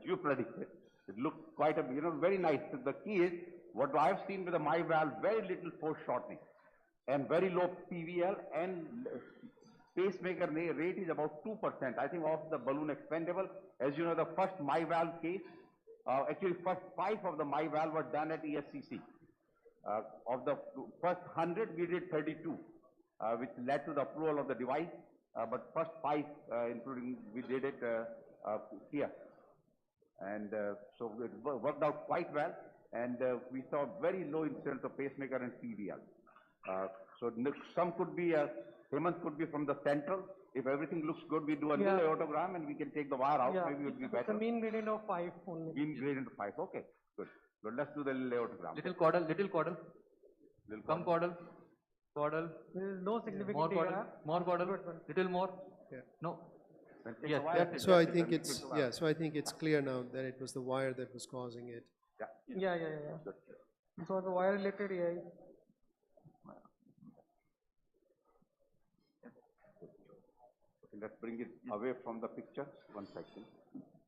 you predicted, it looked quite a, very nice. The key is, what I've seen with the my valve, very little foreshortening and very low PVL, and pacemaker rate is about 2%. I think of the balloon expandable. As you know, the first my valve case, actually first 5 of the my valve were done at ESCC. Of the first 100, we did 32, which led to the approval of the device. But first 5, including we did it here, and so it worked out quite well. And we saw very low incidence of pacemaker and PVL. So some could be Hemant could be from the central. If everything looks good, we do a little aortogram and we can take the wire out. Maybe it would be better. It's a mean gradient of 5 only. Mean gradient of 5. Okay, good. But let's do the little aortogram. Little caudal. Come caudal. Caudal. There is no significant more caudal. area. More caudal. Little more. Yeah. No. Yes. So I think it's So I think it's clear now that it was the wire that was causing it. Yeah. It was a wire related, yeah. Okay, let's bring it away from the picture. 1 second.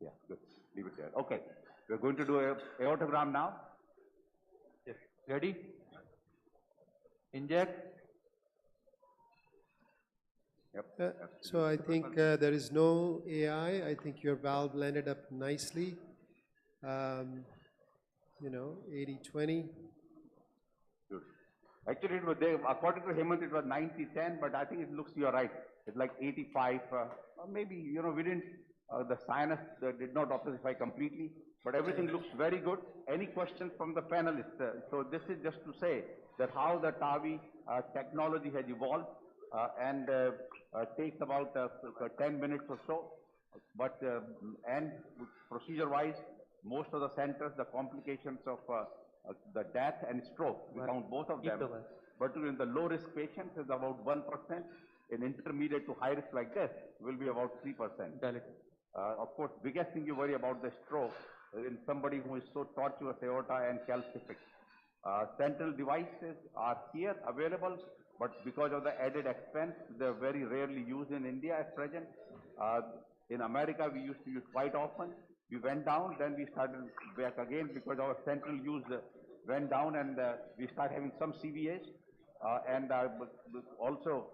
Yeah, good. Leave it there. Okay. We're going to do a aortogram now. Yes. Ready? Inject. So I think there is no AI. I think your valve landed up nicely. 80-20. Good. Actually, it was there, according to Hemant, it was 90-10, but I think it looks, you're right. It's like 85, or maybe, we didn't, the sinus did not ossify completely, but everything looks very good. Any questions from the panelists? So this is just to say that how the TAVI technology has evolved, and takes about 10 minutes or so, but and procedure-wise, most of the centers, the complications of the death and stroke, we found both of them, but in the low-risk patients is about 1%, in intermediate to high risk like this will be about 3%. Of course, biggest thing you worry about the stroke in somebody who is so tortuous aorta and calcific. Central devices are here available, but because of the added expense, they're very rarely used in India at present. In America, we used to use quite often. We went down, then we started back again because our central use went down, and we started having some CVAs. And also,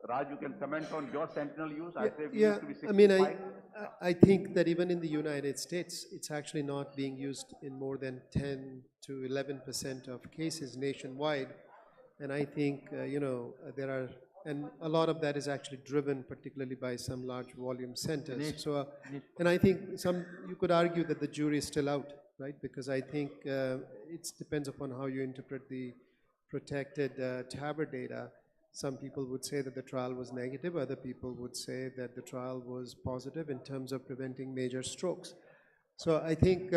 Raj, you can comment on your sentinel use. I say we used to be 65. I think that even in the United States, it's actually not being used in more than 10 to 11% of cases nationwide. And I think, there are, and a lot of that is actually driven particularly by some large volume centers. So, and I think you could argue that the jury is still out, right? Because I think it depends upon how you interpret the protected TAVR data. Some people would say that the trial was negative, other people would say that the trial was positive in terms of preventing major strokes. So I think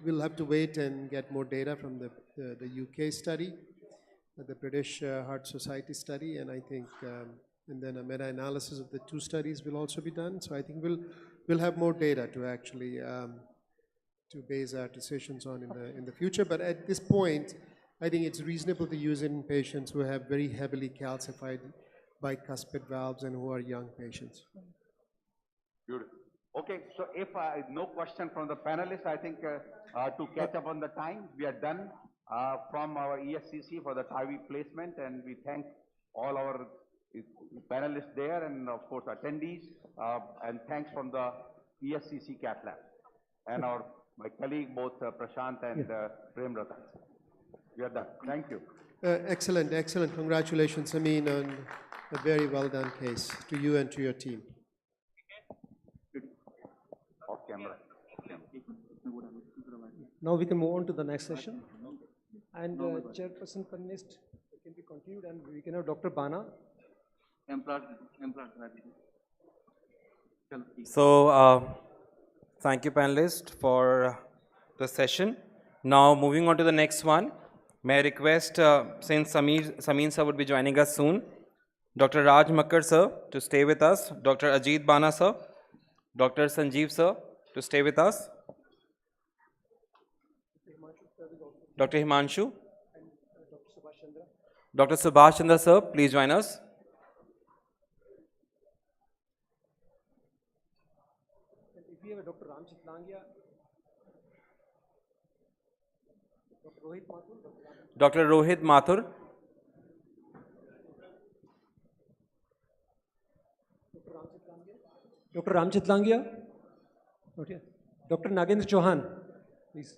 we'll have to wait and get more data from the UK study, the British Heart Society study, and I think, and then a meta-analysis of the 2 studies will also be done. So I think we'll have more data to actually to base our decisions on in the future. But at this point, I think it's reasonable to use it in patients who have very heavily calcified bicuspid valves and who are young patients. Beautiful. Okay, so if no question from the panelists, I think to catch up on the time, we are done from our ESCC for the TAVI placement, and we thank all our panelists there and of course attendees, and thanks from the ESCC Cath Lab and my colleague both Prashant and Prem Ratan. We are done. Thank you. Excellent, excellent. Congratulations, Samin, on a very well done case to you and to your team. Off camera. Now we can move on to the next session. And Chairperson Panelist can be continued, and we can have Dr. Bana. So, thank you, panelists, for the session. Now, moving on to the next one, may I request, since Samin sir would be joining us soon, Dr. Raj Makkar sir to stay with us, Dr. Ajit Bana sir, Dr. Sanjeev sir to stay with us, Dr. Himanshu, Dr. Subhash Chandra sir, please join us. If we have a Dr. Ramchit Langya, Dr. Rohit Mathur, Dr. Rohit Mathur, Dr. Ramchit Langya, okay. Dr. Nagendra Chauhan, please.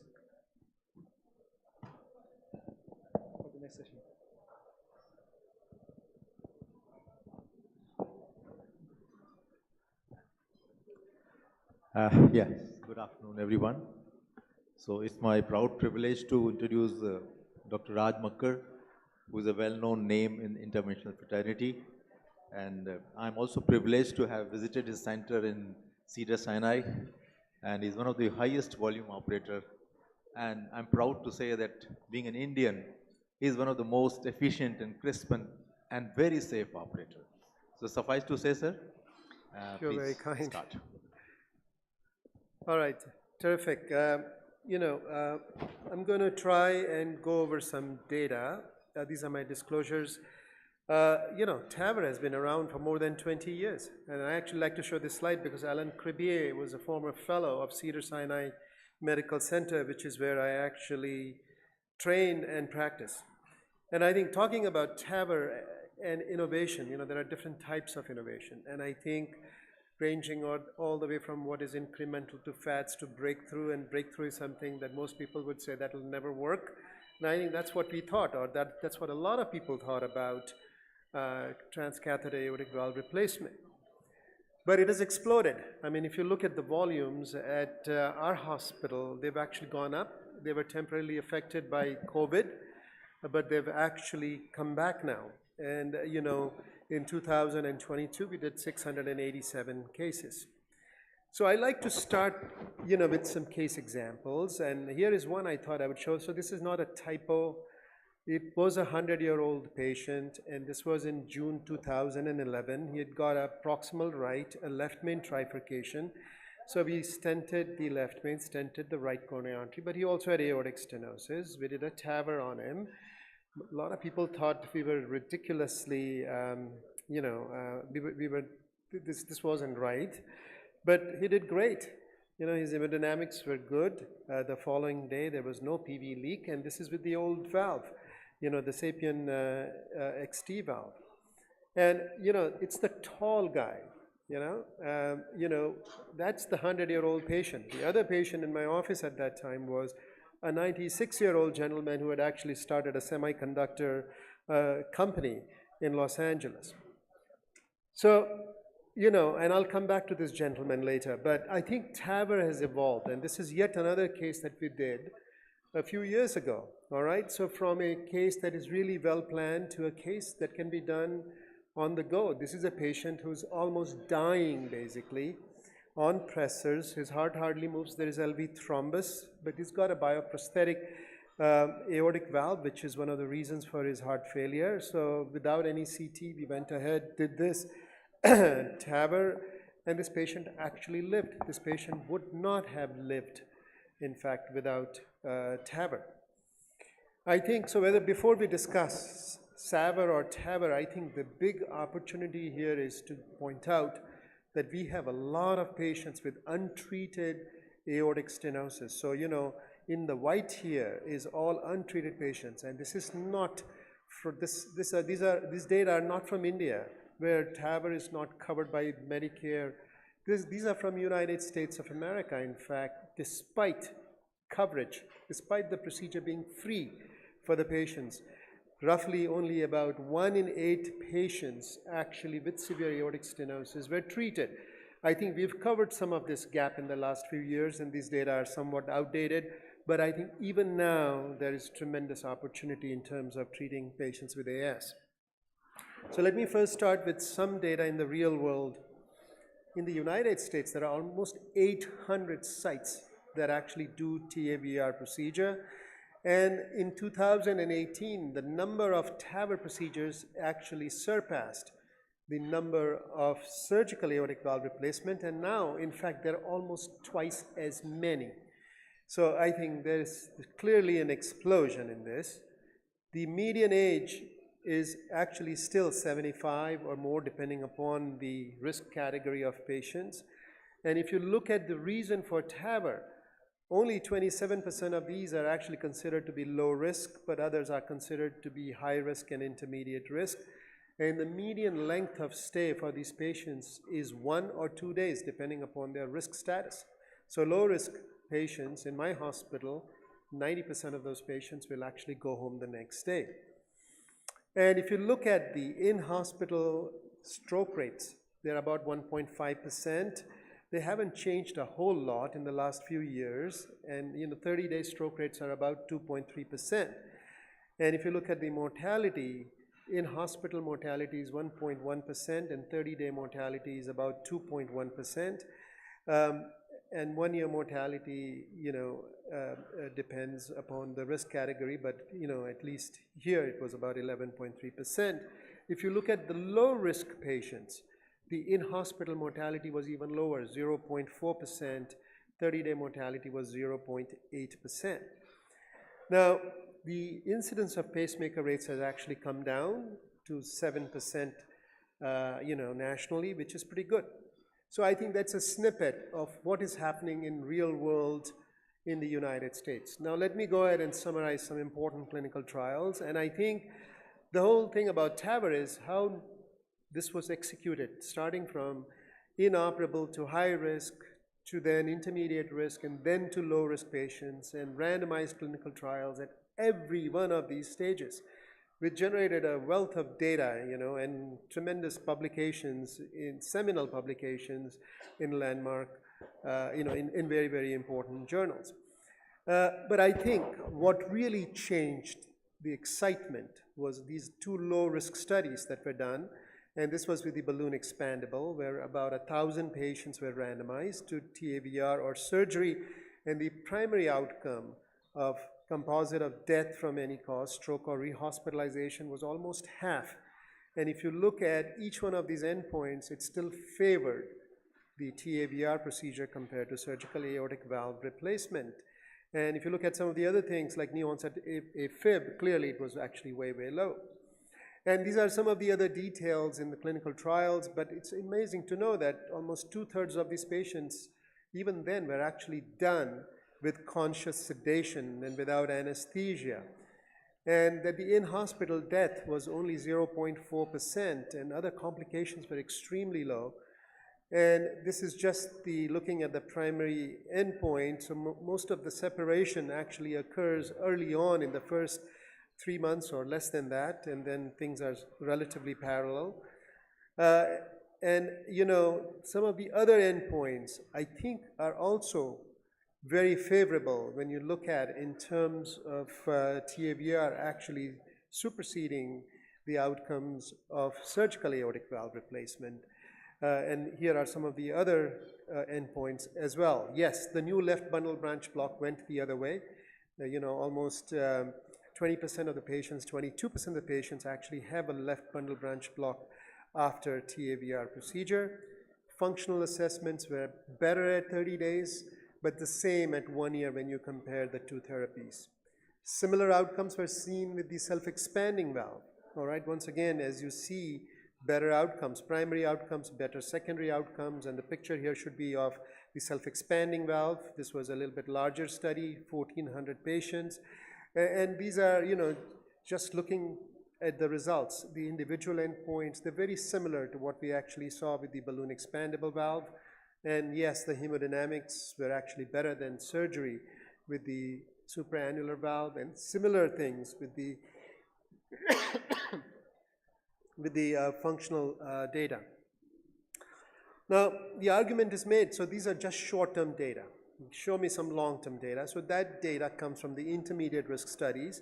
For the next session. Yes, good afternoon, everyone. So it's my proud privilege to introduce Dr. Raj Makkar, who is a well-known name in interventional fraternity. And I'm also privileged to have visited his center in Cedars-Sinai, and he's one of the highest volume operator. And I'm proud to say that being an Indian, he's one of the most efficient and crisp and very safe operator. So suffice to say, sir, You're please very kind. start. All right, terrific. I'm going to try and go over some data. These are my disclosures. TAVR has been around for more than 20 years. And I actually like to show this slide because Alan Crebier was a former fellow of Cedars-Sinai Medical Center, which is where I actually train and practice. And I think talking about TAVR and innovation, there are different types of innovation. And I think ranging all the way from what is incremental to fats to breakthrough, and breakthrough is something that most people would say that will never work. And I think that's what we thought, or that's what a lot of people thought about transcatheter aortic valve replacement. But it has exploded. I mean, if you look at the volumes at our hospital, they've actually gone up. They were temporarily affected by COVID, but they've actually come back now. And, in 2022, we did 687 cases. So I like to start, with some case examples. And here is one I thought I would show. So this is not a typo. It was a 100-year-old patient, and this was in June 2011. He had got a proximal right, a left main trifurcation. So we stented the left main, stented the right coronary artery, but he also had aortic stenosis. We did a TAVR on him. A lot of people thought we were ridiculously, this wasn't right, but he did great. His hemodynamics were good. The following day, there was no PV leak, and this is with the old valve, the Sapien XT valve. And, it's the tall guy, that's the 100-year-old patient. The other patient in my office at that time was a 96-year-old gentleman who had actually started a semiconductor company in Los Angeles. So, and I'll come back to this gentleman later, but I think TAVR has evolved, and this is yet another case that we did a few years ago, all right? So from a case that is really well planned to a case that can be done on the go. This is a patient who's almost dying, basically, on pressors. His heart hardly moves. There is LV thrombus, but he's got a bioprosthetic aortic valve, which is one of the reasons for his heart failure. So without any CT, we went ahead, did this TAVR, and this patient actually lived. This patient would not have lived, in fact, without TAVR. I think, so before we discuss SAVR or TAVR, I think the big opportunity here is to point out that we have a lot of patients with untreated aortic stenosis. So, in the white here is all untreated patients, and this is not for these data are not from India, where TAVR is not covered by Medicare. These are from United States of America. In fact, despite coverage, despite the procedure being free for the patients. Roughly only about 1 in 8 patients actually with severe aortic stenosis were treated. I think we've covered some of this gap in the last few years, and these data are somewhat outdated, but I think even now there is tremendous opportunity in terms of treating patients with AS. So let me first start with some data in the real world. In the United States, there are almost 800 sites that actually do TAVR procedure. And in 2018, the number of TAVR procedures actually surpassed the number of surgical aortic valve replacement. And now, in fact, there are almost twice as many. So I think there's clearly an explosion in this. The median age is actually still 75 or more, depending upon the risk category of patients. And if you look at the reason for TAVR, only 27% of these are actually considered to be low risk, but others are considered to be high risk and intermediate risk. And the median length of stay for these patients is 1 or 2 days, depending upon their risk status. So low risk patients in my hospital, 90% of those patients will actually go home the next day. And if you look at the in-hospital stroke rates, they're about 1.5%. They haven't changed a whole lot in the last few years, and 30-day stroke rates are about 2.3%. And if you look at the mortality, in-hospital mortality is 1.1%, and 30-day mortality is about 2.1%. And one-year mortality, depends upon the risk category, but at least here it was about 11.3%. If you look at the low-risk patients, the in-hospital mortality was even lower, 0.4%. 30-day mortality was 0.8%. Now, the incidence of pacemaker rates has actually come down to 7%, nationally, which is pretty good. So I think that's a snippet of what is happening in real world in the United States. Now let me go ahead and summarize some important clinical trials. And I think the whole thing about TAVR is how this was executed, starting from inoperable to high risk, to then intermediate risk, and then to low risk patients, and randomized clinical trials at every one of these stages, which generated a wealth of data, and tremendous publications, in seminal publications, in landmark, in very, very important journals. But I think what really changed the excitement was these 2 low-risk studies that were done, and this was with the balloon expandable, where about 1,000 patients were randomized to TAVR or surgery, and the primary outcome of composite of death from any cause, stroke or rehospitalization, was almost half. And if you look at each one of these endpoints, it still favored the TAVR procedure compared to surgical aortic valve replacement. And if you look at some of the other things like new onset AFib, clearly it was actually way, way low. And these are some of the other details in the clinical trials, but it's amazing to know that almost 2/3 of these patients, even then, were actually done with conscious sedation and without anesthesia. And that the in-hospital death was only 0.4%, and other complications were extremely low. And this is just looking at the primary endpoint, so most of the separation actually occurs early on in the first 3 months or less than that, and then things are relatively parallel. And some of the other endpoints, I think, are also very favorable when you look at in terms of TAVR actually superseding the outcomes of surgical aortic valve replacement. And here are some of the other endpoints as well. Yes, the new left bundle branch block went the other way. Almost 20% of the patients, 22% of the patients actually have a left bundle branch block after TAVR procedure. Functional assessments were better at 30 days, but the same at 1 year when you compare the 2 therapies. Similar outcomes were seen with the self-expanding valve. All right, once again, as you see, better outcomes, primary outcomes, better secondary outcomes, and the picture here should be of the self-expanding valve. This was a little bit larger study, 1,400 patients. And these are, just looking at the results, the individual endpoints, they're very similar to what we actually saw with the balloon expandable valve. And yes, the hemodynamics were actually better than surgery with the supraannular valve, and similar things with the with the functional data. Now, the argument is made, so these are just short-term data. Show me some long-term data. So that data comes from the intermediate risk studies,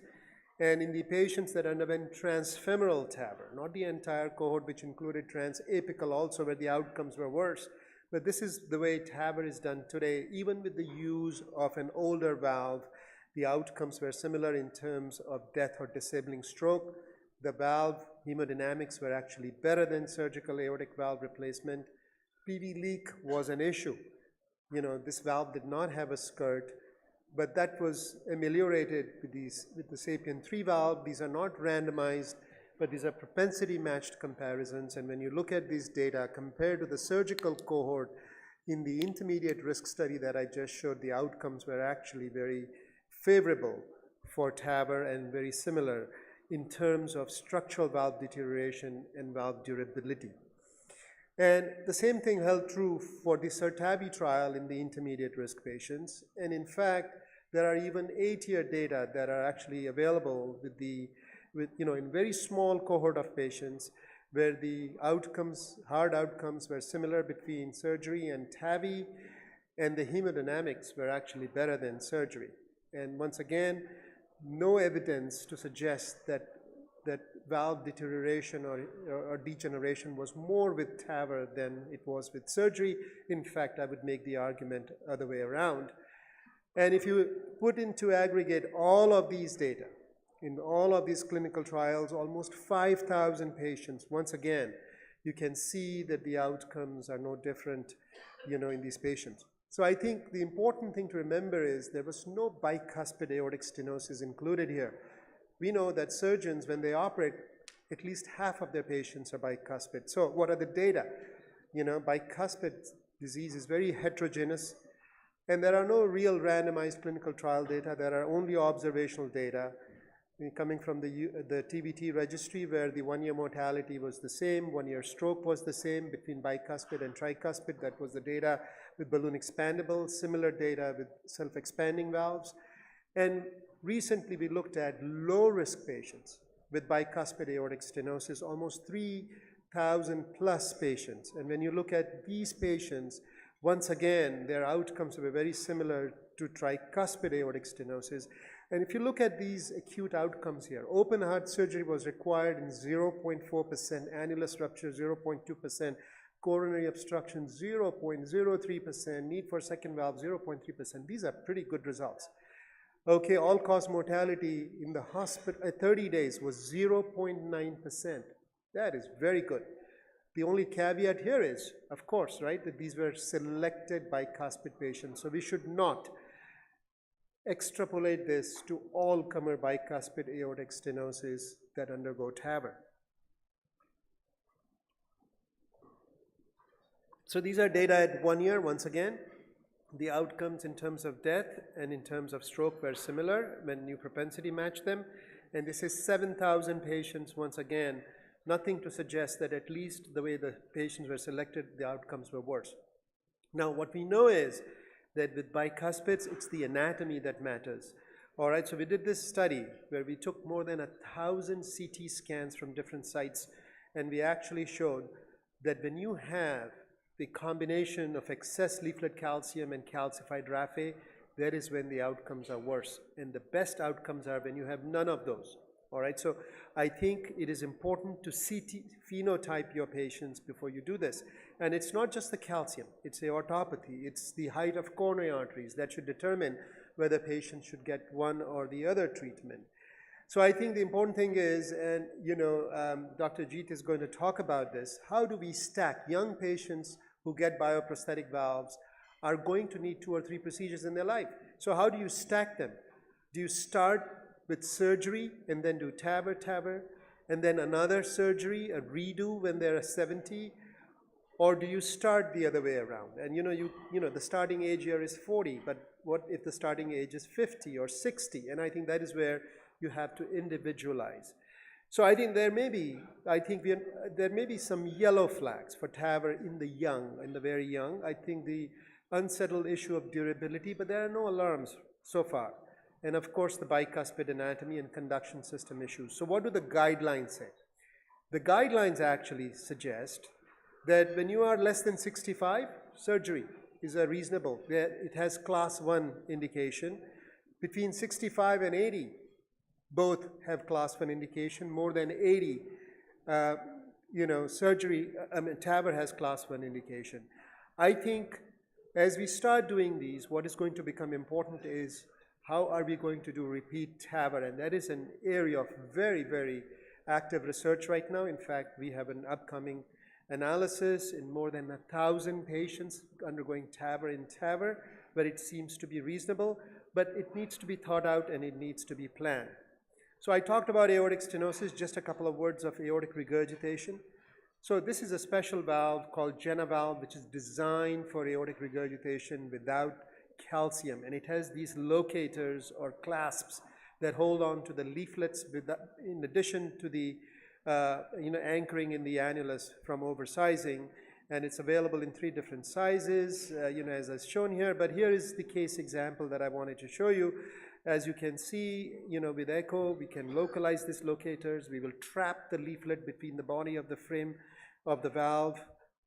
and in the patients that underwent transfemoral TAVR, not the entire cohort which included transapical also where the outcomes were worse, but this is the way TAVR is done today. Even with the use of an older valve, the outcomes were similar in terms of death or disabling stroke. The valve hemodynamics were actually better than surgical aortic valve replacement. PV leak was an issue. You know, this valve did not have a skirt, but that was ameliorated with the SAPIEN 3 valve. These are not randomized, but these are propensity matched comparisons. And when you look at these data compared to the surgical cohort in the intermediate risk study that I just showed, the outcomes were actually very favorable for TAVR and very similar in terms of structural valve deterioration and valve durability. And the same thing held true for the CERTAVI trial in the intermediate risk patients. And in fact, there are even 8-year data that are actually available in very small cohort of patients where the outcomes, hard outcomes were similar between surgery and TAVI, and the hemodynamics were actually better than surgery. And once again, no evidence to suggest that valve deterioration or degeneration was more with TAVR than it was with surgery. In fact, I would make the argument other way around. And if you put into aggregate all of these data, in all of these clinical trials, almost 5,000 patients, once again, you can see that the outcomes are no different, in these patients. So I think the important thing to remember is there was no bicuspid aortic stenosis included here. We know that surgeons, when they operate, at least half of their patients are bicuspid. So what are the data? Bicuspid disease is very heterogeneous, and there are no real randomized clinical trial data. There are only observational data coming from the TVT registry, where the 1-year mortality was the same, 1-year stroke was the same between bicuspid and tricuspid. That was the data with balloon expandable, similar data with self-expanding valves. And recently we looked at low-risk patients with bicuspid aortic stenosis, almost 3,000 plus patients. And when you look at these patients, once again, their outcomes were very similar to tricuspid aortic stenosis. And if you look at these acute outcomes here, open heart surgery was required in 0.4%, annulus rupture 0.2%, coronary obstruction 0.03%, need for second valve 0.3%. These are pretty good results. Okay, all-cause mortality in the hospital at 30 days was 0.9%. That is very good. The only caveat here is, of course, right, that these were selected bicuspid patients. So we should not extrapolate this to all-comer bicuspid aortic stenosis that undergo TAVR. So these are data at 1 year, once again. The outcomes in terms of death and in terms of stroke were similar when you propensity match them. And this is 7,000 patients, once again, nothing to suggest that at least the way the patients were selected, the outcomes were worse. Now, what we know is that with bicuspids, it's the anatomy that matters. All right, so we did this study where we took more than 1,000 CT scans from different sites, and we actually showed that when you have the combination of excess leaflet calcium and calcified raphe, that is when the outcomes are worse. And the best outcomes are when you have none of those. All right, so I think it is important to CT phenotype your patients before you do this. And it's not just the calcium, it's the aortopathy, it's the height of coronary arteries that should determine whether patients should get one or the other treatment. So I think the important thing is, and Dr. Jeet is going to talk about this, how do we stack young patients who get bioprosthetic valves are going to need 2 or 3 procedures in their life. So how do you stack them? Do you start with surgery and then do TAVR, and then another surgery, a redo when they're 70? Or do you start the other way around? And the starting age here is 40, but what if the starting age is 50 or 60? And I think that is where you have to individualize. So I think there may be some yellow flags for TAVR in the young, in the very young. I think the unsettled issue of durability, but there are no alarms so far. and of course the bicuspid anatomy and conduction system issues. So what do the guidelines say? The guidelines actually suggest that when you are less than 65, surgery is a reasonable. It has class 1 indication. Between 65 and 80, both have class 1 indication. More than 80, surgery, TAVR has class 1 indication. I think as we start doing these, what is going to become important is how are we going to do repeat TAVR, and that is an area of very, very active research right now. In fact, we have an upcoming analysis in more than 1,000 patients undergoing TAVR in TAVR, but it seems to be reasonable, but it needs to be thought out and it needs to be planned. So I talked about aortic stenosis, just a couple of words of aortic regurgitation. So this is a special valve called JenaValve, which is designed for aortic regurgitation without calcium, and it has these locators or clasps that hold on to the leaflets in addition to the anchoring in the annulus from oversizing, and it's available in 3 different sizes, as is shown here. But here is the case example that I wanted to show you. As you can see, with echo, we can localize these locators. We will trap the leaflet between the body of the frame of the valve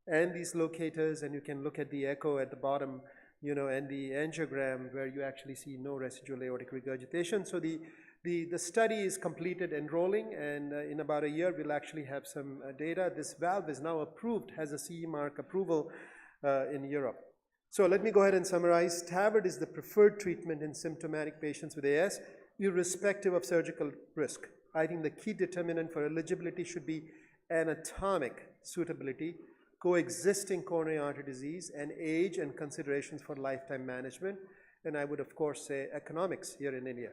and these locators, and you can look at the echo at the bottom, and the angiogram where you actually see no residual aortic regurgitation. So the study is completed enrolling, and in about a year we'll actually have some data. This valve is now approved, has a CE mark approval in Europe. So let me go ahead and summarize. TAVR is the preferred treatment in symptomatic patients with AS, irrespective of surgical risk. I think the key determinant for eligibility should be anatomic suitability, coexisting coronary artery disease, and age and considerations for lifetime management. And I would of course say economics here in India.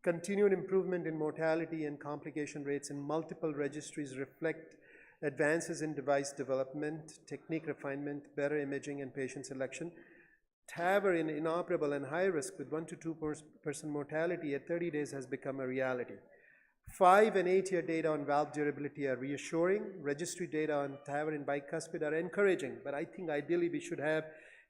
Continued improvement in mortality and complication rates in multiple registries reflect advances in device development, technique refinement, better imaging, and patient selection. TAVR in inoperable and high risk with 1 to 2% mortality at 30 days has become a reality. 5 and 8-year data on valve durability are reassuring. Registry data on TAVR and bicuspid are encouraging, but I think ideally we should have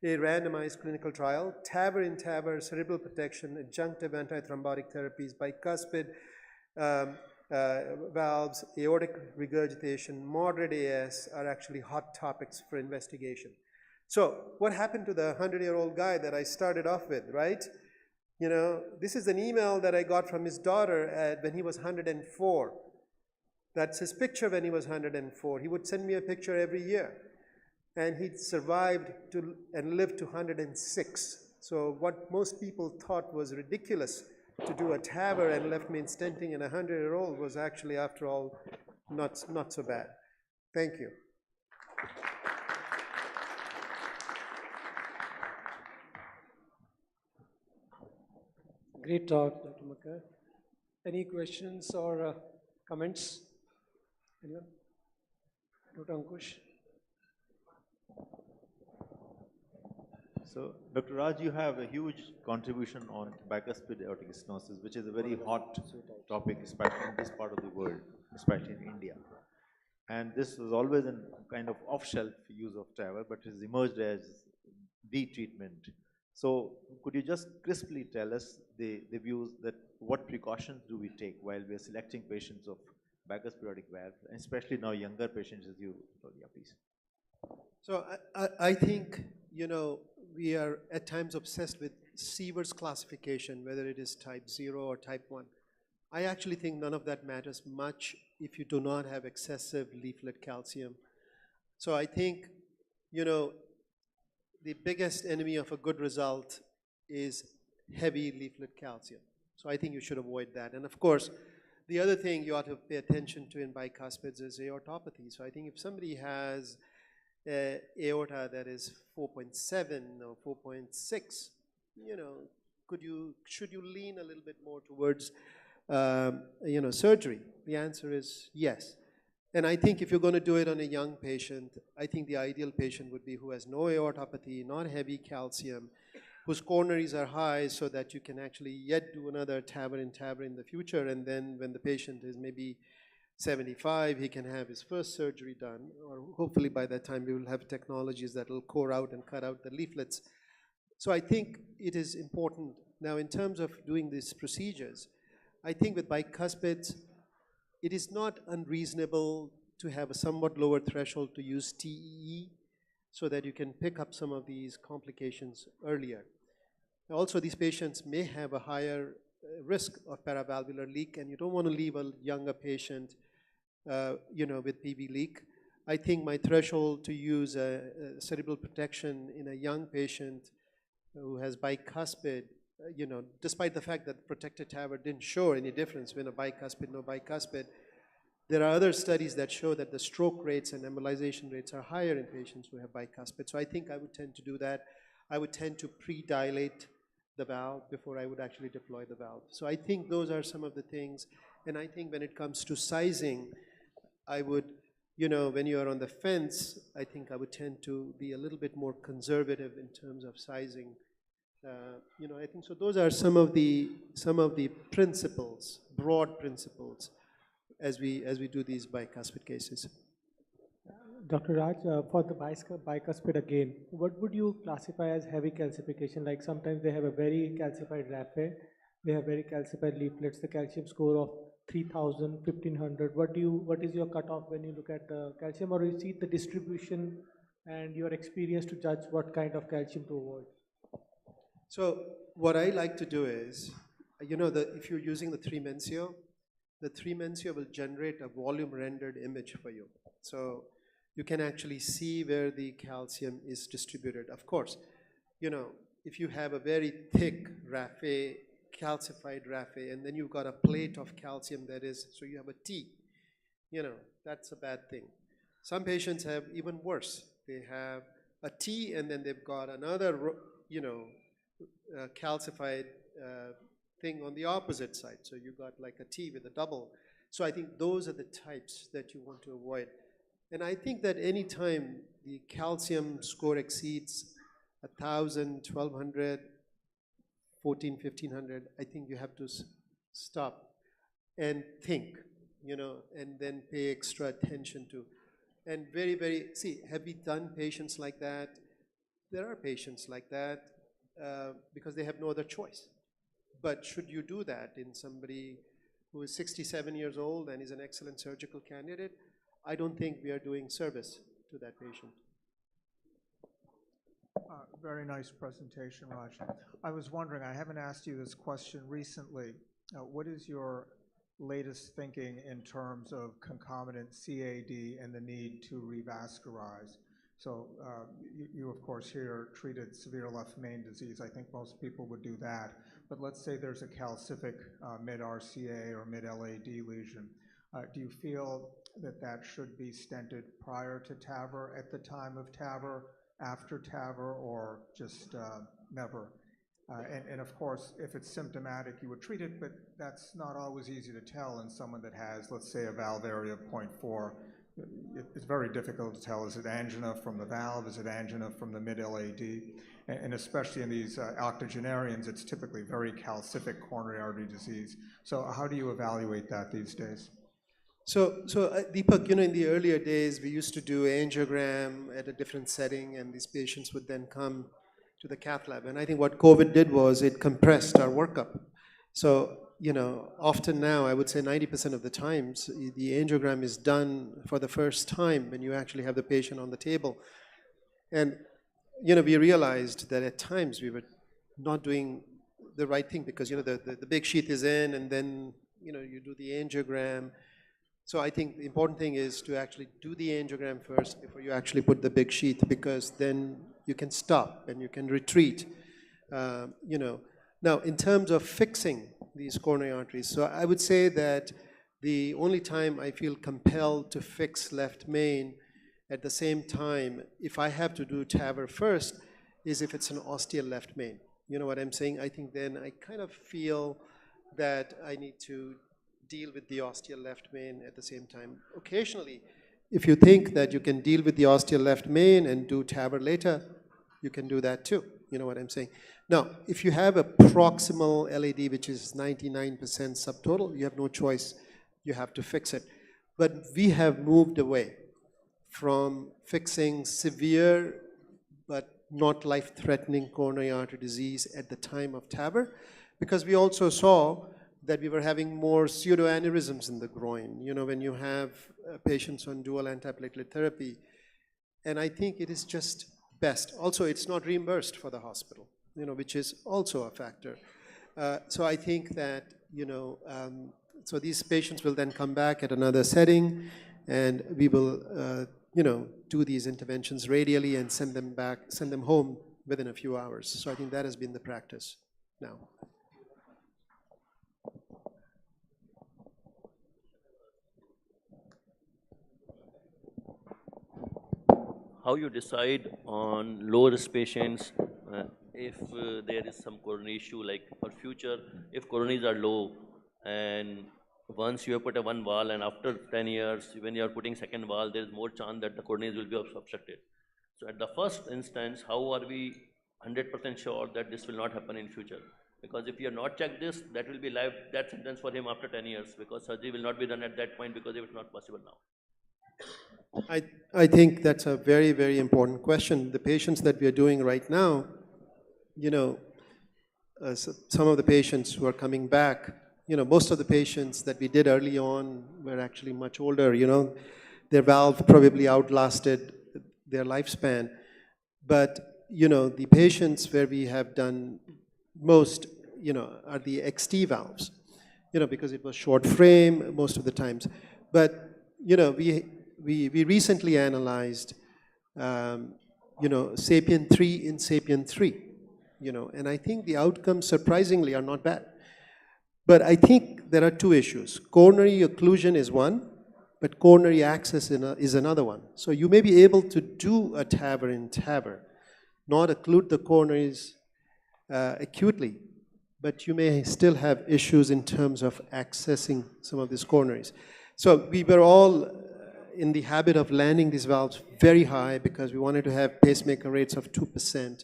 a randomized clinical trial. TAVR in TAVR, cerebral protection, adjunctive antithrombotic therapies, bicuspid valves, aortic regurgitation, moderate AS are actually hot topics for investigation. So what happened to the 100-year-old guy that I started off with, right? This is an email that I got from his daughter when he was 104. That's his picture when he was 104. He would send me a picture every year. And he survived and lived to 106. So what most people thought was ridiculous to do a TAVR and left main stenting in a 100-year-old was actually, after all, not so bad. Thank you. Great talk, Dr. Makar. Any questions or comments? Anyone? Dr. Ankush? So, Dr. Raj, you have a huge contribution on bicuspid aortic stenosis, which is a very hot topic, especially in this part of the world, especially in India. And this was always a kind of off-shelf use of TAVR, but has emerged as the treatment. So, could you just crisply tell us the views that what precautions do we take while we are selecting patients of bicuspid aortic valve, especially now younger patients, as you told, yeah, please. So I think, we are at times obsessed with Sievert's classification, whether it is type 0 or type 1. I actually think none of that matters much if you do not have excessive leaflet calcium. So I think, the biggest enemy of a good result is heavy leaflet calcium. So I think you should avoid that. And of course, the other thing you ought to pay attention to in bicuspids is aortopathy. So I think if somebody has aorta that is 4.7 or 4.6, should you lean a little bit more towards, surgery? The answer is yes. And I think if you're going to do it on a young patient, I think the ideal patient would be who has no aortopathy, not heavy calcium, whose coronaries are high, so that you can actually yet do another TAVR in the future. And then when the patient is maybe 75, he can have his first surgery done, or hopefully by that time we will have technologies that will core out and cut out the leaflets. So I think it is important Now, in terms of doing these procedures, I think with bicuspids, it is not unreasonable to have a somewhat lower threshold to use TEE so that you can pick up some of these complications earlier. Also, these patients may have a higher risk of paravalvular leak, and you don't want to leave a younger patient with PV leak. I think my threshold to use cerebral protection in a young patient who has bicuspid, despite the fact that protected TAVR didn't show any difference when a bicuspid, no bicuspid, there are other studies that show that the stroke rates and embolization rates are higher in patients who have bicuspid. So I think I would tend to do that. I would tend to pre-dilate the valve before I would actually deploy the valve. So I think those are some of the things. And I think when it comes to sizing, I would, when you are on the fence, I think I would tend to be a little bit more conservative in terms of sizing. I think so. Those are some of the principles, broad principles, as we do these bicuspid cases. Dr. Raj, for the bicuspid again, what would you classify as heavy calcification? Like sometimes they have a very calcified raphe, they have very calcified leaflets, the calcium score of 3000, 1500. What is your cutoff when you look at the calcium, or you see the distribution and your experience to judge what kind of calcium to avoid? So what I like to do is, if you're using the 3-Mensio, the 3-Mensio will generate a volume rendered image for you. So you can actually see where the calcium is distributed. Of course, if you have a very thick raphe, calcified raphe, and then you've got a plate of calcium so you have a T, that's a bad thing. Some patients have even worse. They have a T and then they've got another, calcified thing on the opposite side. So you got like a T with a double. So I think those are the types that you want to avoid. And I think that any time the calcium score exceeds 1,000, 1,200, 14, 1,500, I think you have to stop and think, and then pay extra attention to. And have we done patients like that? There are patients like that because they have no other choice. But should you do that in somebody who is 67 years old and is an excellent surgical candidate? I don't think we are doing service to that patient. Very nice presentation, Raj. I was wondering, I haven't asked you this question recently. What is your latest thinking in terms of concomitant CAD and the need to revascularize? So you of course here treated severe left main disease. I think most people would do that. But let's say there's a calcific mid-RCA or mid-LAD lesion. Do you feel that should be stented prior to TAVR, at the time of TAVR, after TAVR, or just never? And of course, if it's symptomatic, you would treat it, but that's not always easy to tell in someone that has, let's say, a valve area of 0.4. It's very difficult to tell. Is it angina from the valve? Is it angina from the mid-LAD? And especially in these octogenarians, it's typically very calcific coronary artery disease. So how do you evaluate that these days? So Deepak, in the earlier days, we used to do angiogram at a different setting, and these patients would then come to the cath lab. And I think what COVID did was it compressed our workup. So, often now, I would say 90% of the times, the angiogram is done for the first time when you actually have the patient on the table. And, we realized that at times we were not doing the right thing because, the big sheath is in, and then, you do the angiogram. So I think the important thing is to actually do the angiogram first before you actually put the big sheath, because then you can stop and you can retreat, Now, in terms of fixing these coronary arteries, so I would say that the only time I feel compelled to fix left main at the same time, if I have to do TAVR first, is if it's an ostial left main. You know what I'm saying? I think then I kind of feel that I need to deal with the ostial left main at the same time. Occasionally, if you think that you can deal with the ostial left main and do TAVR later, you can do that too. You know what I'm saying? Now, if you have a proximal LAD, which is 99% subtotal, you have no choice. You have to fix it. But we have moved away from fixing severe but not life-threatening coronary artery disease at the time of TAVR, because we also saw that we were having more pseudoaneurysms in the groin, when you have patients on dual antiplatelet therapy. And I think it is just best. Also, it's not reimbursed for the hospital, which is also a factor. So I think that, so these patients will then come back at another setting, and we will, do these interventions radially and send them home within a few hours. So I think that has been the practice now. How you decide on low-risk patients if there is some coronary issue, like for future, if coronaries are low, and once you have put a one valve and after 10 years, when you are putting second valve, there is more chance that the coronaries will be obstructed. So at the first instance, how are we 100% sure that this will not happen in future? Because if you have not checked this, that will be death sentence for him after 10 years, because surgery will not be done at that point because it is not possible now. I think that's a very, very important question. The patients that we are doing right now, some of the patients who are coming back, most of the patients that we did early on were actually much older, their valve probably outlasted their lifespan. But, the patients where we have done most, are the XT valves, because it was short frame most of the times. But, we recently analyzed, SAPIEN 3 in SAPIEN 3, and I think the outcomes surprisingly are not bad. But I think there are two issues. Coronary occlusion is one, but coronary access is another one. So you may be able to do a TAVR in TAVR, not occlude the coronaries acutely, but you may still have issues in terms of accessing some of these coronaries. So we were all in the habit of landing these valves very high because we wanted to have pacemaker rates of 2%.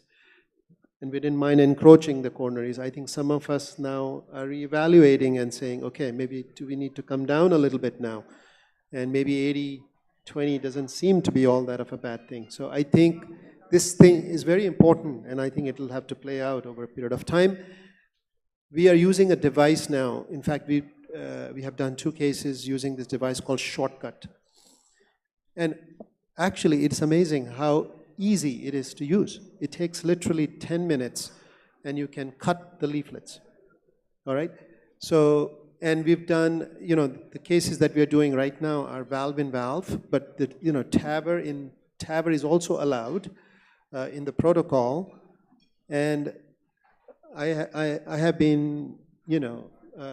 And we didn't mind encroaching the coronaries. I think some of us now are reevaluating and saying, okay, maybe do we need to come down a little bit now? And maybe 80-20 doesn't seem to be all that of a bad thing. So I think this thing is very important, and I think it will have to play out over a period of time. We are using a device now. In fact, we have done 2 cases using this device called Shortcut. And actually, it's amazing how easy it is to use. It takes literally 10 minutes, and you can cut the leaflets, all right? So, and we've done, the cases that we are doing right now are valve-in-valve, but the, TAVR is also allowed in the protocol, and I have been,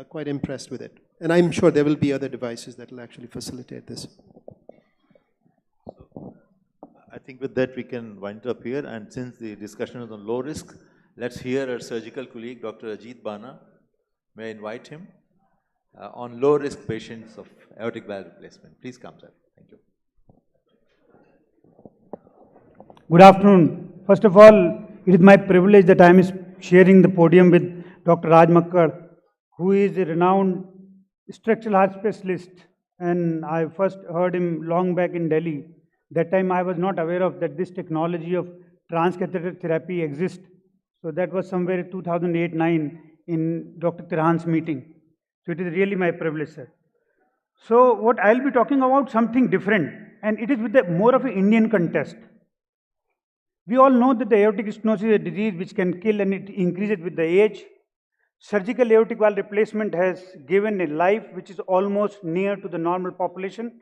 quite impressed with it. And I'm sure there will be other devices that will actually facilitate this. I think with that we can wind up here, and since the discussion is on low risk, let's hear our surgical colleague, Dr. 𝐡𝐤𝐤𝐵𝐻. May I invite him on low risk patients of aortic valve replacement. Please come, sir. Thank you. Good afternoon. First of all, it is my privilege that I am sharing the podium with Dr. 𝐒𝐨𝐻𝐵𝐻, who is a renowned structural heart specialist, and I first heard him long back in Delhi. That time I was not aware of that this technology of transcatheter therapy exists. So that was somewhere in 2008-9 in Dr. Tirhan's meeting. So it is really my privilege, sir. So what I'll be talking about something different, and it is with more of an Indian context. We all know that the aortic stenosis is a disease which can kill, and it increases with the age. Surgical aortic valve replacement has given a life which is almost near to the normal population.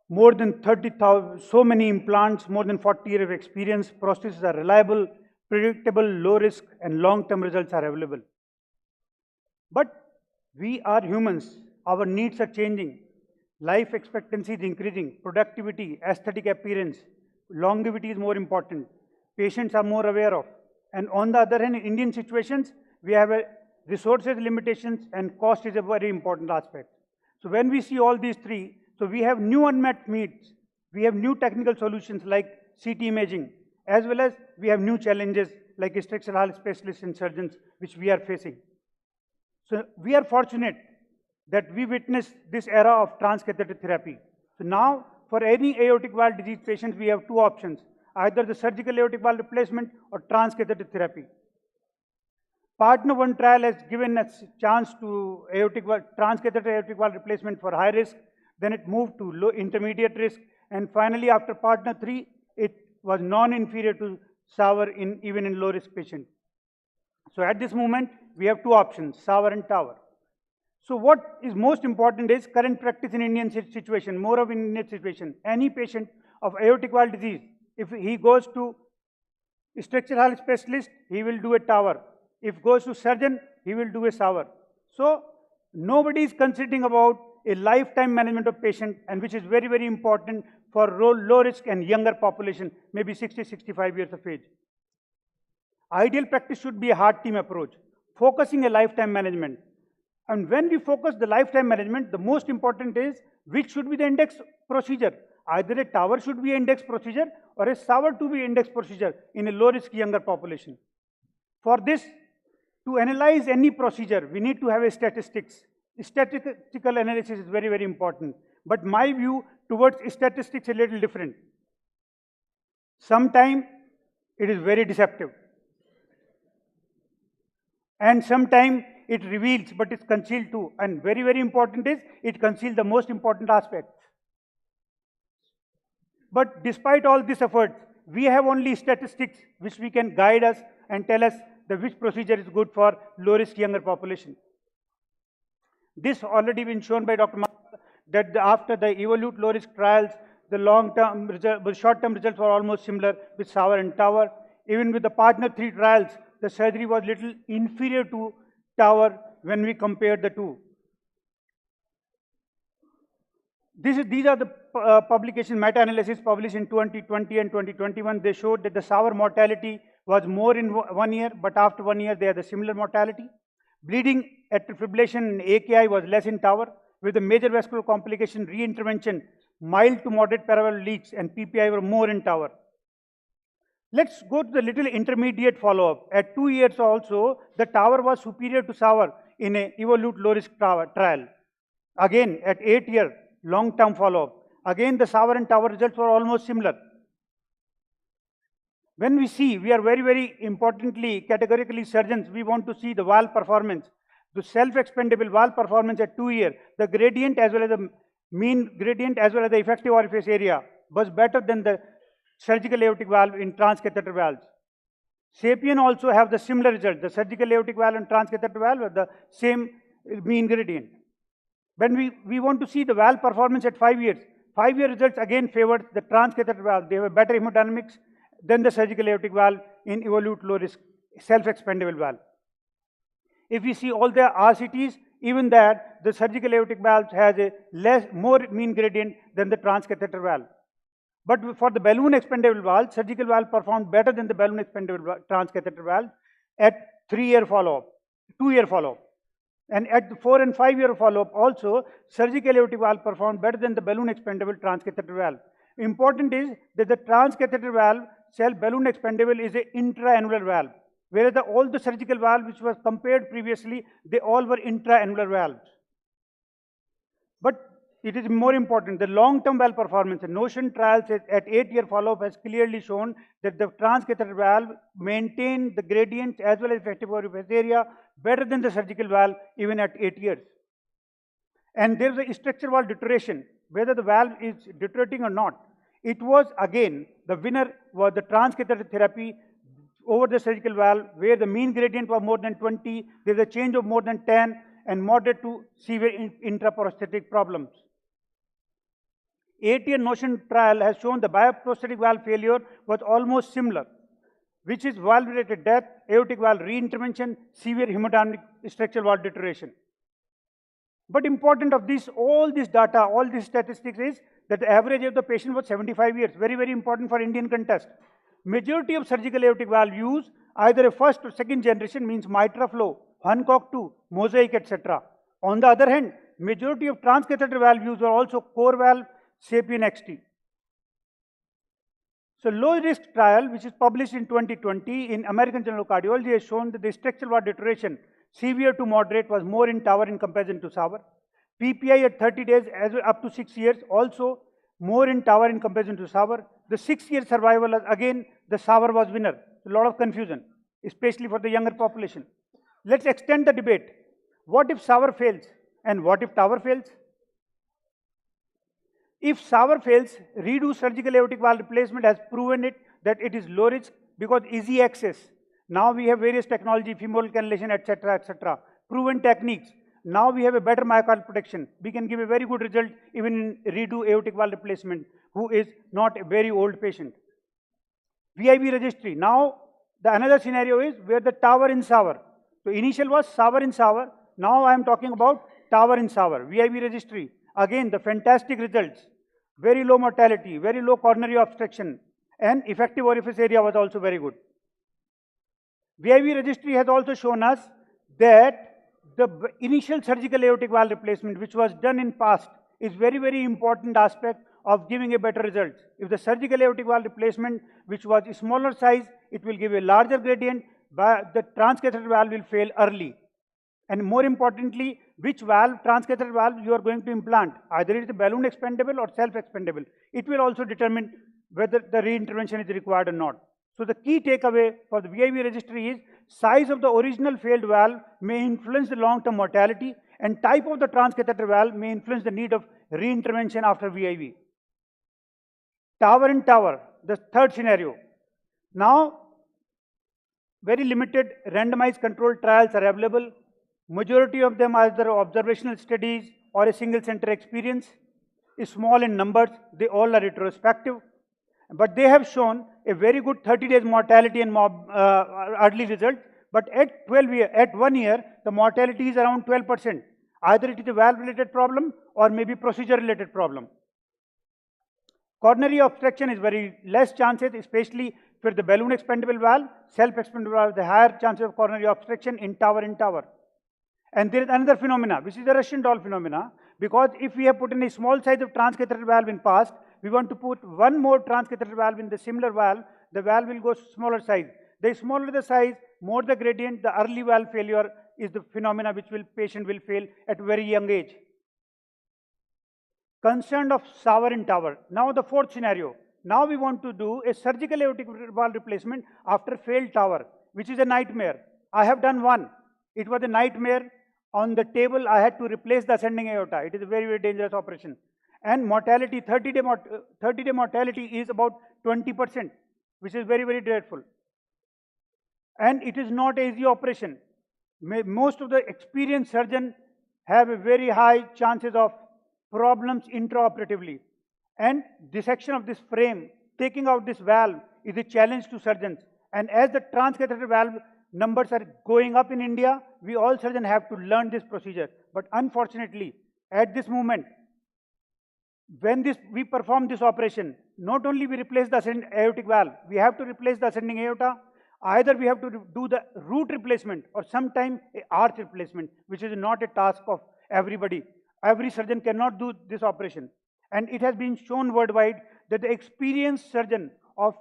More than 30,000, so many implants, more than 40 years of experience, prostheses are reliable, predictable, low risk, and long-term results are available. But we are humans, our needs are changing, life expectancy is increasing, productivity, aesthetic appearance, longevity is more important, patients are more aware of. And on the other hand, in Indian situations, we have resources limitations, and cost is a very important aspect. So when we see all these three, so we have new unmet needs, we have new technical solutions like CT imaging, as well as we have new challenges like structural heart specialists and surgeons which we are facing. So we are fortunate that we witnessed this era of transcatheter therapy. So now for any aortic valve disease patients, we have 2 options. either the surgical aortic valve replacement or transcatheter therapy. Partner 1 trial has given us chance to transcatheter aortic valve replacement for high risk, then it moved to low intermediate risk, and finally after partner 3, it was non-inferior to SAVR even in low risk patients. So at this moment, we have two options, SAVR and TAVR. So what is most important is current practice in Indian situation, more of Indian situation. Any patient of aortic valve disease, if he goes to structural heart specialist, he will do a TAVR. If goes to surgeon, he will do a SAVR. So nobody is considering about a lifetime management of patient, and which is very, very important for low risk and younger population, maybe 60, 65 years of age. Ideal practice should be a heart team approach, focusing a lifetime management. And when we focus the lifetime management, the most important is which should be the index procedure. Either a TAVR should be an index procedure or a SAVR to be index procedure in a low risk younger population. For this, to analyze any procedure, we need to have a statistics. Statistical analysis is very, very important. But my view towards statistics is a little different. Sometimes it is very deceptive. And sometimes it reveals, but it's concealed too. And very, very important is, it conceals the most important aspects. But despite all this effort, we have only statistics which we can guide us and tell us which procedure is good for low-risk younger population. This already been shown by Dr. that after the EVOLUTE low-risk trials, the long-term result, short-term results were almost similar with SAVR and TAVR. Even with the partner 3 trials, the surgery was little inferior to TAVR when we compared the two. These are the publication meta-analysis published in 2020 and 2021. They showed that the SAVR mortality was more in 1 year, but after 1 year they had a similar mortality. Bleeding atrial fibrillation in AKI was less in TAVR, with the major vascular complication re-intervention, mild to moderate paravalvular leaks and PPI were more in TAVR. Let's go to the little intermediate follow-up. At 2 years also, the TAVR was superior to SAVR in a EVOLUTE low-risk trial. Again, at 8 year, long-term follow-up. Again, the SAVR and TAVR results were almost similar. When we see, we are very, very importantly, categorically surgeons, we want to see the valve performance. The self-expandable valve performance at 2 years, the gradient as well as the mean gradient as well as the effective orifice area was better than the surgical aortic valve in transcatheter valves. SAPIEN also have the similar result. The surgical aortic valve and transcatheter valve have the same mean gradient. When we want to see the valve performance at 5 years, 5-year results again favored the transcatheter valve. They have a better hemodynamics than the surgical aortic valve in EVOLUTE low risk self-expandable valve. If we see all the RCTs, even that the surgical aortic valve has a more mean gradient than the transcatheter valve. But for the balloon expandable valve, surgical valve performed better than the balloon expandable transcatheter valve at 3-year follow-up, 2-year follow-up. And at the 4 and 5-year follow-up also, surgical aortic valve performed better than the balloon expandable transcatheter valve. Important is that the transcatheter valve, balloon expandable is an intra-annular valve, whereas all the surgical valve which was compared previously, they all were intra-annular valves. But it is more important, the long-term valve performance. The NOTION trials at 8-year follow-up has clearly shown that the transcatheter valve maintained the gradient as well as effective orifice area better than the surgical valve even at 8 years. And there is a structural valve deterioration, whether the valve is deteriorating or not. It was again, the winner was the transcatheter therapy over the surgical valve, where the mean gradient was more than 20, there is a change of more than 10, and moderate to severe intraprosthetic problems. 8-year NOTION trial has shown the bioprosthetic valve failure was almost similar, which is valve-related death, aortic valve re-intervention, severe hemodynamic structural valve deterioration. But important of this, all this data, all these statistics is that the average age of the patient was 75 years, very, very important for Indian context. Majority of surgical aortic valve use either a first or second generation, means MitraFlow, Hancock 2, Mosaic, etc. On the other hand, majority of transcatheter valve use were also core valve, SAPIEN XT. So low risk trial, which is published in 2020 in American Journal of Cardiology, has shown that the structural valve deterioration, severe to moderate, was more in TAVR in comparison to SAVR. PPI at 30 days as up to 6 years also more in TAVR in comparison to SAVR. The 6-year survival, again, the SAVR was winner. A lot of confusion, especially for the younger population. Let's extend the debate. What if SAVR fails? And what if TAVR fails? If SAVR fails, redo surgical aortic valve replacement has proven it that it is low risk because easy access. Now we have various technology, femoral cannulation, etc., proven techniques. Now we have a better myocardial protection. We can give a very good result even in redo aortic valve replacement, who is not a very old patient. VIB registry. Now the another scenario is where the TAVR in SAVR. So initial was SAVR in SAVR. Now I am talking about TAVR in SAVR. VIB registry. Again, the fantastic results. Very low mortality, very low coronary obstruction, and effective orifice area was also very good. VIB registry has also shown us that the initial surgical aortic valve replacement, which was done in past, is very, very important aspect of giving a better result. If the surgical aortic valve replacement, which was a smaller size, it will give a larger gradient, but the transcatheter valve will fail early. And more importantly, which valve, transcatheter valve, you are going to implant. Either it is a balloon expandable or self-expandable. It will also determine whether the reintervention is required or not. So the key takeaway for the VIB registry is size of the original failed valve may influence the long-term mortality, and type of the transcatheter valve may influence the need of reintervention after VIB. TAVR and TAVR, the third scenario. Now, very limited randomized controlled trials are available. Majority of them are either observational studies or a single center experience. Is small in numbers, they all are retrospective. But they have shown a very good 30 days mortality and early result. But at 1 year, the mortality is around 12%. Either it is a valve-related problem or maybe procedure-related problem. Coronary obstruction is very less chances, especially for the balloon expandable valve. Self-expandable valve, the higher chances of coronary obstruction in TAVR. And there is another phenomena, which is the Russian doll phenomena, because if we have put in a small size of transcatheter valve in past, we want to put one more transcatheter valve in the similar valve, the valve will go smaller size. The smaller the size, more the gradient, the early valve failure is the phenomena which patient will fail at a very young age. Concern of SAVR and TAVR. Now the fourth scenario. Now we want to do a surgical aortic valve replacement after failed TAVR, which is a nightmare. I have done one. It was a nightmare. On the table, I had to replace the ascending aorta. It is a very, very dangerous operation. And mortality, 30-day mortality is about 20%, which is very, very dreadful. And it is not an easy operation. Most of the experienced surgeons have a very high chances of problems intraoperatively. And dissection of this frame, taking out this valve, is a challenge to surgeons. And as the transcatheter valve numbers are going up in India, we all surgeons have to learn this procedure. But unfortunately, at this moment, when we perform this operation, not only we replace the ascending aortic valve, we have to replace the ascending aorta. Either we have to do the root replacement or sometime an arch replacement, which is not a task of everybody. Every surgeon cannot do this operation. And it has been shown worldwide that the experienced surgeon of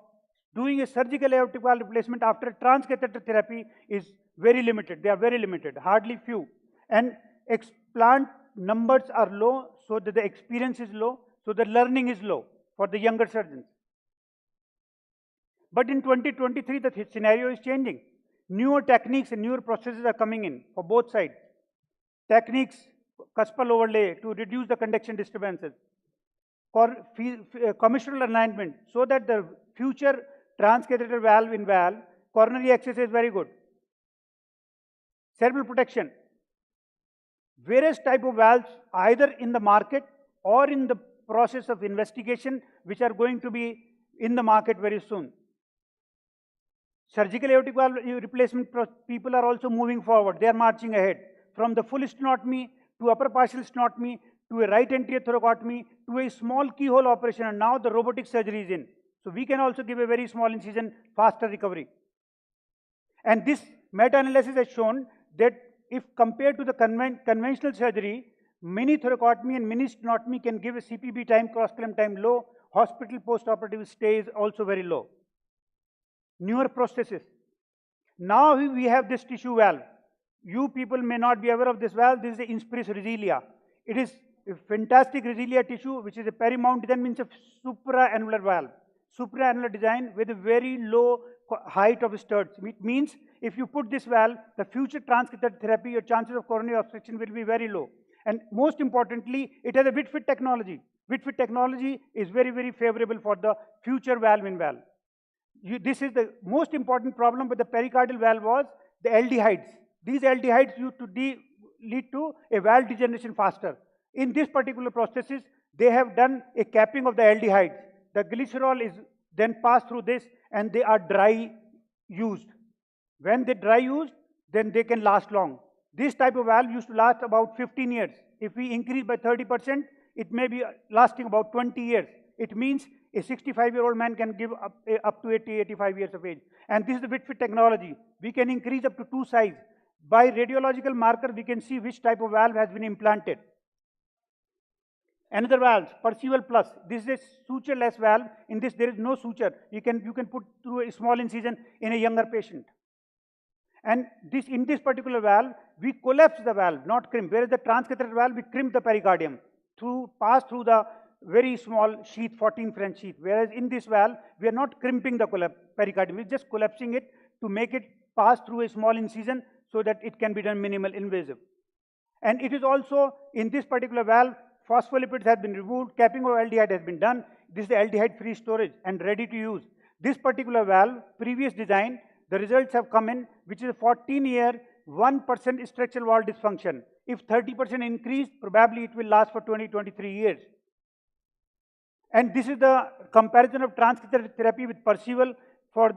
doing a surgical aortic valve replacement after transcatheter therapy is very limited. They are very limited, hardly few. And explant numbers are low, so that the experience is low, so the learning is low for the younger surgeons. But in 2023, the scenario is changing. Newer techniques and newer processes are coming in for both sides. Techniques, cuspal overlay to reduce the conduction disturbances. Commissural alignment, so that the future transcatheter valve in valve, coronary access is very good. Cerebral protection. Various type of valves either in the market or in the process of investigation, which are going to be in the market very soon. Surgical aortic valve replacement people are also moving forward. They are marching ahead. From the full stenotomy to upper partial stenotomy to a right anterior thoracotomy to a small keyhole operation, and now the robotic surgery is in. So we can also give a very small incision, faster recovery. And this meta-analysis has shown that if compared to the conventional surgery, mini thoracotomy and mini stenotomy can give a CPB time, cross-clamp time low. Hospital post-operative stay is also very low. Newer prosthesis. Now we have this tissue valve. You people may not be aware of this valve. This is the Inspiris Resilia. It is a fantastic resilia tissue, which is a perimount design, means a supraannular valve. Supraannular design with a very low height of studs. It means if you put this valve, the future transcatheter therapy, your chances of coronary obstruction will be very low. And most importantly, it has a width-fit technology. Width-fit technology is very, very favorable for the future valve-in-valve. This is the most important problem with the pericardial valve was the aldehydes. These aldehydes used to lead to a valve degeneration faster. In this particular prosthesis, they have done a capping of the aldehydes. The glycerol is then passed through this and they are dry used. When they dry used, then they can last long. This type of valve used to last about 15 years. If we increase by 30%, it may be lasting about 20 years. It means a 65-year-old man can give up to 80, 85 years of age. And this is the width-fit technology. We can increase up to 2 size. By radiological marker, we can see which type of valve has been implanted. Another valve, Percival Plus. This is a sutureless valve. In this, there is no suture. You can put through a small incision in a younger patient. And in this particular valve, we collapse the valve, not crimp. Whereas the transcatheter valve, we crimp the pericardium pass through the very small sheath, 14 French sheath. Whereas in this valve, we are not crimping the pericardium. We're just collapsing it to make it pass through a small incision so that it can be done minimal invasive. And it is also, in this particular valve, phospholipids have been removed, capping of aldehyde has been done. This is the aldehyde-free storage and ready to use. This particular valve, previous design, the results have come in, which is a 14-year, 1% structural wall dysfunction. If 30% increase, probably it will last for 20, 23 years. And this is the comparison of transcatheter therapy with Percival for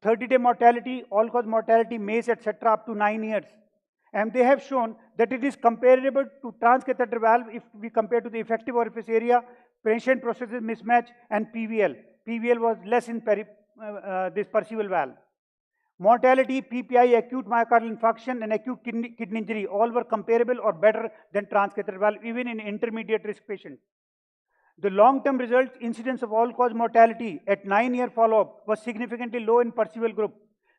30-day mortality, all-cause mortality, MACE, etc. up to 9 years. And they have shown that it is comparable to transcatheter valve if we compare to the effective orifice area, patient prosthesis mismatch, and PVL. PVL was less in this Percival valve. Mortality, PPI, acute myocardial infarction, and acute kidney injury, all were comparable or better than transcatheter valve, even in intermediate risk patients. The long-term results, incidence of all-cause mortality at 9-year follow-up was significantly low in Percival group.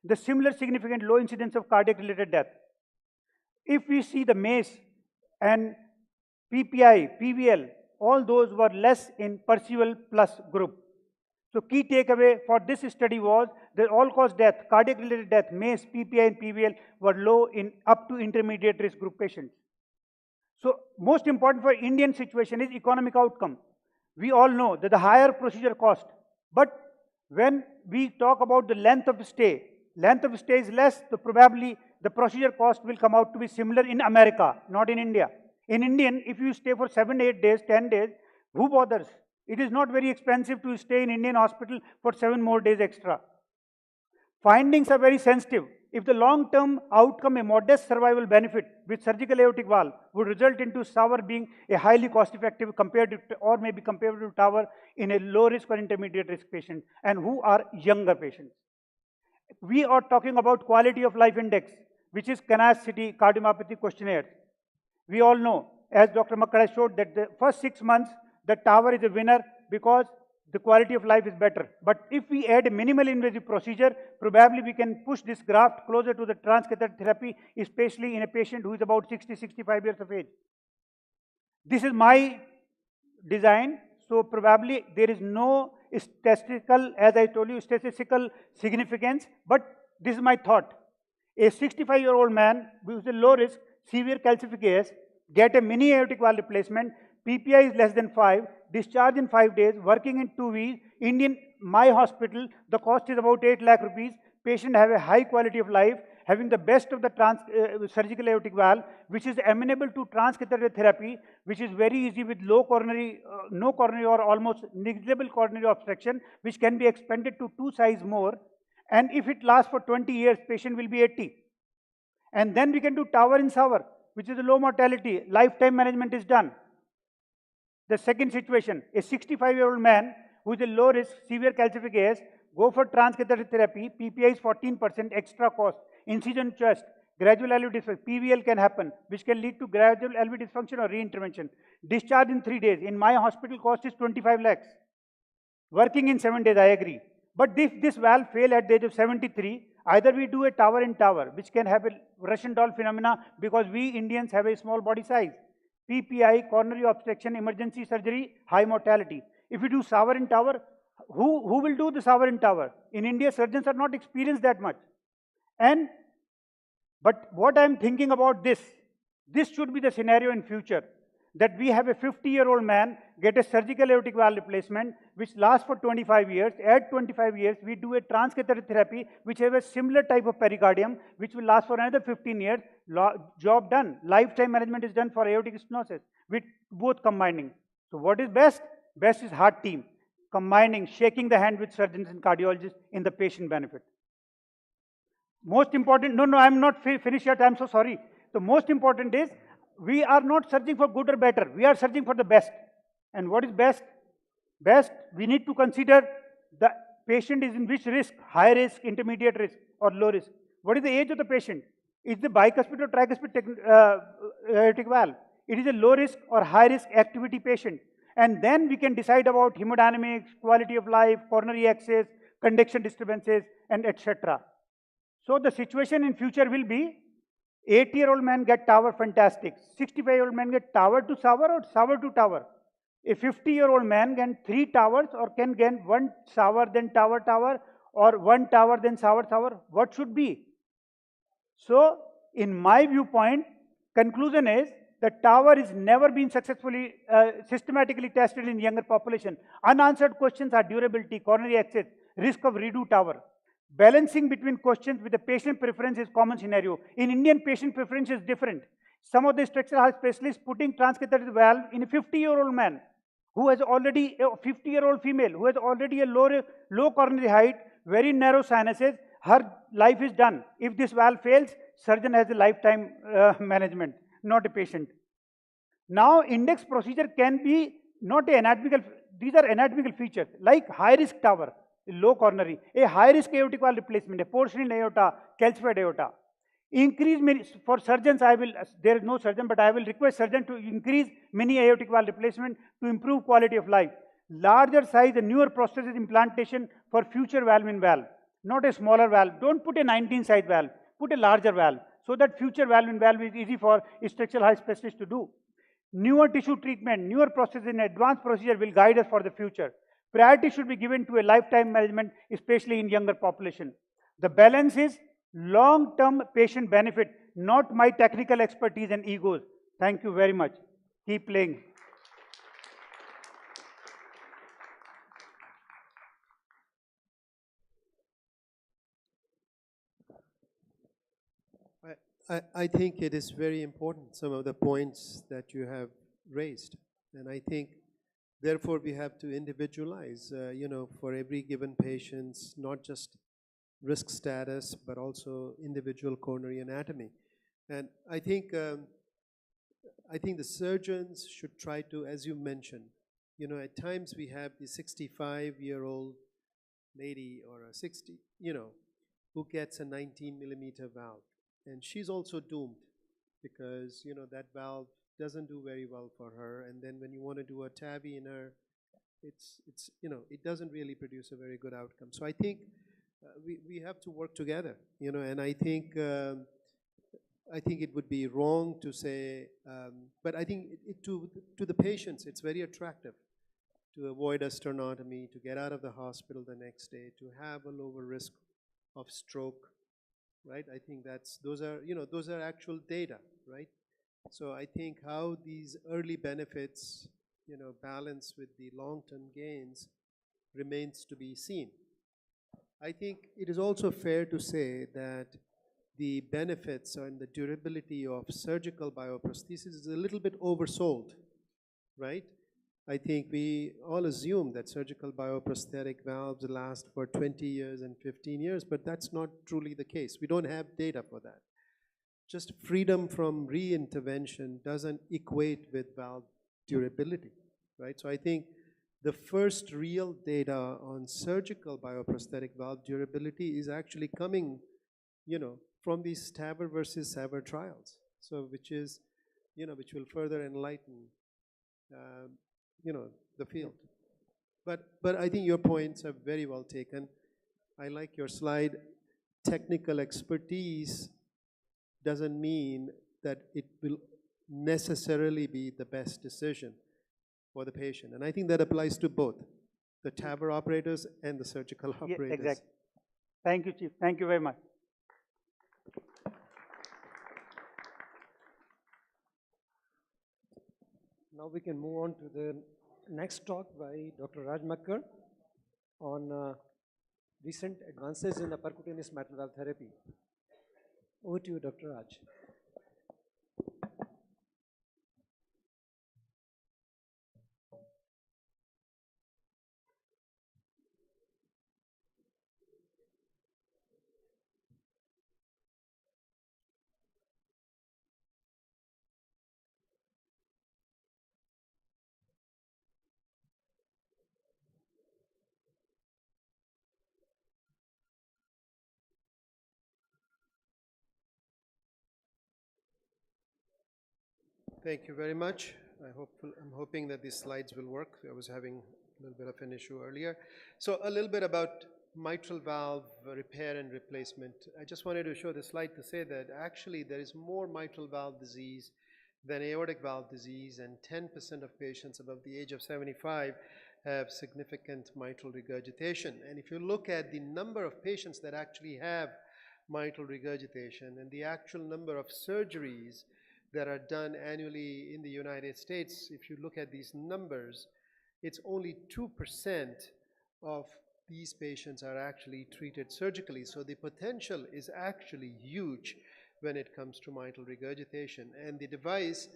The similar significant low incidence of cardiac-related death. If we see the MACE and PPI, PVL, all those were less in Percival plus group. So key takeaway for this study was that all-cause death, cardiac-related death, MACE, PPI, and PVL were low in up to intermediate risk group patients. So most important for Indian situation is economic outcome. We all know that the higher procedure cost, but when we talk about the length of stay is less, so probably the procedure cost will come out to be similar in America, not in India. In Indian, if you stay for 7, 8 days, 10 days, who bothers? It is not very expensive to stay in Indian hospital for 7 more days extra. Findings are very sensitive. If the long-term outcome, a modest survival benefit with surgical aortic valve would result into TAVR being a highly cost-effective compared to, or maybe compared to TAVR in a low-risk or intermediate-risk patient, and who are younger patients. We are talking about quality of life index, which is Canaz-City cardiomyopathy questionnaire. We all know, as Dr. Makkar has showed, that the first 6 months, the TAVR is a winner because the quality of life is better. But if we add a minimal invasive procedure, probably we can push this graft closer to the transcatheter therapy, especially in a patient who is about 60, 65 years of age. This is my design, so probably there is no statistical, as I told you, statistical significance, but this is my thought. A 65-year-old man with a low risk, severe calcific AS, get a mini aortic valve replacement, PPI is less than 5, discharge in 5 days, working in 2 weeks, my hospital, the cost is about 8 lakh rupees, patient have a high quality of life, having the best of the surgical aortic valve, which is amenable to transcatheter therapy, which is very easy with low coronary, no coronary or almost negligible coronary obstruction, which can be expanded to 2 size more. And if it lasts for 20 years, patient will be 80. And then we can do TAVR in SAVR, which is a low mortality, lifetime management is done. The second situation, a 65-year-old man who is a low risk, severe calcific AS, go for transcatheter therapy, PPI is 14%, extra cost, incision chest, gradual LV dysfunction, PVL can happen, which can lead to gradual LV dysfunction or reintervention. Discharge in 3 days. In my hospital, cost is 25 lakhs. Working in 7 days, I agree. But if this valve fail at the age of 73, either we do a TAVR in TAVR, which can have a Russian doll phenomena because we Indians have a small body size. PPI, coronary obstruction, emergency surgery, high mortality. If you do shower in tower, who will do the shower in tower? In India, surgeons are not experienced that much. But what I'm thinking about this should be the scenario in future, that we have a 50-year-old man get a surgical aortic valve replacement which lasts for 25 years. At 25 years, we do a transcatheter therapy which have a similar type of pericardium which will last for another 15 years. Job done. Lifetime management is done for aortic stenosis with both combining. So what is best? Best is heart team. Combining, shaking the hand with surgeons and cardiologists in the patient benefit. Most important, no, I'm not finished yet, I'm so sorry. The most important is, we are not searching for good or better, we are searching for the best. And what is best? Best, we need to consider the patient is in which risk, high risk, intermediate risk, or low risk. What is the age of the patient? Is the bicuspid or tricuspid aortic valve? It is a low risk or high risk activity patient. And then we can decide about hemodynamics, quality of life, coronary access, conduction disturbances, and etc. So the situation in future will be 80-year-old man get tower, fantastic. 65-year-old man get tower to shower or shower to tower. A 50-year-old man can 3 towers or can get 1 shower then tower or 1 tower then shower. What should be? So in my viewpoint, conclusion is that tower is never been successfully, systematically tested in younger population. Unanswered questions are durability, coronary access, risk of redo tower. Balancing between questions with the patient preference is common scenario. In Indian, patient preference is different. Some of the structural heart specialists putting transcatheter valve in a 50-year-old man who has already, a 50-year-old female who has already a low coronary height, very narrow sinuses, her life is done. If this valve fails, surgeon has a lifetime management, not a patient. Now, index procedure can be not an anatomical, these are anatomical features, like high-risk tower, low coronary, a high-risk aortic valve replacement, a porcine aorta, calcified aorta. Increase, for surgeons, there is no surgeon, but I will request surgeon to increase mini aortic valve replacement to improve quality of life. Larger size and newer prosthesis implantation for future valve in valve, not a smaller valve. Don't put a 19 size valve, put a larger valve, so that future valve in valve is easy for structural heart specialists to do. Newer tissue treatment, newer processes and advanced procedure will guide us for the future. Priority should be given to a lifetime management, especially in younger population. The balance is long-term patient benefit, not my technical expertise and egos. Thank you very much. Keep playing. I think it is very important, some of the points that you have raised. And I think, therefore, we have to individualize, for every given patient, not just risk status, but also individual coronary anatomy. And I think the surgeons should try to, as you mentioned, at times we have the 65-year-old lady or a 60, who gets a 19-millimeter valve. And she's also doomed because, that valve doesn't do very well for her. And then when you want to do a TAVI in her, it doesn't really produce a very good outcome. So I think we have to work together, and I think it would be wrong to say, but I think to the patients, it's very attractive to avoid a sternotomy, to get out of the hospital the next day, to have a lower risk of stroke, right? I think those are actual data, right? So I think how these early benefits, balance with the long-term gains remains to be seen. I think it is also fair to say that the benefits and the durability of surgical bioprosthesis is a little bit oversold, right? I think we all assume that surgical bioprosthetic valves last for 20 years and 15 years, but that's not truly the case. We don't have data for that. Just freedom from re-intervention doesn't equate with valve durability, right? So I think the first real data on surgical bioprosthetic valve durability is actually coming, from these TAVR versus SAVR trials. So which will further enlighten, the field. But I think your points are very well taken. I like your slide. Technical expertise doesn't mean that it will necessarily be the best decision for the patient. And I think that applies to both the TAVR operators and the surgical operators. Yeah, exactly. Thank you, Chief. Thank you very much. Now we can move on to the next talk by Dr. Raj Makkar on recent advances in the percutaneous mitral valve therapy. Over to you, Dr. Raj. Thank you very much. I'm hoping that these slides will work. I was having a little bit of an issue earlier. So a little bit about mitral valve repair and replacement. I just wanted to show the slide to say that actually there is more mitral valve disease than aortic valve disease, and 10% of patients above the age of 75 have significant mitral regurgitation. And if you look at the number of patients that actually have mitral regurgitation and the actual number of surgeries that are done annually in the United States, if you look at these numbers, it's only 2% of these patients are actually treated surgically. So the potential is actually huge when it comes to mitral regurgitation. And the device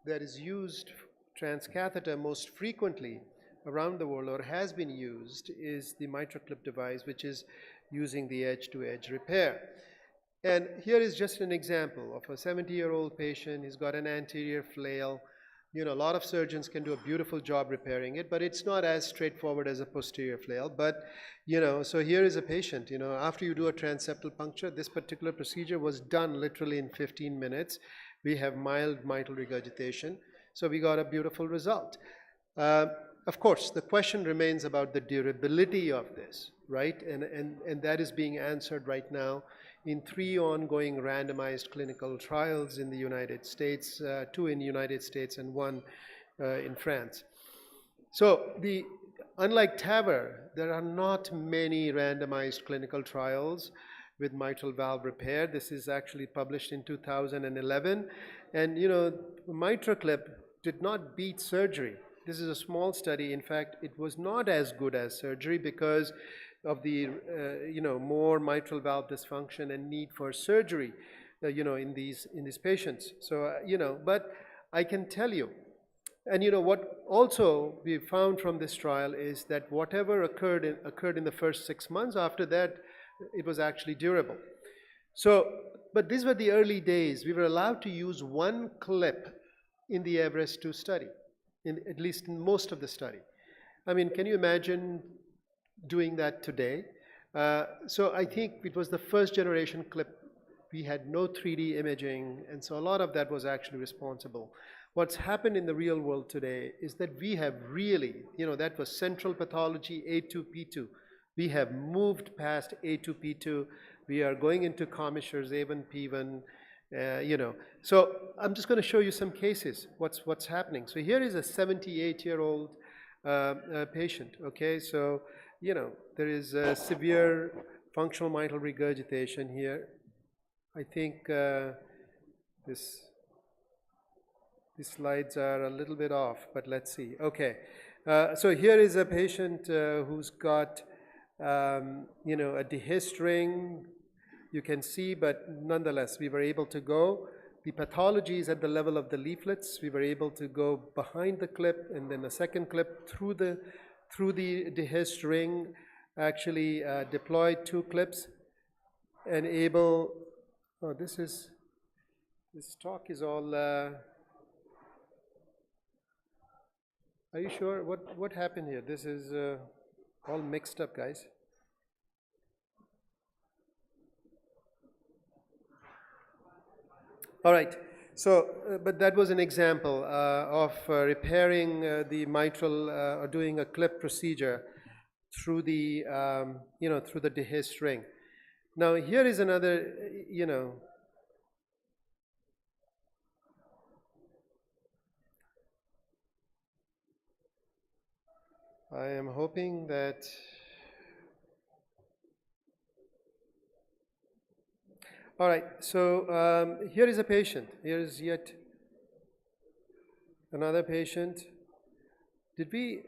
that is used transcatheter most frequently around the world, or has been used, is the MitraClip device, which is using the edge-to-edge repair. And here is just an example of a 70-year-old patient. He's got an anterior flail. You know, a lot of surgeons can do a beautiful job repairing it, but it's not as straightforward as a posterior flail. But, you know, so here is a patient, you know, after you do a transeptal puncture, this particular procedure was done literally in 15 minutes. We have mild mitral regurgitation, so we got a beautiful result. Of course, the question remains about the durability of this, right? And that is being answered right now in 3 ongoing randomized clinical trials in the United States, 2 in the United States and 1 in France. So unlike TAVR, there are not many randomized clinical trials with mitral valve repair. This is actually published in 2011. And you know, MitraClip did not beat surgery. This is a small study. In fact, it was not as good as surgery because of the you know, more mitral valve dysfunction and need for surgery you know, in these patients. So you know, but I can tell you, and you know what also we found from this trial is that whatever occurred in the first 6 months, after that it was actually durable. So, but these were the early days. We were allowed to use 1 clip in the Everest 2 study, at least in most of the study. I mean, can you imagine doing that today? So I think it was the first generation clip. We had no 3D imaging, and so a lot of that was actually responsible. What's happened in the real world today is that we have really, you know, that was central pathology A2P2. We have moved past A2P2. We are going into commissures A1P1, you know. So I'm just going to show you some cases, what's happening. So here is a 78-year-old patient, okay? So, you know, there is a severe functional mitral regurgitation here. I think these slides are a little bit off, but let's see. Okay, so here is a patient who's got, you know, a dehistering. You can see, but nonetheless, we were able to go. The pathology is at the level of the leaflets. We were able to go behind the clip and then a second clip through the dehistering, actually deployed 2 clips and able, oh, this talk is all, are you sure? What happened here? This is all mixed up, guys. All right, so, but that was an example of repairing the mitral, or doing a clip procedure through the, you know, through the dehistering. Now, here is another, you know, I am hoping that all right, so here is a patient. Here is yet another patient. Did we,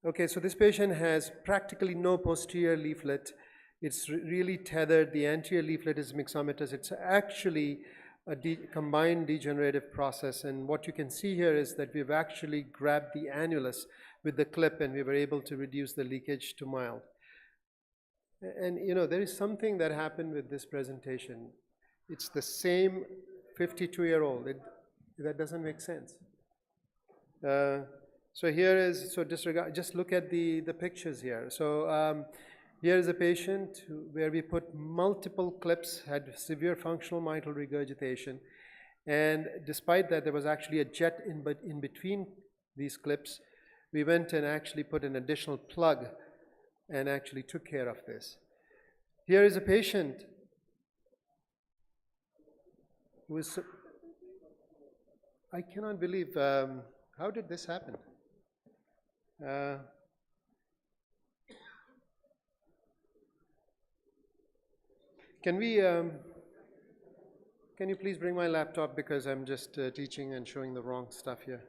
okay, so this patient has practically no posterior leaflet. It's really tethered. The anterior leaflet is myxomatous. It's actually a combined degenerative process. And what you can see here is that we've actually grabbed the annulus with the clip and we were able to reduce the leakage to mild. And you know, there is something that happened with this presentation. It's the same 52-year-old. That doesn't make sense. So here is, so disregard, just look at the pictures here. So here is a patient where we put multiple clips, had severe functional mitral regurgitation. And despite that, there was actually a jet in between these clips. We went and actually put an additional plug and actually took care of this. Here is a patient who is, I cannot believe, how did this happen? Can you please bring my laptop because I'm just teaching and showing the wrong stuff here.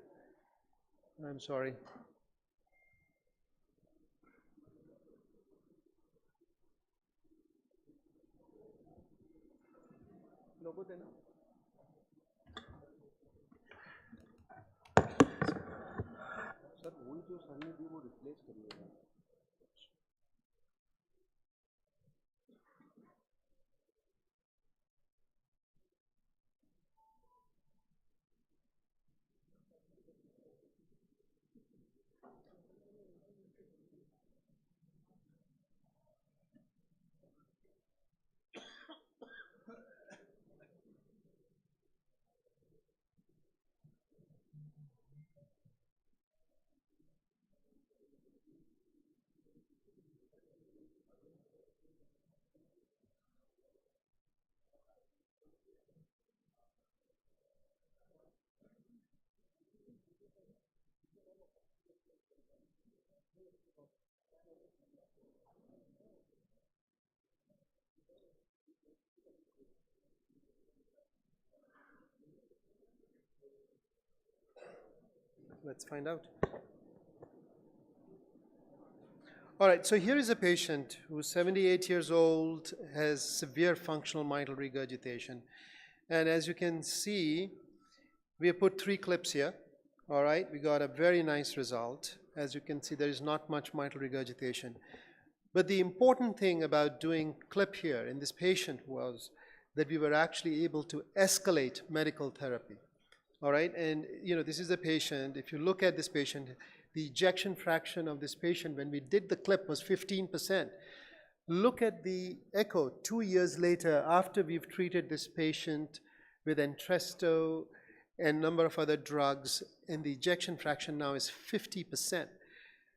I'm sorry. लोगों देना sir वही जो sir ने दी वो replace करिएगा Let's find out. All right, so here is a patient who's 78 years old, has severe functional mitral regurgitation. And as you can see, we have put 3 clips here. All right, we got a very nice result. As you can see, there is not much mitral regurgitation. But the important thing about doing clip here in this patient was that we were actually able to escalate medical therapy. All right, and you know, this is a patient, if you look at this patient, the ejection fraction of this patient when we did the clip was 15%. Look at the echo 2 years later after we've treated this patient with Entresto and a number of other drugs, and the ejection fraction now is 50%.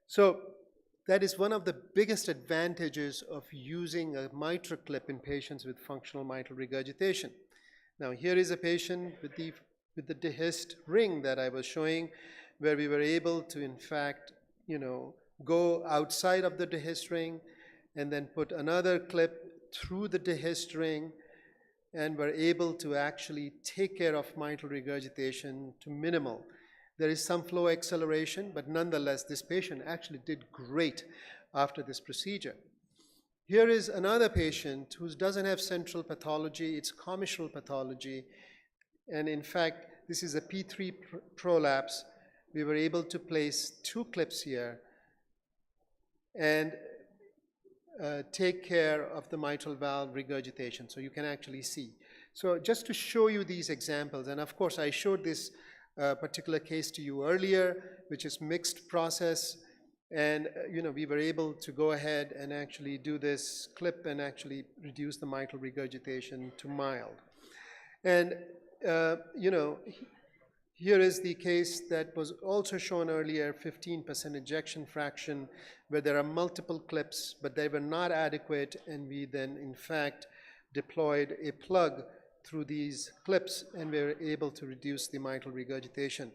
So that is one of the biggest advantages of using a mitral clip in patients with functional mitral regurgitation. Now here is a patient with the dehisced ring that I was showing, where we were able to, in fact, you know, go outside of the dehisced ring and then put another clip through the dehisced ring, and were able to actually take care of mitral regurgitation to minimal. There is some flow acceleration, but nonetheless, this patient actually did great after this procedure. Here is another patient who doesn't have central pathology, it's commissural pathology, and in fact, this is a P3 prolapse. We were able to place 2 clips here and take care of the mitral valve regurgitation, so you can actually see. So just to show you these examples, and of course I showed this particular case to you earlier, which is mixed process, and you know, we were able to go ahead and actually do this clip and actually reduce the mitral regurgitation to mild. And you know, here is the case that was also shown earlier, 15% ejection fraction, where there are multiple clips, but they were not adequate, and we then, in fact, deployed a plug through these clips, and we were able to reduce the mitral regurgitation.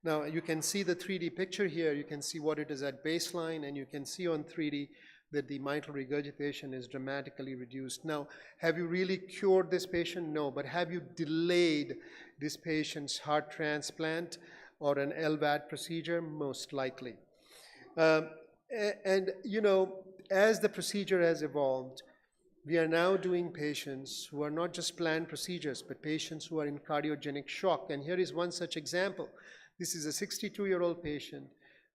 Now, you can see the 3D picture here. You can see what it is at baseline, and you can see on 3D that the mitral regurgitation is dramatically reduced. Now, have you really cured this patient? No, but have you delayed this patient's heart transplant or an LVAD procedure? Most likely. And you know, as the procedure has evolved, we are now doing patients who are not just planned procedures, but patients who are in cardiogenic shock. And here is one such example. This is a 62-year-old patient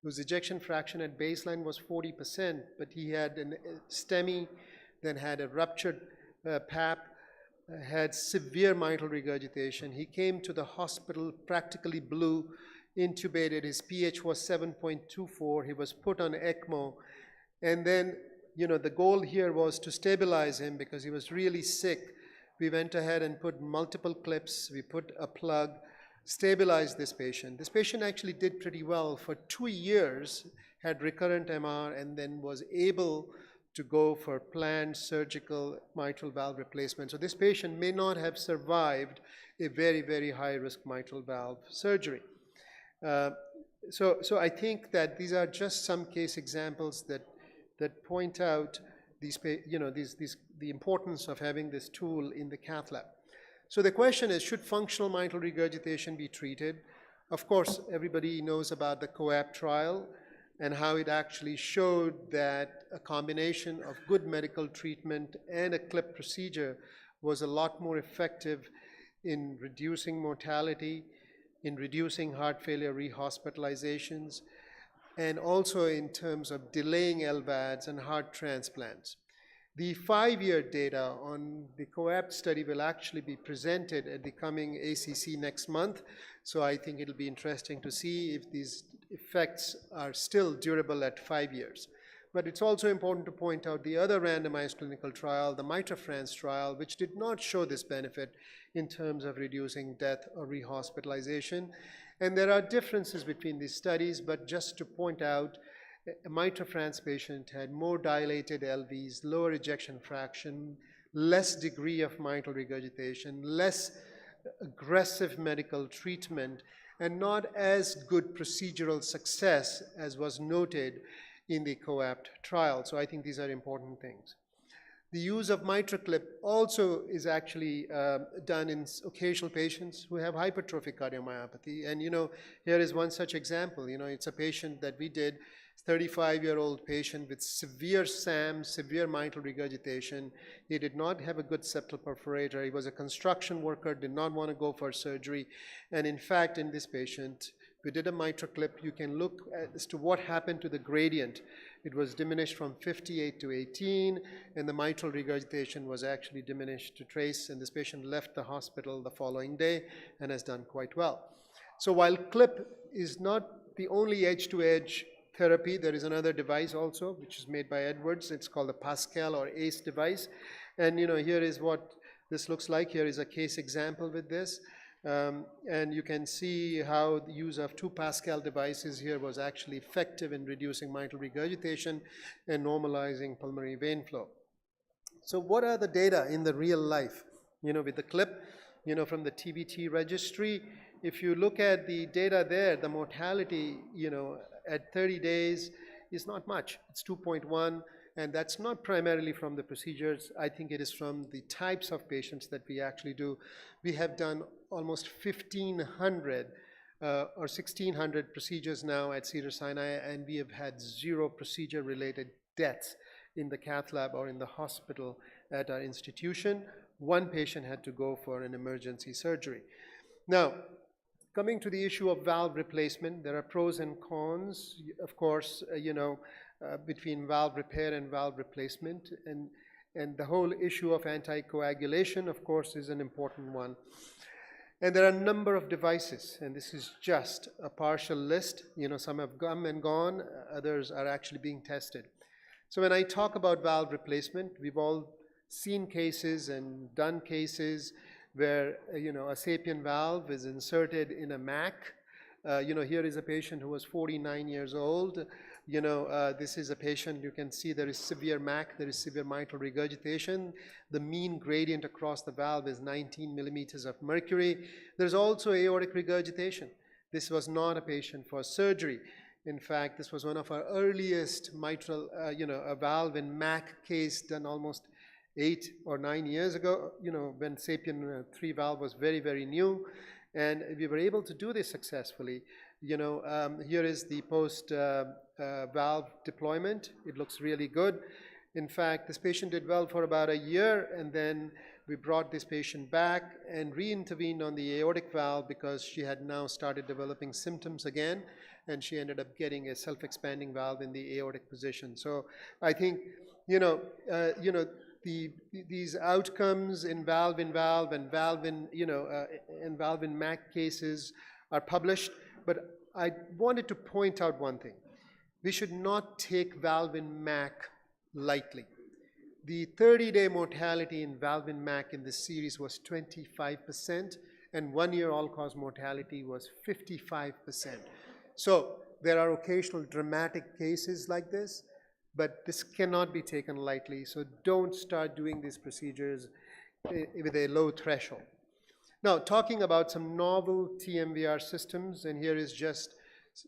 whose ejection fraction at baseline was 40%, but he had a STEMI, then had a ruptured PAP, had severe mitral regurgitation. He came to the hospital practically blue, intubated. His pH was 7.24. He was put on ECMO. And then, you know, the goal here was to stabilize him because he was really sick. We went ahead and put multiple clips. We put a plug, stabilized this patient. This patient actually did pretty well for 2 years, had recurrent MR, and then was able to go for planned surgical mitral valve replacement. So this patient may not have survived a very, very high-risk mitral valve surgery. So I think that these are just some case examples that point out the importance of having this tool in the cath lab. So the question is, should functional mitral regurgitation be treated? Of course, everybody knows about the COAP trial and how it actually showed that a combination of good medical treatment and a clip procedure was a lot more effective in reducing mortality, in reducing heart failure rehospitalizations, and also in terms of delaying LVADs and heart transplants. The 5-year data on the COAPT study will actually be presented at the coming ACC next month, so I think it'll be interesting to see if these effects are still durable at 5 years. But it's also important to point out the other randomized clinical trial, the MITRA-France trial, which did not show this benefit in terms of reducing death or rehospitalization. And there are differences between these studies, but just to point out, a MITRA-France patient had more dilated LVs, lower ejection fraction, less degree of mitral regurgitation, less aggressive medical treatment, and not as good procedural success as was noted in the COAPT trial. So I think these are important things. The use of MitraClip also is actually done in occasional patients who have hypertrophic cardiomyopathy. And, you know, here is one such example. You know, it's a patient that we did, 35-year-old patient with severe SAM, severe mitral regurgitation. He did not have a good septal perforator. He was a construction worker, did not want to go for surgery. And in fact, in this patient, we did a MitraClip. You can look as to what happened to the gradient. It was diminished from 58 to 18, and the mitral regurgitation was actually diminished to trace, and this patient left the hospital the following day and has done quite well. So while CLIP is not the only edge-to-edge therapy, there is another device also, which is made by Edwards. It's called the Pascal or ACE device. And, you know, here is what this looks like. Here is a case example with this. And you can see how the use of 2 Pascal devices here was actually effective in reducing mitral regurgitation and normalizing pulmonary vein flow. So what are the data in the real life? You know, with the CLIP, you know, from the TBT registry, if you look at the data there, the mortality, you know, at 30 days is not much. It's 2.1, and that's not primarily from the procedures. I think it is from the types of patients that we actually do. We have done almost 1,500 or 1,600 procedures now at Cedars-Sinai, and we have had 0 procedure-related deaths in the cath lab or in the hospital at our institution. 1 patient had to go for an emergency surgery. Now, coming to the issue of valve replacement, there are pros and cons, of course, you know, between valve repair and valve replacement. And the whole issue of anticoagulation, of course, is an important one. And there are a number of devices, and this is just a partial list. You know, some have come and gone, others are actually being tested. So when I talk about valve replacement, we've all seen cases and done cases where, you know, a sapien valve is inserted in a MAC. You know, here is a patient who was 49 years old. You know, this is a patient, you can see there is severe MAC, there is severe mitral regurgitation. The mean gradient across the valve is 19 millimeters of mercury. There's also aortic regurgitation. This was not a patient for surgery. In fact, this was one of our earliest mitral, a valve in MAC case done almost 8 or 9 years ago, when SAPIEN 3 valve was very, very new. And we were able to do this successfully. Here is the post valve deployment. It looks really good. In fact, this patient did well for about a year, and then we brought this patient back and re-intervened on the aortic valve because she had now started developing symptoms again, and she ended up getting a self-expanding valve in the aortic position. So I think, these outcomes in valve and valve and valve in MAC cases are published, but I wanted to point out one thing. We should not take valve in MAC lightly. The 30-day mortality in valve in MAC in this series was 25%, and 1-year all-cause mortality was 55%. So there are occasional dramatic cases like this, but this cannot be taken lightly, so don't start doing these procedures with a low threshold. Now, talking about some novel TMVR systems, and here is just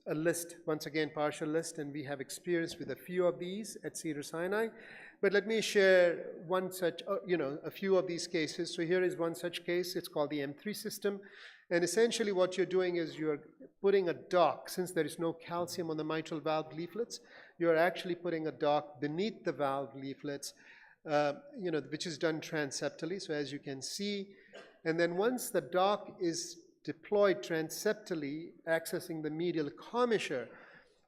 a list, once again, partial list, and we have experience with a few of these at Cedars-Sinai. But let me share one such, a few of these cases. So here is one such case. It's called the M3 system. And essentially what you're doing is you're putting a dock, since there is no calcium on the mitral valve leaflets, you're actually putting a dock beneath the valve leaflets, which is done transeptally, so as you can see. And then once the dock is deployed transeptally, accessing the medial commissure,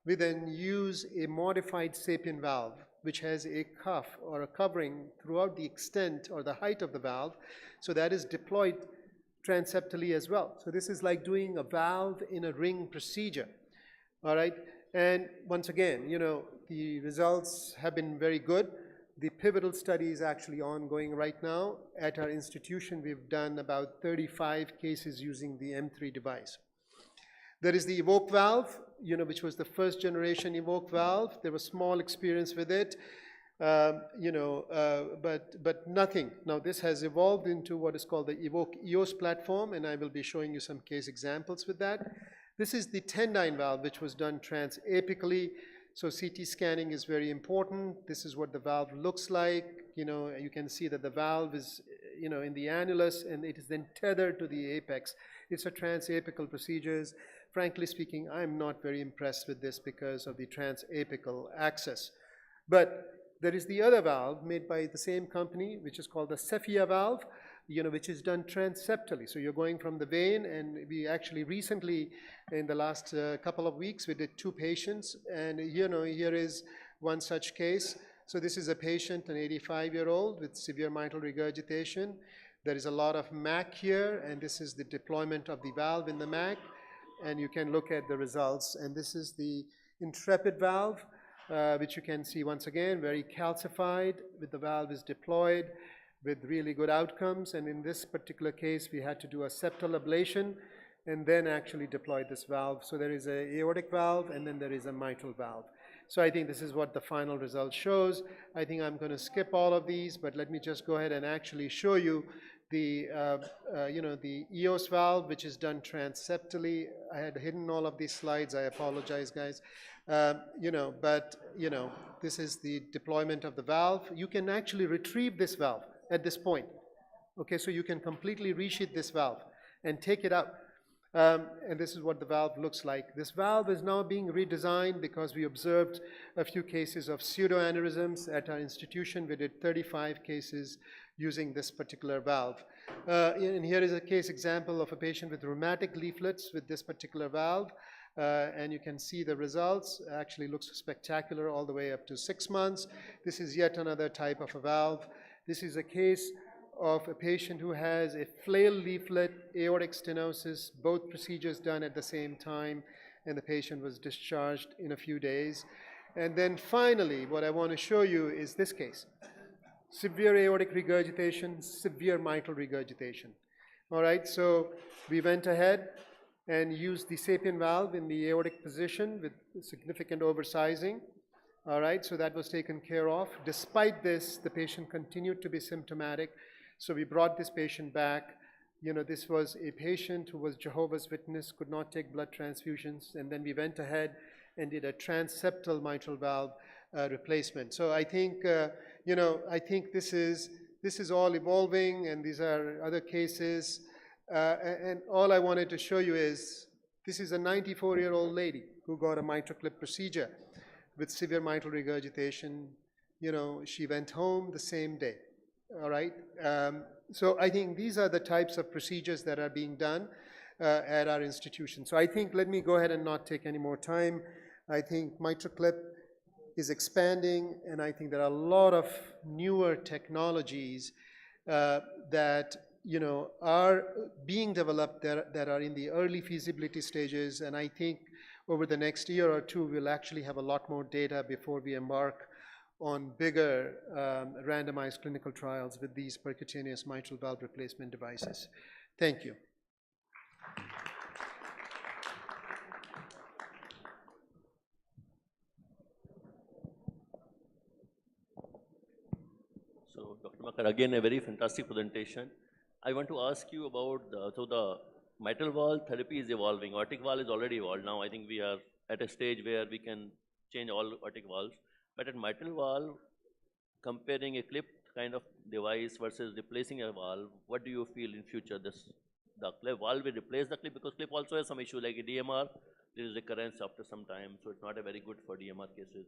we then use a modified SAPIEN valve, which has a cuff or a covering throughout the extent or the height of the valve. So that is deployed transeptally as well. So this is like doing a valve in a ring procedure, all right? And once again, the results have been very good. The pivotal study is actually ongoing right now. At our institution, we've done about 35 cases using the M3 device. There is the EVOQUE valve, which was the first generation EVOQUE valve. There was small experience with it, but nothing. Now this has evolved into what is called the EVOQUE EOS platform, and I will be showing you some case examples with that. This is the Tendyne valve, which was done transapically. So CT scanning is very important. This is what the valve looks like. You can see that the valve is, in the annulus, and it is then tethered to the apex. It's a transapical procedures. Frankly speaking, I'm not very impressed with this because of the transapical access. But there is the other valve made by the same company, which is called the Cephea valve, which is done transeptally. So you're going from the vein, and we actually recently, in the last couple of weeks, we did 2 patients, and here is one such case. So this is a patient, an 85-year-old with severe mitral regurgitation. There is a lot of MAC here, and this is the deployment of the valve in the MAC, and you can look at the results. And this is the Intrepid valve, which you can see once again, very calcified, with the valve is deployed, with really good outcomes. And in this particular case, we had to do a septal ablation and then actually deploy this valve. So there is an aortic valve, and then there is a mitral valve. So I think this is what the final result shows. I think I'm going to skip all of these, but let me just go ahead and actually show you the, the EOS valve, which is done transeptally. I had hidden all of these slides. I apologize, guys. This is the deployment of the valve. You can actually retrieve this valve at this point. Okay, so you can completely resheath this valve and take it out. And this is what the valve looks like. This valve is now being redesigned because we observed a few cases of pseudoaneurysms at our institution. We did 35 cases using this particular valve. And here is a case example of a patient with rheumatic leaflets with this particular valve. And you can see the results. Actually looks spectacular all the way up to 6 months. This is yet another type of a valve. This is a case of a patient who has a flail leaflet, aortic stenosis, both procedures done at the same time, and the patient was discharged in a few days. And then finally, what I want to show you is this case. Severe aortic regurgitation, severe mitral regurgitation. All right, so we went ahead and used the SAPIEN valve in the aortic position with significant oversizing. All right, so that was taken care of. Despite this, the patient continued to be symptomatic. So we brought this patient back You know, this was a patient who was Jehovah's Witness, could not take blood transfusions, and then we went ahead and did a transseptal mitral valve replacement. So I think, you know, I think this is all evolving, and these are other cases. And all I wanted to show you is, this is a 94-year-old lady who got a MitraClip procedure with severe mitral regurgitation. You know, she went home the same day, all right? So I think these are the types of procedures that are being done at our institution. So I think, let me go ahead and not take any more time. I think MitraClip is expanding, and I think there are a lot of newer technologies that, you know, are being developed that are in the early feasibility stages, and I think over the next year or two, we'll actually have a lot more data before we embark on bigger randomized clinical trials with these percutaneous mitral valve replacement devices. Thank you. So, Dr. Makar, again, a very fantastic presentation. I want to ask you about the mitral valve therapy is evolving. Aortic valve is already evolved. Now I think we are at a stage where we can change all aortic valves. But at mitral valve, comparing a clip kind of device versus replacing a valve, what do you feel in future? The valve will replace the clip, because clip also has some issue like a DMR. There is recurrence after some time, so it's not a very good for DMR cases.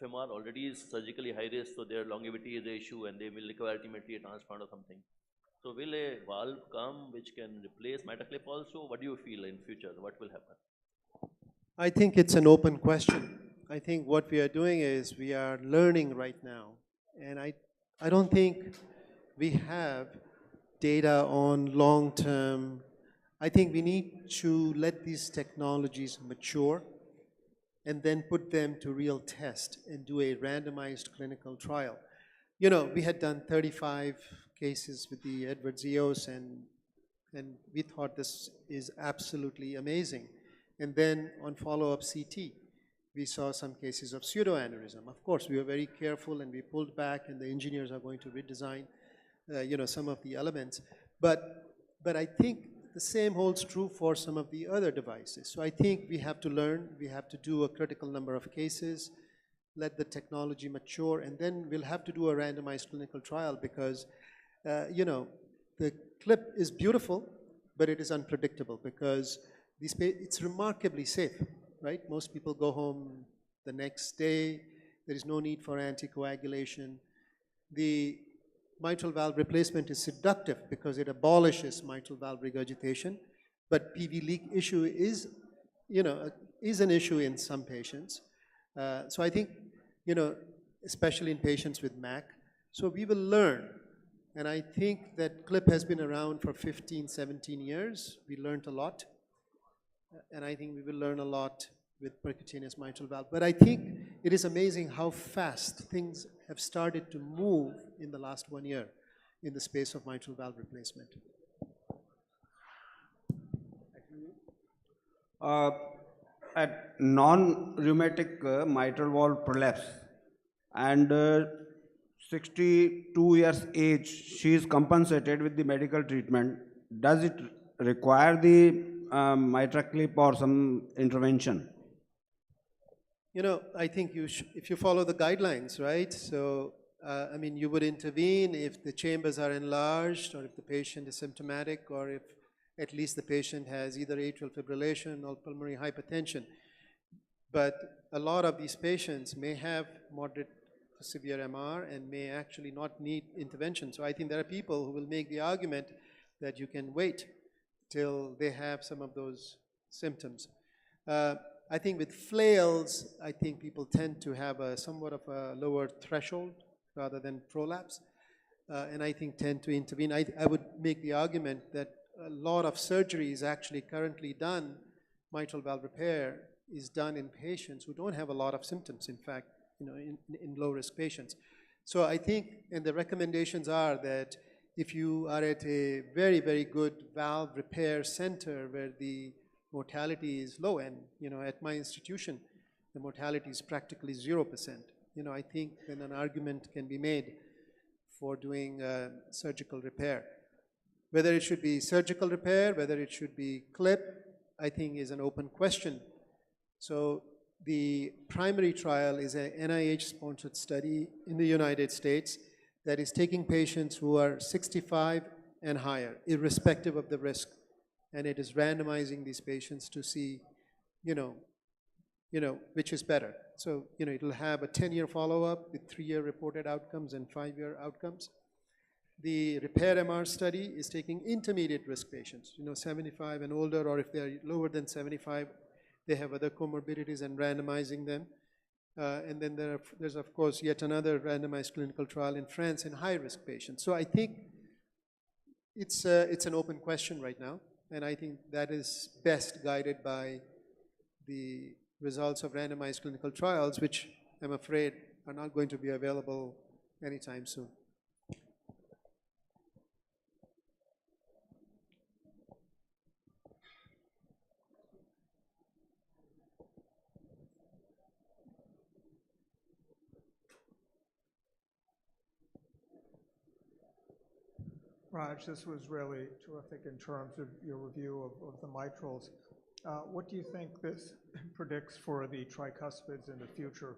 FMR already is surgically high risk, so their longevity is the issue, and they will require ultimately a transplant or something. So will a valve come which can replace MitraClip also? What do you feel in future? What will happen? I think it's an open question. I think what we are doing is we are learning right now. And I don't think we have data on long-term. I think we need to let these technologies mature and then put them to real test and do a randomized clinical trial. You know, we had done 35 cases with the 𝐡𝐢𝐿, and we thought this is absolutely amazing. And then on follow-up CT, we saw some cases of pseudoaneurysm. Of course, we were very careful and we pulled back, and the engineers are going to redesign, you know, some of the elements. But I think the same holds true for some of the other devices. So I think we have to learn, we have to do a critical number of cases, let the technology mature, and then we'll have to do a randomized clinical trial because, you know, the clip is beautiful, but it is unpredictable because it's remarkably safe, right? Most people go home the next day. There is no need for anticoagulation. The mitral valve replacement is seductive because it abolishes mitral valve regurgitation, but PV leak issue is, you know, is an issue in some patients. So I think, you know, especially in patients with MAC. So we will learn. And I think that clip has been around for 15, 17 years. We learned a lot. And I think we will learn a lot with percutaneous mitral valve. But I think it is amazing how fast things have started to move in the last 1 year in the space of mitral valve replacement. At non-rheumatic mitral valve prolapse and 62 years age, she is compensated with the medical treatment. Does it require the MitraClip or some intervention? You know, I think if you follow the guidelines, right? So, I mean, you would intervene if the chambers are enlarged or if the patient is symptomatic or if at least the patient has either atrial fibrillation or pulmonary hypertension. But a lot of these patients may have moderate to severe MR and may actually not need intervention. So I think there are people who will make the argument that you can wait till they have some of those symptoms. I think with flails, I think people tend to have a somewhat of a lower threshold rather than prolapse, and I think tend to intervene. I would make the argument that a lot of surgery is actually currently done, mitral valve repair is done in patients who don't have a lot of symptoms, in fact, you know, in low-risk patients. So I think, and the recommendations are that if you are at a very, very good valve repair center where the mortality is low, and you know, at my institution, the mortality is practically 0%. You know, I think then an argument can be made for doing surgical repair. Whether it should be surgical repair, whether it should be clip, I think is an open question. So the primary trial is a NIH-sponsored study in the United States that is taking patients who are 65 and higher, irrespective of the risk. And it is randomizing these patients to see, which is better. So, it'll have a 10-year follow-up with 3-year reported outcomes and 5-year outcomes. The repair MR study is taking intermediate risk patients, 75 and older, or if they're lower than 75, they have other comorbidities, and randomizing them. And then there's, of course, yet another randomized clinical trial in France in high-risk patients. So I think it's an open question right now, and I think that is best guided by the results of randomized clinical trials, which I'm afraid are not going to be available anytime soon. Raj, this was really terrific in terms of your review of the mitrals. What do you think this predicts for the tricuspids in the future?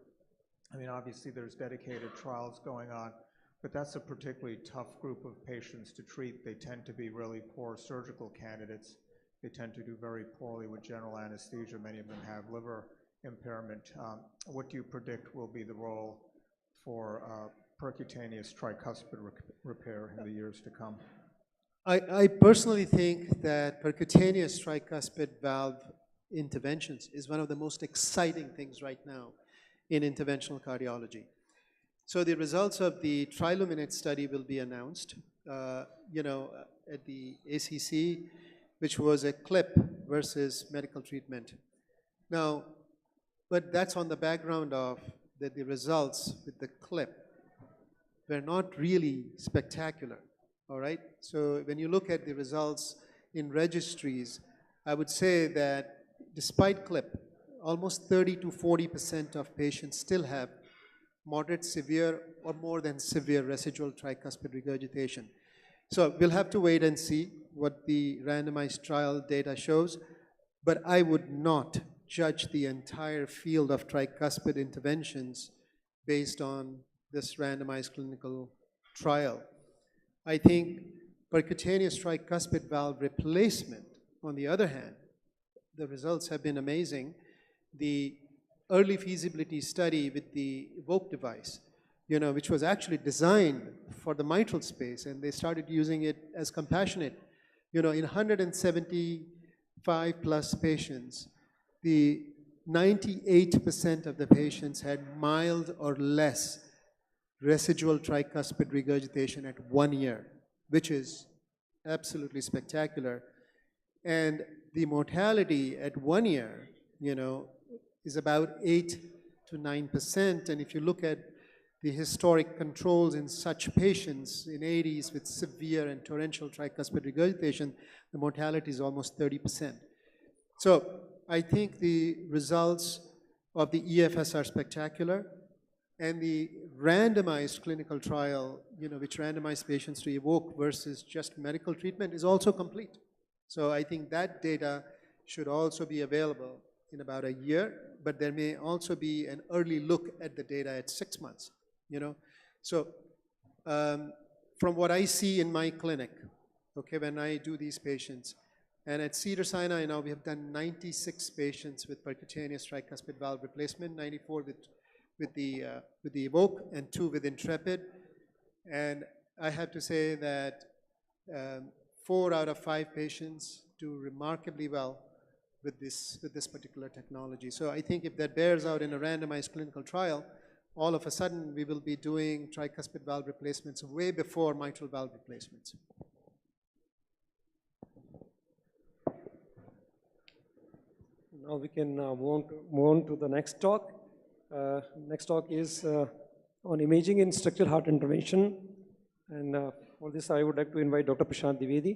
I mean, obviously there's dedicated trials going on, but that's a particularly tough group of patients to treat. They tend to be really poor surgical candidates. They tend to do very poorly with general anesthesia. Many of them have liver impairment. What do you predict will be the role for percutaneous tricuspid repair in the years to come? I personally think that percutaneous tricuspid valve interventions is one of the most exciting things right now in interventional cardiology. So the results of the TriLuminate study will be announced, at the ACC, which was a clip versus medical treatment. Now, but that's on the background of that the results with the clip were not really spectacular, all right? So when you look at the results in registries, I would say that despite clip, almost 30 to 40% of patients still have moderate, severe, or more than severe residual tricuspid regurgitation. So we'll have to wait and see what the randomized trial data shows, but I would not judge the entire field of tricuspid interventions based on this randomized clinical trial. I think percutaneous tricuspid valve replacement, on the other hand, the results have been amazing. The early feasibility study with the 𝐒𝐲𝐻 device, which was actually designed for the mitral space, and they started using it as compassionate. In 175 plus patients, the 98% of the patients had mild or less residual tricuspid regurgitation at 1 year, which is absolutely spectacular. And the mortality at 1 year, is about 8 to 9%. And if you look at the historic controls in such patients in 80s with severe and torrential tricuspid regurgitation, the mortality is almost 30%. So I think the results of the EFS are spectacular. And the randomized clinical trial, which randomized patients to 𝐒𝐲𝐻 versus just medical treatment, is also complete. So I think that data should also be available in about a year, but there may also be an early look at the data at 6 months, So from what I see in my clinic, when I do these patients, and at Cedars-Sinai now we have done 96 patients with percutaneous tricuspid valve replacement, 94 with the 𝐒𝐲𝐻 and 2 with Intrepid. And I have to say that 4 out of 5 patients do remarkably well with this particular technology. So I think if that bears out in a randomized clinical trial, all of a sudden we will be doing tricuspid valve replacements way before mitral valve replacements. Now we can move on to the next talk. Next talk is on imaging in structural heart intervention. And for this, I would like to invite Dr. Prashant Dwivedi.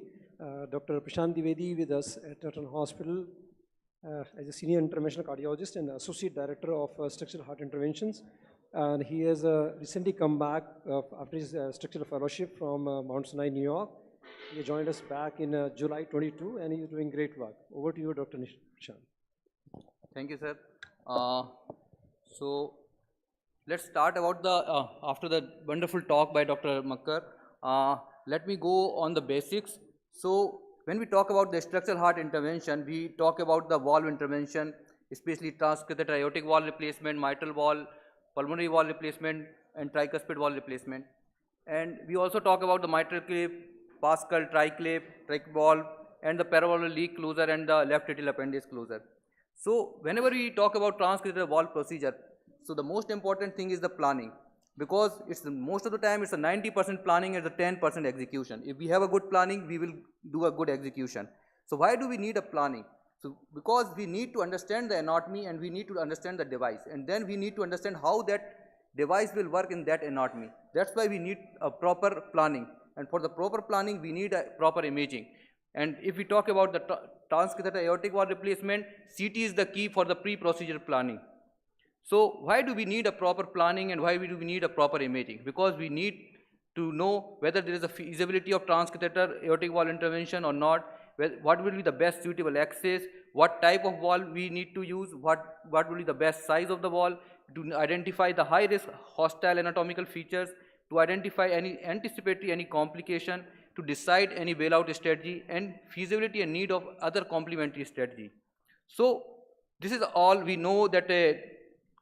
Dr. Prashant Dwivedi with us at Turton Hospital as a senior interventional cardiologist and associate director of structural heart interventions. And he has recently come back after his structural fellowship from Mount Sinai, New York. He joined us back in July 22, and he's doing great work. Over to you, Dr. Nishan. Thank you, sir. So let's start about the, after the wonderful talk by Dr. Makkar, let me go on the basics. So when we talk about the structural heart intervention, we talk about the valve intervention, especially transcatheter aortic valve replacement, mitral valve, pulmonary valve replacement, and tricuspid valve replacement. And we also talk about the mitral clip, Pascal, triclip, tric valve, and the paravalvular leak closure and the left atrial appendage closure. So whenever we talk about transcatheter valve procedure, so the most important thing is the planning, because it's most of the time it's a 90% planning and the 10% execution. If we have a good planning, we will do a good execution. So why do we need a planning? So because we need to understand the anatomy and we need to understand the device, and then we need to understand how that device will work in that anatomy. That's why we need a proper planning, and for the proper planning we need a proper imaging. And if we talk about the transcatheter aortic valve replacement, CT is the key for the pre-procedure planning. So why do we need a proper planning and why do we need a proper imaging? Because we need to know whether there is a feasibility of transcatheter aortic valve intervention or not, what will be the best suitable access, what type of valve we need to use, what will be the best size of the valve, to identify the high risk hostile anatomical features, to identify any anticipatory any complication, to decide any bailout strategy, and feasibility and need of other complementary strategy. So this is all we know that a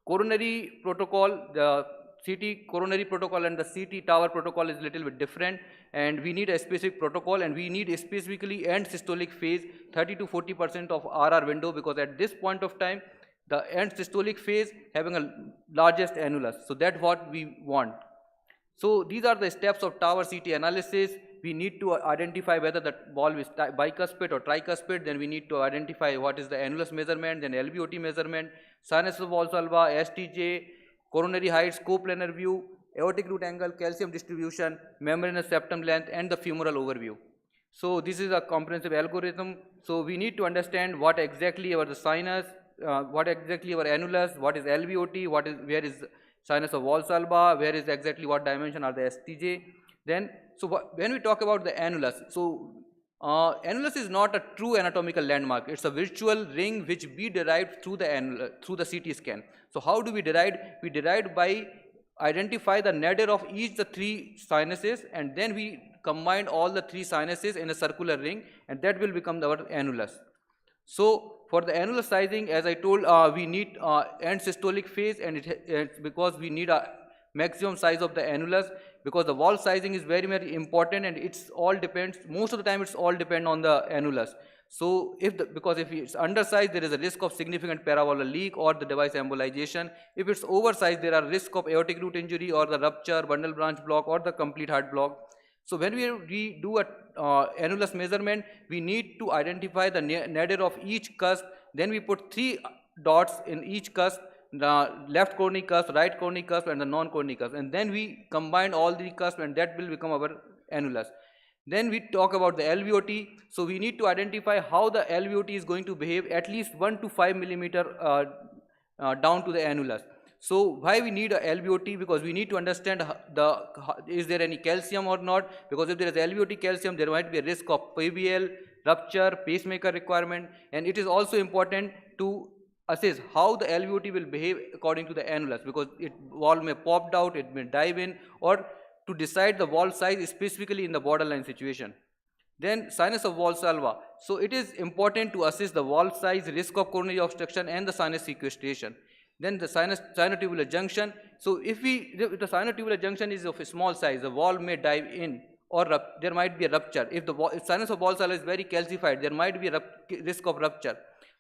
coronary protocol, the CT coronary protocol and the CT tower protocol is a little bit different, and we need a specific protocol, and we need specifically end systolic phase 30 to 40% of RR window, because at this point of time the end systolic phase having a largest annulus. So that's what we want. So these are the steps of tower CT analysis. We need to identify whether the valve is bicuspid or tricuspid. Then we need to identify what is the annulus measurement, then LVOT measurement, sinus of Valsalva, STJ, coronary height, coplanar view, aortic root angle, calcium distribution, membranous septum length, and the femoral overview. So this is a comprehensive algorithm. So we need to understand what exactly our the sinus, what exactly our annulus, what is LVOT, where is sinus of Valsalva, where is exactly what dimension are the STJ. Then, so when we talk about the annulus, so annulus is not a true anatomical landmark. It's a virtual ring which we derived through the through the CT scan. So how do we derive? We derive by identify the nadir of each the three sinuses, and then we combine all the three sinuses in a circular ring, and that will become our annulus. So for the annulus sizing, as I told, we need end systolic phase, and it's because we need a maximum size of the annulus, because the valve sizing is very, very important, and it's all depends, most of the time it's all depend on the annulus. So because if it's undersized, there is a risk of significant paravalvular leak or the device embolization. If it's oversized, there are risk of aortic root injury or the rupture, bundle branch block, or the complete heart block. So when we do a annulus measurement, we need to identify the nadir of each cusp. Then we put 3 dots in each cusp, the left coronary cusp, right coronary cusp, and the non-coronary cusp. And then we combine all the cusps, and that will become our annulus. Then we talk about the LVOT. So we need to identify how the LVOT is going to behave at least 1 to 5 millimeter down to the annulus. So why we need a LVOT? Because we need to understand is there any calcium or not, because if there is LVOT calcium, there might be a risk of PBL, rupture, pacemaker requirement, and it is also important to assess how the LVOT will behave according to the annulus, because valve may pop out, it may dive in, or to decide the valve size specifically in the borderline situation. Then sinus of Valsalva. So it is important to assess the valve size, risk of coronary obstruction, and the sinus sequestration. Then the sinotubular junction. So if the sinotubular junction is of a small size, the valve may dive in, or there might be a rupture. If the sinus of Valsalva is very calcified, there might be a risk of rupture.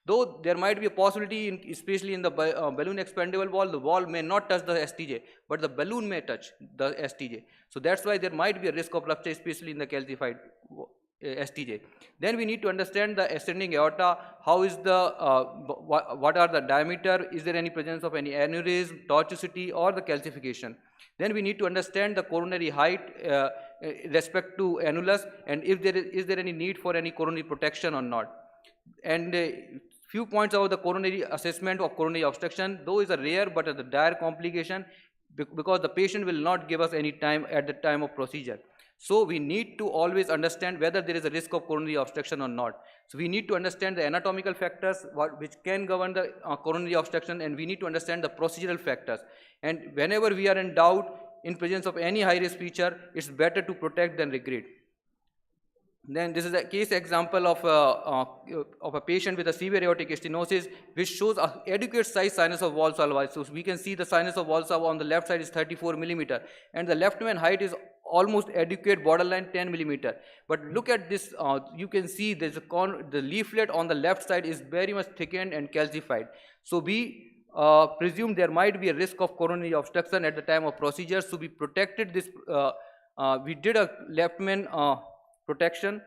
Though there might be a possibility, especially in the balloon expandable valve, the valve may not touch the STJ, but the balloon may touch the STJ. So that's why there might be a risk of rupture, especially in the calcified STJ. Then we need to understand the ascending aorta. How is what are the diameter? Is there any presence of any aneurysm, tortuosity, or the calcification? Then we need to understand the coronary height respect to annulus, and if there is there any need for any coronary protection or not. And few points about the coronary assessment of coronary obstruction, though is a rare but a dire complication, because the patient will not give us any time at the time of procedure. So we need to always understand whether there is a risk of coronary obstruction or not. So we need to understand the anatomical factors which can govern the coronary obstruction, and we need to understand the procedural factors. And whenever we are in doubt in presence of any high risk feature, it's better to protect than regret. Then this is a case example of a patient with a severe aortic stenosis, which shows an adequate size sinus of Valsalva. So we can see the sinus of Valsalva on the left side is 34 millimeter, and the left main height is almost adequate, borderline 10 millimeter. But look at this, you can see there's the leaflet on the left side is very much thickened and calcified. So we presume there might be a risk of coronary obstruction at the time of procedure. So we protected this, we did a left main protection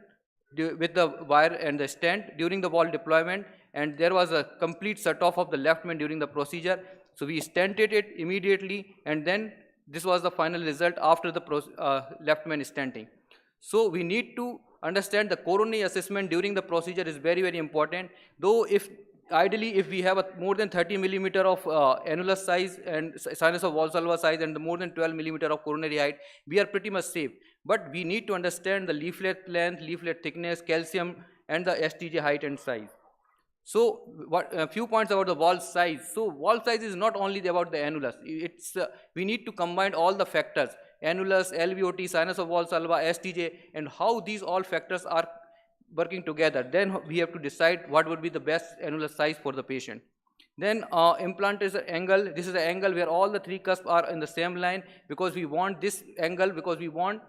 with the wire and the stent during the valve deployment, and there was a complete shut off of the left main during the procedure. So we stented it immediately, and then this was the final result after the left main stenting. So we need to understand the coronary assessment during the procedure is very, very important. Though ideally if we have a more than 30 millimeter of annulus size and sinus of Valsalva size and more than 12 millimeter of coronary height, we are pretty much safe. But we need to understand the leaflet length, leaflet thickness, calcium, and the STJ height and size. So a few points about the valve size. So valve size is not only about the annulus. We need to combine all the factors, annulus, LVOT, sinus of Valsalva, STJ, and how these all factors are working together. Then we have to decide what would be the best annulus size for the patient. Then implant is an angle. This is an angle where all the three cusps are in the same line, because we want this angle, because we want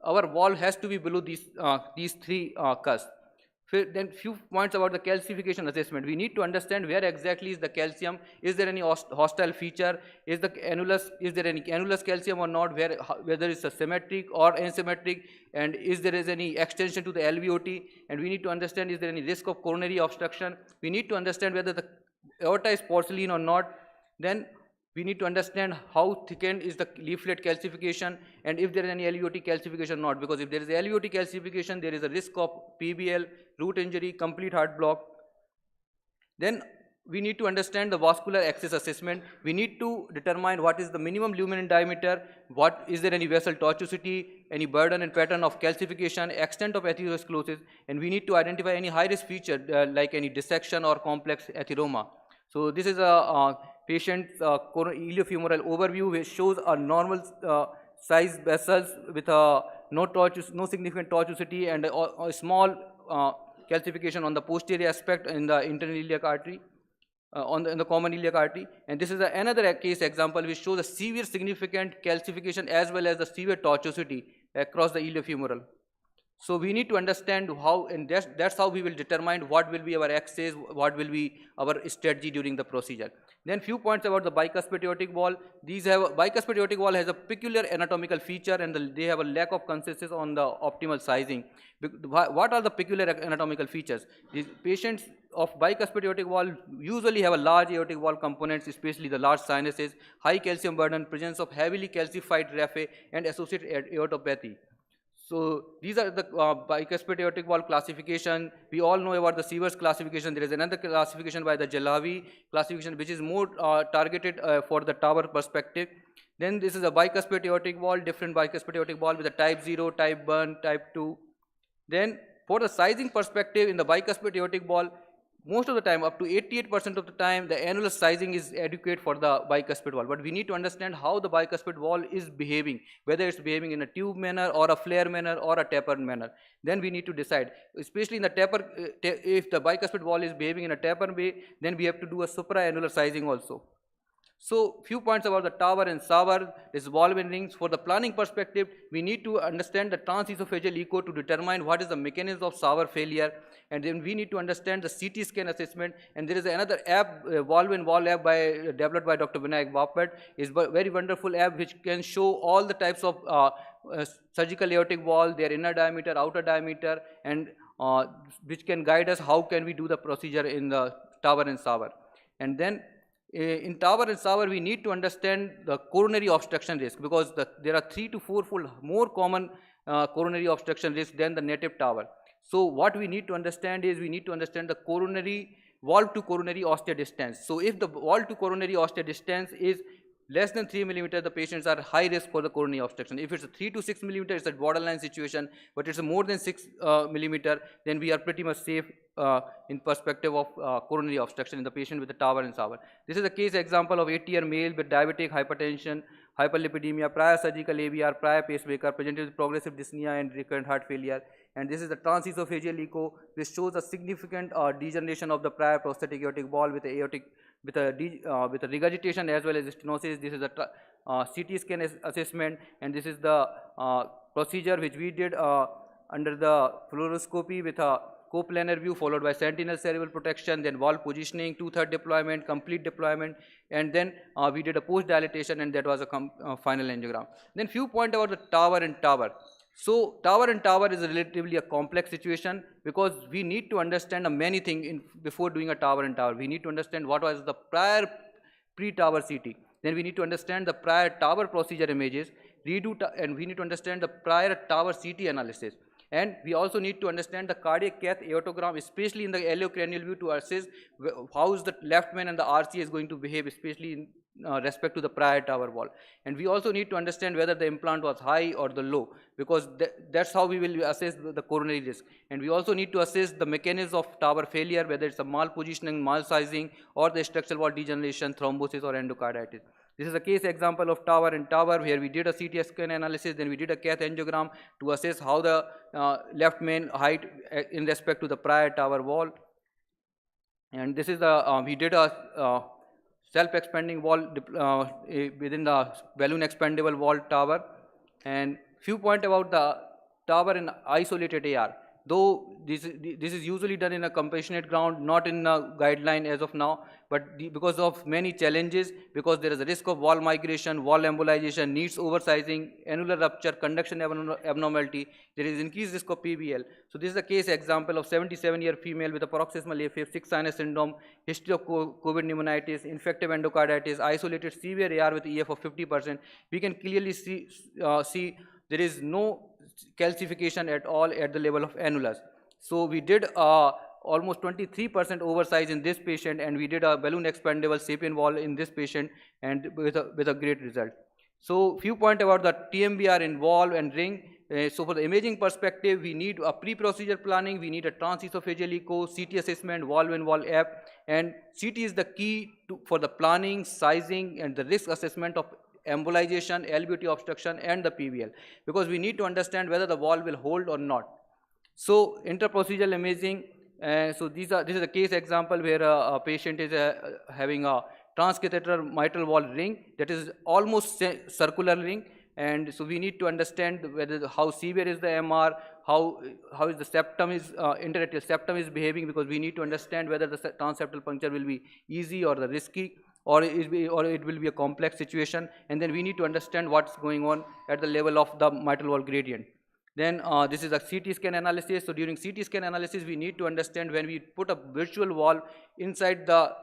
our valve has to be below these three cusps. Then few points about the calcification assessment. We need to understand where exactly is the calcium. Is there any hostile feature? Is there any annulus calcium or not? Whether it's a symmetric or asymmetric, and is there any extension to the LVOT? And we need to understand, is there any risk of coronary obstruction? We need to understand whether the aorta is porcelain or not. Then we need to understand how thickened is the leaflet calcification, and if there is any LVOT calcification or not, because if there is LVOT calcification, there is a risk of PBL, root injury, complete heart block. Then we need to understand the vascular access assessment. We need to determine what is the minimum lumen diameter, is there any vessel tortuosity, any burden and pattern of calcification, extent of atherosclerosis, and we need to identify any high risk feature like any dissection or complex atheroma. So this is a patient's iliofemoral overview, which shows a normal size vessels with no significant tortuosity and a small calcification on the posterior aspect in the internal iliac artery, in the common iliac artery. And this is another case example which shows a severe significant calcification as well as the severe tortuosity across the iliofemoral. So we need to understand how, and that's how we will determine what will be our access, what will be our strategy during the procedure. Then few points about the bicuspid aortic wall. Bicuspid aortic wall has a peculiar anatomical feature, and they have a lack of consensus on the optimal sizing. What are the peculiar anatomical features? These patients of bicuspid aortic wall usually have a large aortic wall components, especially the large sinuses, high calcium burden, presence of heavily calcified raphe, and associated aortopathy. So these are the bicuspid aortic wall classification. We all know about the Sievers classification. There is another classification by the Jalhavi classification, which is more targeted for the tower perspective. Then this is a bicuspid aortic wall, different bicuspid aortic wall with a type 0, type 1, type 2. Then for the sizing perspective in the bicuspid aortic wall, most of the time, up to 88% of the time, the annulus sizing is adequate for the bicuspid wall. But we need to understand how the bicuspid wall is behaving, whether it's behaving in a tube manner or a flare manner or a tapered manner. Then we need to decide, especially in the taper, if the bicuspid wall is behaving in a tapered way, then we have to do a supraannular sizing also. So few points about the tower and shower, this valve and rings. For the planning perspective, we need to understand the transesophageal echo to determine what is the mechanism of shower failure, and then we need to understand the CT scan assessment. And there is another app, valve and wall app developed by Dr. 𝐒𝐴𝐤𝐵𝐴𝐴𝐵, is a very wonderful app which can show all the types of surgical aortic wall, their inner diameter, outer diameter, and which can guide us how can we do the procedure in the tower and shower. And then in tower and shower, we need to understand the coronary obstruction risk, because there are 3 to 4-fold more common coronary obstruction risk than the native tower. So what we need to understand is, we need to understand the coronary valve to coronary ostia distance. So if the valve to coronary ostia distance is less than 3 millimeter, the patients are high risk for the coronary obstruction. If it's a 3 to 6 millimeter, it's a borderline situation, but it's a more than 6 millimeter, then we are pretty much safe in perspective of coronary obstruction in the patient with a TAVR and SAVR. This is a case example of 80-year male with diabetic hypertension, hyperlipidemia, prior surgical AVR, prior pacemaker, presented with progressive dyspnea and recurrent heart failure. And this is the transesophageal echo, which shows a significant degeneration of the prior prostatic aortic wall with aortic with a regurgitation as well as stenosis. This is the CT scan assessment, and this is the procedure which we did under the fluoroscopy with a coplanar view followed by sentinel cerebral protection, then valve positioning, 2/3 deployment, complete deployment, and then we did a post dilatation, and that was a final angiogram. Then few point about the TAVR and TAVR. So TAVR and TAVR is relatively a complex situation because we need to understand many things before doing a TAVR and TAVR. We need to understand what was the prior pre-TAVR CT. Then we need to understand the prior TAVR procedure images, and we need to understand the prior TAVR CT analysis. And we also need to understand the cardiac cath aortogram, especially in the iliocranial view, to assess how is the left main and the RC is going to behave, especially in respect to the prior TAVR wall. And we also need to understand whether the implant was high or the low, because that's how we will assess the coronary risk. And we also need to assess the mechanism of TAVR failure, whether it's a malpositioning, malsizing, or the structural wall degeneration, thrombosis, or endocarditis. This is a case example of TAVR and TAVR where we did a CT scan analysis, then we did a cath angiogram to assess how the left main height in respect to the prior TAVR wall. And this is the, we did a self-expanding wall within the balloon expandable wall TAVR. And few point about the TAVR in isolated AR. Though this is usually done in a compassionate ground, not in a guideline as of now, but because of many challenges, because there is a risk of wall migration, wall embolization, needs oversizing, annular rupture, conduction abnormality, there is increased risk of PBL. So this is a case example of 77-year female with a paroxysmal AFib, 6 sinus syndrome, history of COVID pneumonitis, infective endocarditis, isolated severe AR with EF of 50%. We can clearly see there is no calcification at all at the level of annulus. So we did almost 23% oversize in this patient, and we did a balloon expandable sapien wall in this patient, and with a great result. So few point about the TMBR in valve and ring. So for the imaging perspective, we need a pre-procedure planning, we need a transesophageal echo, CT assessment, valve and valve app, and CT is the key for the planning, sizing, and the risk assessment of embolization, LVOT obstruction, and the PVL, because we need to understand whether the valve will hold or not. So interprocedural imaging, so this is a case example where a patient is having a transcatheter mitral valve ring that is almost circular ring, and so we need to understand whether how severe is the MR, how is the septum is interarterial septum is behaving, because we need to understand whether the transseptal puncture will be easy or the risky, or it will be a complex situation, and then we need to understand what's going on at the level of the mitral valve gradient. Then this is a CT scan analysis. So during CT scan analysis, we need to understand when we put a virtual valve inside the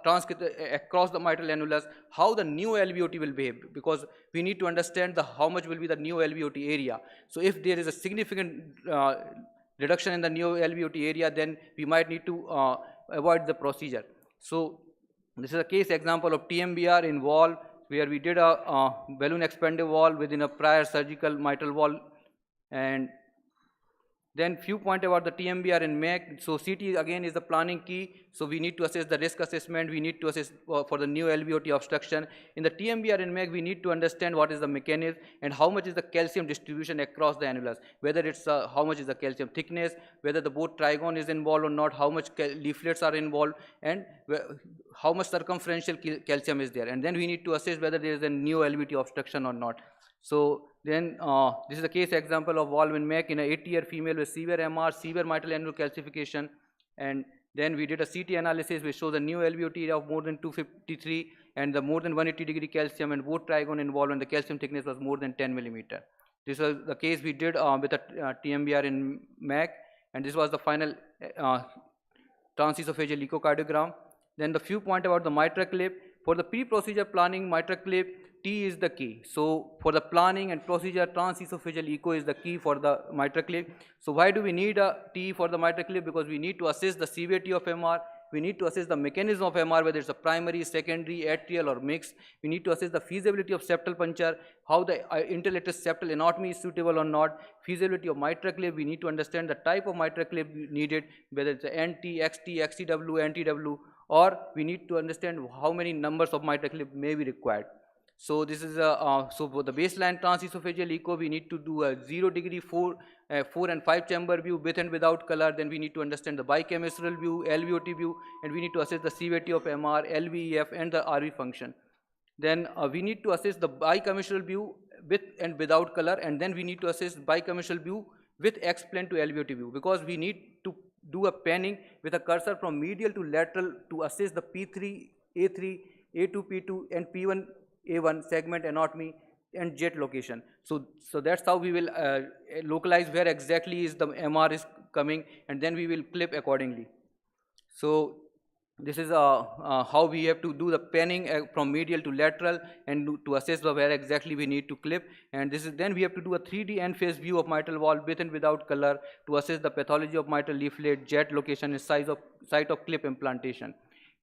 across the mitral annulus, how the new LVOT will behave, because we need to understand how much will be the new LVOT area. So if there is a significant reduction in the new LVOT area, then we might need to avoid the procedure. So this is a case example of TMBR in valve, where we did a balloon expandable valve within a prior surgical mitral valve. And then few point about the TMBR in MAC. So CT again is the planning key. So we need to assess the risk assessment. We need to assess for the new LVOT obstruction. In the TMBR in MAC, we need to understand what is the mechanism and how much is the calcium distribution across the annulus. Whether it's how much is the calcium thickness, whether the both trigon is involved or not, how much leaflets are involved, and how much circumferential calcium is there. And then we need to assess whether there is a new LVOT obstruction or not. So then this is a case example of valve in MAC in an 80-year female with severe MR, severe mitral annular calcification, and then we did a CT analysis which shows a new LVOT area of more than 253 and the more than 180-degree calcium, and both trigon involved, and the calcium thickness was more than 10 millimeter. This was the case we did with a TMBR in MAC, and this was the final transesophageal echocardiogram. Then the few point about the mitral clip. For the pre-procedure planning, mitral clip, T is the key. So for the planning and procedure, transesophageal echo is the key for the mitral clip. So why do we need a T for the mitral clip? Because we need to assess the severity of MR, We need to assess the mechanism of MR, whether it's a primary, secondary, atrial or mixed. We need to assess the feasibility of septal puncture, how the interlateral septal anatomy is suitable or not, feasibility of mitral clip. We need to understand the type of mitral clip needed, whether it's a NT, XT, XTW, NTW, or we need to understand how many numbers of mitral clip may be required. So this is so for the baseline transesophageal echo, we need to do a 0 degree 4 and 5 chamber view with and without color. Then we need to understand the bicameral view, LVOT view, and we need to assess the severity of MR, LVEF, and the RV function. Then we need to assess the bicameral view with and without color, and then we need to assess bicameral view with X-plane to LVOT view, because we need to do a panning with a cursor from medial to lateral to assess the P3, A3, A2, P2, and P1, A1 segment anatomy and jet location. So that's how we will localize where exactly is the MR is coming, and then we will clip accordingly. So this is how we have to do the panning from medial to lateral and to assess where exactly we need to clip. And this is then we have to do a 3D end phase view of mitral wall with and without color to assess the pathology of mitral leaflet, jet location, and site of clip implantation.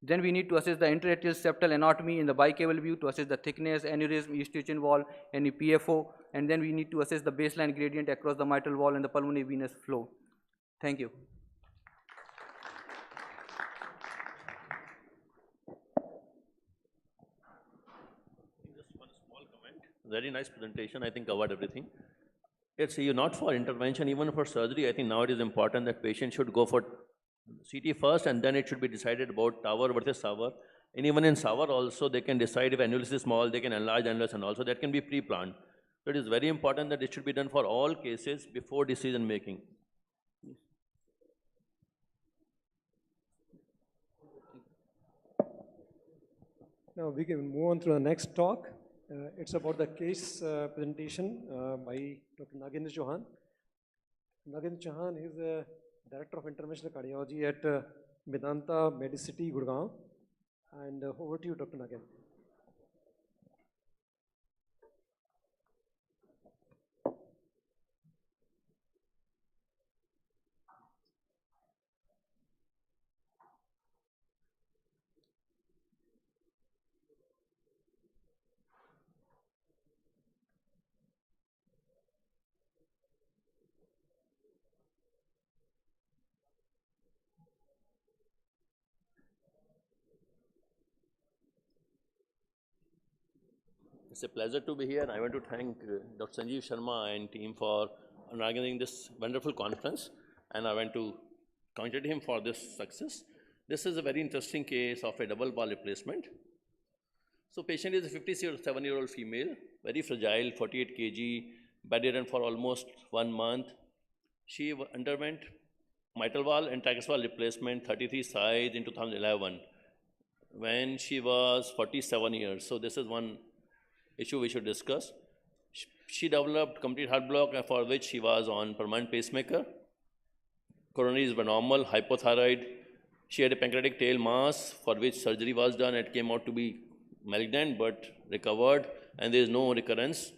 Then we need to assess the interatrial septal anatomy in the bicaval view to assess the thickness, aneurysm, eustachian wall, any PFO, and then we need to assess the baseline gradient across the mitral wall and the pulmonary venous flow. Thank you. Just one small comment. Very nice presentation. I think covered everything. It's not for intervention, even for surgery. I think now it is important that patient should go for CT first, and then it should be decided about tower versus SAVR. And even in SAVR also, they can decide if annulus is small, they can enlarge annulus, and also that can be pre-planned. So it is very important that it should be done for all cases before decision making. Now we can move on to the next talk. It's about the case presentation by Dr. Nagendra Chauhan. Nagendra Chauhan is a Director of Interventional Cardiology at Vedanta Medicity, Gurgaon. And over to you, Dr. Nagendra. It's a pleasure to be here. I want to thank Dr. Sanjeev Sharma and team for organizing this wonderful conference, and I want to congratulate him for this success. This is a very interesting case of a double wall replacement. So patient is a 57-year-old female, very fragile, 48 kg, bedridden for almost 1 month. She underwent mitral valve and tracheal valve replacement 33 size in 2011 when she was 47 years. So this is one issue we should discuss. She developed complete heart block for which she was on permanent pacemaker. Coronaries were normal, hypothyroid. She had a pancreatic tail mass for which surgery was done. It came out to be malignant but recovered, and there is no recurrence.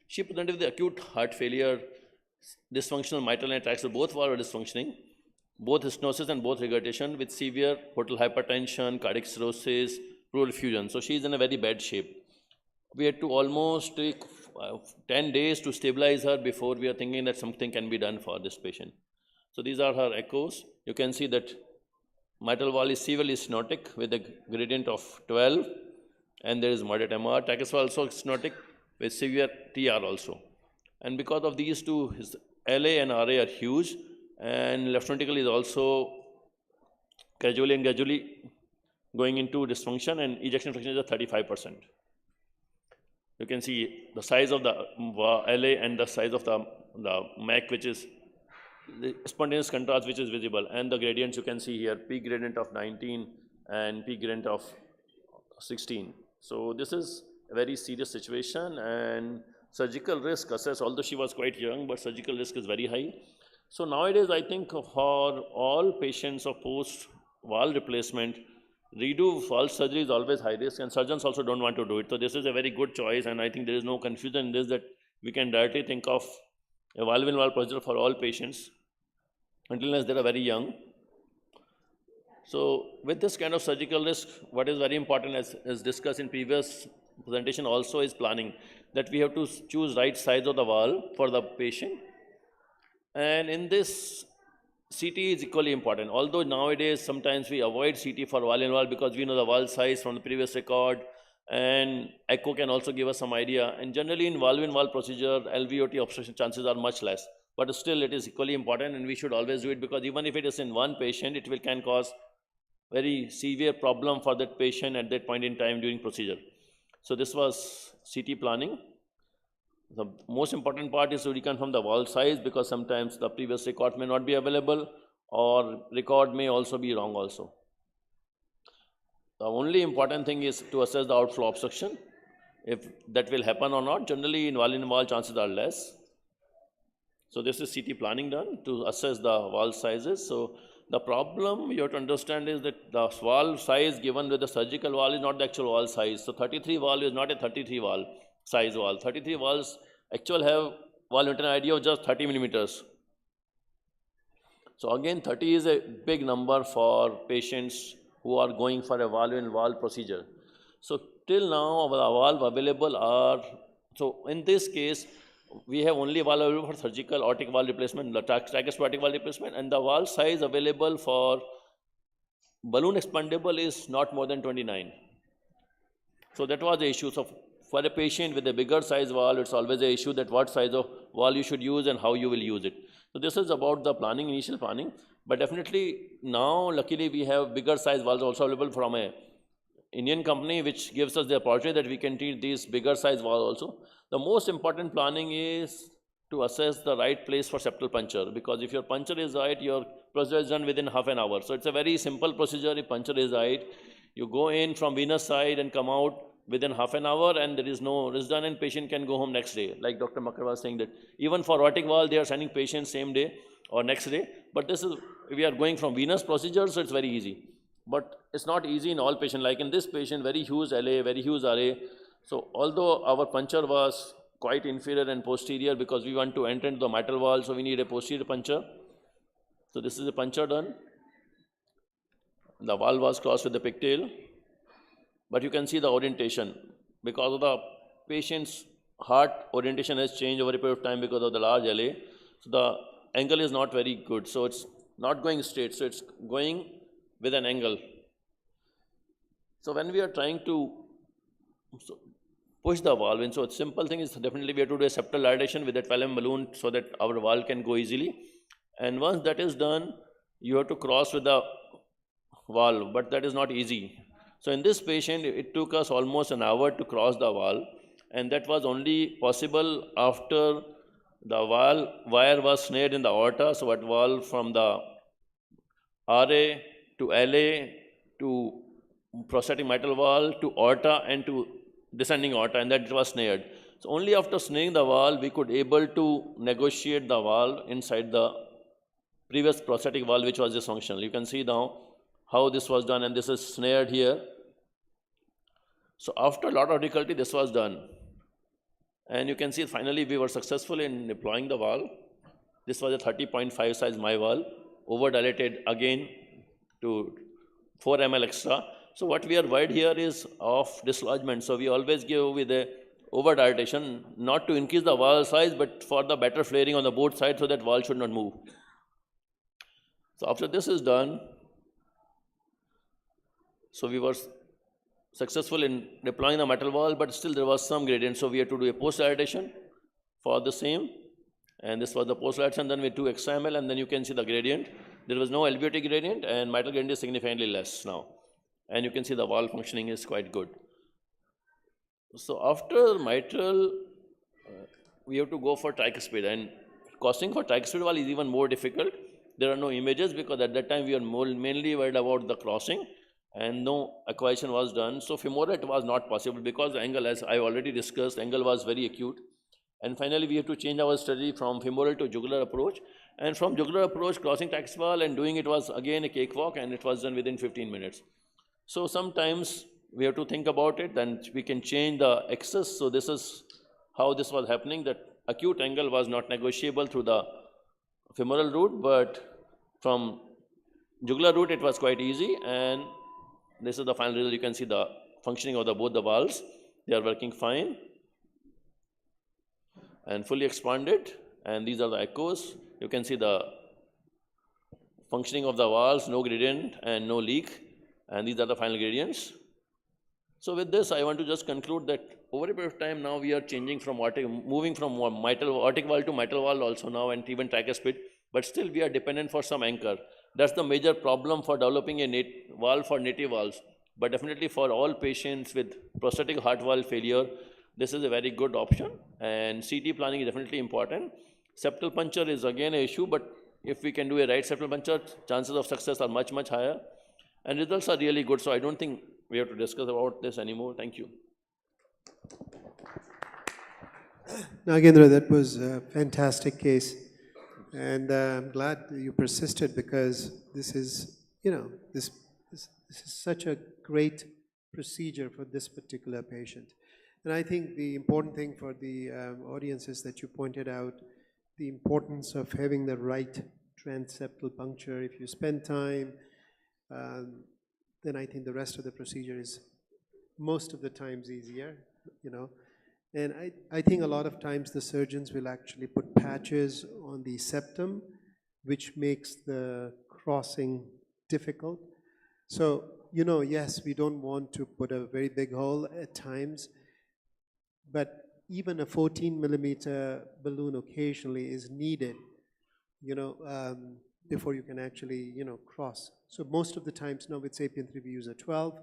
She presented with acute heart failure, dysfunctional mitral and tracheal, both were dysfunctioning, both stenosis and both regurgitation with severe portal hypertension, cardiac cirrhosis, pleural effusion. So she is in a very bad shape. We had to almost take 10 days to stabilize her before we are thinking that something can be done for this patient. So these are her echoes. You can see that mitral valve is severely stenotic with a gradient of 12, and there is moderate MR. Tracheal valve also stenotic with severe TR also. And because of these two, his LA and RA are huge, and left ventricle is also gradually going into dysfunction, and ejection fraction is at 35%. You can see the size of the LA and the size of the MAC, which is the spontaneous contrast, which is visible, and the gradients you can see here, peak gradient of 19 and peak gradient of 16. So this is a very serious situation, and surgical risk assessed, although she was quite young, but surgical risk is very high. So nowadays, I think for all patients of post-valve replacement, redo valve surgery is always high risk, and surgeons also don't want to do it. So this is a very good choice, and I think there is no confusion in this, that we can directly think of a valve-in-valve procedure for all patients until they are very young. So with this kind of surgical risk, what is very important as discussed in previous presentation also is planning, that we have to choose right size of the valve for the patient. And in this, CT is equally important. Although nowadays sometimes we avoid CT for valve-in-valve because we know the valve size from the previous record, and echo can also give us some idea. And generally in valve-in-valve procedure, LVOT obstruction chances are much less. But still it is equally important, and we should always do it, because even if it is in one patient, it can cause very severe problem for that patient at that point in time during procedure. So this was CT planning. The most important part is to reconfirm the valve size, because sometimes the previous record may not be available, or record may also be wrong also. The only important thing is to assess the outflow obstruction, if that will happen or not. Generally in valve-in-valve chances are less. So this is CT planning done to assess the valve sizes. So the problem you have to understand is that the valve size given with the surgical valve is not the actual valve size. So 33 valve is not a 33 valve size valve. 33 valves actual have valve internal idea of just 30 millimeters. So again, 30 is a big number for patients who are going for a valve-in-valve procedure. So till now, the valve available are, so in this case, we have only valve available for surgical aortic valve replacement, tricuspid aortic valve replacement, and the valve size available for balloon expandable is not more than 29. So that was the issue. So for a patient with a bigger size valve, it's always an issue that what size of valve you should use and how you will use it. So this is about the planning, initial planning. But definitely now, luckily, we have bigger size valves also available from a Indian company, which gives us the opportunity that we can treat these bigger size valves also. The most important planning is to assess the right place for septal puncture, because if your puncture is right, your procedure is done within half an hour. So it's a very simple procedure. If puncture is right, you go in from venous side and come out within half an hour, and there is no risk done, and patient can go home next day. Like Dr. Makar was saying that even for aortic valve, they are sending patients same day or next day. But this is, we are going from venous procedure, so it's very easy. But it's not easy in all patients. Like in this patient, very huge LA, very huge RA. So although our puncture was quite inferior and posterior, because we want to enter into the mitral valve, so we need a posterior puncture. So this is a puncture done. The valve was crossed with the pigtail. But you can see the orientation. Because of the patient's heart orientation has changed over a period of time because of the large LA. So the angle is not very good. So it's not going straight. So it's going with an angle. So when we are trying to push the valve in, so a simple thing is definitely we have to do a septal dilatation with a 12 mm balloon so that our valve can go easily. And once that is done, you have to cross with the valve, but that is not easy. So in this patient, it took us almost an hour to cross the valve, and that was only possible after the valve wire was snared in the aorta. So what valve from the RA to LA to prostatic mitral valve to aorta and to descending aorta, and that was snared. So only after snaring the valve, we could able to negotiate the valve inside the previous prostatic valve, which was dysfunctional. You can see now how this was done, and this is snared here. So after a lot of difficulty, this was done. And you can see finally we were successful in deploying the valve. This was a 30.5 size my valve, over dilated again to 4 ml extra. So what we are worried here is of dislodgement. So we always give with a over dilatation, not to increase the valve size, but for the better flaring on the both sides so that valve should not move. So after this is done, so we were successful in deploying the mitral valve, but still there was some gradient. So we had to do a post-dilatation for the same. And this was the post-dilatation, then with 2 extra ml, and then you can see the gradient. There was no LVOT gradient, and mitral gradient is significantly less now. And you can see the valve functioning is quite good. So after mitral, we have to go for tricuspid, and costing for tricuspid valve is even more difficult. There are no images because at that time we are mainly worried about the crossing, and no acquisition was done. So femoral it was not possible because the angle, as I already discussed, angle was very acute. And finally we have to change our strategy from femoral to jugular approach. And from jugular approach, crossing tricuspid valve and doing it was again a cakewalk, and it was done within 15 minutes. So sometimes we have to think about it, then we can change the axis. So this is how this was happening, that acute angle was not negotiable through the femoral route, but from jugular root, it was quite easy, and this is the final result. You can see the functioning of both the valves. They are working fine and fully expanded, and these are the echoes. You can see the functioning of the valves, no gradient and no leak, and these are the final gradients. So with this, I want to just conclude that over a period of time now we are changing from moving from aortic valve to mitral valve also now, and even tricuspid, but still we are dependent for some anchor. That's the major problem for developing a valve for native valves. But definitely for all patients with prosthetic heart valve failure, this is a very good option, and CT planning is definitely important. Septal puncture is again an issue, but if we can do a right septal puncture, chances of success are much, much higher, and results are really good. So I don't think we have to discuss about this anymore. Thank you. Nagendra, that was a fantastic case, and I'm glad you persisted, because this is, this is such a great procedure for this particular patient. And I think the important thing for the audience is that you pointed out the importance of having the right transseptal puncture. If you spend time, then I think the rest of the procedure is most of the times easier, And I think a lot of times the surgeons will actually put patches on the septum, which makes the crossing difficult. So, yes, we don't want to put a very big hole at times, but even a 14-millimeter balloon occasionally is needed, before you can actually, cross. So most of the times now with SAPIEN 3 we use a 12,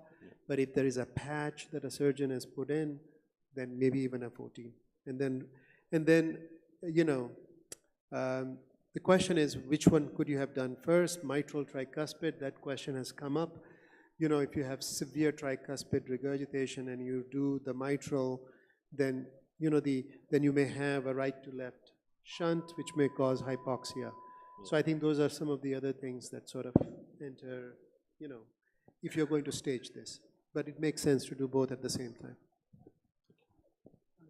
but if there is a patch that a surgeon has put in, then maybe even a 14. And then the question is, which one could you have done first? Mitral, tricuspid, that question has come up. If you have severe tricuspid regurgitation and you do the mitral, then then you may have a right to left shunt, which may cause hypoxia. So I think those are some of the other things that sort of enter, if you're going to stage this. But it makes sense to do both at the same time.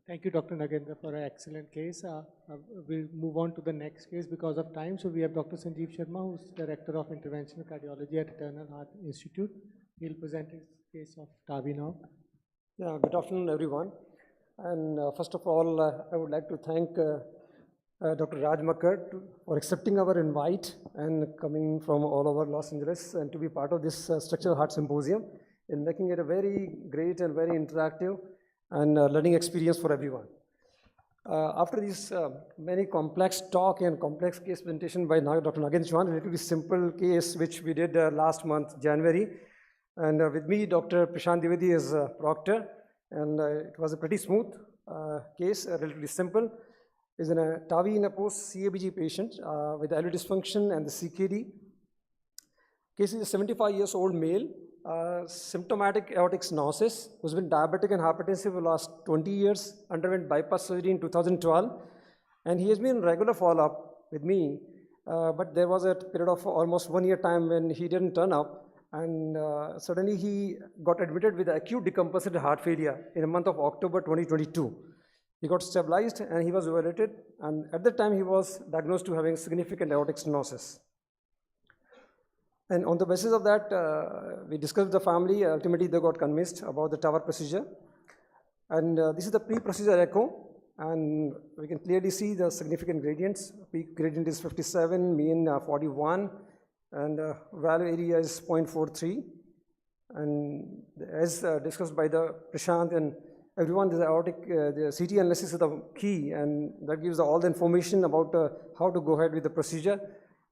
Thank you, Dr. Nagendra, for an excellent case. We'll move on to the next case because of time. So we have Dr. Sanjeev Sharma, who's Director of Interventional Cardiology at Eternal Heart Institute. He'll present his case of TAVI now. Yeah, good afternoon, everyone. And first of all, I would like to thank Dr. Raj Makkar for accepting our invite and coming from all over Los Angeles and to be part of this Structural Heart Symposium and making it a very great and very interactive and learning experience for everyone. After this many complex talk and complex case presentation by Dr. Nagendra, a relatively simple case which we did last month, January. And with me, Dr. Prashant Dwivedi is proctor, and it was a pretty smooth case, relatively simple. Is in a TAVI in a post-CABG patient with LV dysfunction and the CKD. Case is a 75 years old male, symptomatic aortic stenosis, who's been diabetic and hypertensive for the last 20 years, underwent bypass surgery in 2012, and he has been in regular follow-up with me, but there was a period of almost 1 year time when he didn't turn up, and suddenly he got admitted with acute decompensated heart failure in the month of October 2022. He got stabilized and he was evaluated, and at that time he was diagnosed to having significant aortic stenosis. And on the basis of that, we discussed with the family. Ultimately, they got convinced about the TAVR procedure. And this is the pre-procedure echo, and we can clearly see the significant gradients. Peak gradient is 57, mean 41, and valve area is 0.43. And as discussed by the Prashant and everyone, the aortic, the CT analysis is the key, and that gives all the information about how to go ahead with the procedure.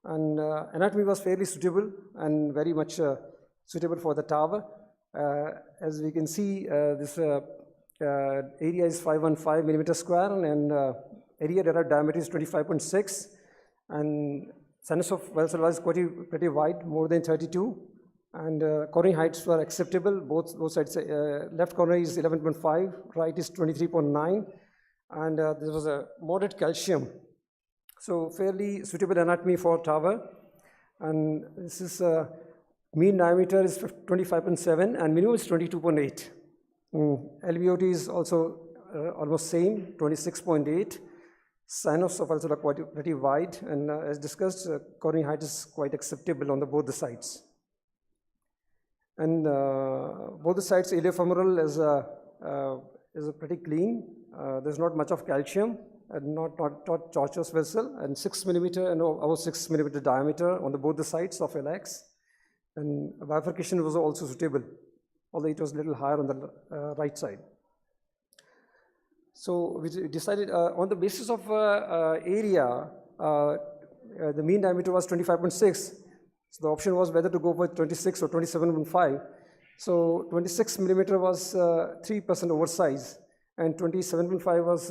And anatomy was fairly suitable and very much suitable for the TAVR. As we can see, this area is 515 millimeter square, and area derived diameter is 25.6, and sinus of valve is pretty wide, more than 32. And coronary heights were acceptable. Both sides, left coronary is 11.5, right is 23.9, and there was a moderate calcium. So fairly suitable anatomy for TAVR. And this is mean diameter is 25.7 and minimum is 22.8. LVOT is also almost same, 26.8. Sinus of also quite pretty wide, and as discussed, coronary height is quite acceptable on both the sides. And both the sides, iliofemoral is pretty clean. There's not much of calcium, and not tortuous vessel, and 6 millimeter and about 6 millimeter diameter on both the sides of iliacs. And bifurcation was also suitable, although it was a little higher on the right side. So we decided on the basis of area, the mean diameter was 25.6. So the option was whether to go for 26 or 27.5. So 26 millimeter was 3% oversize, and 27.5 was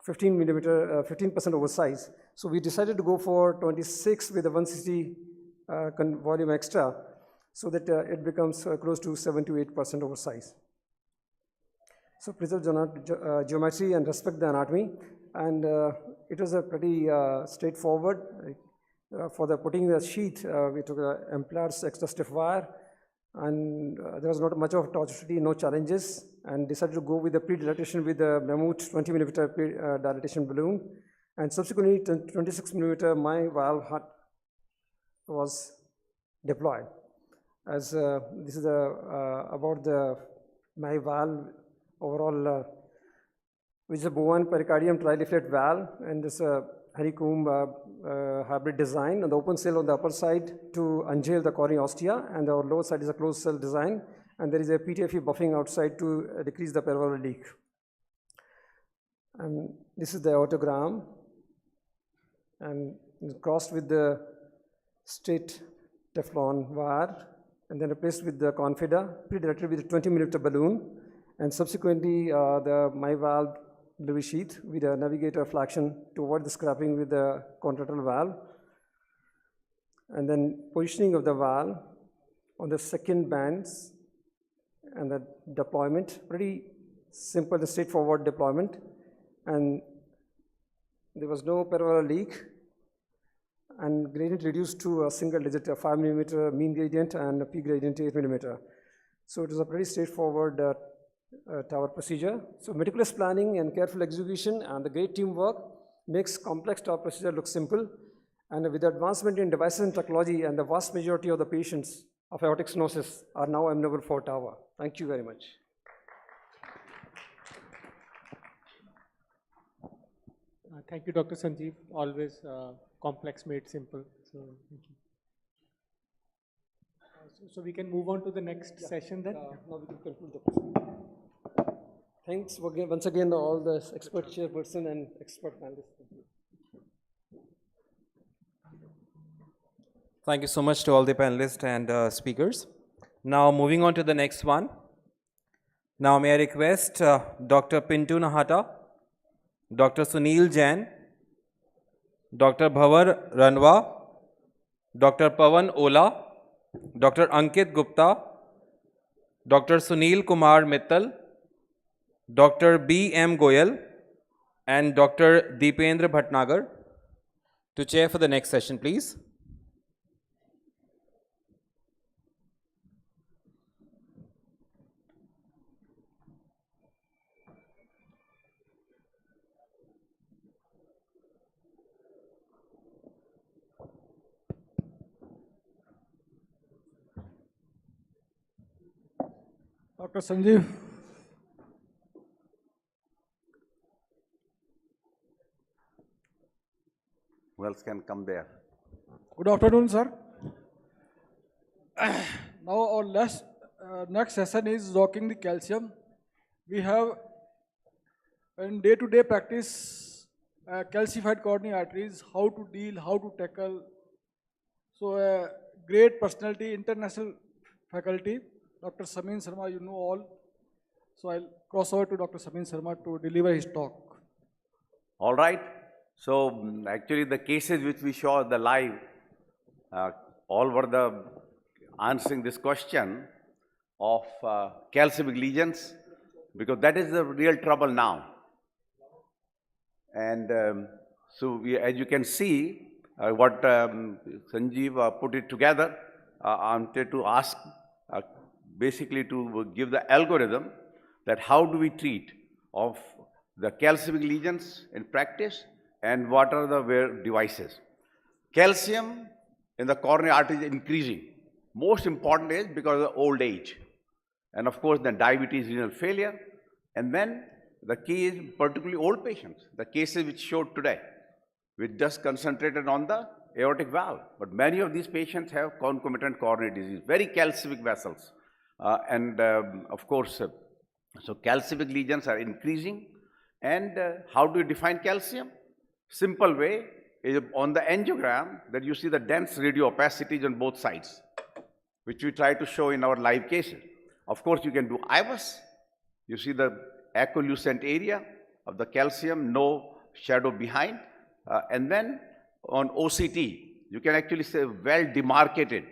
15% oversize. So we decided to go for 26 with a 160 volume extra, so that it becomes close to 7 to 8% oversize. So preserve geometry and respect the anatomy, and it was a pretty straightforward. For the putting the sheath, we took Amplar's extra stiff wire, and there was not much of tortuosity, no challenges, and decided to go with the pre-dilatation with the Mammoth 20 millimeter pre-dilatation balloon, and subsequently 26 millimeter my valve was deployed. As this is about the my valve overall, which is a bovine pericardium tri-leaflet valve, and this honeycomb hybrid design, and the open cell on the upper side to unjail the coronary ostia, and the lower side is a closed cell design, and there is a PTFE buffing outside to decrease the peripheral leak. And this is the aortogram, and crossed with the straight Teflon wire, and then replaced with the Confida, pre-dilated with a 20 millimeter balloon, and subsequently the my valve delivery sheath with a navigator flexion to avoid the scrapping with the contralateral valve, and then positioning of the valve on the second bands, and the deployment, pretty simple and straightforward deployment, and there was no peripheral leak, and gradient reduced to a single digit, a 5 millimeter mean gradient and a P gradient 8 millimeter. So it was a pretty straightforward TAVR procedure. So meticulous planning and careful execution and the great teamwork makes complex TAVR procedure look simple. And with the advancement in devices and technology, and the vast majority of the patients of aortic stenosis are now amenable for TAVR. Thank you very much. Thank you, Dr. Sanjeev. Always complex made simple. So thank you. So we can move on to the next session then. Now we can conclude the presentation. Thanks once again all the expert chairperson and expert panelists. Thank you so much to all the panelists and speakers. Now moving on to the next one. Now may I request Dr. Pintu Nahata, Dr. Sunil Jain, Dr. Bhavar Ranwa, Dr. Pawan Ola, Dr. Ankit Gupta, Dr. Sunil Kumar Mittal, Dr. B.M. Goyal, and Dr. Deependra Bhatnagar to chair for the next session, please. Dr. Sanjeev. Who else can come there? Good afternoon, sir. Now our next session is docking the calcium. We have in day-to-day practice calcified coronary arteries, how to deal, how to tackle. So a great personality, international faculty, Dr. Samin Sharma, you know all. So I'll cross over to Dr. Samin Sharma to deliver his talk. All right. So actually the cases which we saw the live, all were the answering this question of calcific lesions, because that is the real trouble now. And so we, as you can see, what Sanjeev put it together, I wanted to ask basically to give the algorithm that how do we treat of the calcific lesions in practice, and what are the devices. Calcium in the coronary artery is increasing. Most important is because of old age. And of course, then diabetes, renal failure. And then the key is particularly old patients. The cases which showed today, we just concentrated on the aortic valve. But many of these patients have concomitant coronary disease, very calcific vessels. Of course, so calcific lesions are increasing. And how do you define calcium? Simple way is on the angiogram that you see the dense radio-opacities on both sides, which we try to show in our live cases. Of course, you can do IVUS. You see the 𝐡𝐤𝐤𝐿 area of the calcium, no shadow behind. And then on OCT, you can actually say well demarcated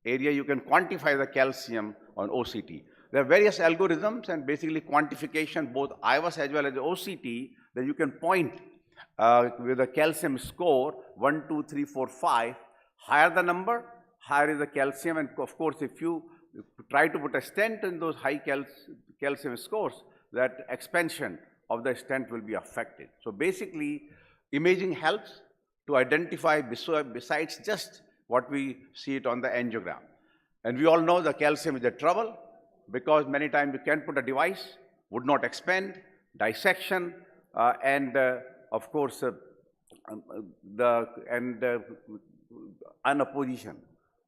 area. You can quantify the calcium on OCT. There are various algorithms and basically quantification, both IVUS as well as OCT, that you can point with a calcium score 1, 2, 3, 4, 5. Higher the number, higher is the calcium. And of course, if you try to put a stent in those high calcium scores, that expansion of the stent will be affected. So basically, imaging helps to identify besides just what we see it on the angiogram. And we all know the calcium is a trouble because many times you can put a device, would not expand, dissection, and of course, unapposition,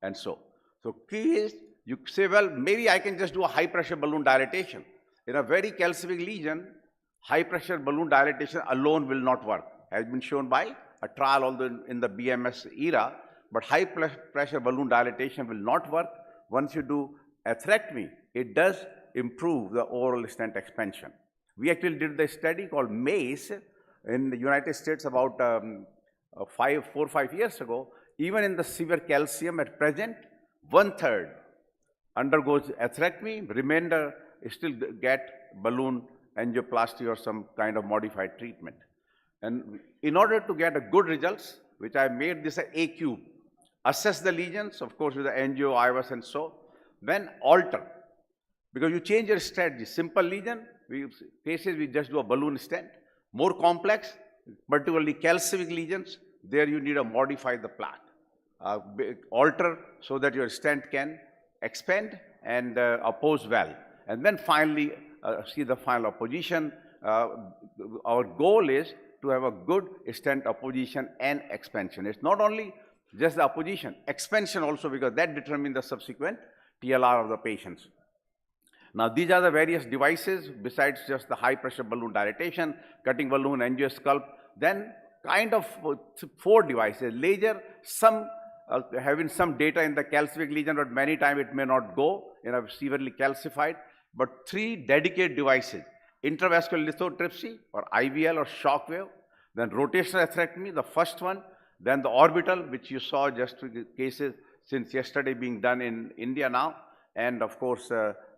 and so. So key is, you say, well, maybe I can just do a high pressure balloon dilatation. In a very calcific lesion, high pressure balloon dilatation alone will not work. Has been shown by a trial although in the BMS era, but high pressure balloon dilatation will not work. Once you do atherectomy, it does improve the overall stent expansion. We actually did the study called MACE in the United States about 4 or 5 years ago. Even in the severe calcium at present, 1/3 undergoes atherectomy, remainder still get balloon angioplasty or some kind of modified treatment. And in order to get a good results, which I made this a cube, assess the lesions, of course, with the angio, IVUS, and so, then alter. Because you change your strategy. Simple lesion, cases we just do a balloon stent. More complex, particularly calcific lesions, there you need to modify the plaque. Alter so that your stent can expand and oppose well. And then finally, see the final opposition. Our goal is to have a good stent opposition and expansion. It's not only just the opposition, expansion also, because that determines the subsequent TLR of the patients. Now, these are the various devices besides just the high pressure balloon dilatation, cutting balloon, angiosculpt, then kind of 4 devices. Laser, some having some data in the calcific lesion, but many times it may not go in a severely calcified, but 3 dedicated devices, intravascular lithotripsy or IVL or shock wave, then rotational atherectomy, the first one, then the orbital, which you saw just cases since yesterday being done in India now, and of course,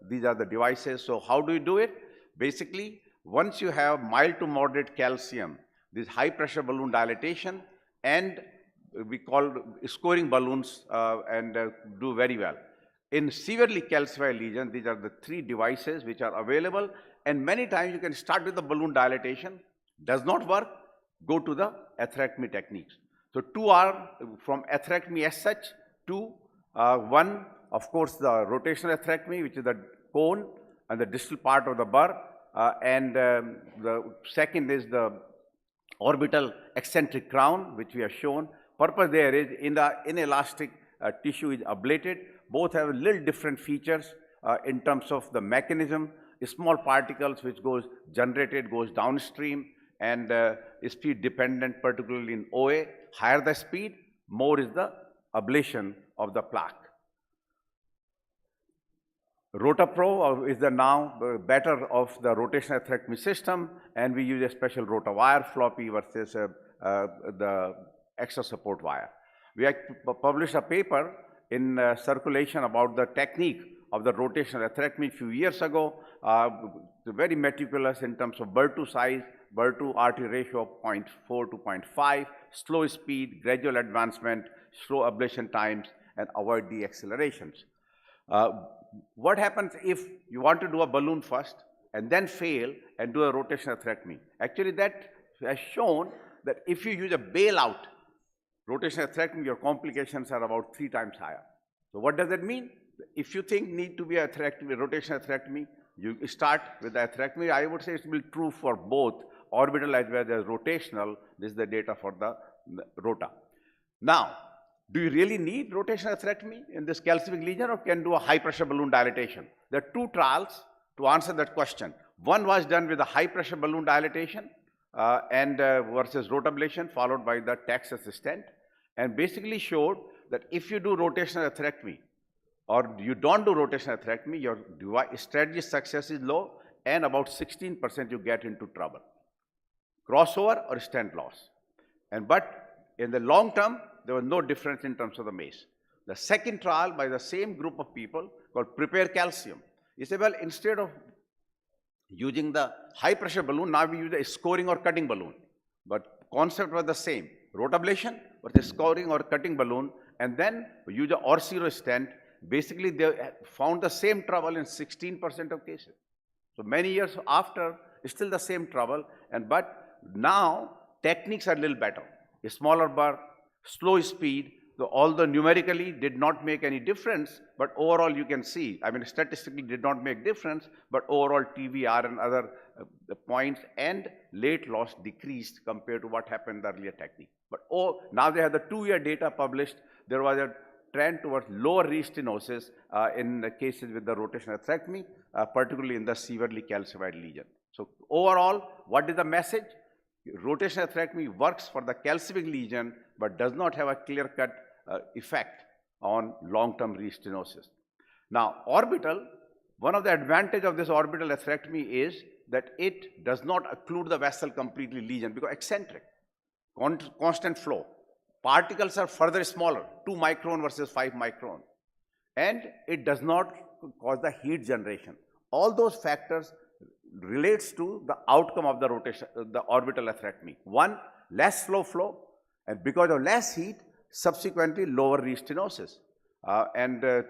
these are the devices. So how do you do it? Basically, once you have mild to moderate calcium, this high pressure balloon dilatation, and we call scoring balloons do very well. In severely calcified lesions, these are the 3 devices which are available, and many times you can start with the balloon dilatation, does not work, go to the atherectomy techniques. So 2 are from atherectomy as such, 2, 1, of course, the rotational atherectomy, which is the cone and the distal part of the burr, and the second is the orbital eccentric crown, which we have shown. Purpose there is in the inelastic tissue is ablated. Both have a little different features in terms of the mechanism. Small particles which goes downstream and speed dependent, particularly in OA. Higher the speed, more is the ablation of the plaque. RotaPro is the now better of the rotational atherectomy system, and we use a special rota wire floppy versus the extra support wire. We have published a paper in circulation about the technique of the rotational atherectomy a few years ago. Very meticulous in terms of burr to size, burr to artery ratio of 0.4 to 0.5, slow speed, gradual advancement, slow ablation times, and avoid deaccelerations. What happens if you want to do a balloon first and then fail and do a rotational atherectomy? Actually, that has shown that if you use a bailout rotational atherectomy, your complications are about 3 times higher. So what does that mean? If you think need to be a rotational atherectomy, you start with the atherectomy. I would say it will be true for both orbital as well as rotational. This is the data for the rota. Now, do you really need rotational atherectomy in this calcific lesion, or can do a high pressure balloon dilatation? There are 2 trials to answer that question. One was done with a high pressure balloon dilatation versus rotablation, followed by the Texas stent, and basically showed that if you do rotational atherectomy or you don't do rotational atherectomy, your strategy success is low, and about 16% you get into trouble. Crossover or stent loss. But in the long term, there was no difference in terms of the MACE. The second trial by the same group of people called Prepare Calcium. You say, well, instead of using the high pressure balloon, now we use a scoring or cutting balloon. But concept was the same. Rotablation versus scoring or cutting balloon, and then use a Orsiro stent. Basically, they found the same trouble in 16% of cases. So many years after, it's still the same trouble, but now techniques are a little better. A smaller burr, slow speed, although numerically did not make any difference, but overall you can see, I mean statistically did not make difference, but overall TVR and other points and late loss decreased compared to what happened in the earlier technique. But now they have the 2-year data published. There was a trend towards lower restenosis in the cases with the rotational atherectomy, particularly in the severely calcified lesion. So overall, what is the message? Rotational atherectomy works for the calcific lesion, but does not have a clear-cut effect on long-term restenosis. Now, orbital, one of the advantages of this orbital atherectomy is that it does not occlude the vessel completely lesion because eccentric, constant flow. Particles are further smaller, 2 micron versus 5 micron. And it does not cause the heat generation. All those factors relates to the outcome of the rotation, the orbital atherectomy. One, less slow flow, and because of less heat, subsequently lower restenosis.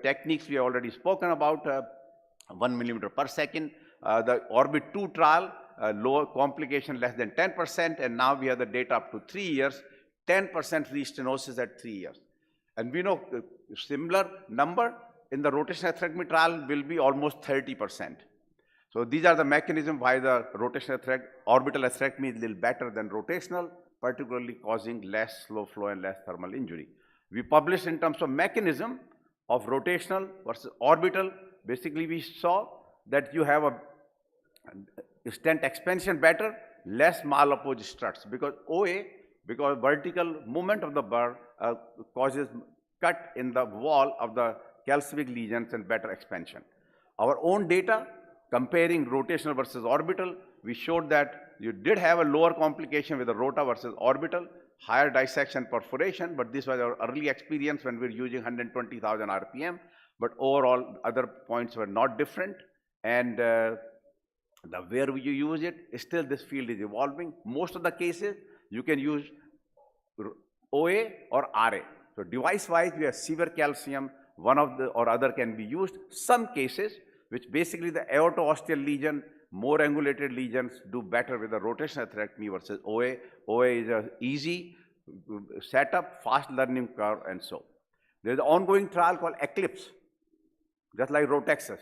Techniques we have already spoken about, 1 millimeter per second. The Orbit 2 trial, lower complication less than 10%, and now we have the data up to 3 years, 10% restenosis at 3 years. And we know similar number in the rotational atherectomy trial will be almost 30%. So these are the mechanisms why the rotational orbital atherectomy is a little better than rotational, particularly causing less slow flow and less thermal injury. We published in terms of mechanism of rotational versus orbital. Basically, we saw that you have a stent expansion better, less malapproach struts, because OA, because vertical movement of the burr causes cut in the wall of the calcific lesions and better expansion. Our own data comparing rotational versus orbital, we showed that you did have a lower complication with the rota versus orbital, higher dissection perforation, but this was our early experience when we were using 120,000 RPM, but overall other points were not different, and where you use it, still this field is evolving. Most of the cases, you can use OA or RA. So device-wise, we have severe calcium, one of the or other can be used. Some cases, which basically the aorto-osteal lesion, more angulated lesions do better with the rotational atherectomy versus OA. OA is an easy setup, fast learning curve, and so. There is an ongoing trial called Eclipse, just like Rotexus.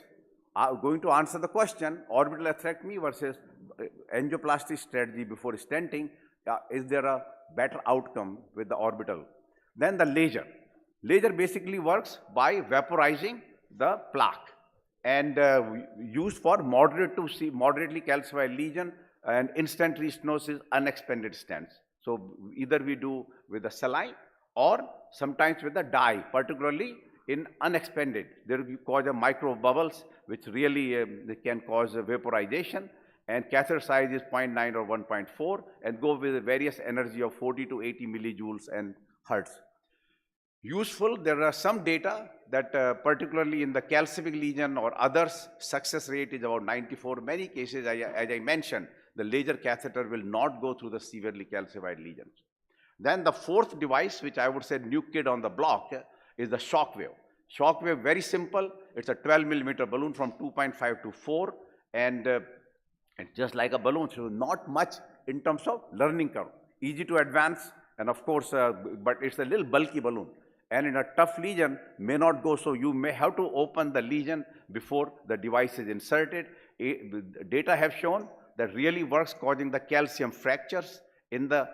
Going to answer the question, orbital atherectomy versus angioplasty strategy before stenting, is there a better outcome with the orbital? Then the laser. Laser basically works by vaporizing the plaque and used for moderately calcified lesion and instant restenosis, unexpanded stents. So either we do with the saline or sometimes with the dye, particularly in unexpanded. There will cause a micro bubbles, which really can cause vaporization, and catheter size is 0.9 or 1.4, and go with various energy of 40 to 80 millijoules and hertz. Useful, there are some data that particularly in the calcific lesion or others, success rate is about 94. Many cases, as I mentioned, the laser catheter will not go through the severely calcified lesions. Then the fourth device, which I would say new kid on the block, is the Shockwave. Shockwave, very simple. It's a 12 millimeter balloon from 2.5 to 4, and it's just like a balloon, so not much in terms of learning curve. easy to advance, and of course, but it's a little bulky balloon. And in a tough lesion, may not go, so you may have to open the lesion before the device is inserted. Data have shown that really works, causing the calcium fractures in the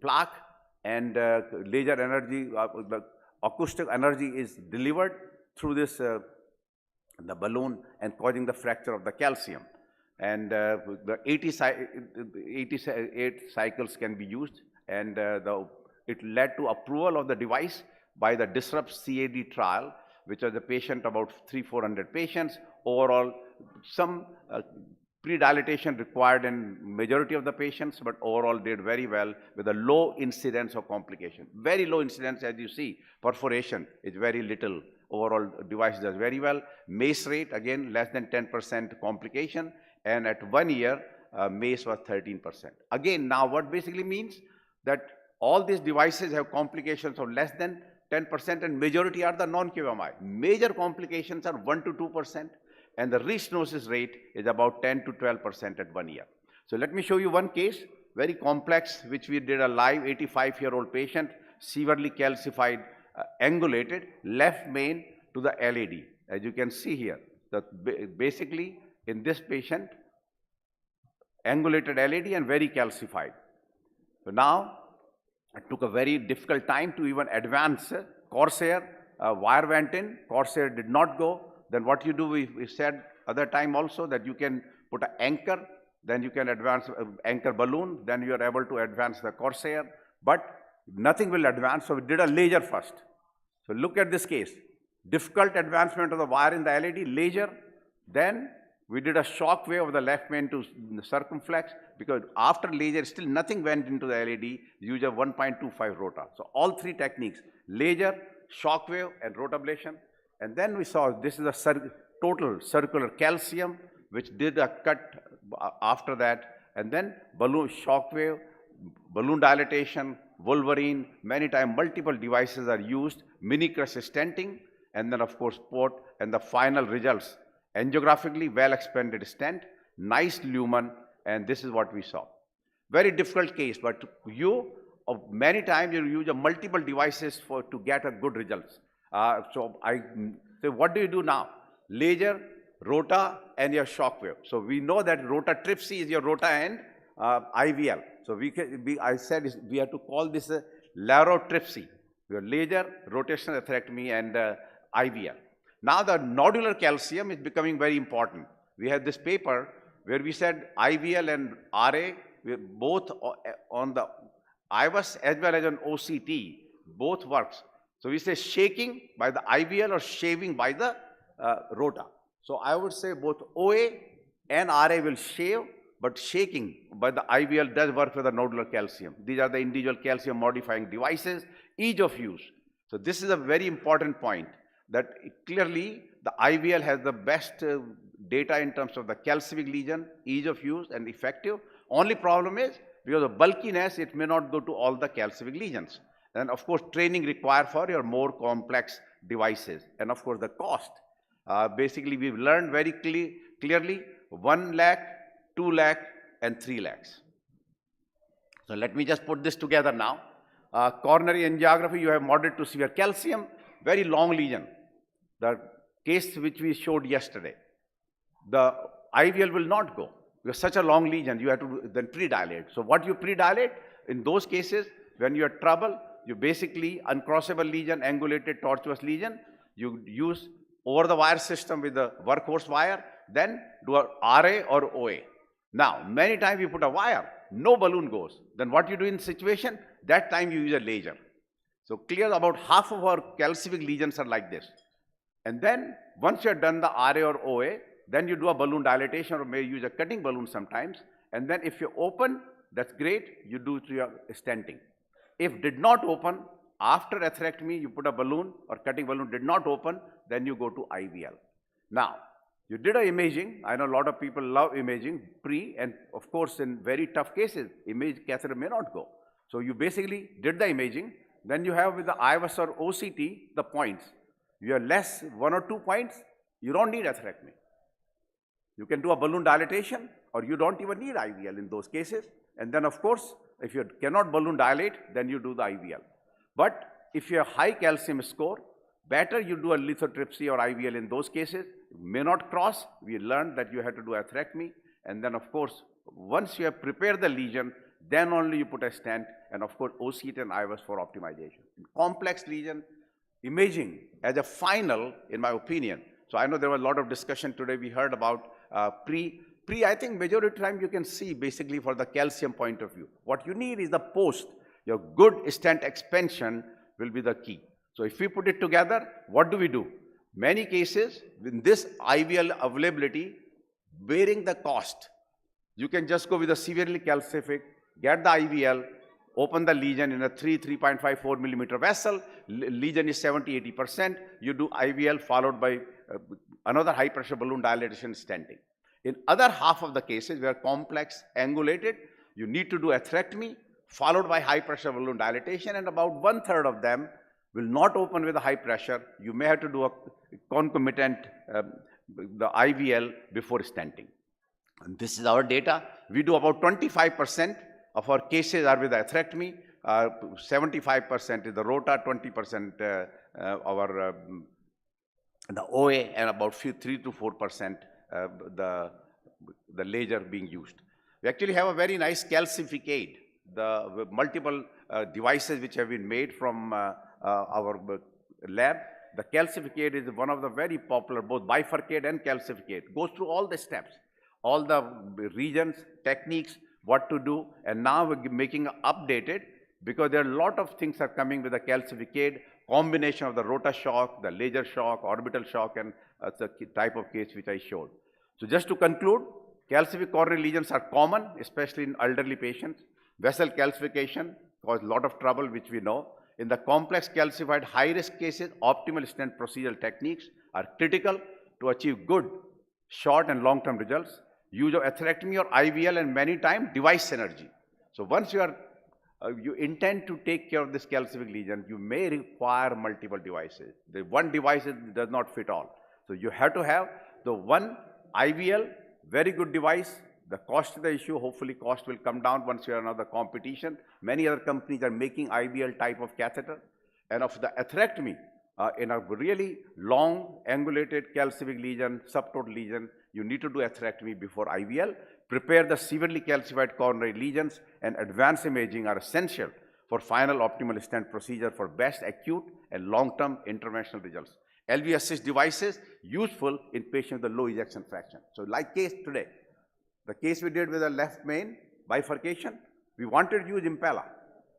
plaque, and laser energy, the acoustic energy is delivered through this the balloon and causing the fracture of the calcium. And the 88 cycles can be used, and it led to approval of the device by the Disrupt CAD trial, which was a patient, about 300-400 patients. Overall, some pre-dilatation required in majority of the patients, but overall did very well with a low incidence of complication. Very low incidence, as you see, perforation is very little. Overall device does very well. MACE rate, again, less than 10% complication, and at 1 year, MACE was 13%. Again, now what basically means that all these devices have complications of less than 10%, and majority are the non-QMI. Major complications are 1 to 2%, and the restenosis rate is about 10 to 12% at 1 year. So let me show you one case, very complex, which we did a live 85-year-old patient, severely calcified, angulated, left main to the LAD. As you can see here, basically in this patient, angulated LAD and very calcified. So now, it took a very difficult time to even advance. Corsair, wire went in, Corsair did not go. Then what you do, we said other time also that you can put an anchor, then you can advance anchor balloon, then you are able to advance the Corsair, but nothing will advance, so we did a laser first. So look at this case, difficult advancement of the wire in the LAD, laser, then we did a shock wave of the left main to circumflex, because after laser still nothing went into the LAD, use a 1.25 rota. So all three techniques, laser, shock wave and rotablation. And then we saw this is a total circular calcium, which did a cut after that, and then balloon shock wave, balloon dilatation, Wolverine, many times multiple devices are used, mini crush stenting, and then of course port, and the final results, angiographically well expanded stent, nice lumen, and this is what we saw. Very difficult case, but many times you use multiple devices to get a good results. So what do you do now? Laser, rota, and your shock wave. So we know that rotatripsy is your rota and IVL. So I said we have to call this a larotripsy, your laser, rotational atherectomy, and IVL. Now the nodular calcium is becoming very important. We had this paper where we said IVL and RA, both on the IVUS as well as on OCT, both works. So we say shaking by the IVL or shaving by the rota. So I would say both OA and RA will shave, but shaking by the IVL does work with the nodular calcium. These are the individual calcium modifying devices, ease of use. So this is a very important point, that clearly the IVL has the best data in terms of the calcific lesion, ease of use and effective. Only problem is, because of bulkiness, it may not go to all the calcific lesions. And of course, training required for your more complex devices. And of course, the cost. Basically, we've learned very clearly 1 lakh, 2 lakh, and 3 lakhs. So let me just put this together now. Coronary angiography, you have moderate to severe calcium, very long lesion. The case which we showed yesterday, the IVL will not go. You have such a long lesion, you have to then pre-dilate. So what you pre-dilate, in those cases, when you have trouble, you basically uncrossable lesion, angulated tortuous lesion, you use over the wire system with the workhorse wire, then do a RA or OA. Now, many times you put a wire, no balloon goes. Then what you do in situation, that time you use a laser. So clear, about half of our calcific lesions are like this. And then once you have done the RA or OA, then you do a balloon dilatation or may use a cutting balloon sometimes. And then if you open, that's great, you do to your stenting. If did not open, after atherectomy, you put a balloon or cutting balloon did not open, then you go to IVL. Now, you did a imaging. I know a lot of people love imaging pre, and of course in very tough cases, image catheter may not go. So you basically did the imaging, then you have with the IVUS or OCT the points. You have less 1 or 2 points, you don't need atherectomy. You can do a balloon dilatation, or you don't even need IVL in those cases. And then of course, If you cannot balloon dilate, then you do the IVL. But if you have high calcium score, better you do a lithotripsy or IVL in those cases. May not cross. We learned that you have to do atherectomy. And then, of course, once you have prepared the lesion, then only you put a stent, and of course, OCT and IVUS for optimization. Complex lesion, imaging as a final, in my opinion. So I know there was a lot of discussion today. We heard about pre, I think majority time you can see basically for the calcium point of view. What you need is the post. Your good stent expansion will be the key. So if we put it together, what do we do? Many cases, in this IVL availability, bearing the cost, you can just go with a severely calcific, get the IVL, open the lesion in a 3.54 millimeter vessel, lesion is 70-80%, you do IVL followed by another high pressure balloon dilatation stenting. In other half of the cases where complex angulated, you need to do atherectomy followed by high pressure balloon dilatation, and about 1/3 of them will not open with a high pressure. You may have to do a concomitant, the IVL before stenting. And this is our data. We do about 25% of our cases are with atherectomy, 75% is the rota, 20% the OA, and about 3 to 4% the laser being used. We actually have a very nice calcificate, the multiple devices which have been made from our lab. The calcificate is one of the very popular, both bifurcate and calcificate. Goes through all the steps, all the regions, techniques, what to do, and now we're making updated because there are a lot of things are coming with the calcificate, combination of the rota shock, the laser shock, orbital shock, and the type of case which I showed. So just to conclude, calcific coronary lesions are common, especially in elderly patients. Vessel calcification causes a lot of trouble, which we know. In the complex calcified high-risk cases, optimal stent procedural techniques are critical to achieve good short and long-term results. Use of atherectomy or IVL, and many times device synergy. So once you are you intend to take care of this calcific lesion, you may require multiple devices. The one device does not fit all. So you have to have the one IVL, very good device. The cost is the issue. Hopefully cost will come down once you are in another competition. Many other companies are making IVL type of catheter. And of the atherectomy, in a really long angulated calcific lesion, subtotal lesion, you need to do atherectomy before IVL. Prepare the severely calcified coronary lesions, and advanced imaging are essential for final optimal stent procedure for best acute and long-term interventional results. LV assist devices useful in patients with a low ejection fraction. So like case today, the case we did with a left main bifurcation, we wanted to use Impella,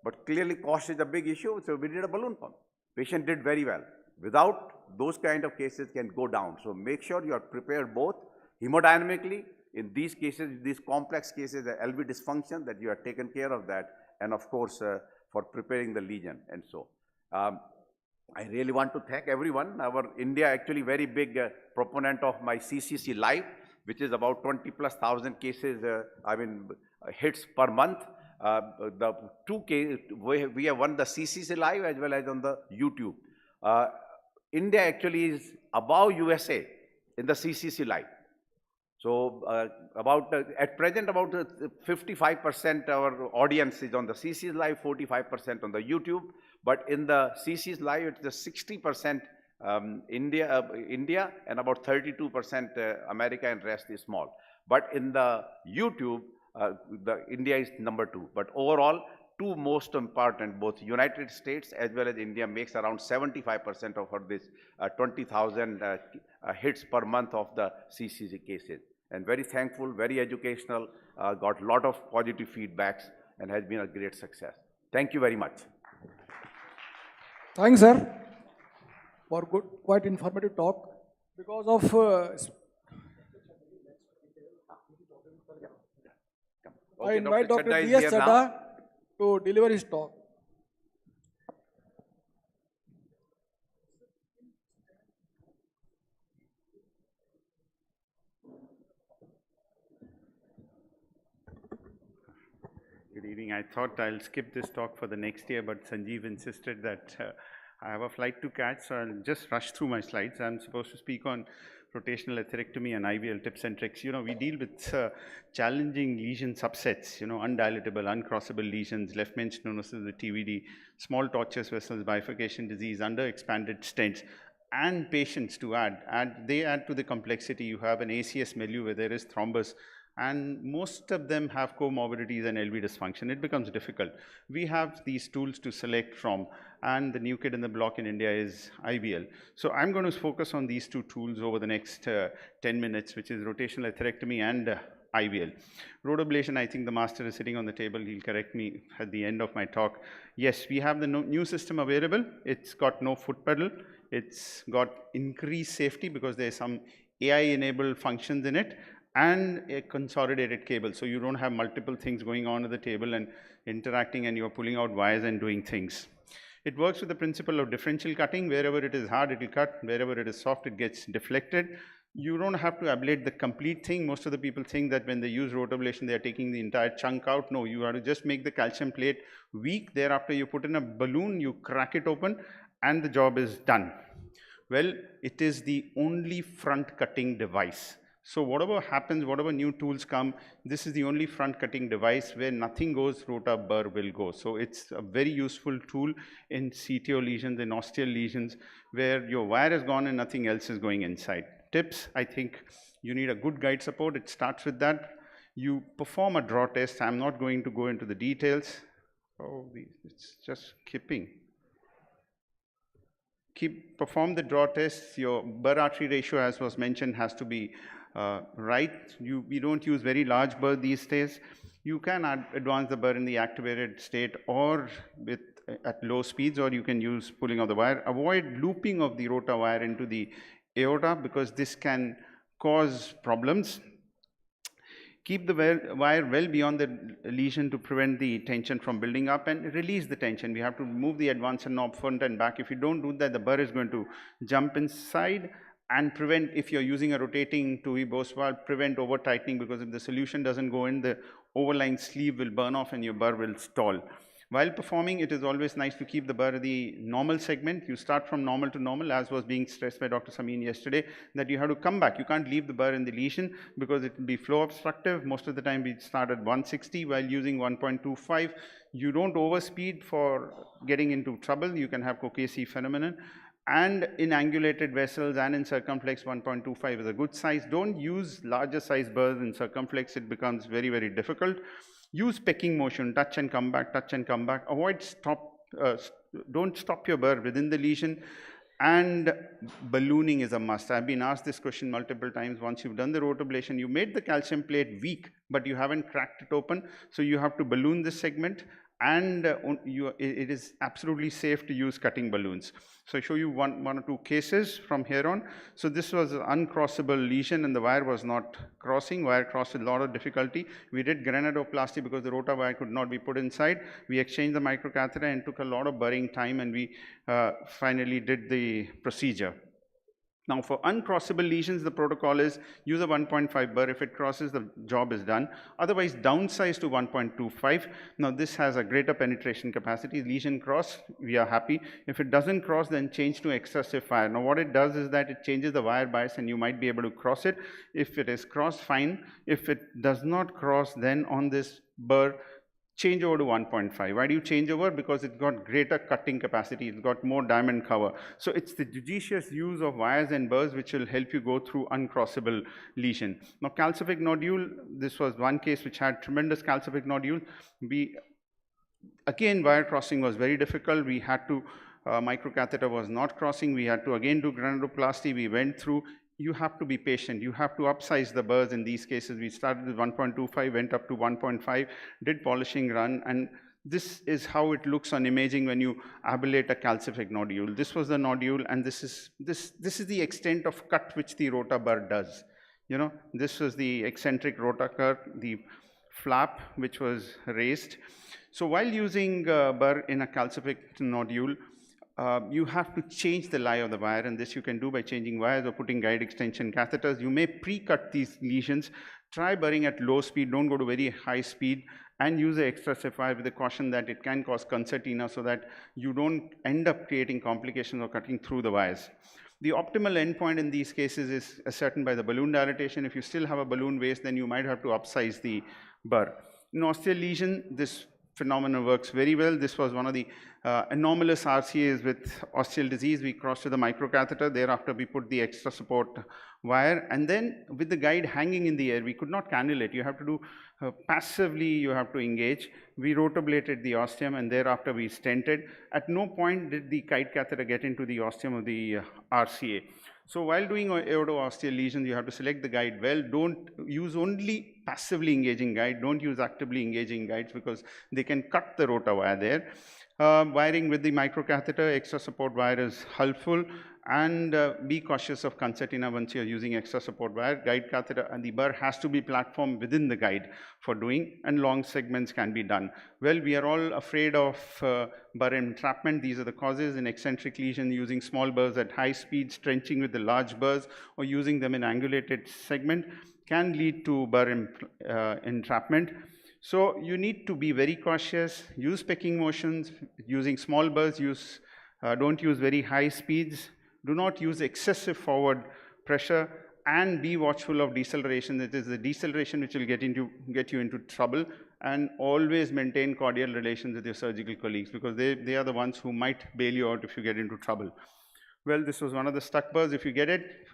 but clearly cost is a big issue, so we did a balloon pump. Patient did very well. Without those kind of cases can go down. So make sure you are prepared both hemodynamically in these cases, these complex cases, the LV dysfunction, that you are taken care of that, and of course for preparing the lesion. And so I really want to thank everyone. Our India actually very big proponent of my CCC Live, which is about 20,000+ cases, hits per month. The 2K, we have won the CCC Live as well as on the YouTube. India actually is above USA in the CCC Live. So at present about 55% our audience is on the CCC Live, 45% on the YouTube. But in the CCC Live, it's the 60% India and about 32% America, and rest is small. But in the YouTube, the India is number 2. But overall, two most important, both United States as well as India makes around 75% of this 20,000 hits per month of the CCC cases. And very thankful, very educational, got a lot of positive feedbacks, and has been a great success. Thank you very much. Thanks, sir, for good, quite informative talk. Because of I invite Dr. D.S. Chadha to deliver his talk. Good evening. I thought I'll skip this talk for the next year, but Sanjeev insisted that I have a flight to catch, so I'll just rush through my slides. I'm supposed to speak on rotational atherectomy and IVL tips and tricks. You know, we deal with challenging lesion subsets, you know, undilatable, uncrossable lesions, left main stenosis with TVD, small tortuous vessels, bifurcation disease, under-expanded stents, and patients to they add to the complexity. You have an ACS milieu where there is thrombus, and most of them have comorbidities and LV dysfunction. It becomes difficult. We have these tools to select from, and the new kid in the block in India is IVL. So I'm going to focus on these two tools over the next 10 minutes, which is rotational atherectomy and IVL. Rotablation, I think the master is sitting on the table. He'll correct me at the end of my talk. Yes, we have the new system available. It's got no foot pedal. It's got increased safety because there's some AI-enabled functions in it, and a consolidated cable. So you don't have multiple things going on at the table and interacting, and you're pulling out wires and doing things. It works with the principle of differential cutting. Wherever it is hard, it will cut. Wherever it is soft, it gets deflected. You don't have to ablate the complete thing. Most of the people think that when they use rotablation, they're taking the entire chunk out. No, you have to just make the calcium plate weak. Thereafter, you put in a balloon, you crack it open, and the job is done. Well, it is the only front cutting device. So whatever happens, whatever new tools come, this is the only front cutting device where nothing goes, rota burr will go. So it's a very useful tool in CTO lesions, in osteal lesions, where your wire is gone and nothing else is going inside. Tips, I think you need a good guide support. It starts with that. You perform a draw test. I'm not going to go into the details. Oh, it's just skipping. Perform the draw test. Your burr artery ratio, as was mentioned, has to be right. We don't use very large burr these days. You can advance the burr in the activated state or at low speeds, or you can use pulling of the wire. Avoid looping of the rota wire into the aorta because this can cause problems. Keep the wire well beyond the lesion to prevent the tension from building up, and release the tension. We have to move the advancer knob front and back. If you don't do that, the burr is going to jump inside and prevent, if you're using a rotating 𝐡𝐢𝐸 valve, prevent over tightening, because if the solution doesn't go in, the overlying sleeve will burn off and your burr will stall. While performing, it is always nice to keep the burr the normal segment. You start from normal to normal, as was being stressed by Dr. Samin yesterday, that you have to come back. You can't leave the burr in the lesion because it will be flow obstructive. Most of the time we start at 160 while using 1.25. You don't overspeed for getting into trouble. You can have 𝐡𝐤𝐤𝐿 phenomenon. And in angulated vessels and in circumflex, 1.25 is a good size. Don't use larger size burrs in circumflex. It becomes very, very difficult. Use pecking motion, touch and come back, touch and come back. Avoid don't stop your burr within the lesion. And ballooning is a must. I've been asked this question multiple times. Once you've done the rotablation, you made the calcium plate weak, but you haven't cracked it open. So you have to balloon this segment, and it is absolutely safe to use cutting balloons. So I show you one or two cases from here on. So this was an uncrossable lesion and the wire was not crossing. Wire crossed with a lot of difficulty. We did granuloplasty because the rota wire could not be put inside. We exchanged the microcatheter and took a lot of burring time, and we finally did the procedure. Now for uncrossable lesions, the protocol is use a 1.5 burr. If it crosses, the job is done. Otherwise, downsize to 1.25. Now this has a greater penetration capacity. Lesion cross, we are happy. If it doesn't cross, then change to excessive wire. Now what it does is that it changes the wire bias and you might be able to cross it. If it is crossed, fine. If it does not cross, then on this burr, change over to 1.5. Why do you change over? Because it's got greater cutting capacity. It's got more diamond cover. So it's the judicious use of wires and burrs which will help you go through uncrossable lesion. Now calcific nodule, this was one case which had tremendous calcific nodule. Again, wire crossing was very difficult. We had to, microcatheter was not crossing. We had to again do granuloplasty. We went through. You have to be patient. You have to upsize the burrs in these cases. We started with 1.25, went up to 1.5, did polishing run, and this is how it looks on imaging when you ablate a calcific nodule. This was the nodule, and this is the extent of cut which the rota burr does. You know, this was the eccentric rota curve, the flap which was raised. So while using burr in a calcific nodule, you have to change the lie of the wire, and this you can do by changing wires or putting guide extension catheters. You may pre-cut these lesions Try burring at low speed, don't go to very high speed, and use the extra step wire with the caution that it can cause concertina so that you don't end up creating complications or cutting through the wires. The optimal endpoint in these cases is ascertained by the balloon dilatation. If you still have a balloon waist, then you might have to upsize the burr. In osteal lesion, this phenomenon works very well. This was one of the anomalous RCAs with osteal disease. We crossed to the microcatheter. Thereafter, we put the extra support wire. And then with the guide hanging in the air, we could not cannulate. You have to do passively, you have to engage. We rotablated the ostium, and thereafter we stented. At no point did the guide catheter get into the ostium of the RCA. So while doing aorto-osteal lesions, you have to select the guide well. Don't use only passively engaging guide. Don't use actively engaging guides because they can cut the rota wire there. Wiring with the microcatheter, extra support wire is helpful, and be cautious of concertina once you're using extra support wire. Guide catheter and the burr has to be platformed within the guide for doing, and long segments can be done. Well, we are all afraid of burr entrapment. These are the causes in eccentric lesion, using small burrs at high speeds, trenching with the large burrs, or using them in angulated segment can lead to burr entrapment. So you need to be very cautious, use pecking motions, using small burrs, don't use very high speeds, do not use excessive forward pressure, and be watchful of deceleration. It is the deceleration which will get you into trouble, and always maintain cordial relations with your surgical colleagues because they are the ones who might bail you out if you get into trouble. Well, this was one of the stuck burrs. If you get it,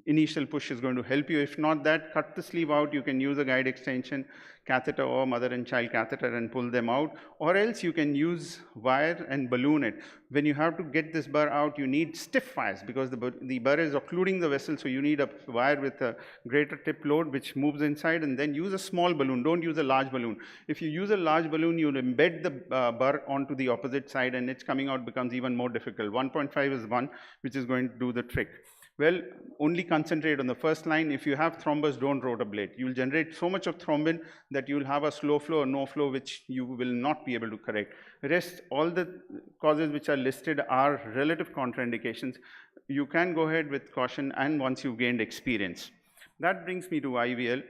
initial push is going to help you. If not that, cut the sleeve out. You can use a guide extension catheter or mother and child catheter and pull them out, or else you can use wire and balloon it. When you have to get this burr out, you need stiff wires because the burr is occluding the vessel, so you need a wire with a greater tip load which moves inside, and then use a small balloon. Don't use a large balloon. If you use a large balloon, you'll embed the burr onto the opposite side, and its coming out becomes even more difficult. 1.5 is one which is going to do the trick. Well, only concentrate on the first line. If you have thrombus, don't rotablate. You'll generate so much of thrombin that you'll have a slow flow or no flow, which you will not be able to correct. Rest, all the causes which are listed are relative contraindications. You can go ahead with caution and once you've gained experience. That brings me to IVL.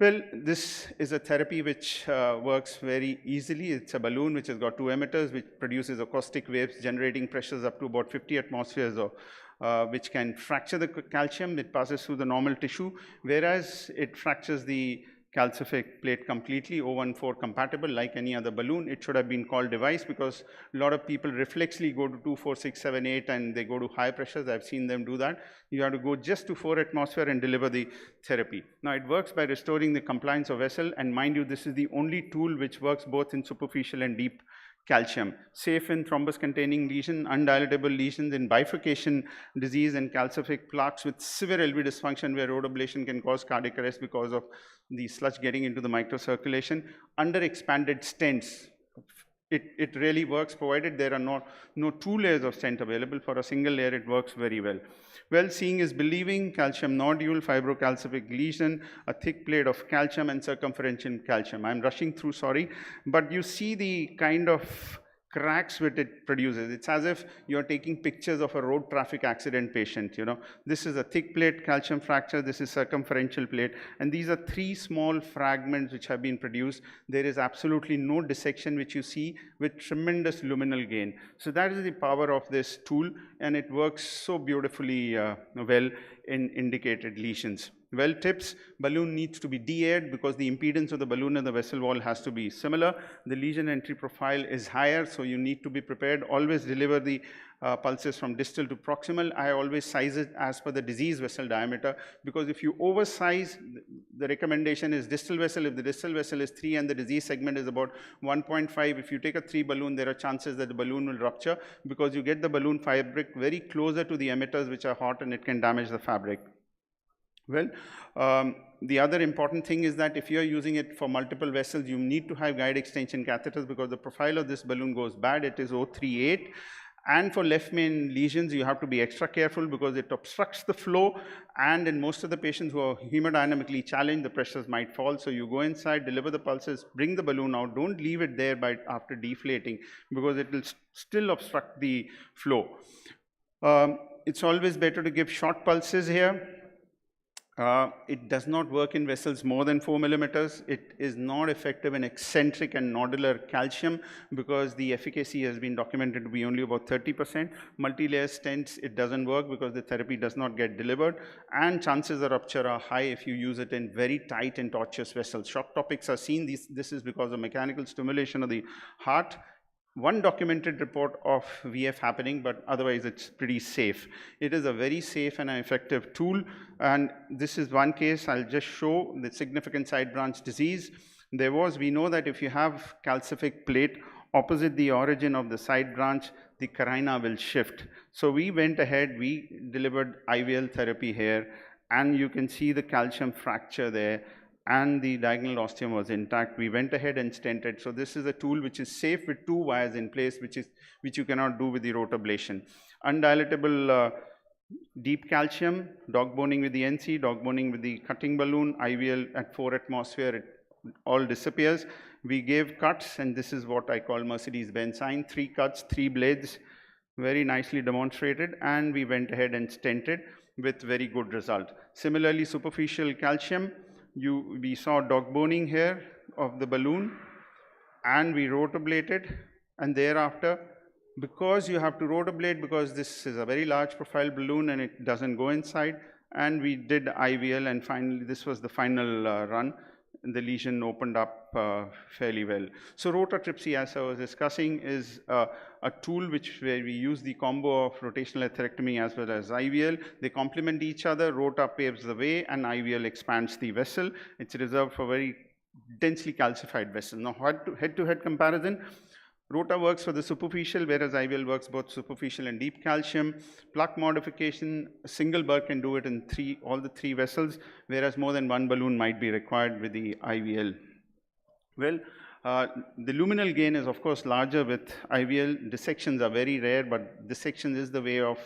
Well, this is a therapy which works very easily. It's a balloon which has got two emitters which produces acoustic waves generating pressures up to about 50 atmospheres or which can fracture the calcium. It passes through the normal tissue, whereas it fractures the calcific plate completely, 014 compatible like any other balloon. It should have been called device because a lot of people reflexly go to 2, 4, 6, 7, 8 and they go to high pressures. I've seen them do that. You have to go just to 4 atmosphere and deliver the therapy. Now it works by restoring the compliance of vessel, and mind you, this is the only tool which works both in superficial and deep calcium. Safe in thrombus containing lesion, undilatable lesions in bifurcation disease and calcific plaques with severe LV dysfunction where rotablation can cause cardiac arrest because of the sludge getting into the microcirculation. Under expanded stents, it really works provided there are no 2 layers of stent available. For a single layer, it works very well. Well, seeing is believing. Calcium nodule, fibrocalcific lesion, a thick plate of calcium and circumferential calcium. I'm rushing through, sorry, but you see the kind of cracks which it produces. It's as if you're taking pictures of a road traffic accident patient, you know. This is a thick plate calcium fracture, this is circumferential plate, and these are 3 small fragments which have been produced. There is absolutely no dissection which you see with tremendous luminal gain. So that is the power of this tool, and it works so beautifully well in indicated lesions. Well, tips: balloon needs to be de-aired because the impedance of the balloon and the vessel wall has to be similar. The lesion entry profile is higher, so you need to be prepared. Always deliver the pulses from distal to proximal. I always size it as per the disease vessel diameter, because if you oversize, the recommendation is distal vessel. If the distal vessel is 3 and the disease segment is about 1.5, if you take a 3 balloon, there are chances that the balloon will rupture because you get the balloon fabric very closer to the emitters which are hot, and it can damage the fabric. Well, the other important thing is that if you are using it for multiple vessels, you need to have guide extension catheters because the profile of this balloon goes bad. It is 038. And for left main lesions, you have to be extra careful because it obstructs the flow, and in most of the patients who are hemodynamically challenged, the pressures might fall. So you go inside, deliver the pulses, bring the balloon out. Don't leave it there after deflating because it will still obstruct the flow. It's always better to give short pulses here. It does not work in vessels more than 4 millimeters. It is not effective in eccentric and nodular calcium because the efficacy has been documented to be only about 30%. Multi-layer stents, it doesn't work because the therapy does not get delivered, and chances of rupture are high if you use it in very tight and tortuous vessels. Shock topics are seen. This is because of mechanical stimulation of the heart. One documented report of VF happening, but otherwise it's pretty safe. It is a very safe and effective tool, and this is one case. I'll just show the significant side branch disease. We know that if you have calcific plate opposite the origin of the side branch, the carina will shift. So we went ahead, we delivered IVL therapy here, and you can see the calcium fracture there, and the diagonal ostium was intact. We went ahead and stented. So this is a tool which is safe with 2 wires in place, which you cannot do with the rotablation. Undilatable deep calcium, dog boning with the NC, dog boning with the cutting balloon, IVL at 4 atmosphere, it all disappears. We gave cuts, and this is what I call Mercedes-Benz sign, 3 cuts, 3 blades, very nicely demonstrated, and we went ahead and stented with very good result. Similarly, superficial calcium, we saw dog boning here of the balloon, and we rotablated, and thereafter, because you have to rotablate because this is a very large profile balloon and it doesn't go inside, and we did IVL, and finally this was the final run. The lesion opened up fairly well. So rotatripsy, as I was discussing, is a tool where we use the combo of rotational atherectomy as well as IVL. They complement each other. Rota paves the way, and IVL expands the vessel. It's reserved for very densely calcified vessels. Now, head-to-head comparison. Rota works for the superficial, whereas IVL works both superficial and deep calcium. Plaque modification, a single burr can do it in all the 3 vessels, whereas more than 1 balloon might be required with the IVL. Well, the luminal gain is of course larger with IVL. Dissections are very rare, but dissection is the way of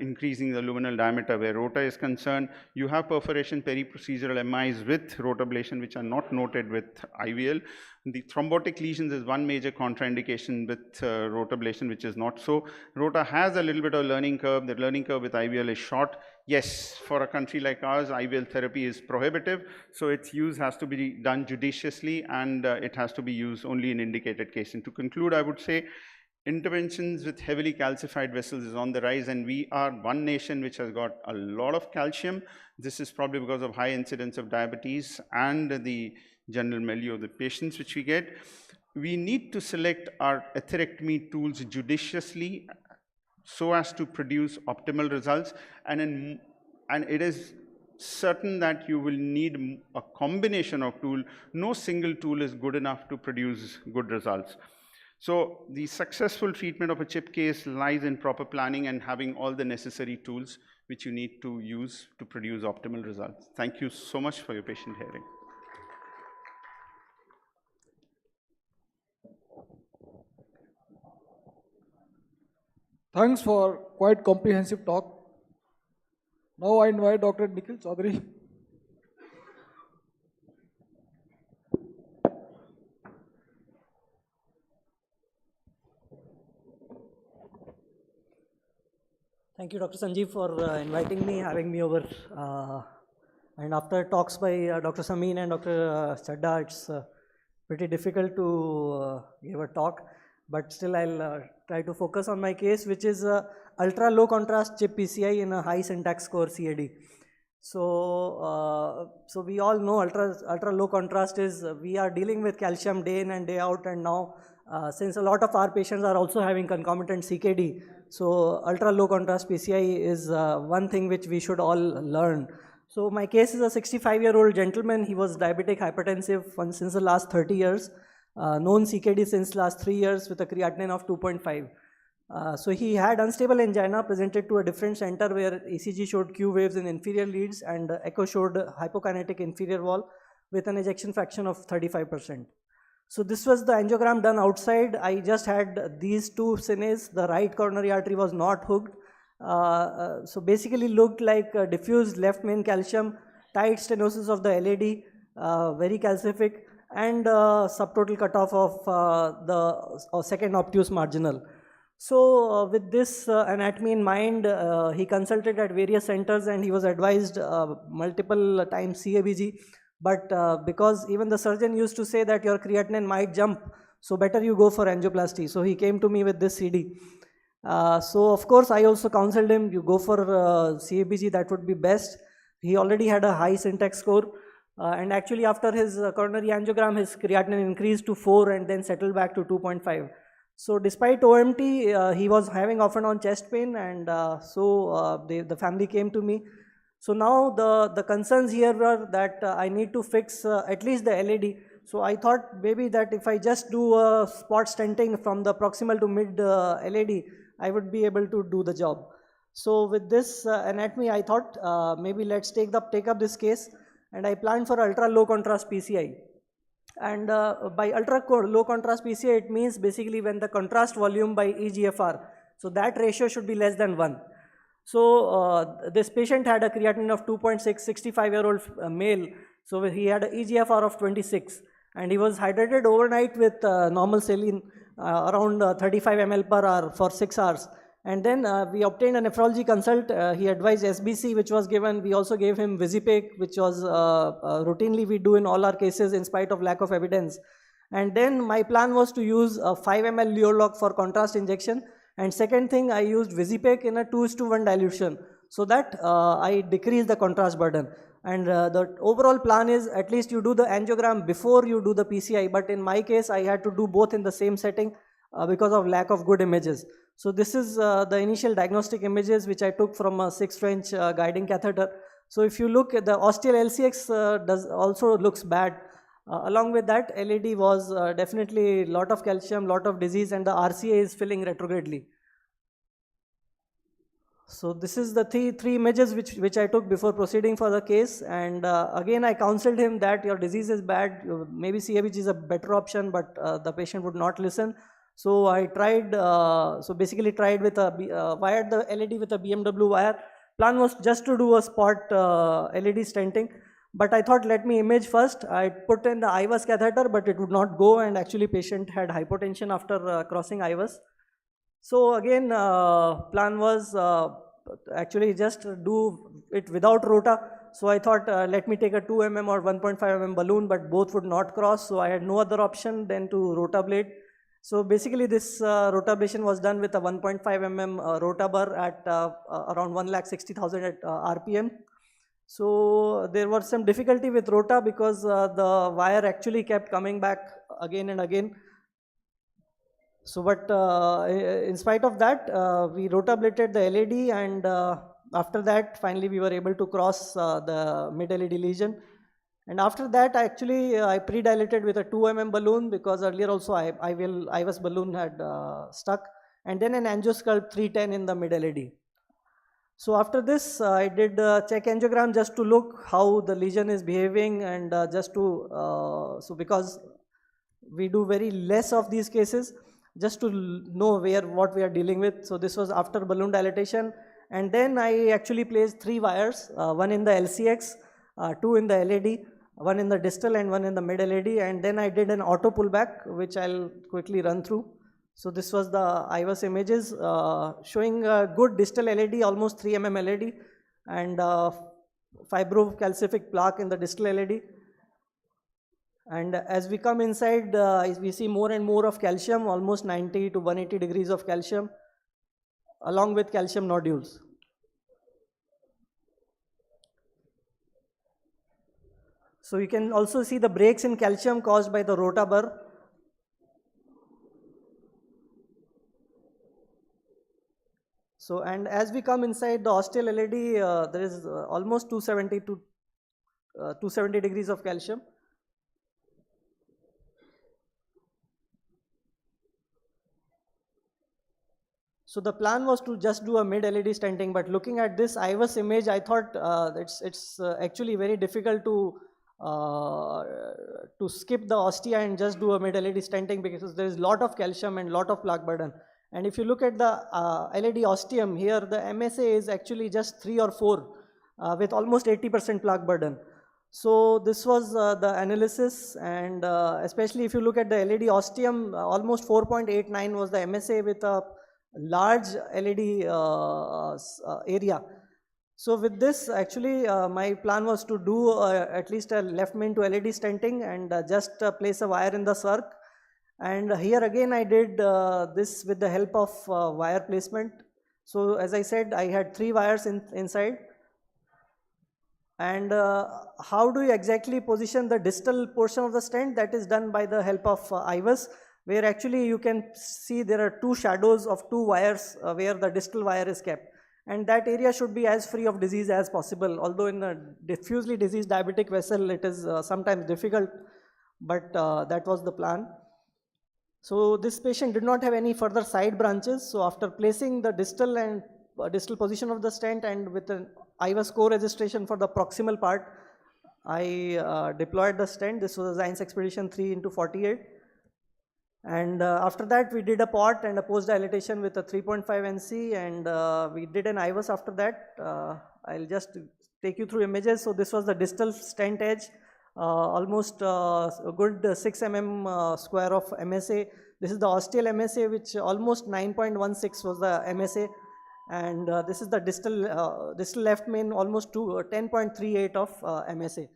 increasing the luminal diameter where rota is concerned. You have perforation peri-procedural MIs with rotablation, which are not noted with IVL. The thrombotic lesions is one major contraindication with rotablation, which is not so. Rota has a little bit of learning curve. The learning curve with IVL is short. Yes, for a country like ours, IVL therapy is prohibitive, so its use has to be done judiciously, and it has to be used only in indicated cases. And to conclude, I would say interventions with heavily calcified vessels is on the rise, and we are one nation which has got a lot of calcium. This is probably because of high incidence of diabetes and the general milieu of the patients which we get. We need to select our atherectomy tools judiciously so as to produce optimal results, and it is certain that you will need a combination of tools. No single tool is good enough to produce good results. So the successful treatment of a chip case lies in proper planning and having all the necessary tools which you need to use to produce optimal results. Thank you so much for your patient hearing. Thanks for quite comprehensive talk. Now I invite Dr. Nikhil Chaudhary. Thank you, Dr. Sanjeev, for inviting me, having me over. And after talks by Dr. Samin and Dr. Chadda, it's pretty difficult to give a talk. But still, I'll try to focus on my case, which is ultra low contrast chip PCI in a high syntax score CAD. So we all know ultra low contrast is, we are dealing with calcium day in and day out, and now since a lot of our patients are also having concomitant CKD, so ultra low contrast PCI is one thing which we should all learn. So my case is a 65-year-old gentleman. He was diabetic hypertensive since the last 30 years. Known CKD since last 3 years with a creatinine of 2.5. So he had unstable angina, presented to a different center where ECG showed Q waves in inferior leads and echo showed hypokinetic inferior wall with an ejection fraction of 35%. So this was the angiogram done outside. I just had these 2 cines. The right coronary artery was not hooked. So basically looked like diffused left main calcium, tight stenosis of the LAD, very calcific, and subtotal cutoff of the second obtuse marginal. So with this anatomy in mind, he consulted at various centers and he was advised multiple times 𝐒𝐴𝐵G. But because even the surgeon used to say that your creatinine might jump, so better you go for angioplasty. So he came to me with this CD. So of course I also counseled him, you go for 𝐒𝐴𝐵G, that would be best. He already had a high syntax score. And actually after his coronary angiogram, his creatinine increased to 4 and then settled back to 2.5. So despite OMT, he was having off and on chest pain, and the family came to me. So now the concerns here were that I need to fix at least the LAD. So I thought maybe that if I just do a spot stenting from the proximal to mid LAD, I would be able to do the job. So with this anatomy, I thought maybe let's take up this case, and I planned for ultra low contrast PCI. And by ultra low contrast PCI, it means basically when the contrast volume by eGFR, so that ratio should be less than 1. So this patient had a creatinine of 2.6, 65-year-old male, so he had an eGFR of 26, and he was hydrated overnight with normal saline around 35 ml per hour for 6 hours. And then we obtained a nephrology consult. He advised SBC, which was given. We also gave him Visipec, which was routinely we do in all our cases in spite of lack of evidence. And then my plan was to use a 5 ml Leorlock for contrast injection. And second thing, I used Visipec in a 2:1 dilution, so that I decrease the contrast burden. And the overall plan is at least you do the angiogram before you do the PCI. But in my case, I had to do both in the same setting because of lack of good images. So this is the initial diagnostic images which I took from a 6 French guiding catheter. So if you look at the ostial LCX also looks bad. Along with that, LAD was definitely lot of calcium, lot of disease, and the RCA is filling retrogradely. So this is the three images which I took before proceeding for the case. And again I counseled him that your disease is bad, maybe 𝐒𝐴𝐵G is a better option, but the patient would not listen. So I tried, tried with wired the LAD with a BMW wire. Plan was just to do a spot LAD stenting, but I thought let me image first. I put in the 𝐡𝐢𝐠 catheter, but it would not go, and actually patient had hypotension after crossing 𝐡𝐢𝐠. So again, plan was actually just do it without rota. So I thought let me take a 2 mm or 1.5 mm balloon, but both would not cross. So I had no other option than to rota blade. So basically this rotablation was done with a 1.5 mm rotabar at around 1,60,000 at RPM. So there was some difficulty with rota because the wire actually kept coming back again and again. So but in spite of that, we rotablated the LAD, and after that finally we were able to cross the mid LAD lesion. And after that, actually, I pre-dilated with a 2 mm balloon because earlier also 𝐡𝐢𝐠 balloon had stuck, and then an angiosculpt 310 in the mid LAD. So after this, I did check angiogram just to look how the lesion is behaving, and just to, so because we do very less of these cases, just to know what we are dealing with. So this was after balloon dilatation, and then I actually placed 3 wires, one in the LCX, 2 in the LAD, one in the distal and one in the mid LAD, and then I did an auto pullback, which I'll quickly run through. So this was the 𝐡𝐢𝐠 images showing a good distal LAD, almost 3 mm LAD, and fibrocalcific plaque in the distal LAD. And as we come inside, we see more and more of calcium, almost 90 to 180 degrees of calcium, along with calcium nodules. So you can also see the breaks in calcium caused by the rotabar. So, and as we come inside the ostial LAD, there is almost 270 to 270 degrees of calcium. So the plan was to just do a mid LAD stenting, but looking at this 𝐡𝐢𝐠 image, I thought it's actually very difficult to skip the ostia and just do a mid LAD stenting, because there is lot of calcium and lot of plaque burden. And if you look at the LAD ostium here, the MSA is actually just 3 or 4 with almost 80% plaque burden. So this was the analysis, and especially if you look at the LAD ostium, almost 4.89 was the MSA with a large LED area. So with this, actually, my plan was to do at least a left main to LED stenting and just place a wire in the circ. And here again I did this with the help of wire placement. So as I said, I had 3 wires inside. And how do you exactly position the distal portion of the stent? That is done by the help of IVUS, where actually you can see there are 2 shadows of 2 wires where the distal wire is kept. And that area should be as free of disease as possible. Although in a diffusely diseased diabetic vessel, it is sometimes difficult, but that was the plan. So this patient did not have any further side branches. So after placing the distal and distal position of the stent and with an IVUS co-registration for the proximal part, I deployed the stent. This was a Zynes Expedition 3x48. And after that we did a port and a post dilatation with a 3.5 NC, and we did an IVUS after that. I'll just take you through images. So this was the distal stent edge, almost a good 6 mm square of MSA. This is the ostial MSA, which almost 9.16 was the MSA. And this is the distal left main, almost 10.38 of MSA.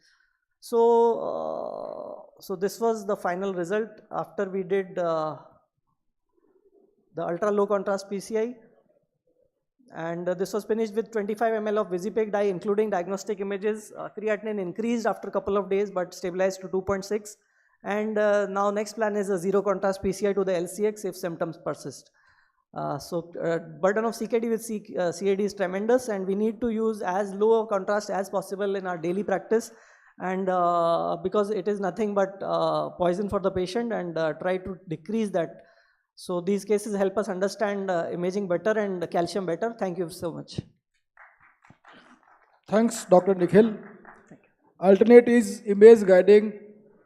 So this was the final result after we did the ultra low contrast PCI, and this was finished with 25 ml of Visipeg dye, including diagnostic images. Creatinine increased after a couple of days but stabilized to 2.6, and now next plan is a zero contrast PCI to the LCX if symptoms persist. Burden of CKD with CAD is tremendous, and we need to use as low a contrast as possible in our daily practice, and because it is nothing but poison for the patient, and try to decrease that. So these cases help us understand imaging better and calcium better. Thank you so much. Thanks, Dr. Nikhil. Alternate is image guiding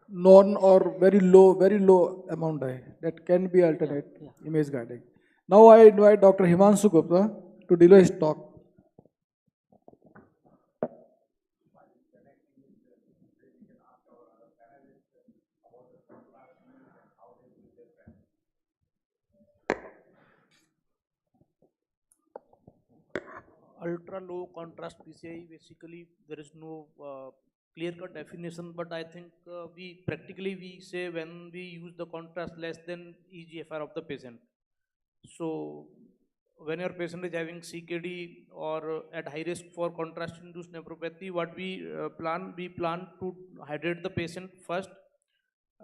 non or very low amount dye. That can be alternate image guiding. Now I invite Dr. Himanshu Gupta to deliver his talk. Ultra low contrast PCI, basically there is no clear-cut definition, but I think we say when we use the contrast less than eGFR of the patient. So when your patient is having CKD or at high risk for contrast-induced nephropathy, what we plan to hydrate the patient first,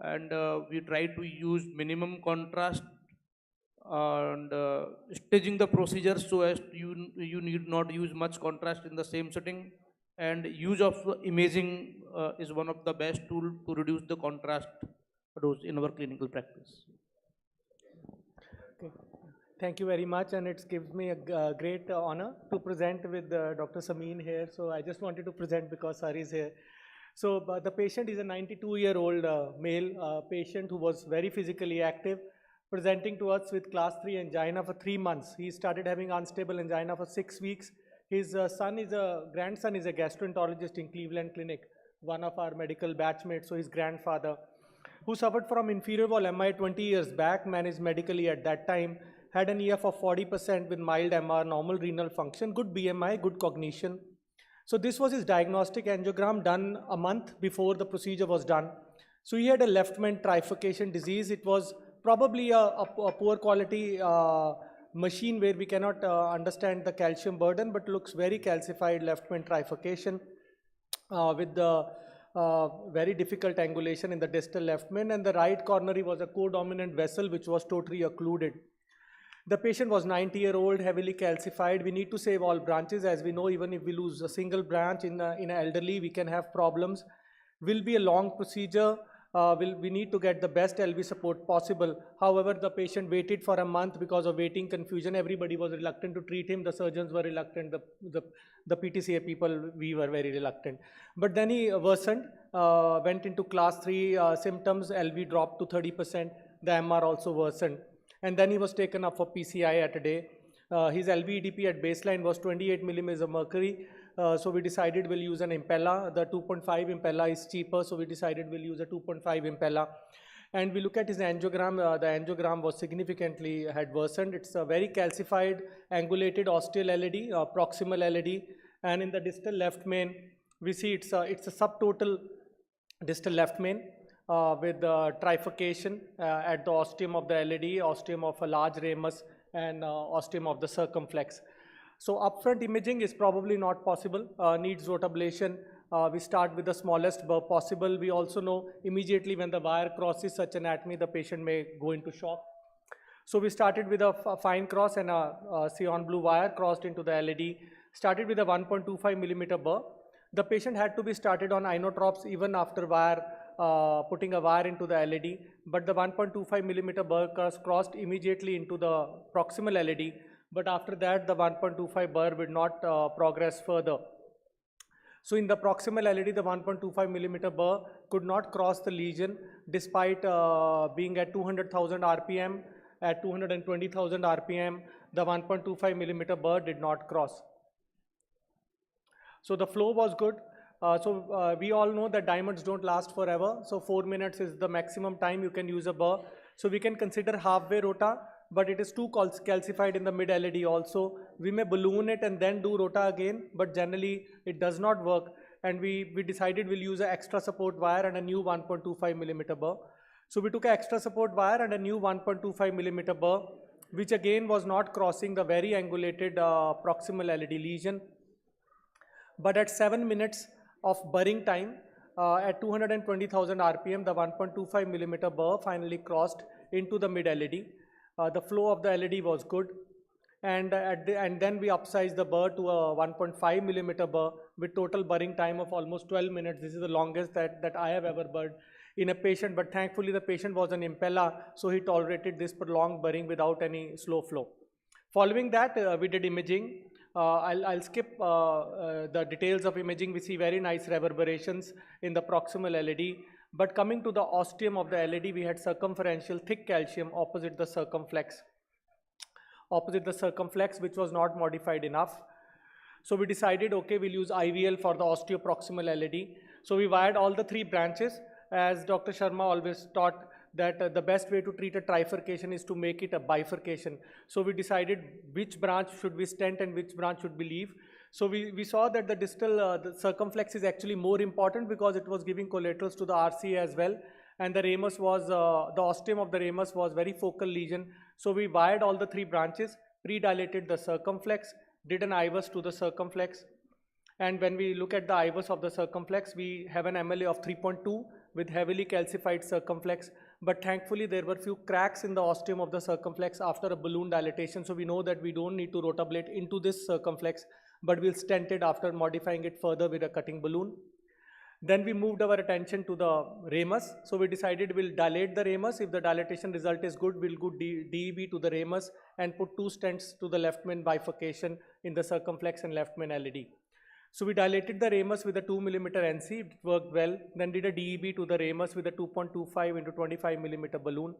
and we try to use minimum contrast and staging the procedure so as you need not use much contrast in the same setting, and use of imaging is one of the best tool to reduce the contrast dose in our clinical practice. Okay. Thank you very much, and it gives me a great honor to present with Dr. Samin here. So I just wanted to present because Sir is here. So the patient is a 92-year-old male patient who was very physically active, presenting to us with class 3 angina for 3 months. He started having unstable angina for 6 weeks. His grandson is a gastroenterologist in Cleveland Clinic, one of our medical batchmates, so his grandfather, who suffered from inferior wall MI 20 years back, managed medically at that time, had an EF of 40% with mild MR, normal renal function, good BMI, good cognition. So this was his diagnostic angiogram done a month before the procedure was done. So he had a left main trifurcation disease. It was probably a poor quality machine where we cannot understand the calcium burden, but looks very calcified left main trifurcation with the very difficult angulation in the distal left main, and the right coronary was a co-dominant vessel which was totally occluded. The patient was 90-year-old, heavily calcified. We need to save all branches. As we know, even if we lose a single branch in an elderly, we can have problems. Will be a long procedure. We need to get the best LV support possible. However, the patient waited for a month because of waiting confusion. Everybody was reluctant to treat him. The surgeons were reluctant. The PTCA people, we were very reluctant. But then he worsened, went into class 3 symptoms. LV dropped to 30%. The MR also worsened. And then he was taken up for PCI at a day. His LV-EDP at baseline was 28 millimeters of mercury. So we decided we'll use an Impella. The 2.5 Impella is cheaper, so we decided we'll use a 2.5 Impella. And we look at his angiogram, the angiogram was significantly, had worsened. It's a very calcified, angulated osteal LAD, proximal LAD, and in the distal left main, we see it's a subtotal distal left main with trifurcation at the ostium of the LAD, ostium of a large ramus, and ostium of the circumflex. So upfront imaging is probably not possible, needs rotablation. We start with the smallest burr possible. We also know immediately when the wire crosses such anatomy, the patient may go into shock. So we started with a fine cross and a cyan blue wire crossed into the LAD, started with a 1.25 millimeter burr. The patient had to be started on inotropes even after putting a wire into the LAD, but the 1.25 millimeter burr crossed immediately into the proximal LAD, but after that the 1.25 burr would not progress further. So in the proximal LAD, the 1.25 millimeter burr could not cross the lesion despite being at 200,000 RPM. At 220,000 RPM, the 1.25 millimeter burr did not cross. So the flow was good. We all know that diamonds don't last forever. So 4 minutes is the maximum time you can use a burr. So we can consider halfway rota, but it is too calcified in the mid LAD also. We may balloon it and then do rota again, but generally it does not work. And we decided we'll use an extra support wire and a new 1.25 millimeter burr. So we took an extra support wire and a new 1.25 millimeter burr, which again was not crossing the very angulated proximal LAD lesion. But at 7 minutes of burring time, at 220,000 RPM, the 1.25 millimeter burr finally crossed into the mid LAD. The flow of the LAD was good, and then we upsized the burr to a 1.5 millimeter burr with total burring time of almost 12 minutes. This is the longest that I have ever burred in a patient, but thankfully the patient was an impella, so he tolerated this prolonged burring without any slow flow. Following that, we did imaging. I'll skip the details of imaging. We see very nice reverberations in the proximal LAD. But coming to the ostium of the LAD, we had circumferential thick calcium opposite the circumflex. Which was not modified enough. So we decided, okay, we'll use IVL for the osteoproximal LAD. So we wired all the 3 branches. As Dr. Sharma always taught, that the best way to treat a trifurcation is to make it a bifurcation. So we decided which branch should we stent and which branch should we leave. So we saw that the distal the circumflex is actually more important because it was giving collaterals to the RCA as well, and the ramus was the ostium of the ramus was very focal lesion. So we wired all the 3 branches, pre-dilated the circumflex, did an IVUS to the circumflex, and when we look at the IVUS of the circumflex, we have an MLA of 3.2 with heavily calcified circumflex. But thankfully there were few cracks in the ostium of the circumflex after a balloon dilatation, so we know that we don't need to rotablate into this circumflex, but we'll stent it after modifying it further with a cutting balloon. Then we moved our attention to the ramus. So we decided we'll dilate the ramus. If the dilatation result is good, we'll go DEB to the ramus and put 2 stents to the left main bifurcation in the circumflex and left main LAD. So we dilated the ramus with a 2 millimeter NC, it worked well. Then did a DEB to the ramus with a 2.25 into 25 millimeter balloon.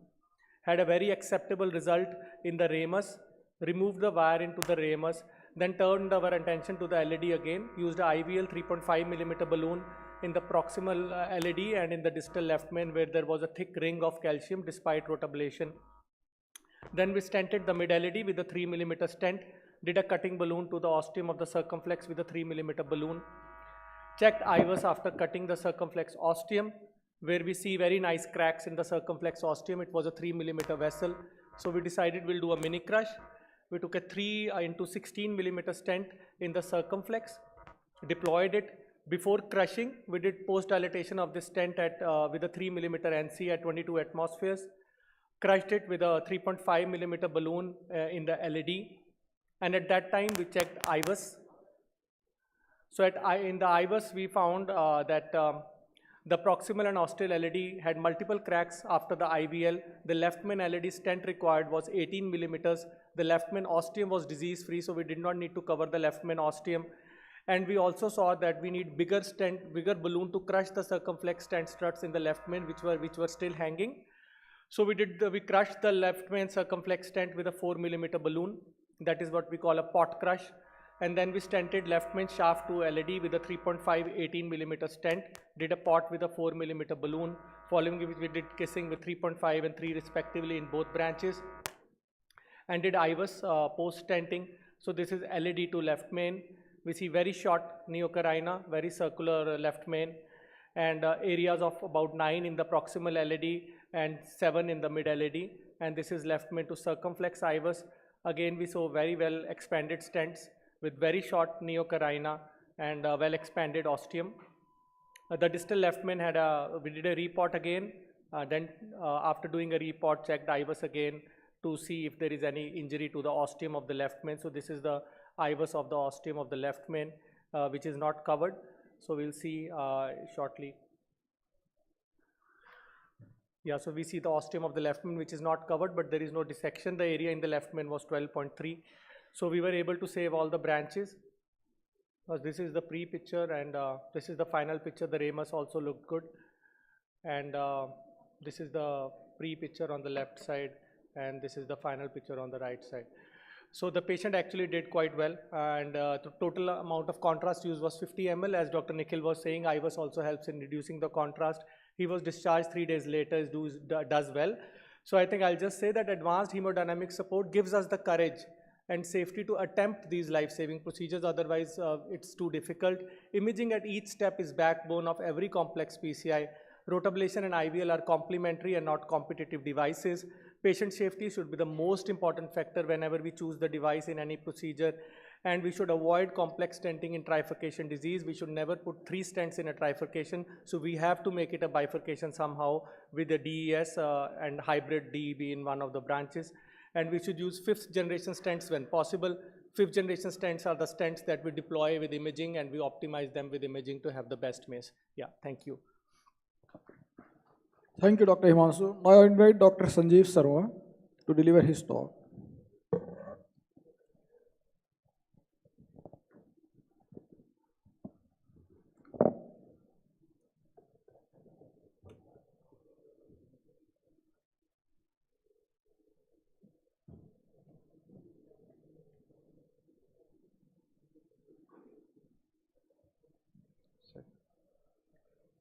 Had a very acceptable result in the ramus, removed the wire into the ramus, then turned our attention to the LAD again, used a IVL 3.5 millimeter balloon in the proximal LAD and in the distal left main where there was a thick ring of calcium despite rotablation. Then we stented the mid LAD with a 3 millimeter stent, did a cutting balloon to the ostium of the circumflex with a 3 millimeter balloon. Checked IVUS after cutting the circumflex ostium where we see very nice cracks in the circumflex ostium. It was a 3 millimeter vessel. So we decided we'll do a mini crush. We took a 3 into 16 millimeter stent in the circumflex, deployed it. Before crushing, we did post dilatation of the stent with a 3 millimeter NC at 22 atmospheres. Crushed it with a 3.5 millimeter balloon in the LAD. And at that time, we checked IVUS. So in the IVUS, we found that the proximal and ostial LAD had multiple cracks after the IVL. The left main LAD stent required was 18 millimeters. The left main ostium was disease-free, so we did not need to cover the left main ostium. And we also saw that we need bigger balloon to crush the circumflex stent struts in the left main, which were still hanging. So we crushed the left main circumflex stent with a 4 millimeter balloon. That is what we call a pot crush. And then we stented left main shaft to LAD with a 3.5 18 millimeter stent, did a pot with a 4 millimeter balloon. following which we did kissing with 3.5 and 3 respectively in both branches, and did IVUS post-stenting. So this is LED to left main. We see very short neocarina, very circular left main, and areas of about 9 in the proximal LED and 7 in the mid LED. And this is left main to circumflex IVUS. Again, we saw very well expanded stents with very short neocarina and well expanded ostium. The distal left main had we did a report again. Then after doing a report, checked IVUS again to see if there is any injury to the ostium of the left main. So this is the IVUS of the ostium of the left main, which is not covered. So we'll see shortly. Yeah, so we see the ostium of the left main, which is not covered, but there is no dissection. The area in the left main was 12.3. So we were able to save all the branches. This is the pre-picture, and this is the final picture. The ramus also looked good. And this is the pre-picture on the left side, and this is the final picture on the right side. So the patient actually did quite well, and the total amount of contrast used was 50 ml. As Dr. Nikhil was saying, IVUS also helps in reducing the contrast. He was discharged 3 days later, does well. So I think I'll just say that advanced hemodynamic support gives us the courage and safety to attempt these life-saving procedures. Otherwise, it's too difficult. Imaging at each step is backbone of every complex PCI. Rotablation and IVL are complementary and not competitive devices. Patient safety should be the most important factor whenever we choose the device in any procedure. And we should avoid complex stenting in trifurcation disease. We should never put 3 stents in a trifurcation. So we have to make it a bifurcation somehow with a DES and hybrid DEB in one of the branches. And we should use 5th generation stents when possible. 5th generation stents are the stents that we deploy with imaging, and we optimize them with imaging to have the best MACE. Yeah, thank you. Thank you, Dr. Himanshu. Now I invite Dr. Sanjeev Sarwa to deliver his talk.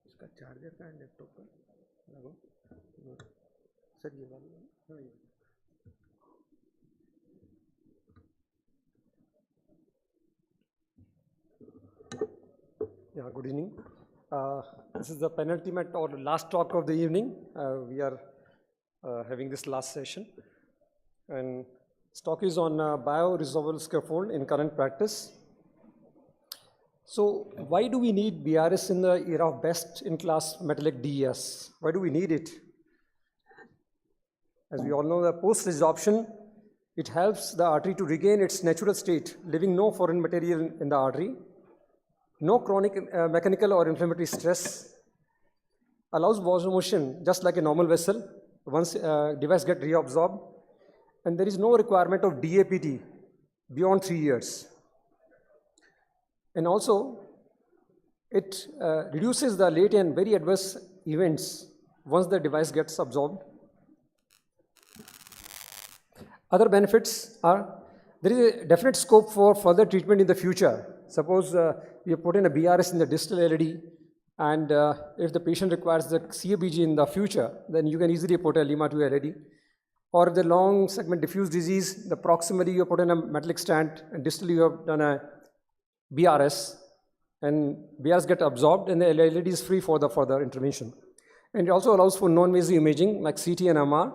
इसका charger का laptop का लगो sir ये वाला Yeah, good evening. This is the penultimate or last talk of the evening. We are having this last session, and this talk is on bioresorbable scaffold in current practice. So why do we need BRS in the era of best-in-class metallic DES? Why do we need it? As we all know, the post-resorption, it helps the artery to regain its natural state, leaving no foreign material in the artery, no chronic mechanical or inflammatory stress, allows vasomotion just like a normal vessel once device gets reabsorbed, and there is no requirement of DAPT beyond 3 years. And also, it reduces the late and very adverse events once the device gets absorbed. Other benefits are, there is a definite scope for further treatment in the future. Suppose you put in a BRS in the distal LED, and if the patient requires the CABG in the future, then you can easily put a Lima 2 LED. Or if the long segment diffuse disease, the proximally you put in a metallic stent, and distally you have done a BRS, and BRS get absorbed, and the LED is free for the further intervention. And it also allows for non-invasive imaging like CT and MR.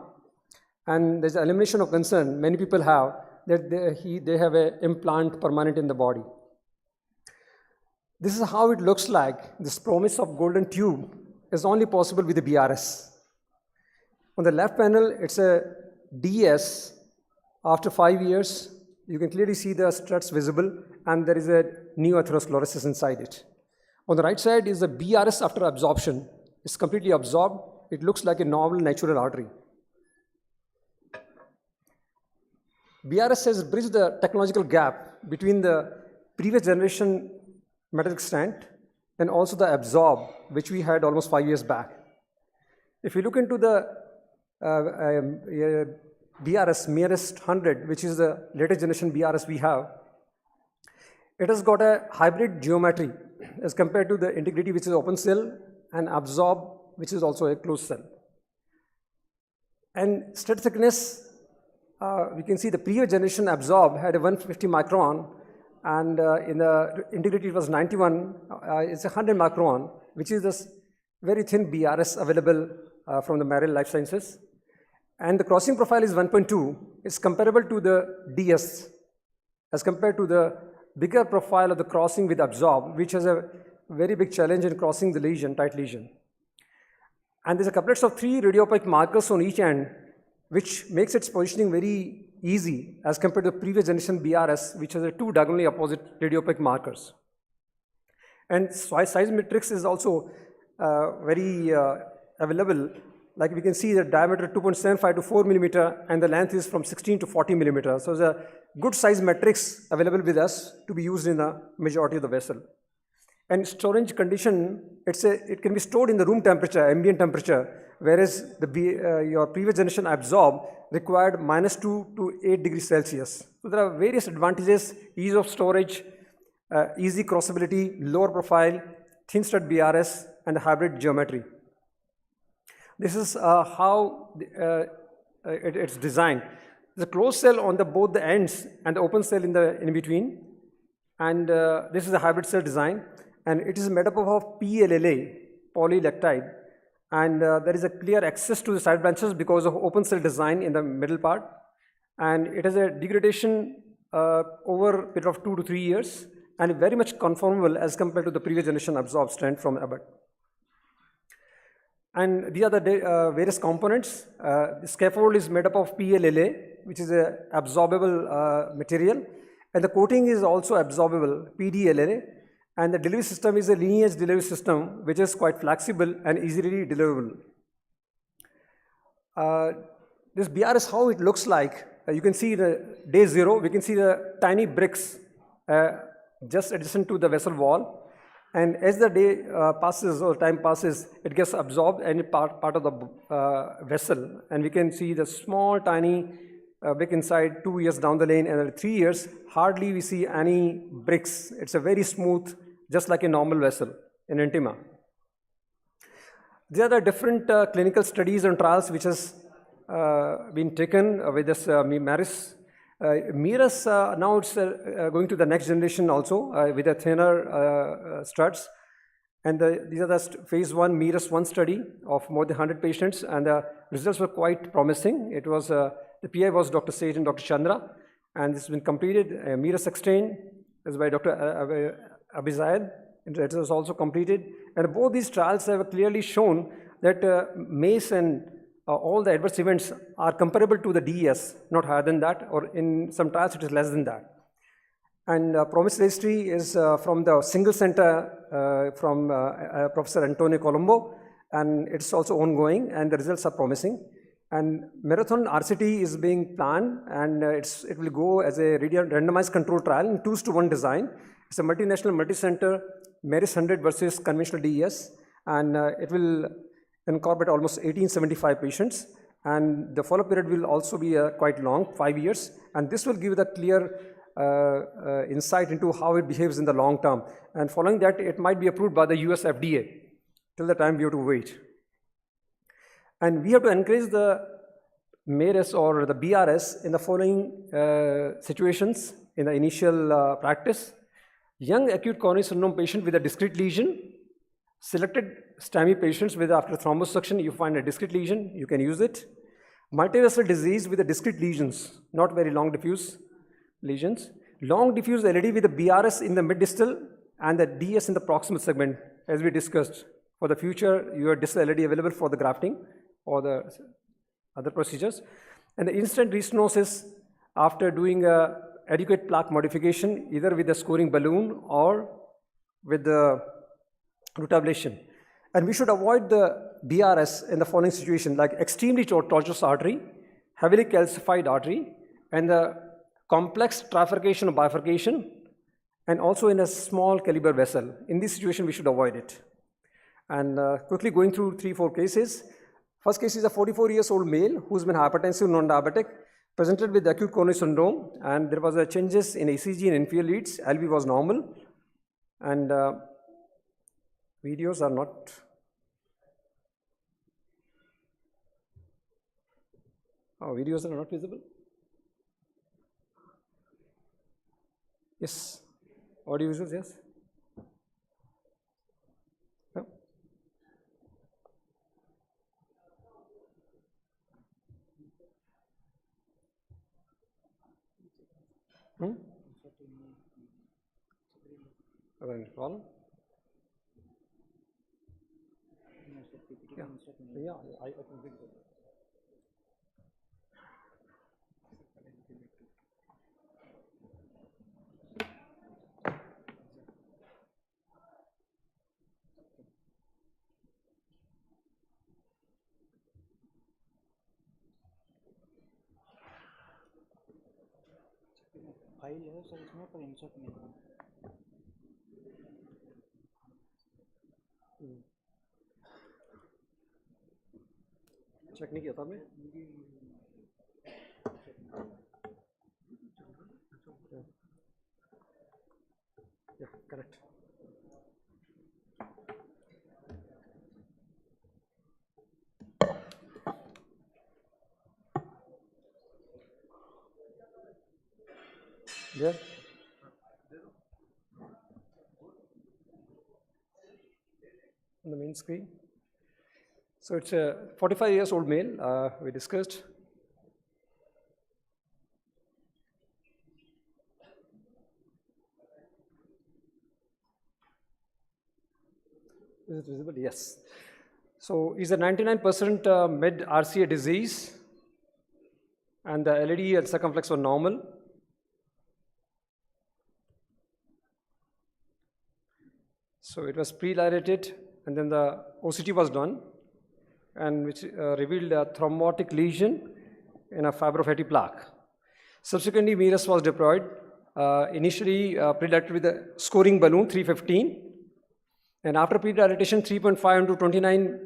And there's an elimination of concern many people have that they have an implant permanent in the body. This is how it looks like. This promise of golden tube is only possible with the BRS. On the left panel, it's a DS. After 5 years, you can clearly see the struts visible, and there is a new atherosclerosis inside it. On the right side is the BRS after absorption. It's completely absorbed. It looks like a normal natural artery. BRS has bridged the technological gap between the previous generation metallic stent and also the absorb, which we had almost 5 years back. If you look into the BRS Merest 100, which is the latest generation BRS we have, it has got a hybrid geometry as compared to the integrity, which is open cell, and absorb which is also a closed cell. And stud thickness, we can see the previous generation absorb had a 150 micron, and in the integrity it was 91, it's 100 micron, which is this very thin BRS available from the Merrill Life Sciences. And the crossing profile is 1.2. It's comparable to the DS as compared to the bigger profile of the crossing with absorb, which has a very big challenge in crossing the lesion, tight lesion. And there's a couplet of 3 radiopaque markers on each end, which makes its positioning very easy as compared to the previous generation BRS, which has a 2 diagonally opposite radiopaque markers. And size matrix is also very available. Like we can see the diameter 2.75 to 4 millimeter, and the length is from 16 to 40 millimeter. So there's a good size matrix available with us to be used in the majority of the vessel. And storage condition, it can be stored in the room temperature, ambient temperature, whereas your previous generation absorb required -2 to 8 degrees Celsius. So there are various advantages: ease of storage, easy crossability, lower profile, thin stud BRS, and hybrid geometry. This is how it's designed. The closed cell on both the ends and the open cell in between. And this is a hybrid cell design. And it is made up of PLLA, polylactide. And there is a clear access to the side branches because of open cell design in the middle part. And it has a degradation over a period of 2 to 3 years, and very much conformable as compared to the previous generation absorbed strand from Abbott. And these are the various components. The scaffold is made up of PLLA, which is a absorbable material, and the coating is also absorbable, PDLLA, and the delivery system is a lineage delivery system, which is quite flexible and easily deliverable. This BRS, how it looks like, you can see the day 0, we can see the tiny bricks just adjacent to the vessel wall. And as the day passes or time passes, it gets absorbed and part of the vessel. And we can see the small, tiny brick inside 2 years down the lane, and at 3 years, hardly we see any bricks. It's a very smooth, just like a normal vessel in intima. There are different clinical studies and trials which has been taken with this MIRAS. MIRAS, now it's going to the next generation also with a thinner studs. And these are the phase 1 MIRAS 1 study of more than 100 patients, and the results were quite promising. It was, the PI was Dr. Sage and Dr. Chandra, and this has been completed. MIRAS Extend is by Dr. 𝐡𝐢𝐤𝐥𝐻, and it was also completed. And both these trials have clearly shown that MACE and all the adverse events are comparable to the DES, not higher than that, or in some trials it is less than that. And promise registry is from the single center from Professor Antonio Colombo, and it's also ongoing, and the results are promising. And marathon RCT is being planned, and it will go as a randomized control trial in 2:1 design. It's a multinational, multi-center, MERIS 100 versus conventional DES, and it will incorporate almost 1875 patients, and the follow-up period will also be quite long, 5 years, and this will give the clear insight into how it behaves in the long term. And following that, it might be approved by the US FDA. Till the time we have to wait. And we have to encourage the MARIS or the BRS in the following situations in the initial practice. Young acute coronary syndrome patient with a discrete lesion. Selected STEMI patients with after thrombosuction, you find a discrete lesion, you can use it. Multivessel disease with the discrete lesions, not very long diffuse lesions. Long diffuse LAD with the BRS in the mid-distal and the DS in the proximal segment, as we discussed. For the future, your distal LAD available for the grafting or the other procedures. And the instant restenosis after doing adequate plaque modification, either with the scoring balloon or with the root ablation. And we should avoid the BRS in the following situation, like extremely tortuous artery, heavily calcified artery, and the complex trifurcation or bifurcation, and also in a small caliber vessel. In this situation, we should avoid it. And quickly going through 3-4 cases. First case is a 44-year-old male who's been hypertensive, non-diabetic, presented with acute coronary syndrome, and there was a changes in ECG and inferior leads. LV was normal, and videos are not. Oh, videos are not visible? Yes. Audio visuals, yes. No? Hmm? Problem? Yeah, I can think of it. File है sir इसमें पर insert नहीं है। Check नहीं किया था मैं। Yeah, correct. Yeah. On the main screen. So it's a 45 years old male, we discussed. Is it visible? Yes. So he's a 99% mid RCA disease, and the LAD and circumflex were normal. So it was pre-dilated, and then the OCT was done, and which revealed a thrombotic lesion in a fibrofatty plaque. Subsequently, MERS was deployed, initially pre-dilated with a scoring balloon 315, and after pre-dilatation 3.5 into 29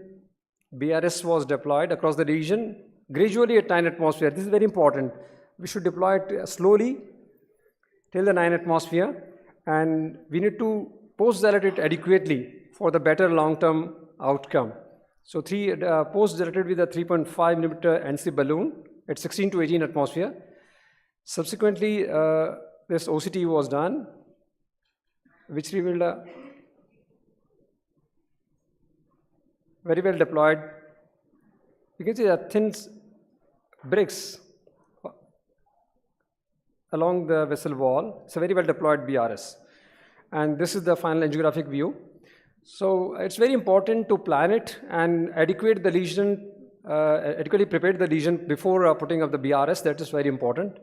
BRS was deployed across the region, gradually at 9 atmosphere. This is very important. We should deploy it slowly till the 9 atmosphere, and we need to post-dilate it adequately for the better long-term outcome. So post-dilated with a 3.5 millimeter NC balloon at 16 to 18 atmosphere. Subsequently, this OCT was done, which revealed a very well deployed. You can see the thin bricks along the vessel wall. It's a very well deployed BRS. And this is the final angiographic view. So it's very important to plan it and adequate the lesion, adequately prepare the lesion before putting up the BRS. That is very important.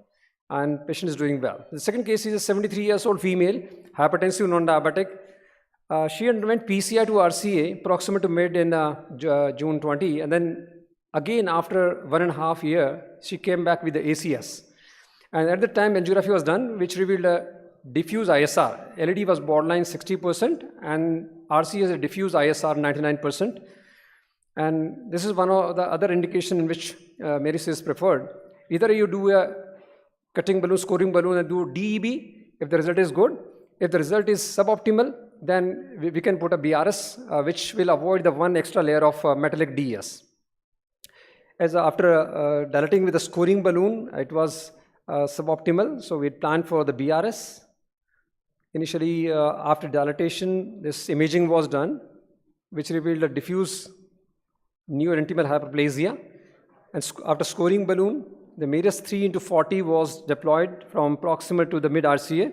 And patient is doing well. The second case is a 73 years old female, hypertensive, non-diabetic. She underwent PCI to RCA proximal to mid in June 20, and then again after 1.5 years, she came back with the ACS. And at the time, angiography was done, which revealed a diffuse ISR. LAD was borderline 60%, and RCA is a diffuse ISR 99%. And this is one of the other indication in which MERS is preferred. Either you do a cutting balloon, scoring balloon, and do DEB if the result is good. If the result is suboptimal, then we can put a BRS, which will avoid the one extra layer of metallic DS. As after dilating with a scoring balloon, it was suboptimal, so we planned for the BRS. Initially, after dilatation, this imaging was done, which revealed a diffuse neointimal hyperplasia. And after scoring balloon, the MERS 3 into 40 was deployed from proximal to the mid RCA.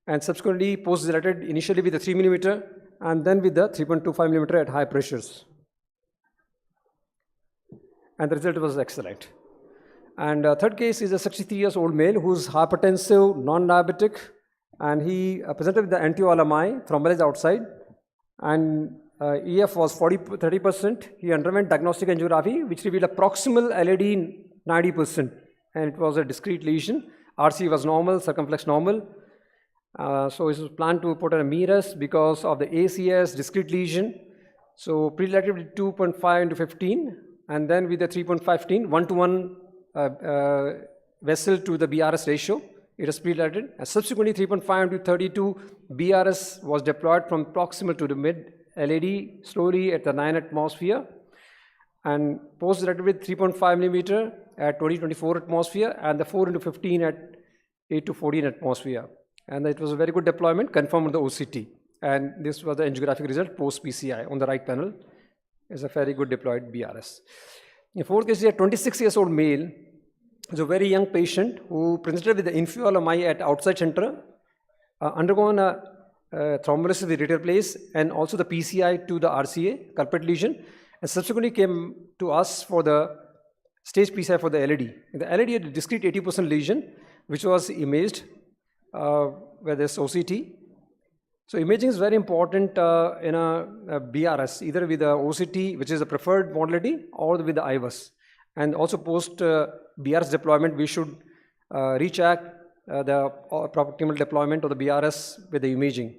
And subsequently post-dilated initially with the 3 millimeter and then with the 3.25 millimeter at high pressures. And the result was excellent. And third case is a 63 years old male who's hypertensive, non-diabetic, and he presented with the anti-OLMI, thrombolysis outside, and EF was 30%. He underwent diagnostic angiography, which revealed a proximal LAD 90%, and it was a discrete lesion. RC was normal, circumflex normal. So it was planned to put a MERS because of the ACS discrete lesion. So pre-dilated with 2.5 into 15, and then with the 3.15, 1:1 vessel to the BRS ratio. It was pre-dilated. And subsequently 3.5 into 32 BRS was deployed from proximal to the mid LAD slowly at the 9 atmosphere. and post-directed with 3.5 millimeter at 20-24 atmosphere, and the 4 into 15 at 8 to 14 atmosphere. And it was a very good deployment, confirmed on the OCT. And this was the angiographic result post-PCI on the right panel. It's a very good deployed BRS. In fourth case, a 26-year-old male, is a very young patient who presented with the inferior MI at outside center, undergone a thrombolysis with radial place and also the PCI to the RCA, culprit lesion, and subsequently came to us for the stage PCI for the LAD. The LAD had a discrete 80% lesion, which was imaged with this OCT. So imaging is very important in a BRS, either with the OCT, which is the preferred modality, or with the IVUS. And also post BRS deployment, we should recheck the optimal deployment of the BRS with the imaging.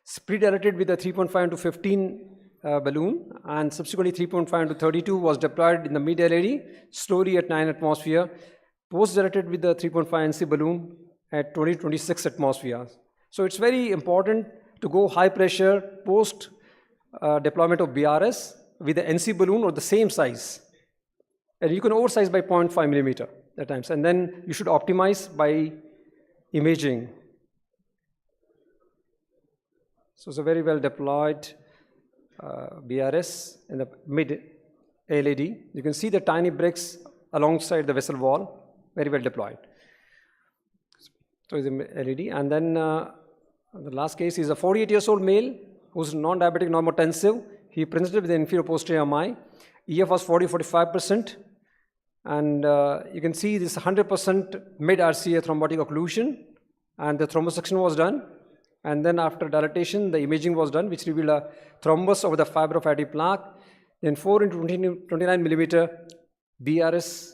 It's pre-dilated with a 3.5 into 15 balloon, and subsequently 3.5 into 32 was deployed in the mid-LAD, slowly at 9 atmosphere, post-dilated with the 3.5 NC balloon at 20-26 atmosphere. So it's very important to go high pressure post deployment of BRS with the NC balloon or the same size. And you can oversize by 0.5 millimeter at times. And then you should optimize by imaging. So it's a very well deployed BRS in the mid LAD. You can see the tiny bricks alongside the vessel wall, very well deployed. So it's a LED. And then the last case is a 48-year-old male who's non-diabetic, normotensive. He presented with the inferior posterior MI. EF was 40-45%. And you can see this 100% mid-RCA thrombotic occlusion. And the thrombosection was done. And then after dilatation, the imaging was done, which revealed a thrombus over the fibrofatty plaque. Then 4 into 29 millimeter BRS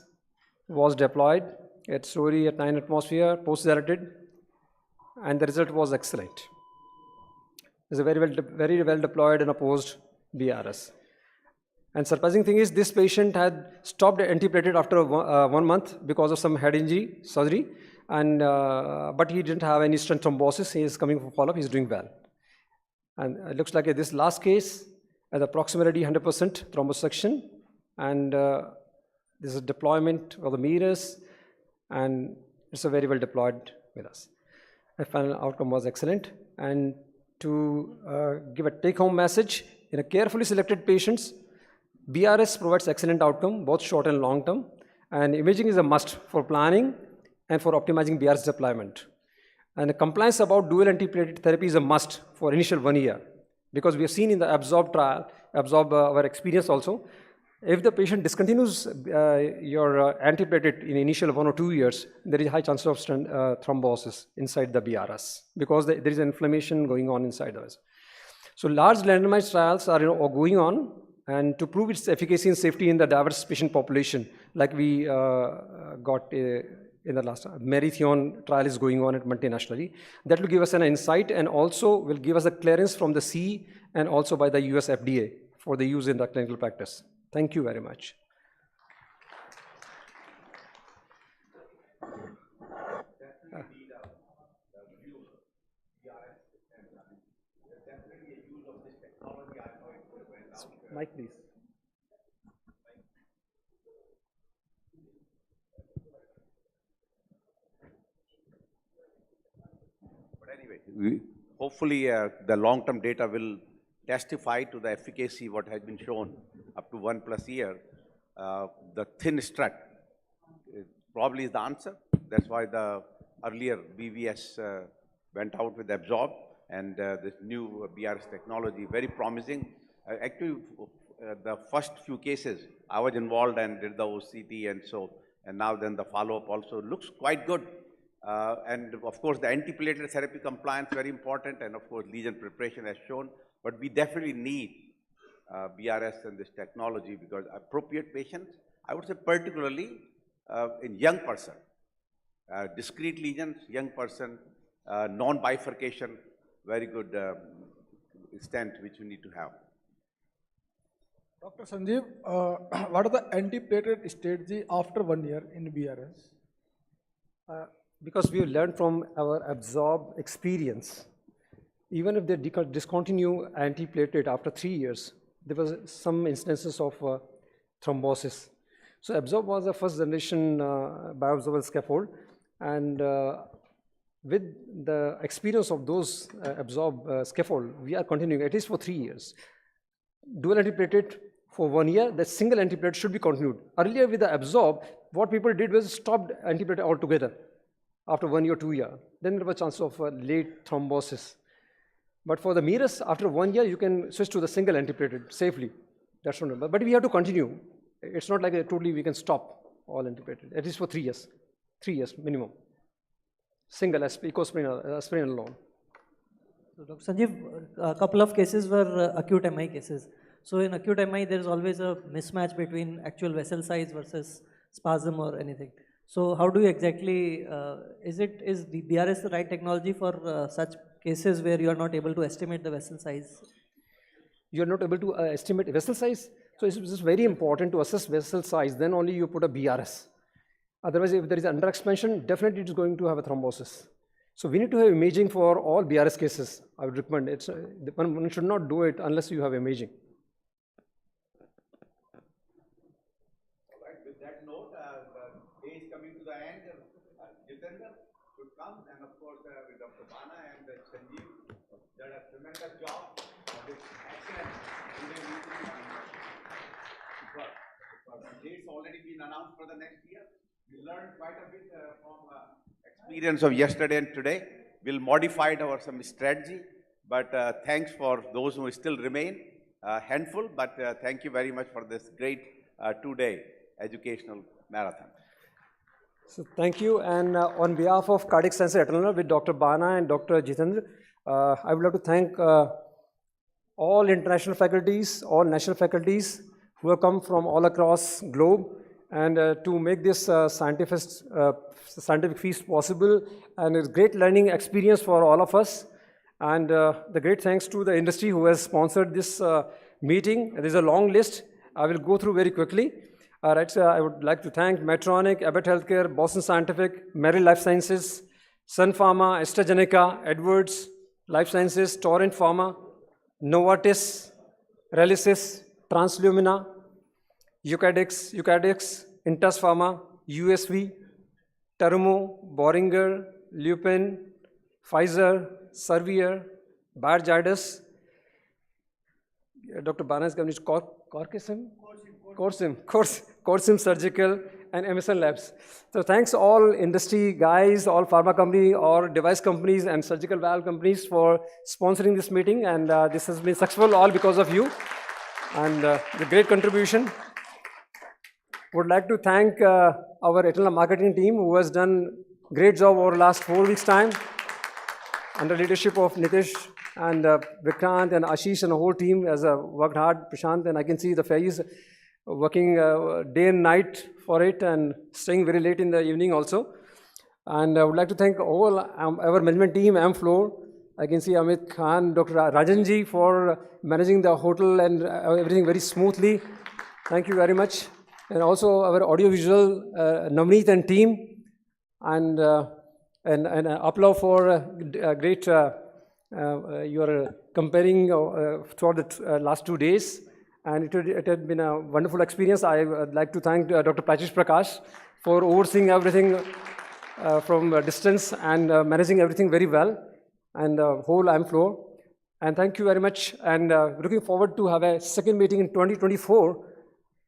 was deployed at slowly at 9 atmosphere, post-dilated, and the result was excellent. It's a very well deployed and opposed BRS. And surprising thing is, this patient had stopped antiplatelet after 1 month because of some head injury surgery, and but he didn't have any stent thrombosis. He is coming for follow-up. He's doing well. And it looks like this last case at approximately 100% thrombosection, and this is deployment of the meters, and it's a very well deployed with us. The final outcome was excellent. And to give a take-home message, in a carefully selected patients, BRS provides excellent outcome, both short and long term, and imaging is a must for planning and for optimizing BRS deployment. And the compliance about dual antiplatelet therapy is a must for initial 1 year, because we have seen in the ABSORB trial, our experience also, if the patient discontinues your antiplatelet in initial 1 or 2 years, there is a high chance of thrombosis inside the BRS, because there is inflammation going on inside us. So large randomized trials are going on, and to prove its efficacy and safety in the diverse patient population, like we got in the last Marathon trial is going on at multinationally. That will give us an insight, and also will give us a clearance from the CE and also by the US FDA for the use in the clinical practice. Thank you very much. Mike, please. But anyway, hopefully the long-term data will testify to the efficacy what has been shown up to 1+ year. The thin strut probably is the answer. That's why the earlier BVS went out with ABSORB, and this new BRS technology, very promising. Actually, the first few cases, I was involved and did the OCT, and now then the follow-up also looks quite good. And of course, the antiplatelet therapy compliance very important, and of course, lesion preparation as shown. But we definitely need BRS and this technology, because appropriate patients, I would say particularly in young person, discrete lesions, young person, non-bifurcation, very good stent which we need to have. Dr. Sanjeev, what are the antiplatelet strategy after 1 year in BRS? Because we have learned from our ABSORB experience, even if they discontinue antiplatelet after 3 years, there was some instances of thrombosis. So Absorb was the first generation bioabsorbable scaffold, and with the experience of those Absorb scaffold, we are continuing at least for 3 years. Dual antiplatelet for 1 year, the single antiplatelet should be continued. Earlier with the Absorb, what people did was stopped antiplatelet altogether after 1 year, 2 year. Then there was a chance of late thrombosis. But for the mirrors, after 1 year, you can switch to the single antiplatelet safely. That's not, but we have to continue. It's not like totally we can stop all antiplatelet, at least for 3 years. 3 years minimum. Single aspirin alone. So Dr. Sanjeev, a couple of cases were acute MI cases. So in acute MI, there is always a mismatch between actual vessel size versus spasm or anything. So how do you exactly, is the BRS the right technology for such cases where you are not able to estimate the vessel size? You are not able to estimate vessel size? So it's very important to assess vessel size, then only you put a BRS. Otherwise, if there is under expansion, definitely it is going to have a thrombosis. So we need to have imaging for all BRS cases. I would recommend it. One should not do it unless you have imaging. All right, with that note, the day is coming to the end. Jitendra should come, and of course with Dr. Bana and Sanjeev, did a tremendous job of this excellent Indian meeting. The dates already been announced for the next year. We learned quite a bit from experience of yesterday and today. We'll modify our some strategy, but thanks for those who still remain, handful, but thank you very much for this great 2-day educational marathon. So thank you, and on behalf of Cardiac Sciences Eternal with Dr. Bana and Dr. Jitendra, I would like to thank all international faculties, all national faculties who have come from all across globe, and to make this scientific feast possible, and it's great learning experience for all of us. And the great thanks to the industry who has sponsored this meeting. There's a long list. I will go through very quickly. All right, so I would like to thank Medtronic, Abbott Healthcare, Boston Scientific, Merrill Life Sciences, Sun Pharma, AstraZeneca, Edwards Life Sciences, Torrent Pharma, Novartis, Relicis, Translumina, 𝐡𝐢𝐤𝐥𝐻, Intas Pharma, USV, Terumo, Boehringer, Lupin, Pfizer, Servier, Bayer-Zydus, Dr. Bana's company is Corsim Surgical, and MSN Labs. So thanks all industry guys, all pharma company, or device companies and surgical valve companies for sponsoring this meeting, and this has been successful all because of you, and the great contribution. Would like to thank our Eternal marketing team who has done great job over the last 4 weeks time under leadership of Nitish and Vikrant and Ashish and the whole team has worked hard, Prashant, and I can see the Faiz working day and night for it and staying very late in the evening also. And I would like to thank all our management team, Floor. I can see Amit Khan, Dr. Rajanji for managing the hotel and everything very smoothly. Thank you very much. And also our audiovisual, Navneet and team, and applause for great, you are comparing throughout the last 2 days, and it had been a wonderful experience. I would like to thank Dr. Prachish Prakash for overseeing everything from a distance and managing everything very well, and whole Floor. And thank you very much, and looking forward to have a second meeting in 2024.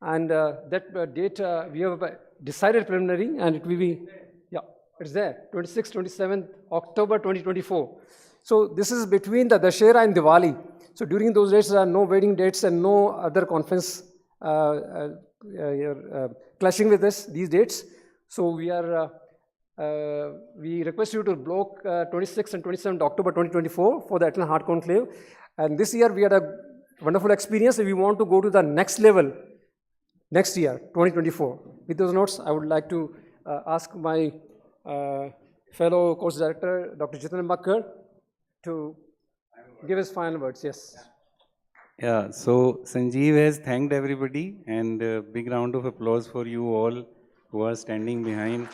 And that date we have decided preliminary, and it will be, yeah, it's there, 26th, 27th October 2024. So this is between the Dussehra and Diwali. So during those dates, there are no wedding dates and no other conference clashing with these dates. So we request you to block 26th and 27th October 2024 for the Eternal Heart Conclave. And this year we had a wonderful experience. We want to go to the next level next year, 2024. With those notes, I would like to ask my fellow course director, Dr. Jitendra to give his final words. Yes. Yeah, so Sanjeev has thanked everybody, and a big round of applause for you all who are standing behind,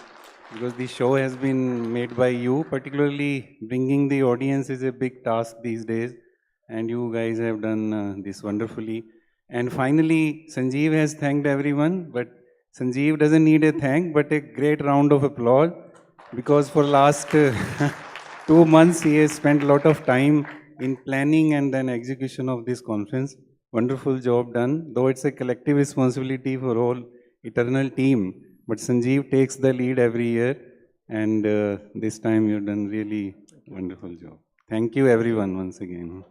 because the show has been made by you. Particularly bringing the audience is a big task these days, and you guys have done this wonderfully. And finally, Sanjeev has thanked everyone, but Sanjeev doesn't need a thank, but a great round of applause, because for last 2 months he has spent a lot of time in planning and then execution of this conference. Wonderful job done, though it's a collective responsibility for all eternal team, but Sanjeev takes the lead every year, and this time you've done really wonderful job. Thank you everyone once again.